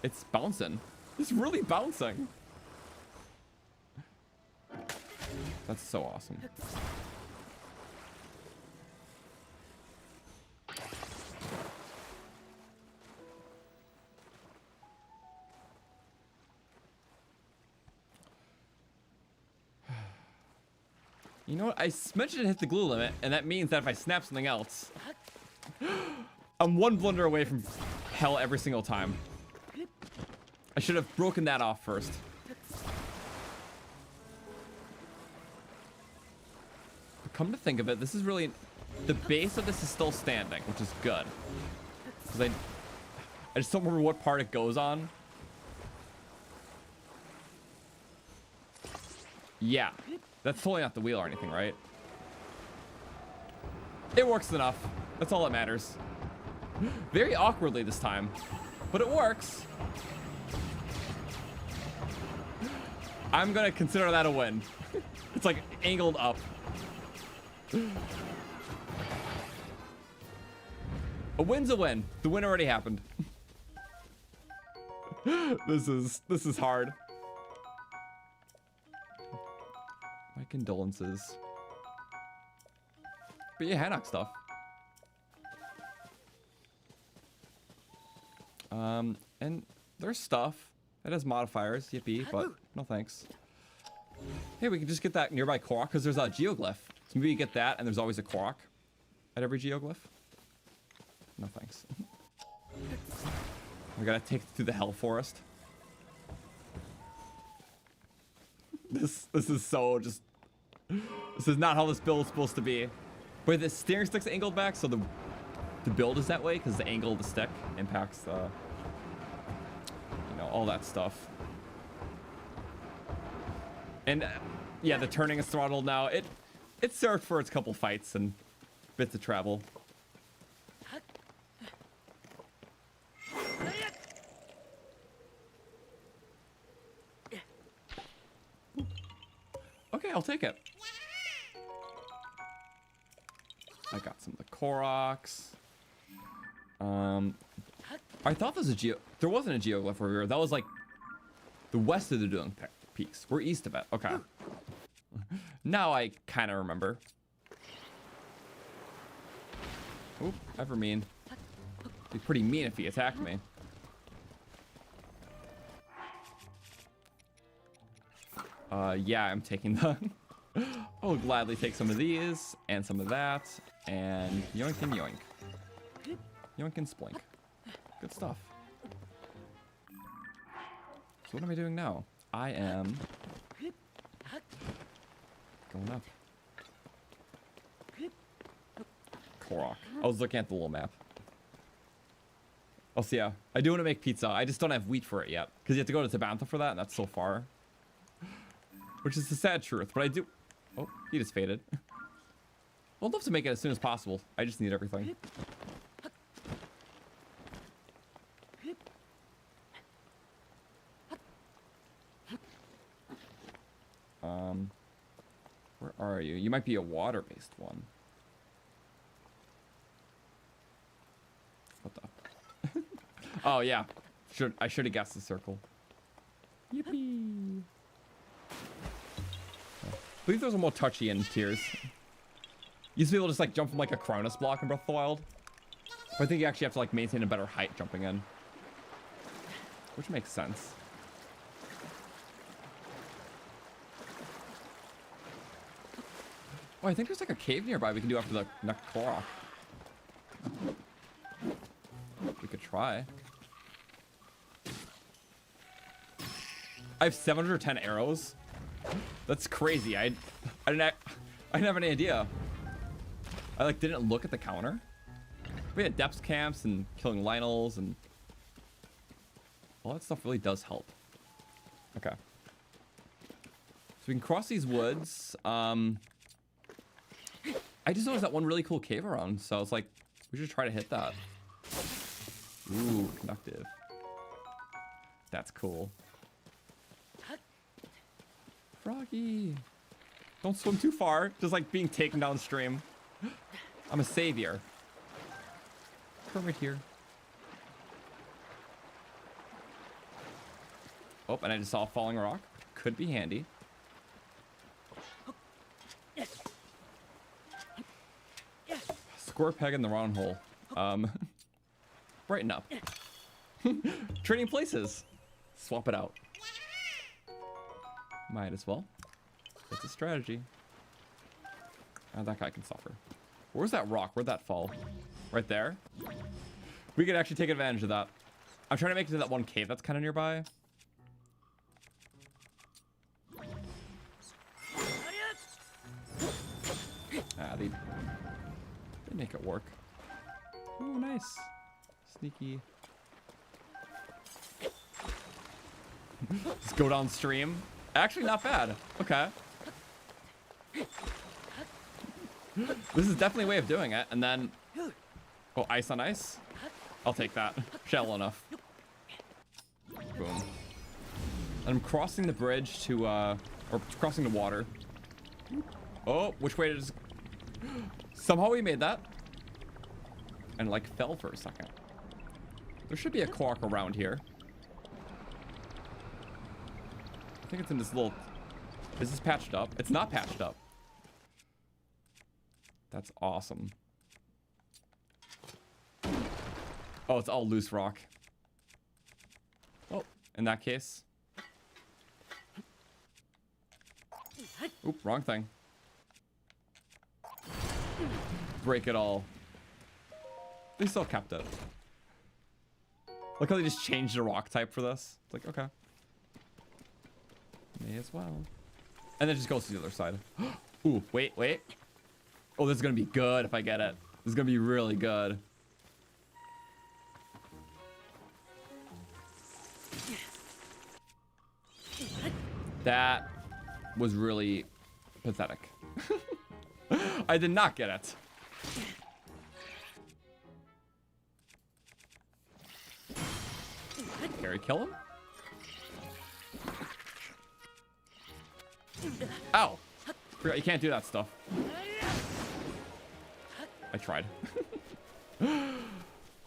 Speaker 1: It's bouncing. It's really bouncing. That's so awesome. You know what? I mentioned it hit the glue limit, and that means that if I snap something else, I'm one blunder away from hell every single time. I should have broken that off first. But come to think of it, this is really... The base of this is still standing, which is good. Because I just don't remember what part it goes on. Yeah, that's totally not the wheel or anything, right? It works enough. That's all that matters. Very awkwardly this time, but it works. I'm gonna consider that a win. It's like angled up. A win's a win. The win already happened. This is hard. My condolences. But yeah, Hanok stuff. And there's stuff that has modifiers, yippee, but no thanks. Hey, we can just get that nearby Korok because there's a geoglyph. So maybe you get that, and there's always a Korok at every geoglyph. No thanks. We gotta take it through the Hell Forest. This is so just. This is not how this build is supposed to be. But the steering stick's angled back, so the build is that way because the angle of the stick impacts you know, all that stuff. And yeah, the turning is throttled now. It served for its couple fights and bits of travel. Okay, I'll take it. I got some of the Koroks. I thought there wasn't a geoglyph over here. That was like the west of the Dueling Peaks. We're east of it. Okay. Now I kind of remember. Oop, ever mean. Be pretty mean if he attacked me. Yeah, I'm taking the. I will gladly take some of these and some of that and yoink and yoink. Yoink and splink. Good stuff. So what am I doing now? I am going up. Korok. I was looking at the little map. Oh, so yeah. I do want to make pizza. I just don't have wheat for it yet. Because you have to go to Tabantha for that, and that's so far. Which is the sad truth, but I do... Oh, he just faded. I'd love to make it as soon as possible. I just need everything. Where are you? You might be a water-based one. What the? Oh, yeah. I should have guessed the circle. Yippee! I believe those are more touchy in tiers. Used to be able to just like jump from like a Cronus block in Breath of the Wild. But I think you actually have to like maintain a better height jumping in. Which makes sense. Oh, I think there's like a cave nearby we can do after the next Korok. We could try. I have 710 arrows. That's crazy. I didn't have any idea. I like didn't look at the counter. We had depth camps and killing Lionels and all that stuff really does help. Okay. So we can cross these woods. I just noticed that one really cool cave around, so I was like, we should try to hit that. Ooh, conductive. That's cool. Froggy. Don't swim too far. Just like being taken downstream. I'm a savior. Come right here. Oh, and I just saw a falling rock. Could be handy. Square peg in the round hole. Brighten up. Trading places. Swap it out. Might as well. It's a strategy. That guy can suffer. Where's that rock? Where'd that fall? Right there? We could actually take advantage of that. I'm trying to make it to that one cave that's kind of nearby. Ah, they make it work. Oh, nice. Sneaky. Just go downstream. Actually, not bad. Okay. This is definitely a way of doing it. And then, oh, ice on ice. I'll take that. Shallow enough. Boom. And I'm crossing the bridge to, or crossing the water. Oh, which way does... Somehow we made that. And like fell for a second. There should be a Korok around here. I think it's in this little... Is this patched up? It's not patched up. That's awesome. Oh, it's all loose rock. Oh, in that case. Oop, wrong thing. Break it all. They still kept it. Look how they just changed the rock type for this. It's like, okay. May as well. And then it just goes to the other side. Ooh, wait. Oh, this is gonna be good if I get it. This is gonna be really good. That was really pathetic. I did not get it. Gary, kill him? Ow! Forgot you can't do that stuff. I tried.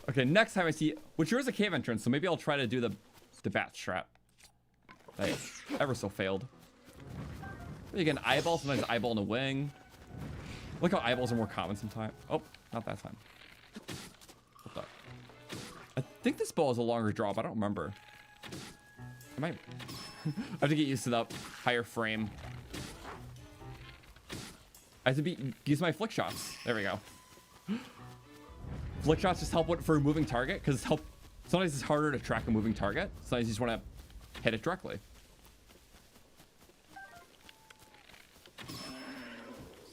Speaker 1: Okay, next time I see... Which there is a cave entrance, so maybe I'll try to do the bat strat. I ever so failed. You get an eyeball, sometimes eyeball in a wing. Look how eyeballs are more common sometimes. Oh, not that time. What the? I think this bow is a longer drop. I don't remember. I might... I have to get used to the higher frame. I have to use my flick shots. There we go. Flick shots just help for a moving target, because sometimes it's harder to track a moving target. Sometimes you just want to hit it directly.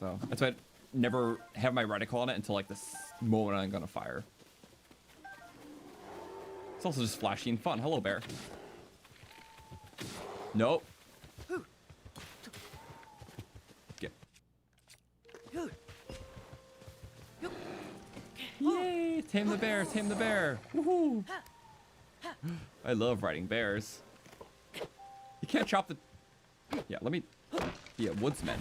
Speaker 1: So that's why I never have my reticle on it until like this moment I'm gonna fire. It's also just flashy and fun. Hello, bear. Nope. Get. Yay! Tame the bear, tame the bear. Woohoo! I love riding bears. You can't chop the... Yeah, let me be a woodsman.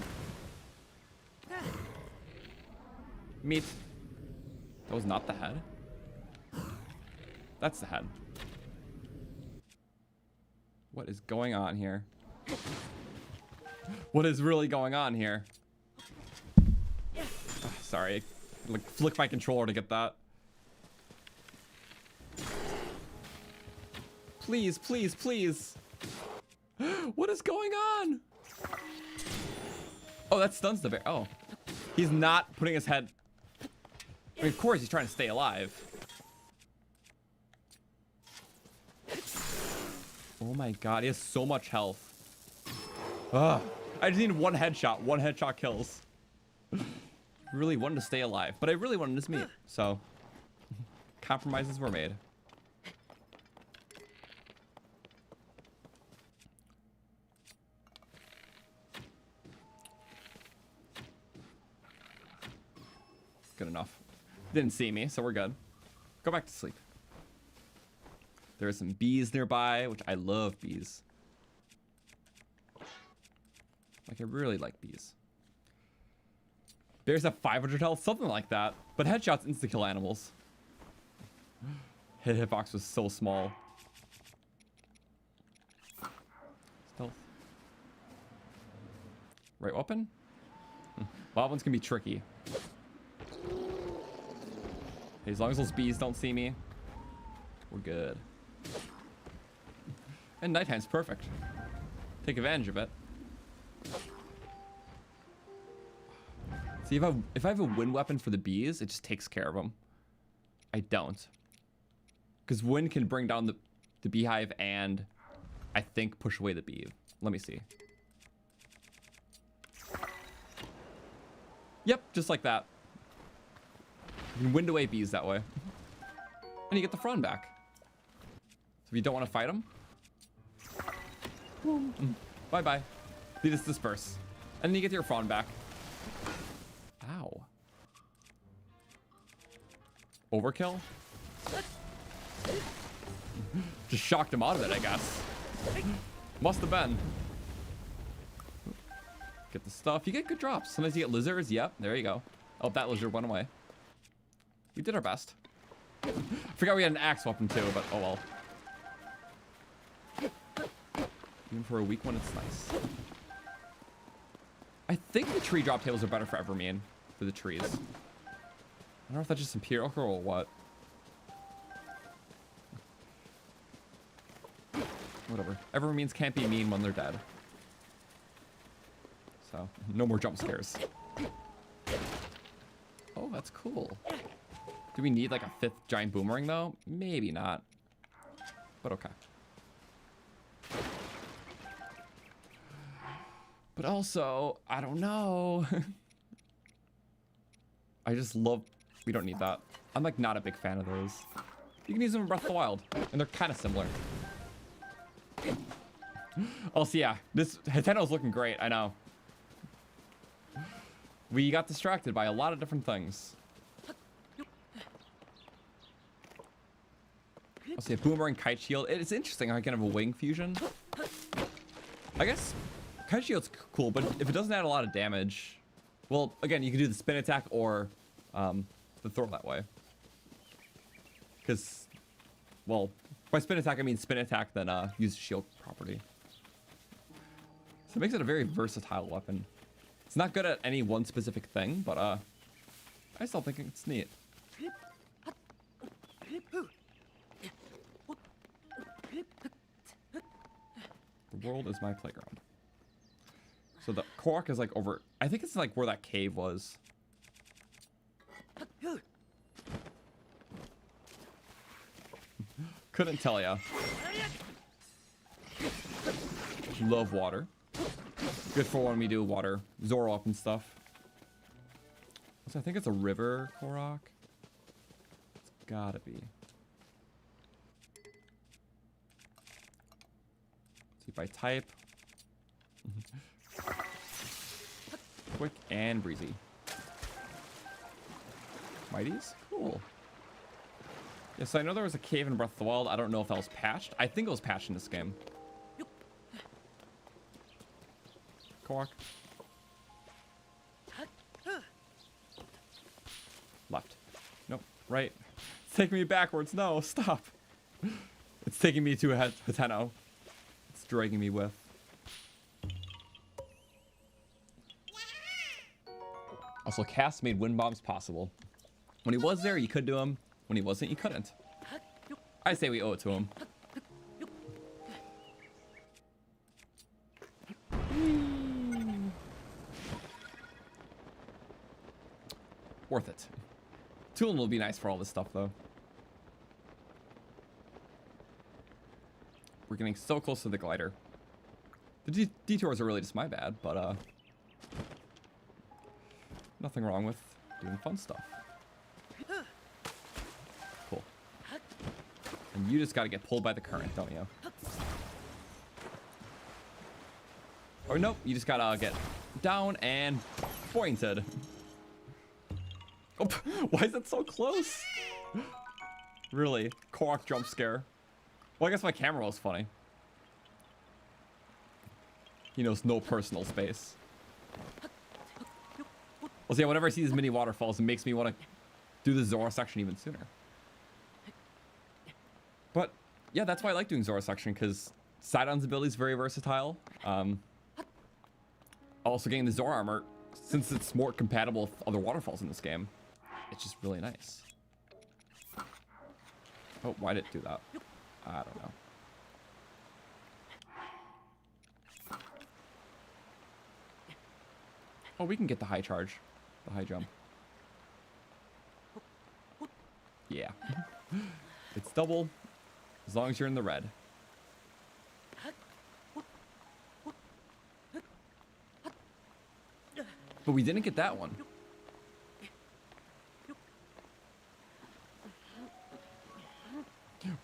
Speaker 1: Meat. That was not the head. That's the head. What is going on here? What is really going on here? Sorry. Like, flick my controller to get that. Please, please, please. What is going on? Oh, that stuns the bear. Oh. He's not putting his head... I mean, of course he's trying to stay alive. Oh my god, he has so much health. Ugh. I just need one headshot. One headshot kills. Really wanted to stay alive, but I really wanted his meat. So, compromises were made. Good enough. Didn't see me, so we're good. Go back to sleep. There are some bees nearby, which I love bees. Like, I really like bees. Bears have 500 health, something like that. But headshots insta-kill animals. Hitbox was so small. Stealth. Right weapon? Wild ones can be tricky. Hey, as long as those bees don't see me, we're good. And nighttime's perfect. Take advantage of it. See, if I have a wind weapon for the bees, it just takes care of them. I don't. Because wind can bring down the beehive and, I think, push away the bee. Let me see. Yep, just like that. You can wind away bees that way. And you get the frond back. So if you don't want to fight them, bye-bye. They just disperse. And then you get your frond back. overkill. Just shocked him out of it, I guess. Must have been. Get the stuff. You get good drops. Sometimes you get lizards. Yep, there you go. Oh, that lizard went away. We did our best. Forgot we had an axe weapon too, but oh well. Even for a weak one, it's nice. I think the tree drop tables are better for Evermean, for the trees. I don't know if that's just empirical or what. Whatever. Evermeans can't be mean when they're dead. So, no more jump scares. Oh, that's cool. Do we need like a 5th giant boomerang though? Maybe not. But okay. But also, I don't know. I just love... We don't need that. I'm like not a big fan of those. You can use them in Breath of the Wild. And they're kind of similar. Also, yeah. This Hateno's looking great. I know. We got distracted by a lot of different things. Let's see, a boomerang kite shield. It's interesting how I can have a wing fusion. I guess kite shield's cool, but if it doesn't add a lot of damage, well, again, you can do the spin attack or the throw that way. Because, well, by spin attack I mean spin attack, then use shield property. So it makes it a very versatile weapon. It's not good at any one specific thing, but I still think it's neat. The world is my playground. So the Korok is like over... I think it's like where that cave was. Couldn't tell ya. Love water. Good for when we do water. Zoro up and stuff. So I think it's a river Korok. It's gotta be. See by type. Quick and breezy. Mighties? Cool. Yeah, so I know there was a cave in Breath of the Wild. I don't know if that was patched. I think it was patched in this game. Korok. Left. Nope. Right. It's taking me backwards. No, stop. It's taking me to Hateno. It's dragging me with. Also, Cass made wind bombs possible. When he was there, you could do them. When he wasn't, you couldn't. I say we owe it to him. Worth it. Tooling will be nice for all this stuff, though. We're getting so close to the glider. The detours are really just my bad, but nothing wrong with doing fun stuff. Cool. And you just gotta get pulled by the current, don't you? Or nope, you just gotta get down and pointed. Oh, why is it so close? Really? Korok jump scare. Well, I guess my camera was funny. He knows no personal space. Well, see, whenever I see these mini waterfalls, it makes me want to do the Zora section even sooner. But, yeah, that's why I like doing Zora section, because Sidon's ability is very versatile. Also, getting the Zora armor, since it's more compatible with other waterfalls in this game, it's just really nice. Oh, why did it do that? I don't know. Oh, we can get the high charge. The high jump. Yeah. It's double, as long as you're in the red. But we didn't get that one.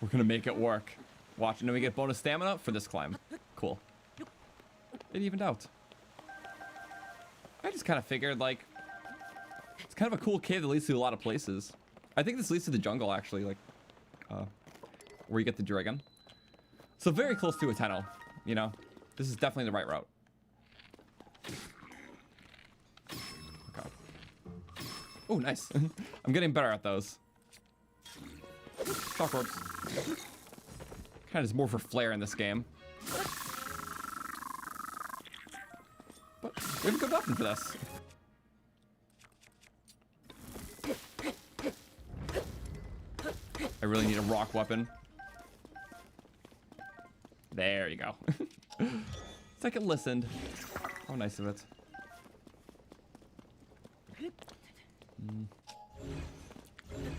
Speaker 1: We're gonna make it work. Watch, and then we get bonus stamina for this climb. Cool. It evened out. I just kind of figured, like, it's kind of a cool cave that leads to a lot of places. I think this leads to the jungle, actually, like, where you get the dragon. So very close to Hateno, you know? This is definitely the right route. Okay. Oh, nice. I'm getting better at those. Shock ropes. Kind of is more for flair in this game. But we have a good weapon for this. I really need a rock weapon. There you go. Second listened. How nice of it.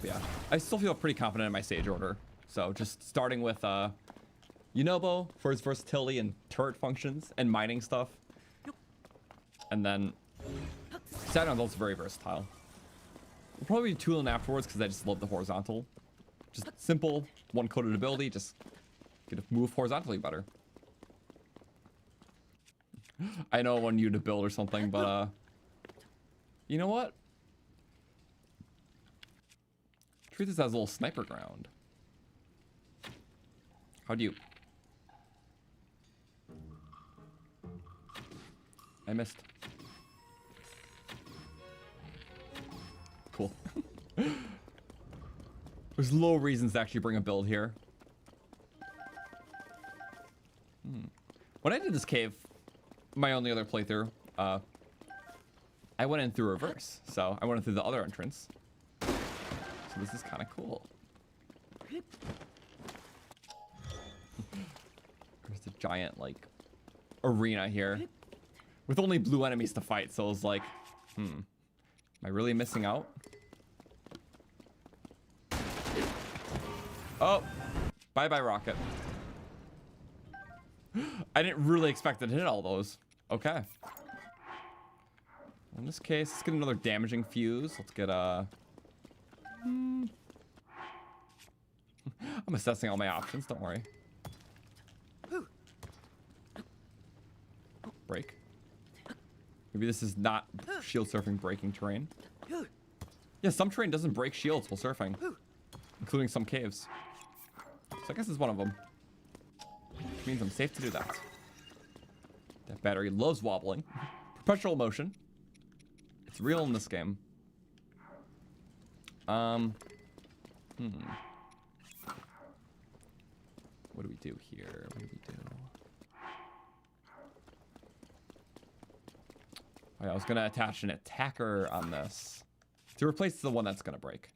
Speaker 1: Yeah, I still feel pretty confident in my stage order. So just starting with Yunobo for his versatility and turret functions and mining stuff. And then Saturn's also very versatile. We'll probably do Toolin afterwards because I just love the horizontal. Just simple, one-coded ability, just get to move horizontally better. I know I want you to build or something, but you know what? Treat this as a little sniper ground. How do you? I missed. Cool. There's low reasons to actually bring a build here. When I did this cave, my only other playthrough, I went in through reverse. So I went in through the other entrance. So this is kind of cool. There's a giant, like, arena here with only blue enemies to fight. So I was like, am I really missing out? Oh, bye-bye rocket. I didn't really expect it to hit all those. Okay. In this case, let's get another damaging fuse. Let's get a... I'm assessing all my options, don't worry. Break. Maybe this is not shield surfing breaking terrain. Yeah, some terrain doesn't break shields while surfing, including some caves. So I guess it's one of them. Which means I'm safe to do that. That battery loves wobbling. Perpetual motion. It's real in this game. What do we do here? What do we do? Oh, yeah, I was gonna attach an attacker on this to replace the one that's gonna break.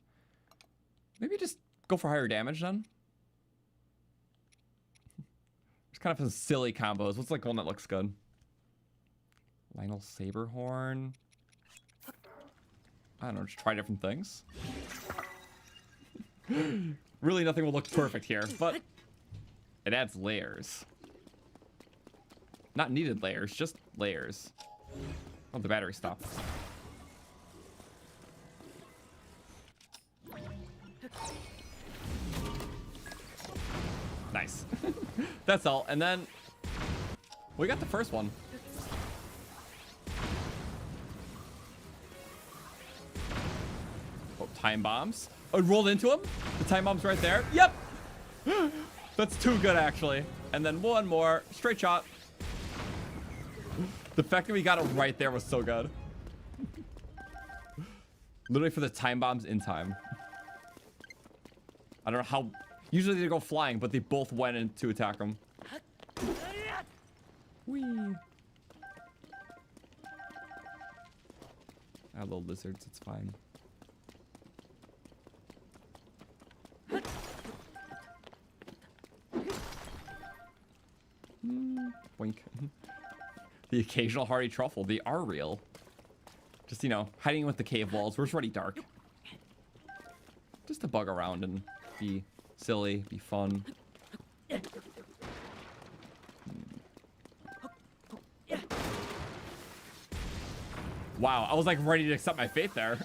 Speaker 1: Maybe just go for higher damage then. There's kind of some silly combos. What's like one that looks good? Lionel Saberhorn. I don't know, just try different things. Really nothing will look perfect here, but it adds layers. Not needed layers, just layers. Oh, the battery stopped. Nice. That's all. And then we got the first one. Oh, time bombs. Oh, it rolled into him? The time bomb's right there? Yep. That's too good, actually. And then one more. Straight shot. The fact that we got it right there was so good. Literally for the time bombs in time. I don't know how... Usually they go flying, but they both went in to attack them. Whee! Ah, little lizards, it's fine. Wink. The occasional hardy truffle. They are real. Just, you know, hiding with the cave walls where it's already dark. Just to bug around and be silly, be fun. Wow, I was like ready to accept my fate there.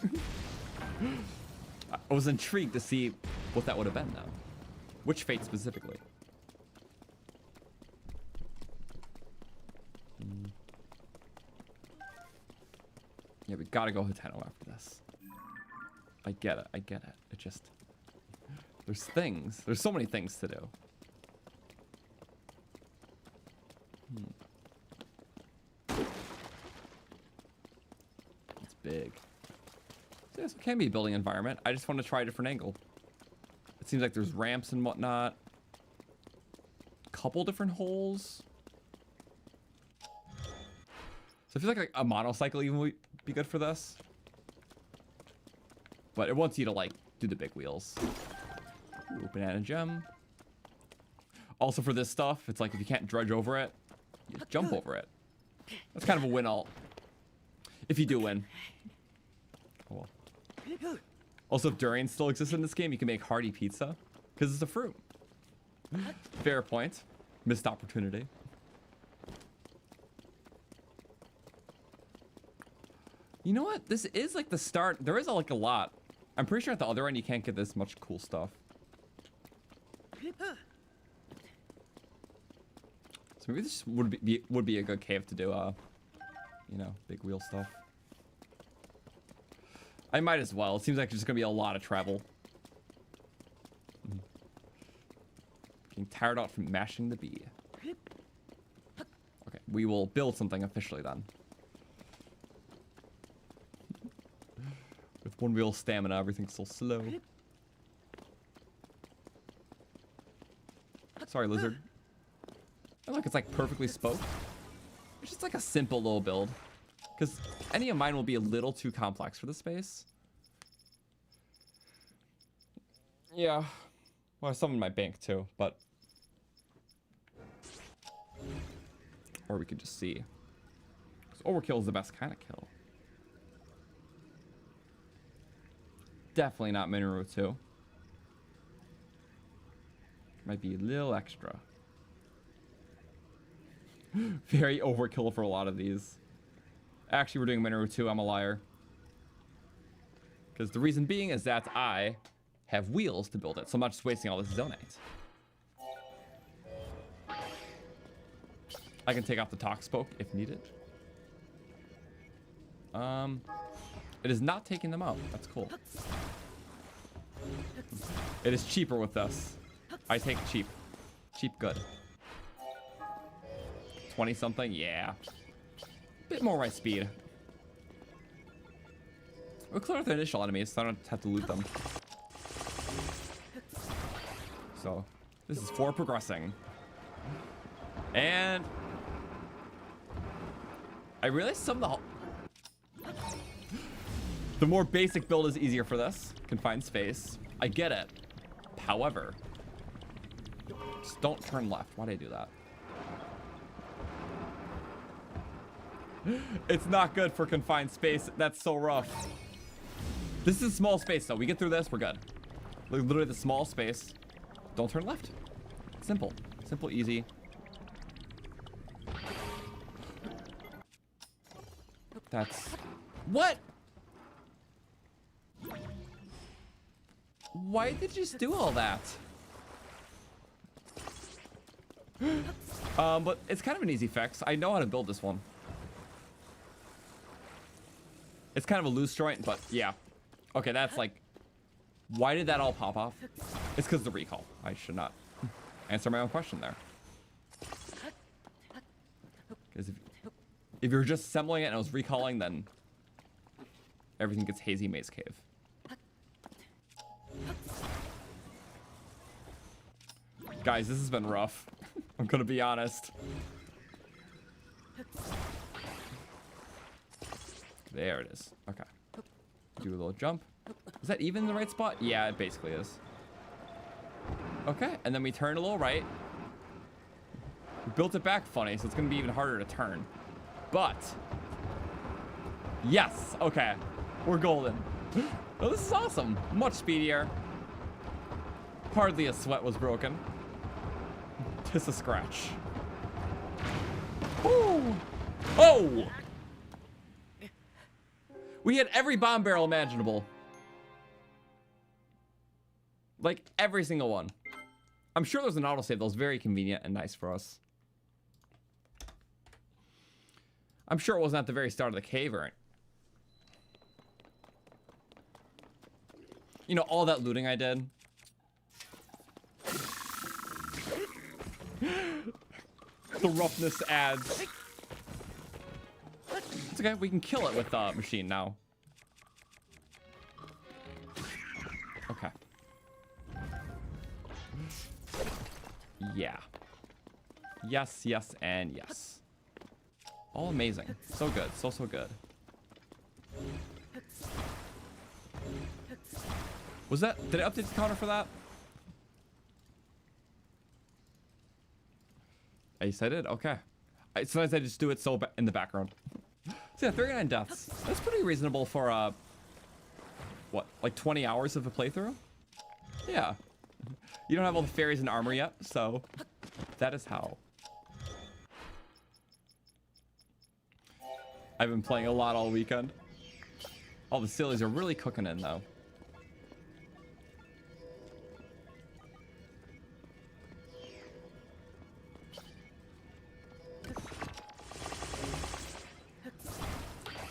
Speaker 1: I was intrigued to see what that would have been though. Which fate specifically? Yeah, we gotta go Hateno after this. I get it. I get it. It just... There's things. There's so many things to do. It's big. So this can be a building environment. I just want to try a different angle. It seems like there's ramps and whatnot. Couple different holes. So I feel like a monocycle even would be good for this. But it wants you to like do the big wheels. Ooh, banana gem. Also for this stuff, it's like if you can't dredge over it, you just jump over it. That's kind of a win alt. If you do win. Oh, well. Also, if durian still exists in this game, you can make hearty pizza. Because it's a fruit. Fair point. Missed opportunity. You know what? This is like the start. There is like a lot. I'm pretty sure at the other end you can't get this much cool stuff. So maybe this would be a good cave to do, you know, big wheel stuff. I might as well. It seems like there's gonna be a lot of travel. Getting tired out from mashing the bee. Okay, we will build something officially then. With one wheel stamina, everything's so slow. Sorry, lizard. And look, it's like perfectly spoke. It's just like a simple little build. Because any of mine will be a little too complex for the space. Yeah. Well, I summoned my bank too, but... Or we could just see. Because overkill is the best kind of kill. Definitely not Mineru 2. Might be a little extra. Very overkill for a lot of these. Actually, we're doing Mineru 2. I'm a liar. Because the reason being is that I have wheels to build it. So I'm not just wasting all this zonite. I can take off the TotK spoke if needed. It is not taking them out. That's cool. It is cheaper with this. I take cheap. Cheap good. 20 something? Yeah. Bit more my speed. We'll clear out the initial enemies so I don't have to loot them. So, this is for progressing. And... I realized some of the more basic build is easier for this. Confined space. I get it. However, just don't turn left. Why'd I do that? It's not good for confined space. That's so rough. This is small space though. We get through this, we're good. Like literally the small space. Don't turn left. Simple. Simple, easy. That's... What? Why did you just do all that? But it's kind of an easy fix. I know how to build this one. It's kind of a loose joint, but yeah. Okay, that's like... Why did that all pop off? It's because of the recall. I should not answer my own question there. Because if you're just assembling it and I was recalling, then everything gets hazy maze cave. Guys, this has been rough. I'm gonna be honest. There it is. Okay. Do a little jump. Is that even in the right spot? Yeah, it basically is. Okay, and then we turn a little right. We built it back funny, so it's gonna be even harder to turn. But yes, okay. We're golden. Oh, this is awesome. Much speedier. Hardly a sweat was broken. Just a scratch. Woo! Oh! We had every bomb barrel imaginable. Like, every single one. I'm sure there's an autosave that was very convenient and nice for us. I'm sure it wasn't at the very start of the cave or... You know, all that looting I did. The roughness adds. It's okay, we can kill it with machine now. Okay. Yeah. Yes, yes, and yes. All amazing. So good. So good. Was that... Did I update the counter for that? Ace, I did? Okay. Sometimes I just do it so in the background. So yeah, 39 deaths. That's pretty reasonable for, what, like 20 hours of a playthrough? Yeah. You don't have all the fairies and armor yet, so that is how. I've been playing a lot all weekend. All the sillies are really cooking in, though.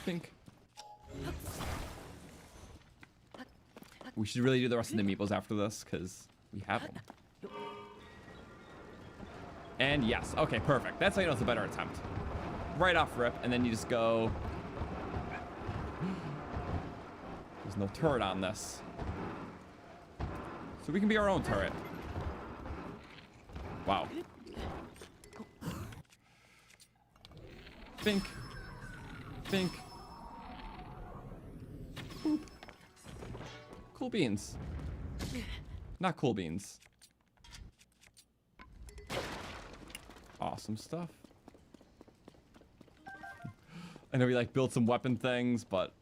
Speaker 1: Think. We should really do the rest of the Amiibos after this, because we have them. And yes, okay, perfect. That's how you know it's a better attempt. Right off rip, and then you just go... There's no turret on this. So we can be our own turret. Wow. Think. Think. Boop. Cool beans. Not cool beans. Awesome stuff. I know we like build some weapon things, but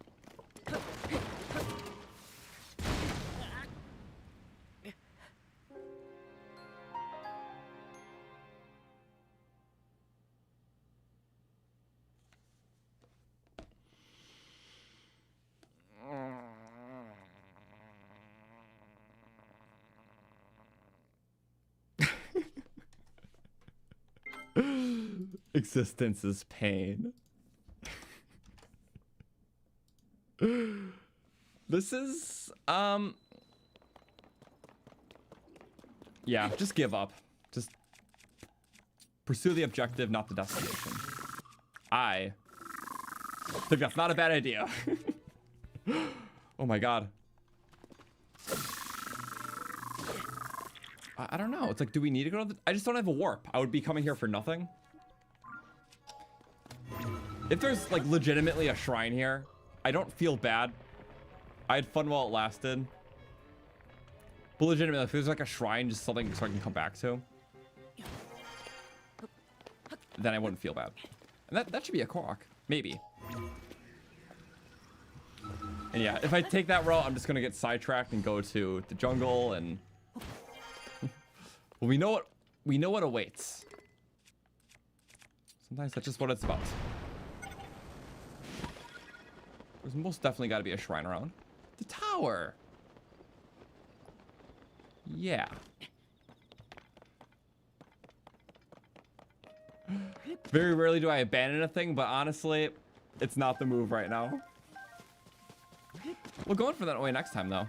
Speaker 1: existence is pain. This is, yeah, just give up. Just pursue the objective, not the destination. I think that's not a bad idea. Oh my god. I don't know. It's like, do we need to go to the... I just don't have a warp. I would be coming here for nothing. If there's, like, legitimately a shrine here, I don't feel bad. I had fun while it lasted. But legitimately, if there's, like, a shrine, just something so I can come back to, then I wouldn't feel bad. And that should be a Korok. Maybe. And yeah, if I take that route, I'm just gonna get sidetracked and go to the jungle and... Well, we know what awaits. Sometimes that's just what it's about. There's most definitely got to be a shrine around. The tower. Yeah. Very rarely do I abandon a thing, but honestly, it's not the move right now. We're going for that way next time, though.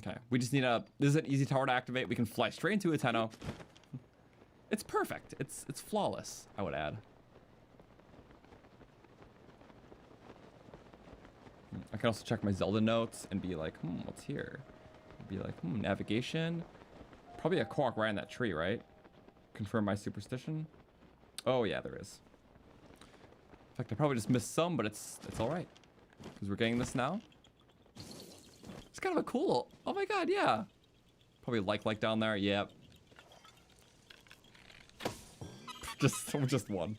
Speaker 1: Okay, we just need a... This is an easy tower to activate. We can fly straight into a Hateno. It's perfect. It's flawless, I would add. I can also check my Zelda notes and be like, what's here? Be like, navigation. Probably a Korok right in that tree, right? Confirm my superstition. Oh, yeah, there is. In fact, I probably just missed some, but it's all right. Because we're getting this now. It's kind of a cool... Oh my god, yeah. Probably like down there. Yep. Just one.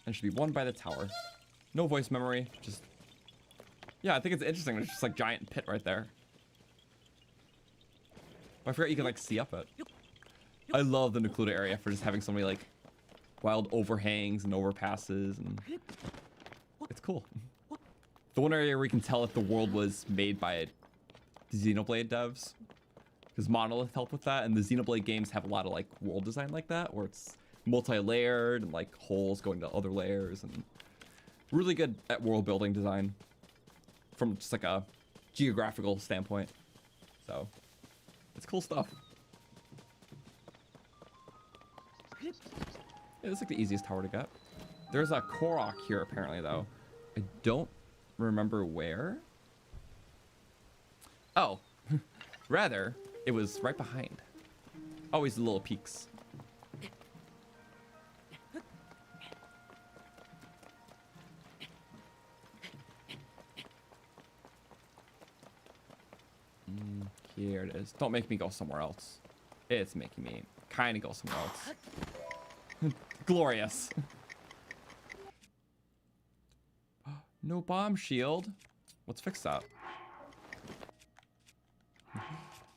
Speaker 1: And should be won by the tower. No voice memory. Just... Yeah, I think it's interesting. There's just like giant pit right there. I forgot you can like see up it. I love the Nucluda area for just having so many like wild overhangs and overpasses, and it's cool. The one area where you can tell if the world was made by Xenoblade devs, because Monolith helped with that, and the Xenoblade games have a lot of like world design like that, where it's multi-layered and like holes going to other layers, and really good at world building design from just like a geographical standpoint. So it's cool stuff. Yeah, this is like the easiest tower to get. There's a Korok here apparently though. I don't remember where. Oh, rather it was right behind. Always the little peaks. Here it is. Don't make me go somewhere else. It's making me kind of go somewhere else. Glorious. No bomb shield. Let's fix that.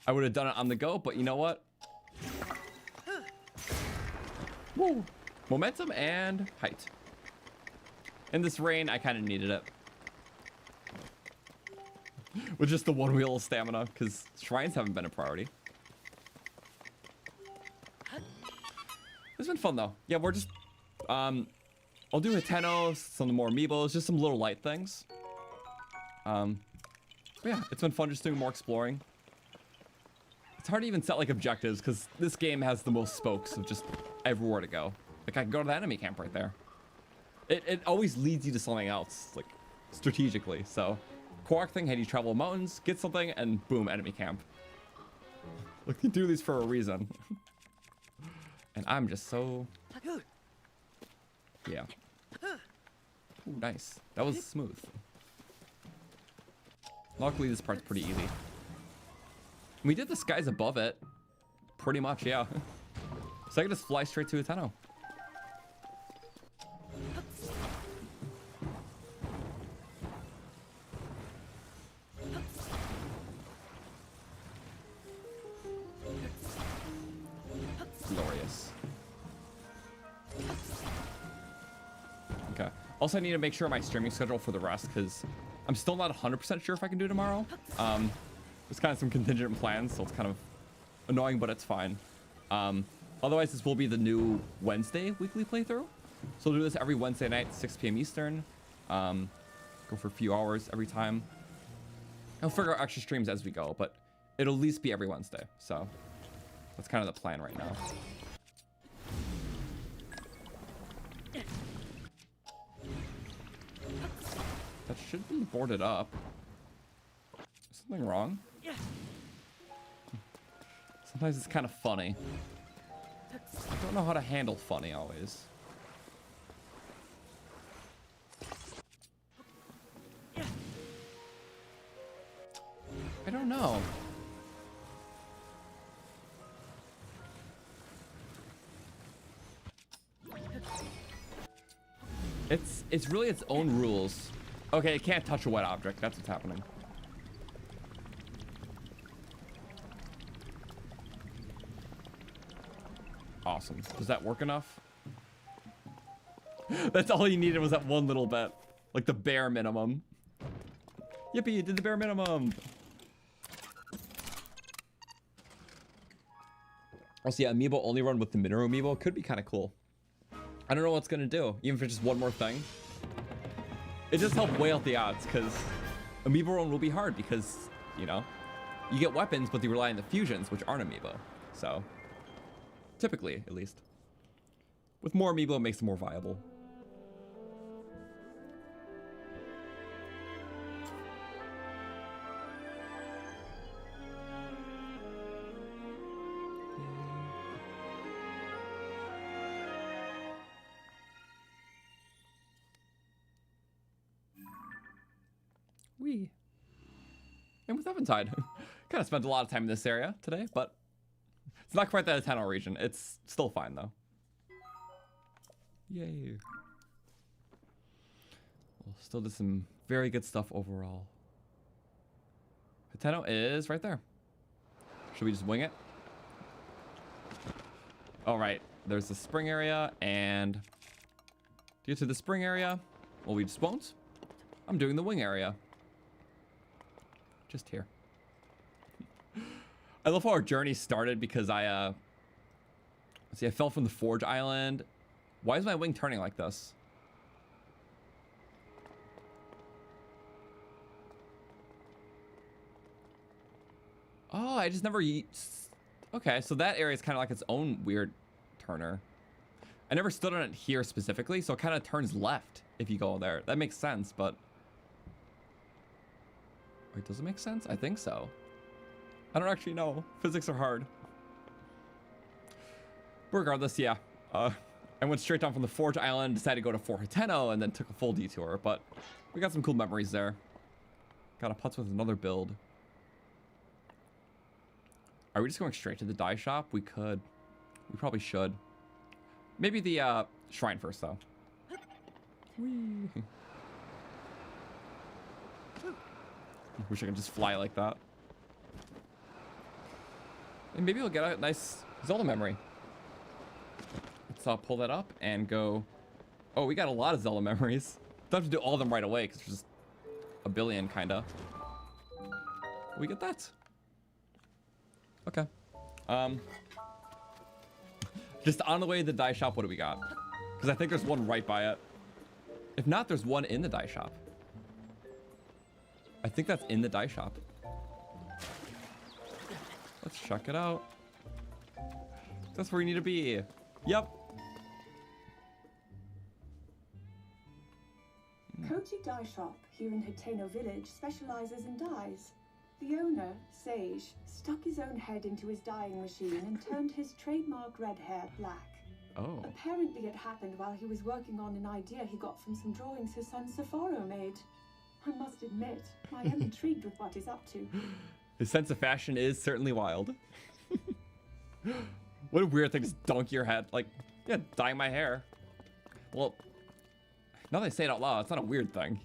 Speaker 1: I would have done it on the go, but you know what? Woo. Momentum and height. In this rain, I kind of needed it. With just the one wheel of stamina, because shrines haven't been a priority. It's been fun though. Yeah, we're just I'll do Hateno, some more Amiibos, just some little light things. But yeah, it's been fun just doing more exploring. It's hard to even set like objectives because this game has the most spokes of just everywhere to go. Like I can go to the enemy camp right there. It always leads you to something else, like strategically. So Korok thing had you travel mountains, get something, and boom, enemy camp. Like they do these for a reason. And I'm just so... Yeah. Ooh, nice. That was smooth. Luckily, this part's pretty easy. We did the skies above it. Pretty much, yeah. So I can just fly straight to Hateno. Glorious. Okay. Also, I need to make sure my streaming schedule for the rest, because I'm still not 100% sure if I can do tomorrow. There's kind of some contingent plans, so it's kind of annoying, but it's fine. Otherwise, this will be the new Wednesday weekly playthrough. So we'll do this every Wednesday night, 6 p.m. Eastern. Go for a few hours every time. I'll figure out extra streams as we go, but it'll at least be every Wednesday. So that's kind of the plan right now. That should be boarded up. Is something wrong? Sometimes it's kind of funny. I don't know how to handle funny always. I don't know. It's really its own rules. Okay, it can't touch a wet object. That's what's happening. Awesome. Does that work enough? That's all you needed was that one little bit. Like the bare minimum. Yippee, you did the bare minimum. Also, yeah, Amiibo only run with the Mineral Amiibo could be kind of cool. I don't know what it's gonna do, even if it's just one more thing. It does help weigh out the odds, because Amiibo run will be hard because, you know, you get weapons, but they rely on the fusions, which aren't Amiibo. So, typically, at least. With more Amiibo, it makes it more viable. Wee. And with Eventide, kind of spent a lot of time in this area today, but it's not quite the Hateno region. It's still fine though. Yay. We'll still do some very good stuff overall. Hateno is right there. Should we just wing it? All right, there's the spring area, and to get to the spring area, well, we just won't. I'm doing the wing area. Just here. I love how our journey started because I See, I fell from the Forge Island. Why is my wing turning like this? Oh, I just never... Okay, so that area is kind of like its own weird turner. I never stood on it here specifically, so it kind of turns left if you go there. That makes sense, but... Wait, does it make sense? I think so. I don't actually know. Physics are hard. But regardless, yeah. I went straight down from the Forge Island, decided to go to Fort Hateno, and then took a full detour. But we got some cool memories there. Got a putz with another build. Are we just going straight to the dye shop? We could. We probably should. Maybe the shrine first, though. Whee. Wish I could just fly like that. And maybe we'll get a nice Zelda memory. Let's pull that up and go. Oh, we got a lot of Zelda memories. Don't have to do all of them right away because there's just a billion, kinda. We get that. Okay. Just on the way to the dye shop, what do we got? Because I think there's one right by it. If not, there's one in the dye shop. I think that's in the dye shop. Let's check it out. That's where we need to be. Yep.
Speaker 3: Koji Dye Shop here in Hateno Village specializes in dyes. The owner, Sage, stuck his own head into his dyeing machine and turned his trademark red hair black.
Speaker 1: Oh.
Speaker 3: Apparently it happened while he was working on an idea he got from some drawings his son Safaro made. I must admit, I am intrigued with what he's up to.
Speaker 1: His sense of fashion is certainly wild. What a weird thing to just dunk your head. Like, yeah, dye my hair. Well, now that I say it out loud, it's not a weird thing.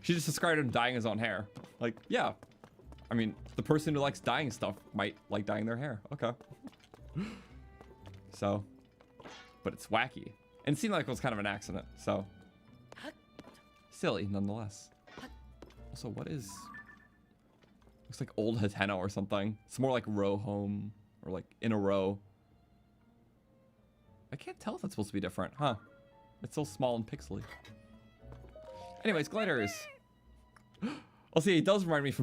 Speaker 1: She just described him dyeing his own hair. Like, yeah. I mean, the person who likes dyeing stuff might like dyeing their hair. Okay. So, but it's wacky. And it seemed like it was kind of an accident, so. Silly, nonetheless. Also, what is... Looks like old Hateno or something. It's more like row home, or like in a row. I can't tell if that's supposed to be different, huh? It's so small and pixely. Anyways, gliders. I'll see, it does remind me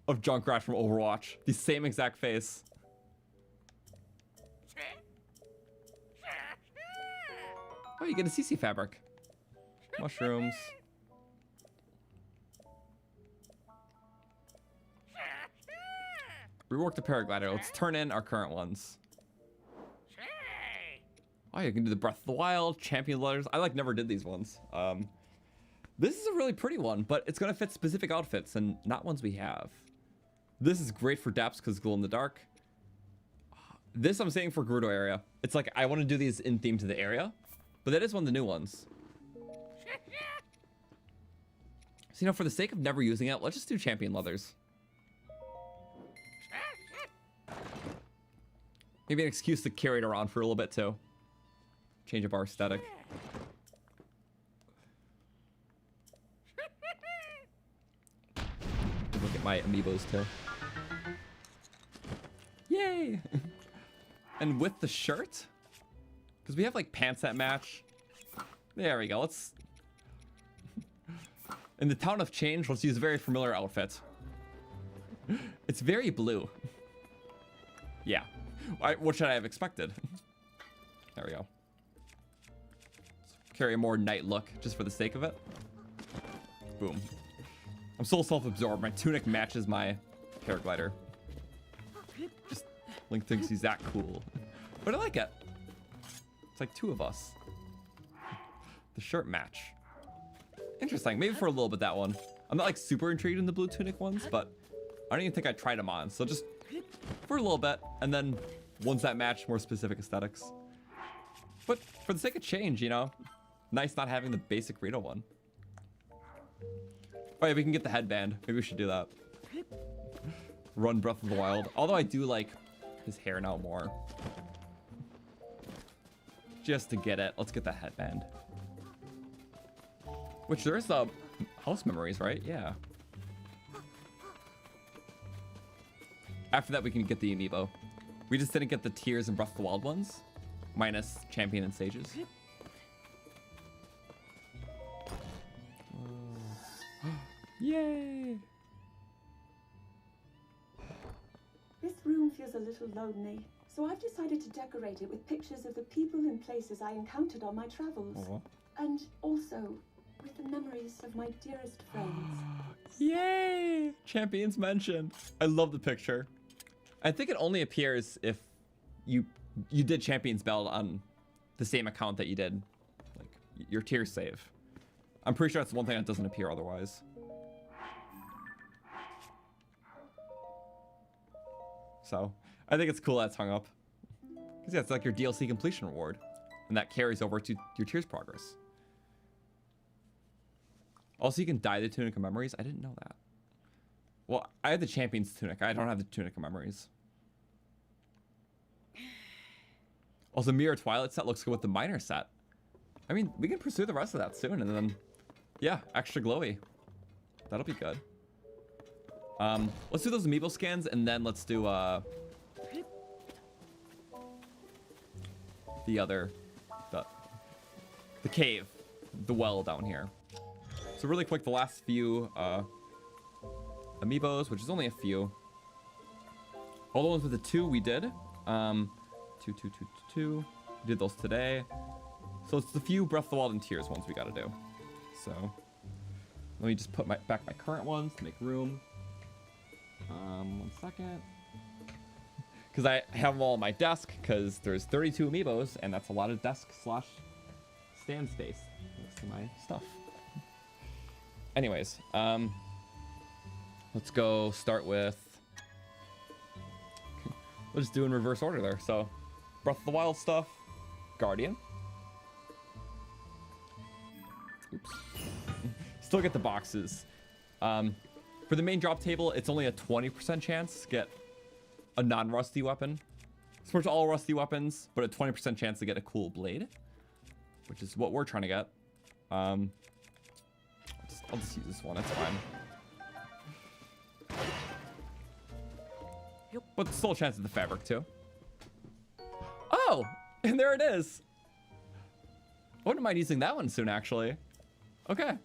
Speaker 1: of Junkrat from Overwatch. The same exact face. Oh, you get a CC fabric. Mushrooms. Rework the paraglider. Let's turn in our current ones. Oh, you can do the Breath of the Wild, Champion Letters. I never did these ones. This is a really pretty one, but it's gonna fit specific outfits and not ones we have. This is great for depths because glow in the dark. This I'm saying for Gerudo area. It's like I want to do these in theme to the area, but that is one of the new ones. So, you know, for the sake of never using it, let's just do Champion Leathers. Maybe an excuse to carry it around for a little bit too. Change up our aesthetic. Look at my amiibos too. Yay! And with the shirt, because we have like pants that match. There we go. Let's. In the Town of Change, let's use a very familiar outfit. It's very blue. Yeah. What should I have expected? There we go. Let's carry a more night look just for the sake of it. Boom. I'm so self-absorbed. My tunic matches my paraglider. Just Link thinks he's that cool. But I like it. It's like two of us. The shirt match. Interesting. Maybe for a little bit that one. I'm not like super intrigued in the blue tunic ones, but I don't even think I tried them on. So just for a little bit, and then ones that match more specific aesthetics. But for the sake of change, you know, nice not having the basic Rito one. Oh yeah, we can get the headband. Maybe we should do that. Run Breath of the Wild. Although I do like his hair now more. Just to get it, let's get the headband. Which there is the house memories, right? Yeah. After that, we can get the Amiibo. We just didn't get the Tears and Breath of the Wild ones. minus champion and stages. Yay!
Speaker 3: This room feels a little lonely, so I've decided to decorate it with pictures of the people and places I encountered on my travels.
Speaker 1: Aww.
Speaker 3: And also with the memories of my dearest friends.
Speaker 1: Yay! Champions mentioned. I love the picture. I think it only appears if you did Champions Belt on the same account that you did like your tier save. I'm pretty sure that's one thing that doesn't appear otherwise. So I think it's cool that's hung up. Because yeah, it's like your DLC completion reward. And that carries over to your tier's progress. Also, you can dye the Tunic of Memories. I didn't know that. Well, I have the Champion's Tunic. I don't have the Tunic of Memories. Also, Mirror Twilight set looks good with the Minor set. I mean, we can pursue the rest of that soon. And then, yeah, extra glowy. That'll be good. Let's do those Amiibo scans, and then let's do the cave, the well down here. So really quick, the last few Amiibos, which is only a few. All the ones with the 2 we did. 2. We did those today. So it's the few Breath of the Wild and Tears ones we gotta do. So let me just put back my current ones to make room. 1 second. Because I have them all on my desk, because there's 32 Amiibos, and that's a lot of desk / stand space next to my stuff. Anyways, let's go start with... We'll just do in reverse order there. So, Breath of the Wild stuff, Guardian. Oops. Still get the boxes. For the main drop table, it's only a 20% chance to get a non-rusty weapon. It's for all rusty weapons, but a 20% chance to get a cool blade, which is what we're trying to get. I'll just use this one, that's fine. But still a chance of the fabric too. Oh, and there it is. I wouldn't mind using that one soon, actually. Okay.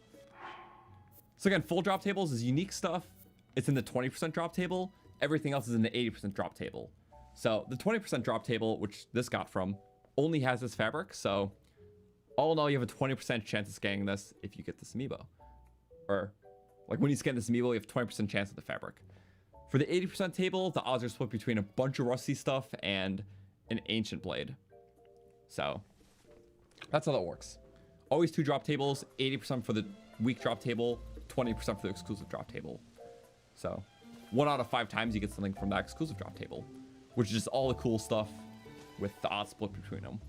Speaker 1: So again, full drop tables is unique stuff. It's in the 20% drop table. Everything else is in the 80% drop table. So the 20% drop table, which this got from, only has this fabric. So all in all, you have a 20% chance of scanning this if you get this Amiibo. Or like when you scan this Amiibo, you have a 20% chance of the fabric. For the 80% table, the odds are split between a bunch of rusty stuff and an ancient blade. So that's how that works. Always 2 drop tables, 80% for the weak drop table, 20% for the exclusive drop table. So 1 out of 5 times you get something from that exclusive drop table, which is just all the cool stuff with the odds split between them.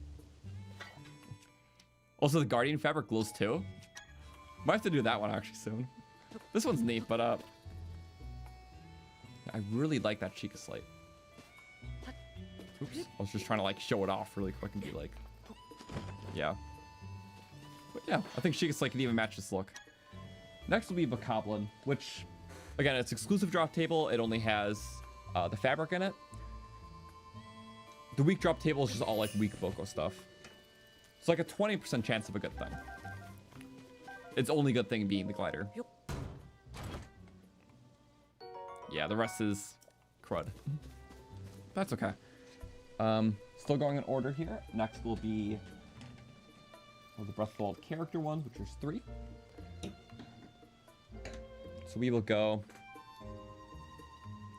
Speaker 1: Also, the Guardian fabric glows too. Might have to do that one actually soon. This one's neat, but I really like that Chica Slate. Oops, I was just trying to like show it off really quick and be like, yeah. But yeah, I think Chica Slate can even match this look. Next will be Bokoblin, which, again, it's exclusive drop table. It only has the fabric in it. The weak drop table is just all like weak Boko stuff. It's like a 20% chance of a good thing. Its only good thing being the glider. Yeah, the rest is crud. That's okay. Still going in order here. Next will be the Breath of the Wild character ones, which is 3. So we will go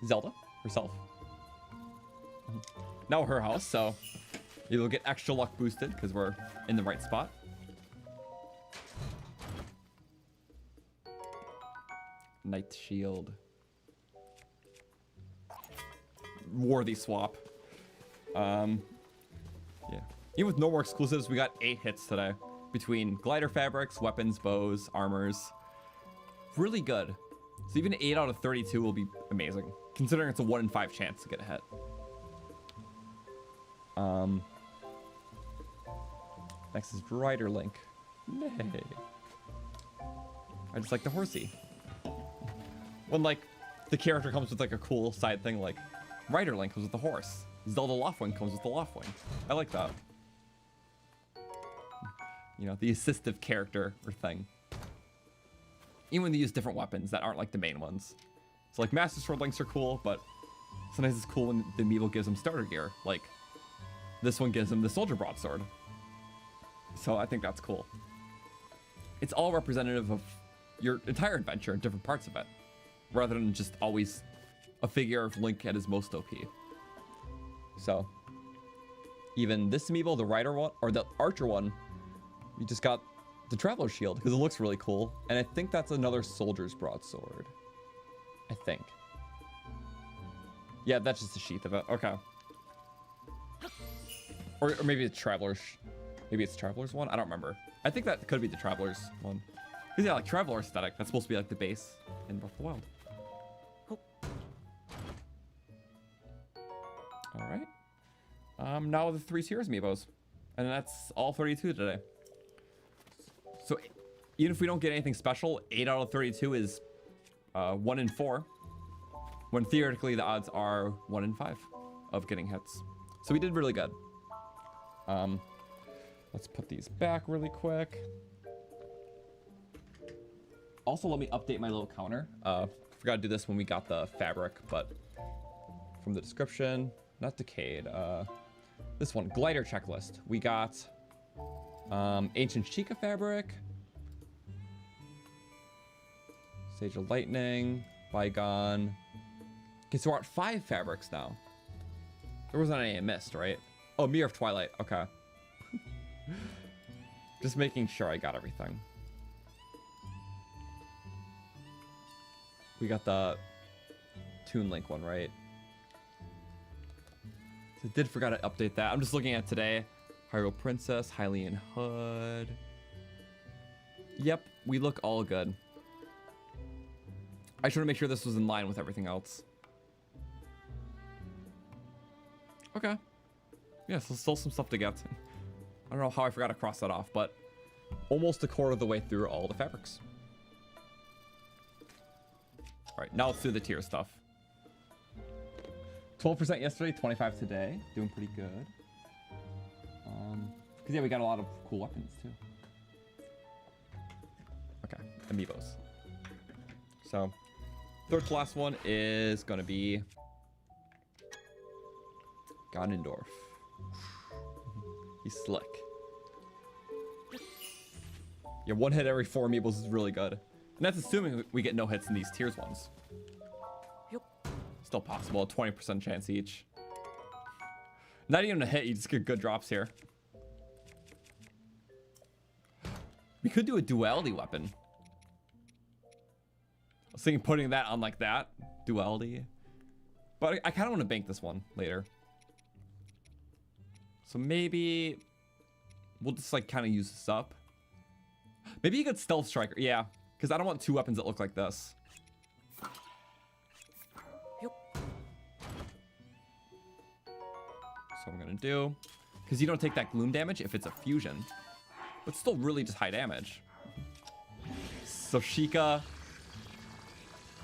Speaker 1: Zelda herself. Now her house, so you will get extra luck boosted because we're in the right spot. Knight Shield. Worthy swap. Yeah. Even with no more exclusives, we got 8 hits today. Between glider fabrics, weapons, bows, armors. Really good. So even 8 out of 32 will be amazing, considering it's a 1 in 5 chance to get a hit. Next is Rider Link. Nay. I just like the horsey. When like the character comes with like a cool side thing, like Rider Link comes with the horse. Zelda Loftwing comes with the Loftwing. I like that. you know, the assistive character or thing. Even when they use different weapons that aren't like the main ones. So like Master Sword links are cool, but sometimes it's cool when the Amiibo gives them starter gear. Like this one gives them the Soldier Broadsword. So I think that's cool. It's all representative of your entire adventure and different parts of it, rather than just always a figure of Link at his most OP. So even this Amiibo, the Rider one, or the Archer one, we just got the Traveler's Shield because it looks really cool. And I think that's another Soldier's Broadsword. I think. Yeah, that's just the sheath of it. Okay. Or maybe it's Traveler's. Maybe it's Traveler's one. I don't remember. I think that could be the Traveler's one. Because yeah, like Traveler aesthetic. That's supposed to be like the base in Breath of the Wild. Cool. All right. Now the 3 Tiers Amiibos. And that's all 32 today. So even if we don't get anything special, 8 out of 32 is 1 in 4. When theoretically the odds are 1 in 5 of getting hits. So we did really good. Let's put these back really quick. Also, let me update my little counter. Forgot to do this when we got the fabric, but from the description, not decayed. This one, glider checklist. We got ancient Chica fabric, Sage of Lightning, Bygone. Okay, so we're at 5 fabrics now. There wasn't any I missed, right? Oh, Mirror of Twilight. Okay. Just making sure I got everything. We got the Toon Link one, right? So I did forgot to update that. I'm just looking at today. Hyrule Princess, Hylian Hood. Yep, we look all good. I should make sure this was in line with everything else. Okay. Yeah, so still some stuff to get. I don't know how I forgot to cross that off, but almost a quarter of the way through all the fabrics. All right, now let's do the tier stuff. 12% yesterday, 25 today. Doing pretty good. Because yeah, we got a lot of cool weapons too. Okay, Amiibos. So, third to last one is gonna be Ganondorf. He's slick. Yeah, 1 hit every 4 Amiibos is really good. And that's assuming we get no hits in these tiers ones.
Speaker 4: Yep.
Speaker 1: Still possible, a 20% chance each. Not even a hit, you just get good drops here. We could do a duality weapon. I was thinking putting that on like that. Duality. But I kind of want to bank this one later. So maybe we'll just like kind of use this up. Maybe you could Stealth Striker. Yeah, because I don't want 2 weapons that look like this.
Speaker 4: Yep.
Speaker 1: So I'm going to do, because you don't take that gloom damage if it's a fusion. But still really just high damage. So Sheikah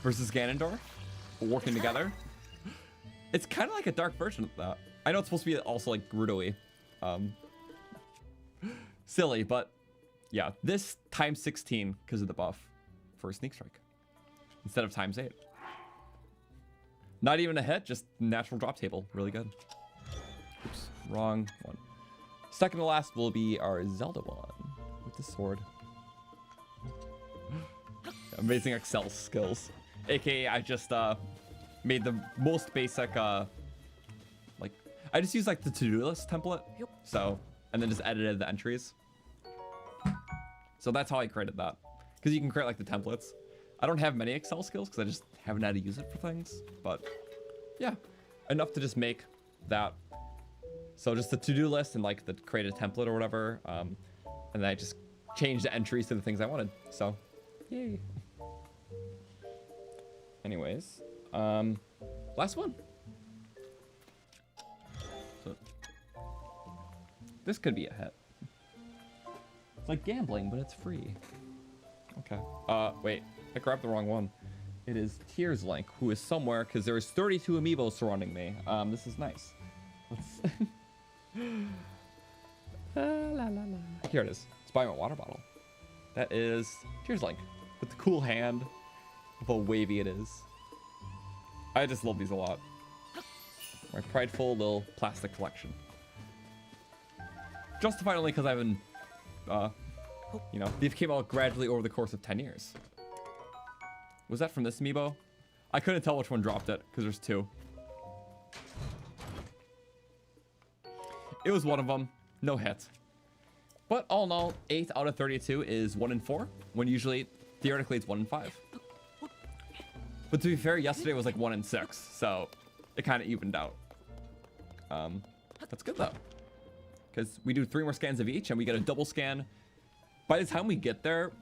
Speaker 1: versus Ganondorf working together. It's kind of like a dark version of that. I know it's supposed to be also like Gerudo-y. Silly, but yeah, this times 16 because of the buff for a Sneak Strike instead of times 8. Not even a hit, just natural drop table. Really good. Oops, wrong one. Second to last will be our Zelda one with the sword. Amazing Excel skills. AKA I just made the most basic like I just used like the to-do list template.
Speaker 4: Yep.
Speaker 1: So and then just edited the entries. So that's how I created that. Because you can create like the templates. I don't have many Excel skills because I just haven't had to use it for things. But yeah, enough to just make that. So just the to-do list and like the create a template or whatever. And then I just changed the entries to the things I wanted. So yay. Anyways, last one. So this could be a hit. It's like gambling, but it's free. Okay. Wait, I grabbed the wrong one. It is Tears Link, who is somewhere because there's 32 Amiibos surrounding me. This is nice. Let's. La, la, la. Here it is. It's buy my water bottle. That is Tears Link with the cool hand of how wavy it is. I just love these a lot. My prideful little plastic collection. Justified only because I've been, you know, these came out gradually over the course of 10 years. Was that from this Amiibo? I couldn't tell which one dropped it because there's two. It was one of them. No hit. But all in all, 8 out of 32 is 1 in 4, when usually, theoretically, it's 1 in 5. But to be fair, yesterday was like 1 in 6, so it kind of evened out. That's good though, because we do 3 more scans of each, and we get a double scan. By the time we get there,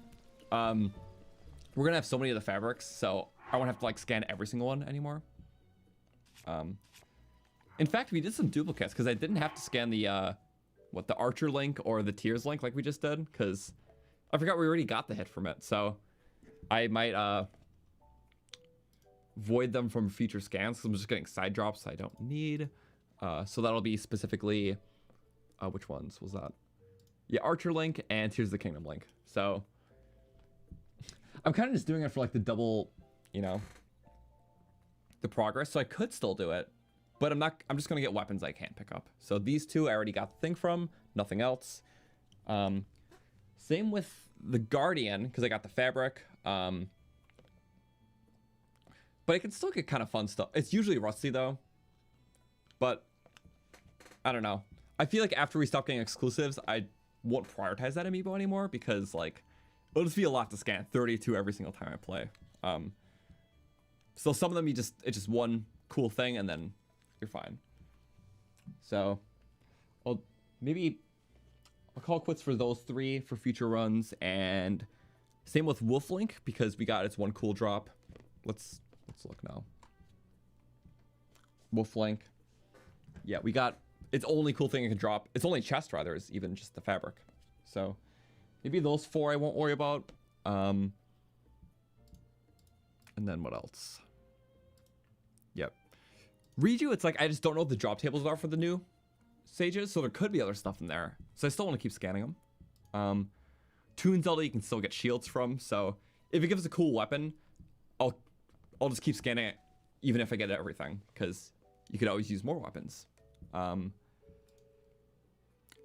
Speaker 1: we're gonna have so many of the fabrics, so I won't have to like scan every single one anymore. In fact, we did some duplicates because I didn't have to scan the the Archer link or the Tears link like we just did, because I forgot we already got the hit from it. So I might void them from future scans because I'm just getting side drops I don't need. So that'll be specifically which ones was that? Yeah, Archer link and Tears of the Kingdom link. So I'm kind of just doing it for like the double, you know, the progress. So I could still do it, but I'm just gonna get weapons I can't pick up. So these two I already got the thing from, nothing else. Same with the Guardian, because I got the fabric. But I can still get kind of fun stuff. It's usually rusty though. But I don't know. I feel like after we stop getting exclusives, I won't prioritize that Amiibo anymore, because like it'll just be a lot to scan. 32 every single time I play. So some of them it's just one cool thing and then you're fine. So I'll call quits for those 3 for future runs, and same with Wolf Link, because we got its one cool drop. Let's look now. Wolf Link. Yeah, we got its only cool thing it can drop. Its only chest rather is even just the fabric. So maybe those 4 I won't worry about. And then what else? Yep. Reju, it's like I just don't know what the drop tables are for the new stages, so there could be other stuff in there. So I still want to keep scanning them. Toon Zelda you can still get shields from, so if it gives a cool weapon, I'll just keep scanning it, even if I get everything, because you could always use more weapons.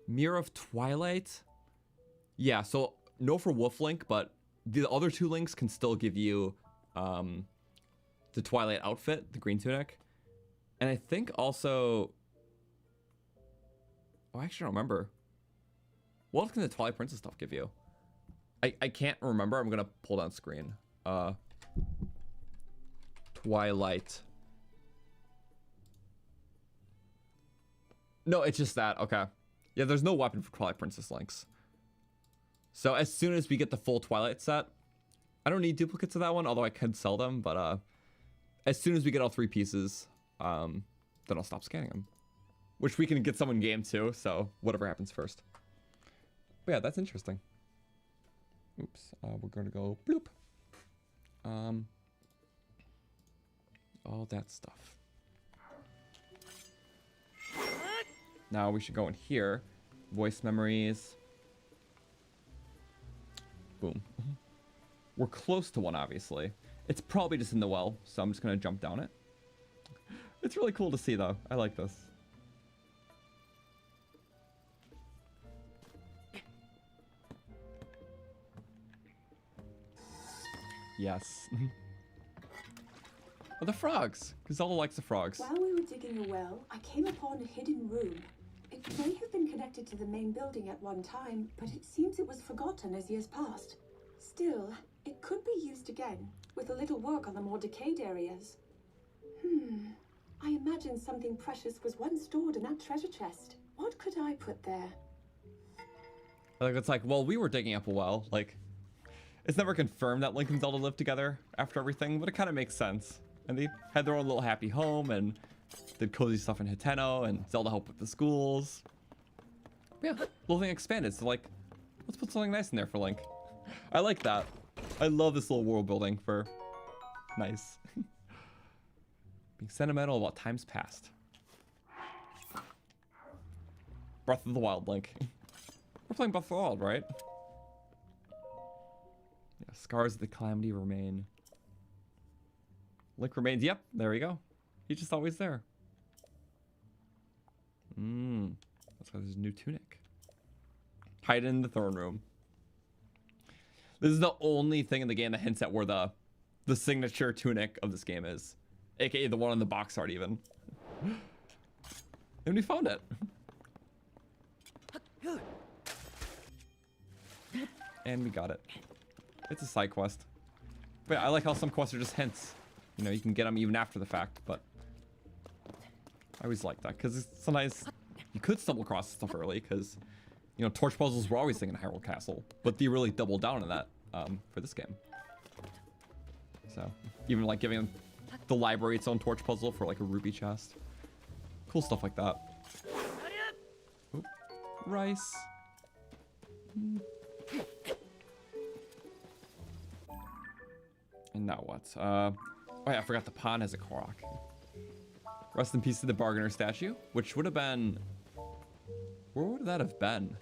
Speaker 1: Mirror of Twilight. Yeah, so no for Wolf Link, but the other 2 links can still give you the Twilight outfit, the green tunic. And I think also... Oh, I actually don't remember. What else can the Twilight Princess stuff give you? I can't remember. I'm going to pull down screen. Twilight. No, it's just that. Okay. Yeah, there's no weapon for Twilight Princess links. So as soon as we get the full Twilight set, I don't need duplicates of that one, although I could sell them, but as soon as we get all 3 pieces, then I'll stop scanning them. Which we can get some in game too, so whatever happens first. But yeah, that's interesting. Oops, we're gonna go bloop. All that stuff. Now we should go in here. Voice memories. Boom. We're close to one, obviously. It's probably just in the well, so I'm just gonna jump down it. It's really cool to see though. I like this. Yes. Oh, the frogs. Zelda likes the frogs.
Speaker 3: While we were digging a well, I came upon a hidden room. It may have been connected to the main building at one time, but it seems it was forgotten as years passed. Still, it could be used again, with a little work on the more decayed areas. I imagine something precious was once stored in that treasure chest. What could I put there?
Speaker 1: Like, it's like, well, we were digging up a well. Like, it's never confirmed that Link and Zelda lived together after everything, but it kind of makes sense. And they had their own little happy home and did cozy stuff in Hateno, and Zelda helped with the schools. Yeah, little thing expanded, so like, let's put something nice in there for Link. I like that. I love this little world building for... Nice. Being sentimental about times past. Breath of the Wild, Link. We're playing Breath of the Wild, right? Scars of the calamity remain. Link remains. Yep, there we go. He's just always there. That's why there's a new tunic. Hide in the throne room. This is the only thing in the game that hints at where the signature tunic of this game is, aka the one on the box art even. And we found it. And we got it. It's a side quest. But yeah, I like how some quests are just hints. You know, you can get them even after the fact, but I always like that because sometimes you could stumble across stuff early because, you know, torch puzzles were always thinking Hyrule Castle, but they really doubled down on that for this game. So even like giving the library its own torch puzzle for like a ruby chest. Cool stuff like that. Oop. Rice. And now what? Oh yeah, I forgot the pond has a Korok. Rest in peace to the bargainer statue, which would have been... Where would that have been?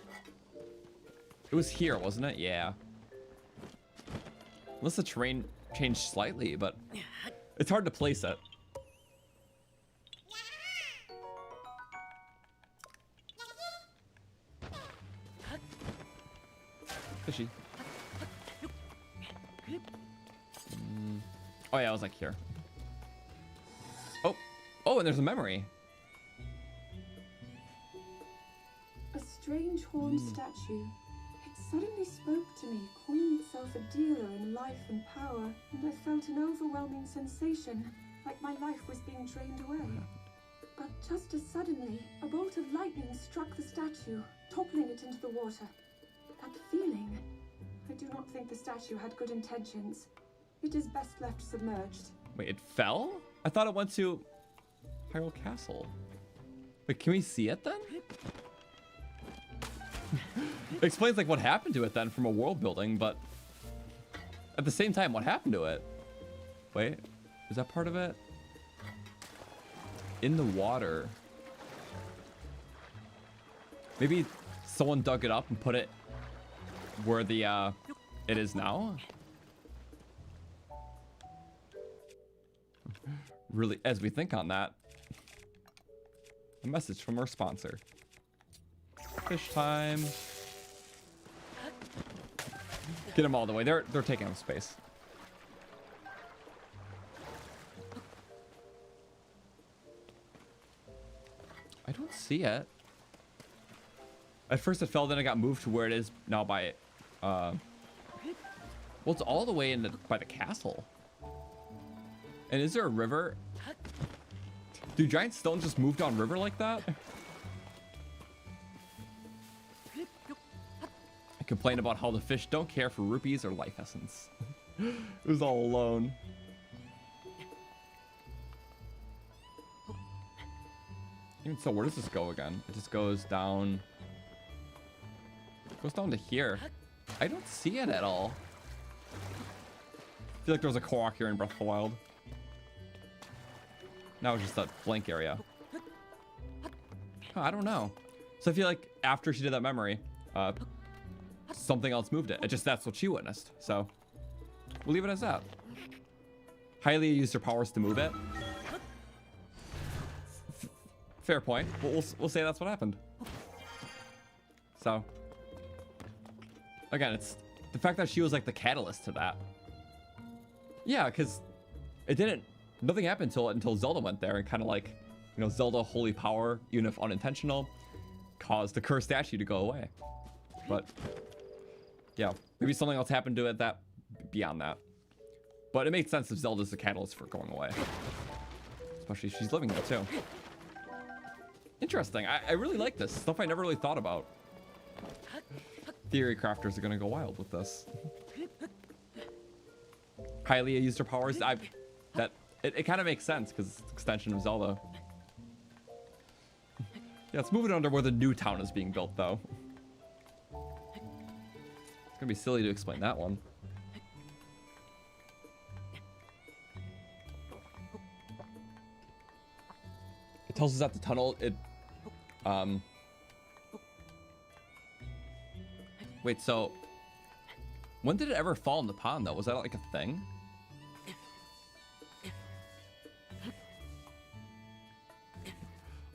Speaker 1: It was here, wasn't it? Yeah. Unless the terrain changed slightly, but it's hard to place it. Fishy. Oh yeah, I was like here. Oh, and there's a memory.
Speaker 3: A strange horned statue. It suddenly spoke to me, calling itself a dealer in life and power, and I felt an overwhelming sensation, like my life was being drained away. But just as suddenly, a bolt of lightning struck the statue, toppling it into the water. That feeling... I do not think the statue had good intentions. It is best left submerged.
Speaker 1: Wait, it fell? I thought it went to Hyrule Castle. Wait, can we see it then? It explains like what happened to it then from a world building, but at the same time, what happened to it? Wait, is that part of it? In the water. Maybe someone dug it up and put it where the it is now. Really, as we think on that, a message from our sponsor. Fish time. Get them all the way. They're taking up space. I don't see it. At first it fell, then it got moved to where it is now by well, it's all the way in by the castle. And is there a river? Do giant stones just move down river like that? I complain about how the fish don't care for rupees or life essence. It was all alone. Even so, where does this go again? It just goes down. It goes down to here. I don't see it at all. I feel like there was a Korok here in Breath of the Wild. Now it's just that blank area. Oh, I don't know. So I feel like after she did that memory, something else moved it. It just, that's what she witnessed. So we'll leave it as that. Hylia used her powers to move it. Fair point. We'll say that's what happened. So again, it's the fact that she was like the catalyst to that. Yeah, because it didn't. Nothing happened until Zelda went there and kind of like, you know, Zelda holy power, even if unintentional, caused the cursed statue to go away. But yeah, maybe something else happened to it that beyond that. But it makes sense if Zelda's the catalyst for going away, especially if she's living there too. Interesting. I really like this stuff. I never really thought about. Theory crafters are gonna go wild with this. Hylia used her powers. It kind of makes sense because it's an extension of Zelda. Yeah, let's move it under where the new town is being built, though. It's gonna be silly to explain that one. It tells us that the tunnel, wait, so When did it ever fall in the pond though? Was that like a thing?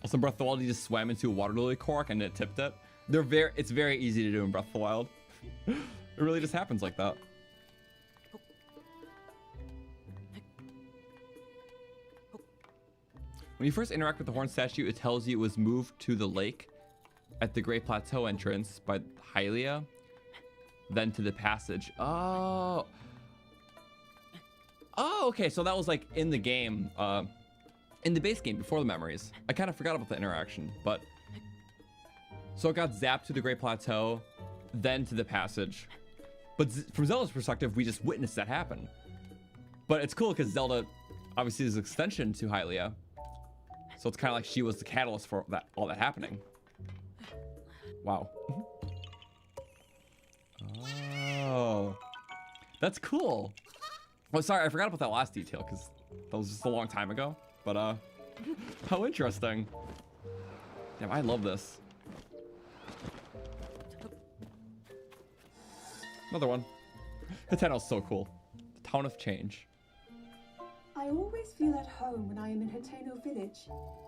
Speaker 1: Also in Breath of the Wild, you just swam into a water lily Korok and it tipped it. It's very easy to do in Breath of the Wild. It really just happens like that. When you first interact with the horn statue, it tells you it was moved to the lake at the Great Plateau entrance by Hylia, then to the passage. Oh, okay. So that was like in the game, in the base game before the memories. I kind of forgot about the interaction, but so it got zapped to the Great Plateau, then to the passage. But from Zelda's perspective, we just witnessed that happen. But it's cool because Zelda obviously is an extension to Hylia. So it's kind of like she was the catalyst for all that happening. Wow. Oh, that's cool. Oh, sorry, I forgot about that last detail because that was just a long time ago. But how interesting. Damn, I love this. Another one. Hateno's so cool. The town of change.
Speaker 3: I always feel at home when I am in Hateno village.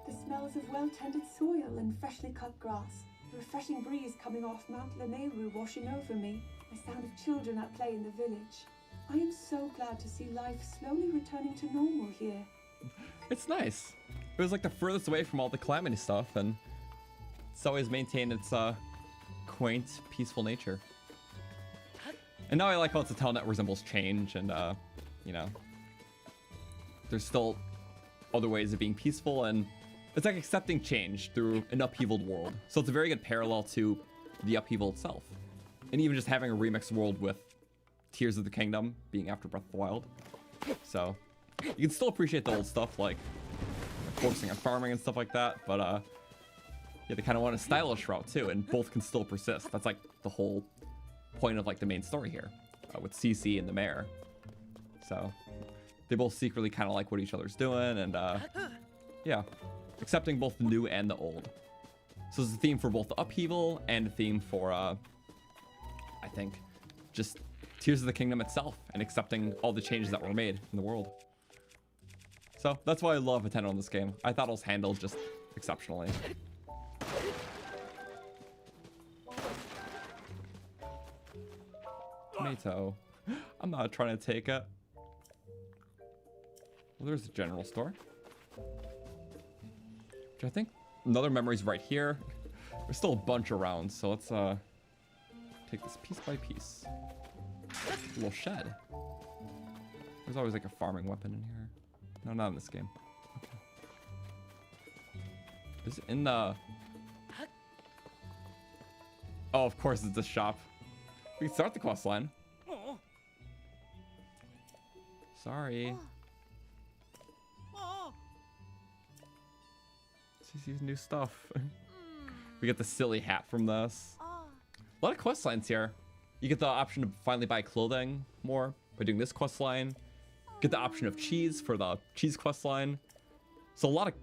Speaker 3: The smells of well-tended soil and freshly cut grass. The refreshing breeze coming off Mount Lameru washing over me. The sound of children at play in the village. I am so glad to see life slowly returning to normal here.
Speaker 1: It's nice. It was like the furthest away from all the calamity stuff, and it's always maintained its quaint, peaceful nature. And now I like how it's a town that resembles change, and you know, there's still other ways of being peaceful, and it's like accepting change through an upheavaled world. So it's a very good parallel to the upheaval itself. And even just having a remixed world with Tears of the Kingdom being after Breath of the Wild. So you can still appreciate the old stuff, like focusing on farming and stuff like that, but yeah, they kind of want a stylish route too, and both can still persist. That's like the whole point of like the main story here, with Cece and the mayor. So they both secretly kind of like what each other's doing, and yeah, accepting both the new and the old. So it's a theme for both the upheaval and a theme for I think just Tears of the Kingdom itself, and accepting all the changes that were made in the world. So that's why I love Hateno in this game. I thought it was handled just exceptionally. Tomato. I'm not trying to take it. Well, there's the general store. Which I think another memory's right here. There's still a bunch around, so let's take this piece by piece. A little shed. There's always like a farming weapon in here. No, not in this game. Okay. Is it in the... Oh, of course it's the shop. We can start the quest line. Sorry. Cece's new stuff. We get the silly hat from this. A lot of quest lines here. You get the option to finally buy clothing more by doing this quest line. Get the option of cheese for the cheese quest line. So a lot of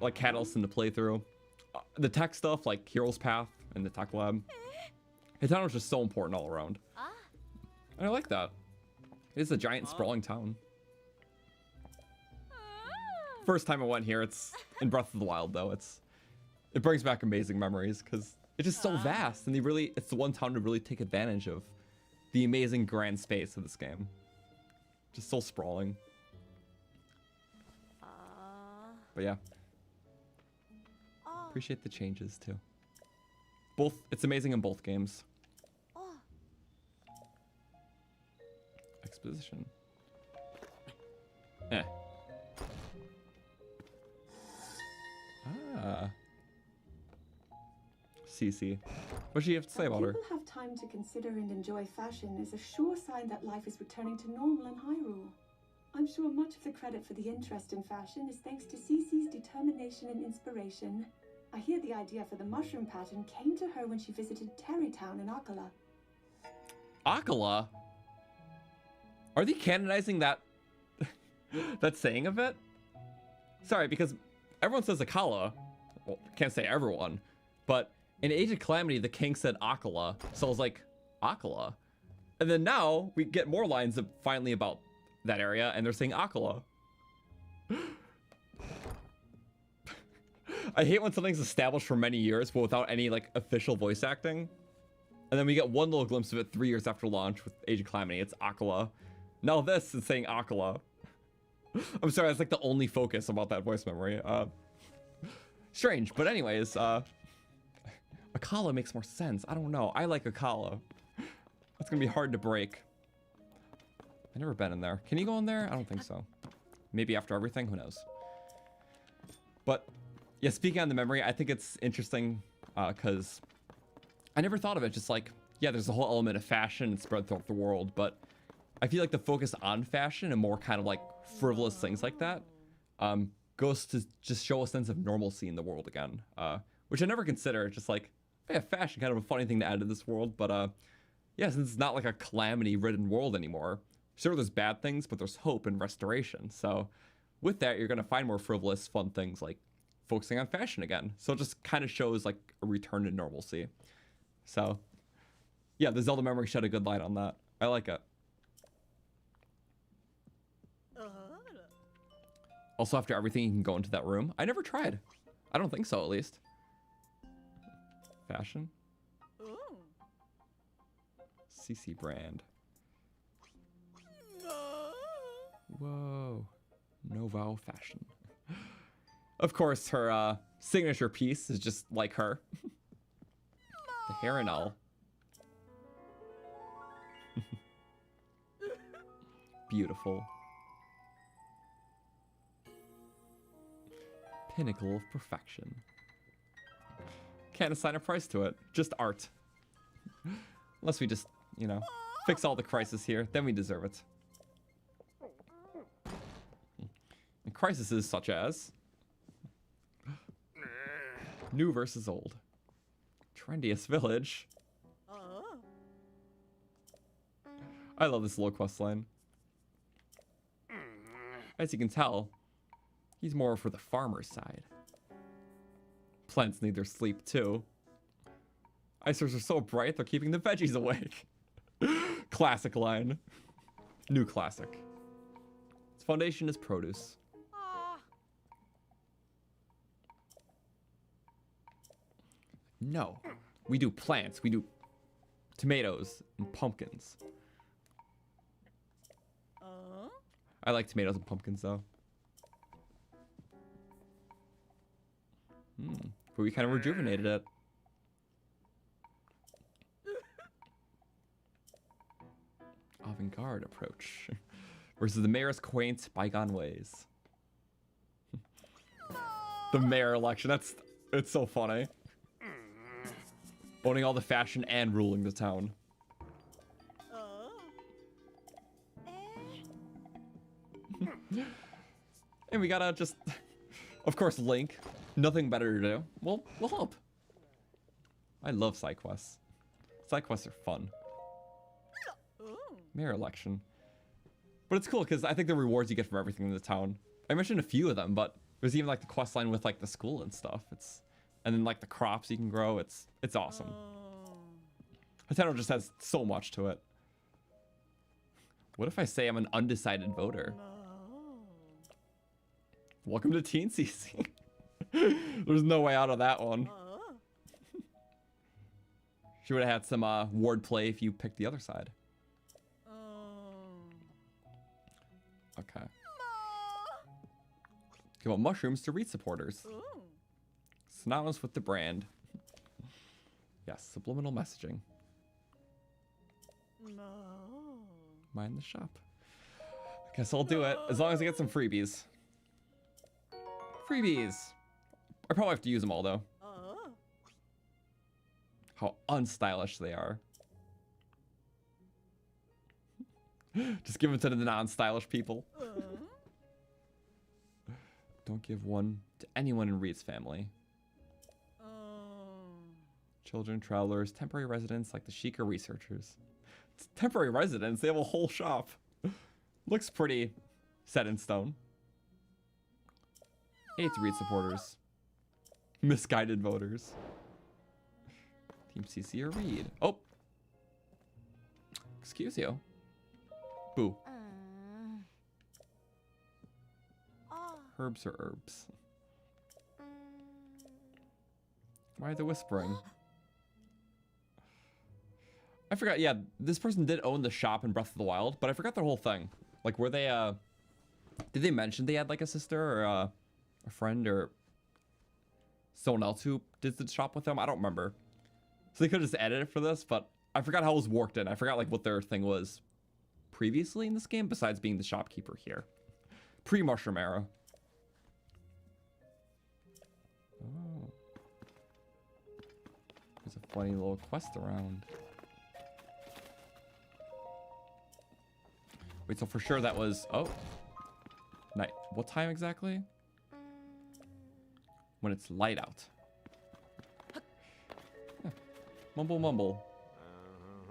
Speaker 1: like catalysts in the playthrough. The tech stuff like Hero's Path and the tech lab. Hateno is just so important all around. And I like that. It's a giant sprawling town. First time I went here, it's in Breath of the Wild though. It brings back amazing memories because it's just so vast, and it's the one town to really take advantage of the amazing grand space of this game. Just so sprawling. But yeah. Appreciate the changes too. It's amazing in both games. Exposition. Cece. What do you have to say about her?
Speaker 3: People have time to consider and enjoy fashion is a sure sign that life is returning to normal in Hyrule. I'm sure much of the credit for the interest in fashion is thanks to Cece's determination and inspiration. I hear the idea for the mushroom pattern came to her when she visited Terrytown in Akala.
Speaker 1: Akala? Are they canonizing that that saying of it? Sorry, because everyone says Akala. Well, can't say everyone, but in Age of Calamity, the king said Akala, so I was like, Akala? And then now we get more lines finally about that area, and they're saying Akala. I hate when something's established for many years, but without any like official voice acting. And then we get one little glimpse of it 3 years after launch with Age of Calamity. It's Akala. Now this is saying Akala. I'm sorry, that's like the only focus about that voice memory. Strange, but anyways, Akala makes more sense. I don't know. I like Akala. That's gonna be hard to break. I've never been in there. Can you go in there? I don't think so. Maybe after everything, who knows? But yeah, speaking on the memory, I think it's interesting because I never thought of it. Just like, yeah, there's a whole element of fashion spread throughout the world, but I feel like the focus on fashion and more kind of like frivolous things like that goes to just show a sense of normalcy in the world again, which I never consider. Just like, yeah, fashion, kind of a funny thing to add to this world, but yeah, since it's not like a calamity-ridden world anymore, sure, there's bad things, but there's hope and restoration. So with that, you're gonna find more frivolous, fun things like focusing on fashion again. So it just kind of shows like a return to normalcy. So yeah, the Zelda memory shed a good light on that. I like it. Also, after everything, you can go into that room. I never tried. I don't think so, at least. Fashion. CC brand. Whoa. Novo fashion. Of course, her signature piece is just like her. The hair and all. Beautiful. Pinnacle of perfection. Can't assign a price to it. Just art. Unless we just, you know, fix all the crises here, then we deserve it. And crises such as new versus old. Trendiest village. I love this little quest line. As you can tell, he's more for the farmer's side. Plants need their sleep too. Icers are so bright, they're keeping the veggies awake. Classic line. New classic. Its foundation is produce. No, we do plants. We do tomatoes and pumpkins. I like tomatoes and pumpkins though. But we kind of rejuvenated it. Avant-garde approach versus the mayor's quaint bygone ways. The mayor election, it's so funny. Owning all the fashion and ruling the town. And we gotta just, of course, Link. Nothing better to do. Well, we'll help. I love side quests. Side quests are fun. Mayor election. But it's cool because I think the rewards you get from everything in the town. I mentioned a few of them, but there's even like the quest line with like the school and stuff. And then like the crops you can grow. It's awesome. Hateno just has so much to it. What if I say I'm an undecided voter? Welcome to Teen CC. There's no way out of that one. She would have had some ward play if you picked the other side. Okay. Give out mushrooms to read supporters. Synonymous with the brand. Yes, subliminal messaging. Mind the shop. I guess I'll do it as long as I get some freebies. Freebies. I probably have to use them all though. How unstylish they are. Just give them to the non-stylish people. Don't give one to anyone in Reed's family. Children, travelers, temporary residents like the Sheik are researchers. It's temporary residents, they have a whole shop. Looks pretty set in stone. 8 Reed supporters. Misguided voters. Team CC or Reed. Oh! Excuse you. Boo. Herbs or herbs? Why are they whispering? I forgot, yeah, this person did own the shop in Breath of the Wild, but I forgot their whole thing. Like, were they, did they mention they had, like, a sister or a friend or someone else who did the shop with them? I don't remember. So they could have just edited it for this, but I forgot how it was worked in. I forgot, like, what their thing was previously in this game, besides being the shopkeeper here. Pre-Mushroom era. Oh. There's a funny little quest around. Wait, so for sure that was... Oh. Night. What time exactly? When it's light out. Huh. Mumble mumble.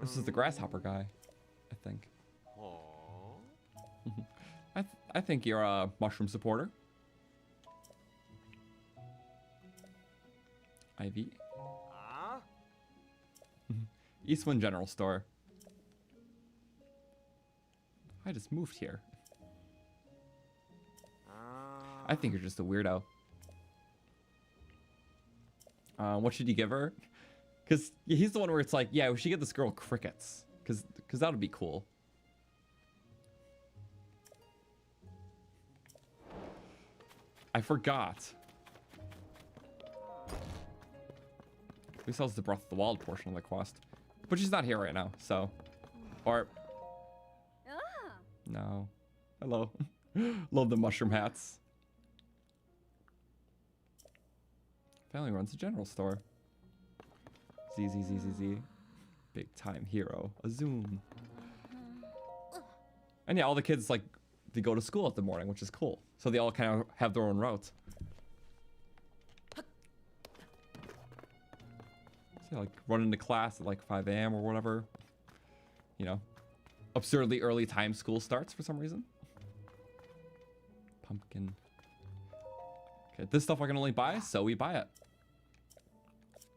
Speaker 1: This is the grasshopper guy, I think. I think you're a mushroom supporter. Ivy. Eastwind General Store. I just moved here. I think you're just a weirdo. What should you give her? Because he's the one where it's like, yeah, we should get this girl crickets. Because that would be cool. I forgot. We saw the Breath of the Wild portion of the quest. But she's not here right now, so. Or. No. Hello. Love the mushroom hats. Family runs a general store. Z. Big time hero. A zoom. And yeah, all the kids, like, they go to school at the morning, which is cool. So they all kind of have their own routes. So like run into class at like 5 a.m. or whatever. You know, absurdly early time school starts for some reason. Pumpkin. Okay, this stuff I can only buy, so we buy it.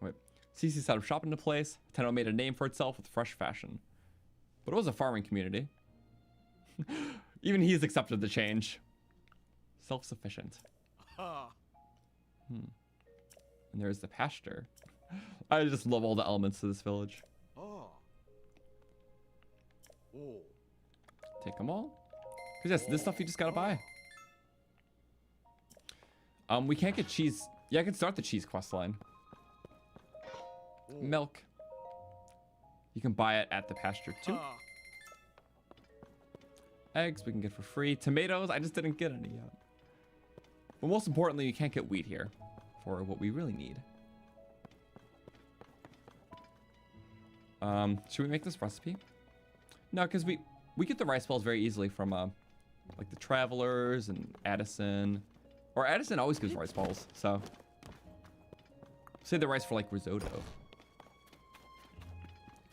Speaker 1: Wait, CC set up shop into place. Hateno made a name for itself with fresh fashion. But it was a farming community. Even he's accepted the change. Self-sufficient. And there's the pasture. I just love all the elements of this village. Take them all. Because yes, this stuff you just gotta buy. We can't get cheese. Yeah, I can start the cheese quest line. Milk. You can buy it at the pasture too. Eggs we can get for free. Tomatoes, I just didn't get any yet. But most importantly, you can't get wheat here for what we really need. Should we make this recipe? No, because we get the rice balls very easily from like the Travelers and Addison. Or Addison always gives rice balls, so save the rice for like risotto.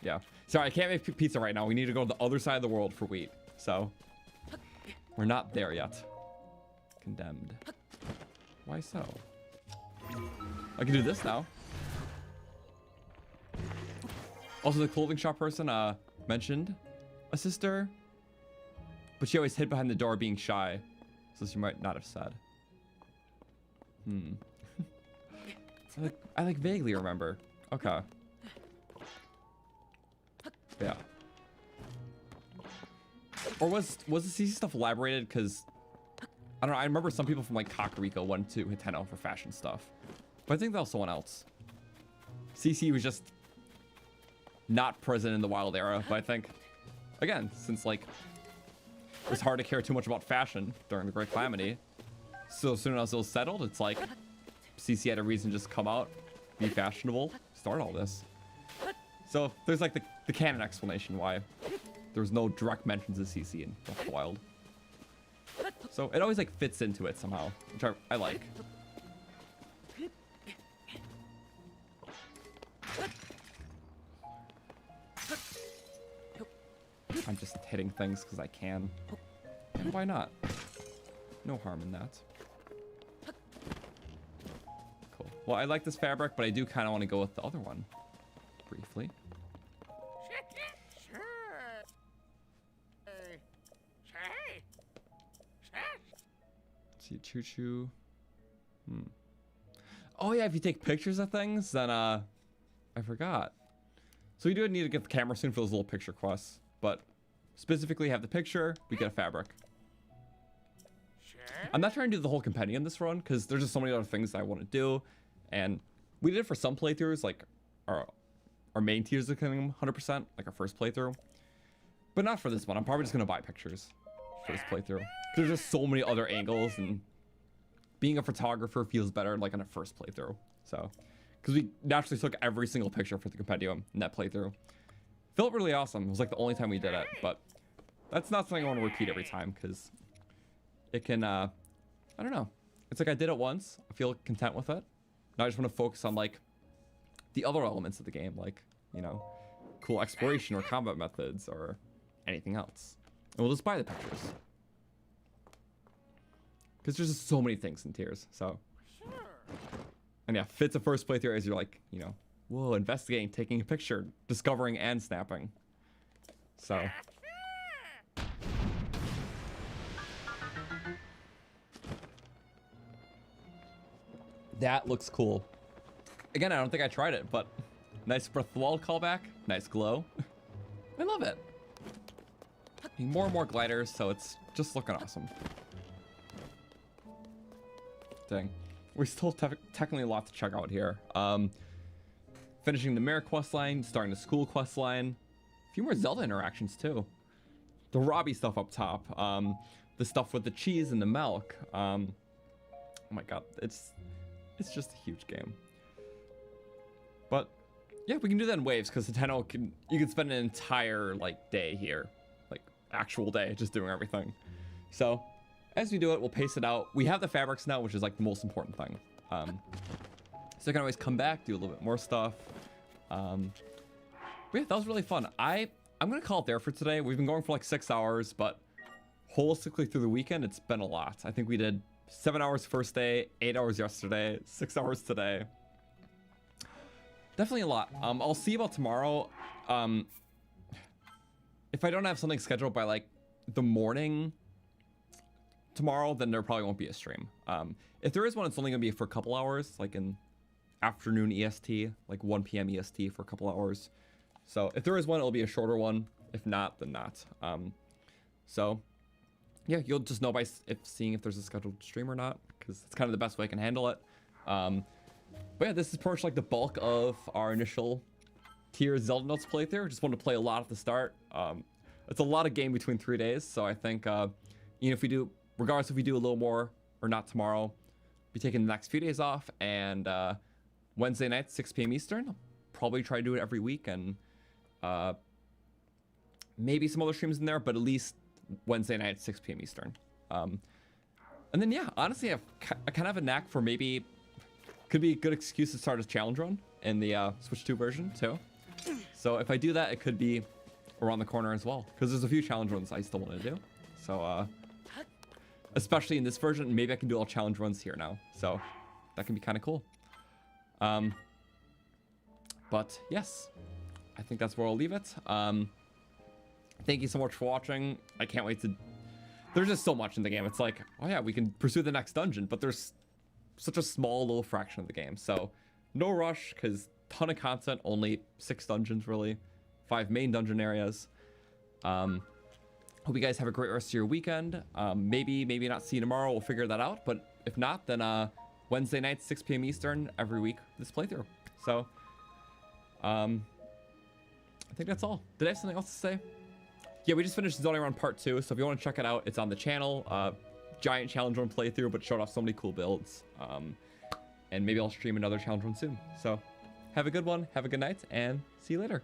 Speaker 1: Yeah. Sorry, I can't make pizza right now. We need to go to the other side of the world for wheat. So we're not there yet. Condemned. Why so? I can do this now. Also, the clothing shop person mentioned a sister, but she always hid behind the door being shy, so she might not have said. I like vaguely remember. Okay. Yeah. Or was the CC stuff elaborated? Because I don't know. I remember some people from like Kakariko went to Hateno for fashion stuff, but I think that was someone else. CC was just not present in the wild era, but I think, again, since like it was hard to care too much about fashion during the Great Calamity, so as soon as it was settled, it's like CC had a reason to just come out, be fashionable, start all this. So there's like the canon explanation why there's no direct mentions of CC in Breath of the Wild. So it always like fits into it somehow, which I like. I'm just hitting things because I can. And why not? No harm in that. Cool. Well, I like this fabric, but I do kind of want to go with the other one. Briefly. see, choo-choo. Oh yeah, if you take pictures of things, then I forgot. So we do need to get the camera soon for those little picture quests, but specifically have the picture, we get a fabric. I'm not trying to do the whole compendium this run because there's just so many other things that I want to do, and we did it for some playthroughs, like our main Tears of the Kingdom 100%, like our first playthrough, but not for this one. I'm probably just gonna buy pictures for this playthrough. There's just so many other angles, and being a photographer feels better like on a first playthrough. So, because we naturally took every single picture for the compendium in that playthrough. Felt really awesome. It was like the only time we did it, but that's not something I want to repeat every time because it can, I don't know. It's like I did it once. I feel content with it. Now I just want to focus on like the other elements of the game, like, you know, cool exploration or combat methods or anything else. And we'll just buy the pictures. Because there's just so many things in Tears, so. And yeah, fits a first playthrough as you're like, you know, whoa, investigating, taking a picture, discovering, and snapping. So. That looks cool. Again, I don't think I tried it, but nice Breath of the Wild callback, nice glow. I love it. More and more gliders, so it's just looking awesome. Dang. We still technically a lot to check out here. Finishing the Mare quest line, starting the school quest line. A few more Zelda interactions too. The Robbie stuff up top. The stuff with the cheese and the milk. Oh my god, it's just a huge game. But yeah, we can do that in waves because Hateno you can spend an entire like day here, like actual day, just doing everything. So as we do it, we'll pace it out. We have the fabrics now, which is like the most important thing. So I can always come back, do a little bit more stuff. But yeah, that was really fun. I'm gonna call it there for today. We've been going for like 6 hours, but holistically through the weekend, it's been a lot. I think we did 7 hours first day, 8 hours yesterday, 6 hours today. Definitely a lot. I'll see about tomorrow. If I don't have something scheduled by like the morning tomorrow, then there probably won't be a stream. If there is one, it's only gonna be for a couple hours, like in afternoon EST, like 1 p.m. EST for a couple hours. So if there is one, it'll be a shorter one. If not, then not. So yeah, you'll just know by seeing if there's a scheduled stream or not, because it's kind of the best way I can handle it. But yeah, this is pretty much like the bulk of our initial Tears Zelda Notes playthrough. Just wanted to play a lot at the start. It's a lot of game between 3 days, so I think if we do, regardless if we do a little more or not tomorrow, be taking the next few days off, and Wednesday night 6 p.m. Eastern. I'll probably try to do it every week, and maybe some other streams in there, but at least Wednesday night at 6 p.m. Eastern. And then yeah, honestly, I kind of have a knack for maybe could be a good excuse to start a challenge run in the Switch 2 version too. So if I do that, it could be around the corner as well, because there's a few challenge runs I still want to do. So especially in this version, maybe I can do all challenge runs here now. So that can be kind of cool. But yes, I think that's where I'll leave it. Thank you so much for watching. I can't wait to... There's just so much in the game. It's like, oh yeah, we can pursue the next dungeon, but there's such a small little fraction of the game. So no rush, because ton of content, only 6 dungeons really, 5 main dungeon areas. Hope you guys have a great rest of your weekend. Maybe not see you tomorrow. We'll figure that out. But if not, then Wednesday night, 6 p.m. Eastern every week, this playthrough. So I think that's all. Did I have something else to say? Yeah, we just finished Zelda Run Part 2, so if you want to check it out, it's on the channel. Giant challenge run playthrough, but showed off so many cool builds. And maybe I'll stream another challenge run soon. So have a good one, have a good night, and see you later.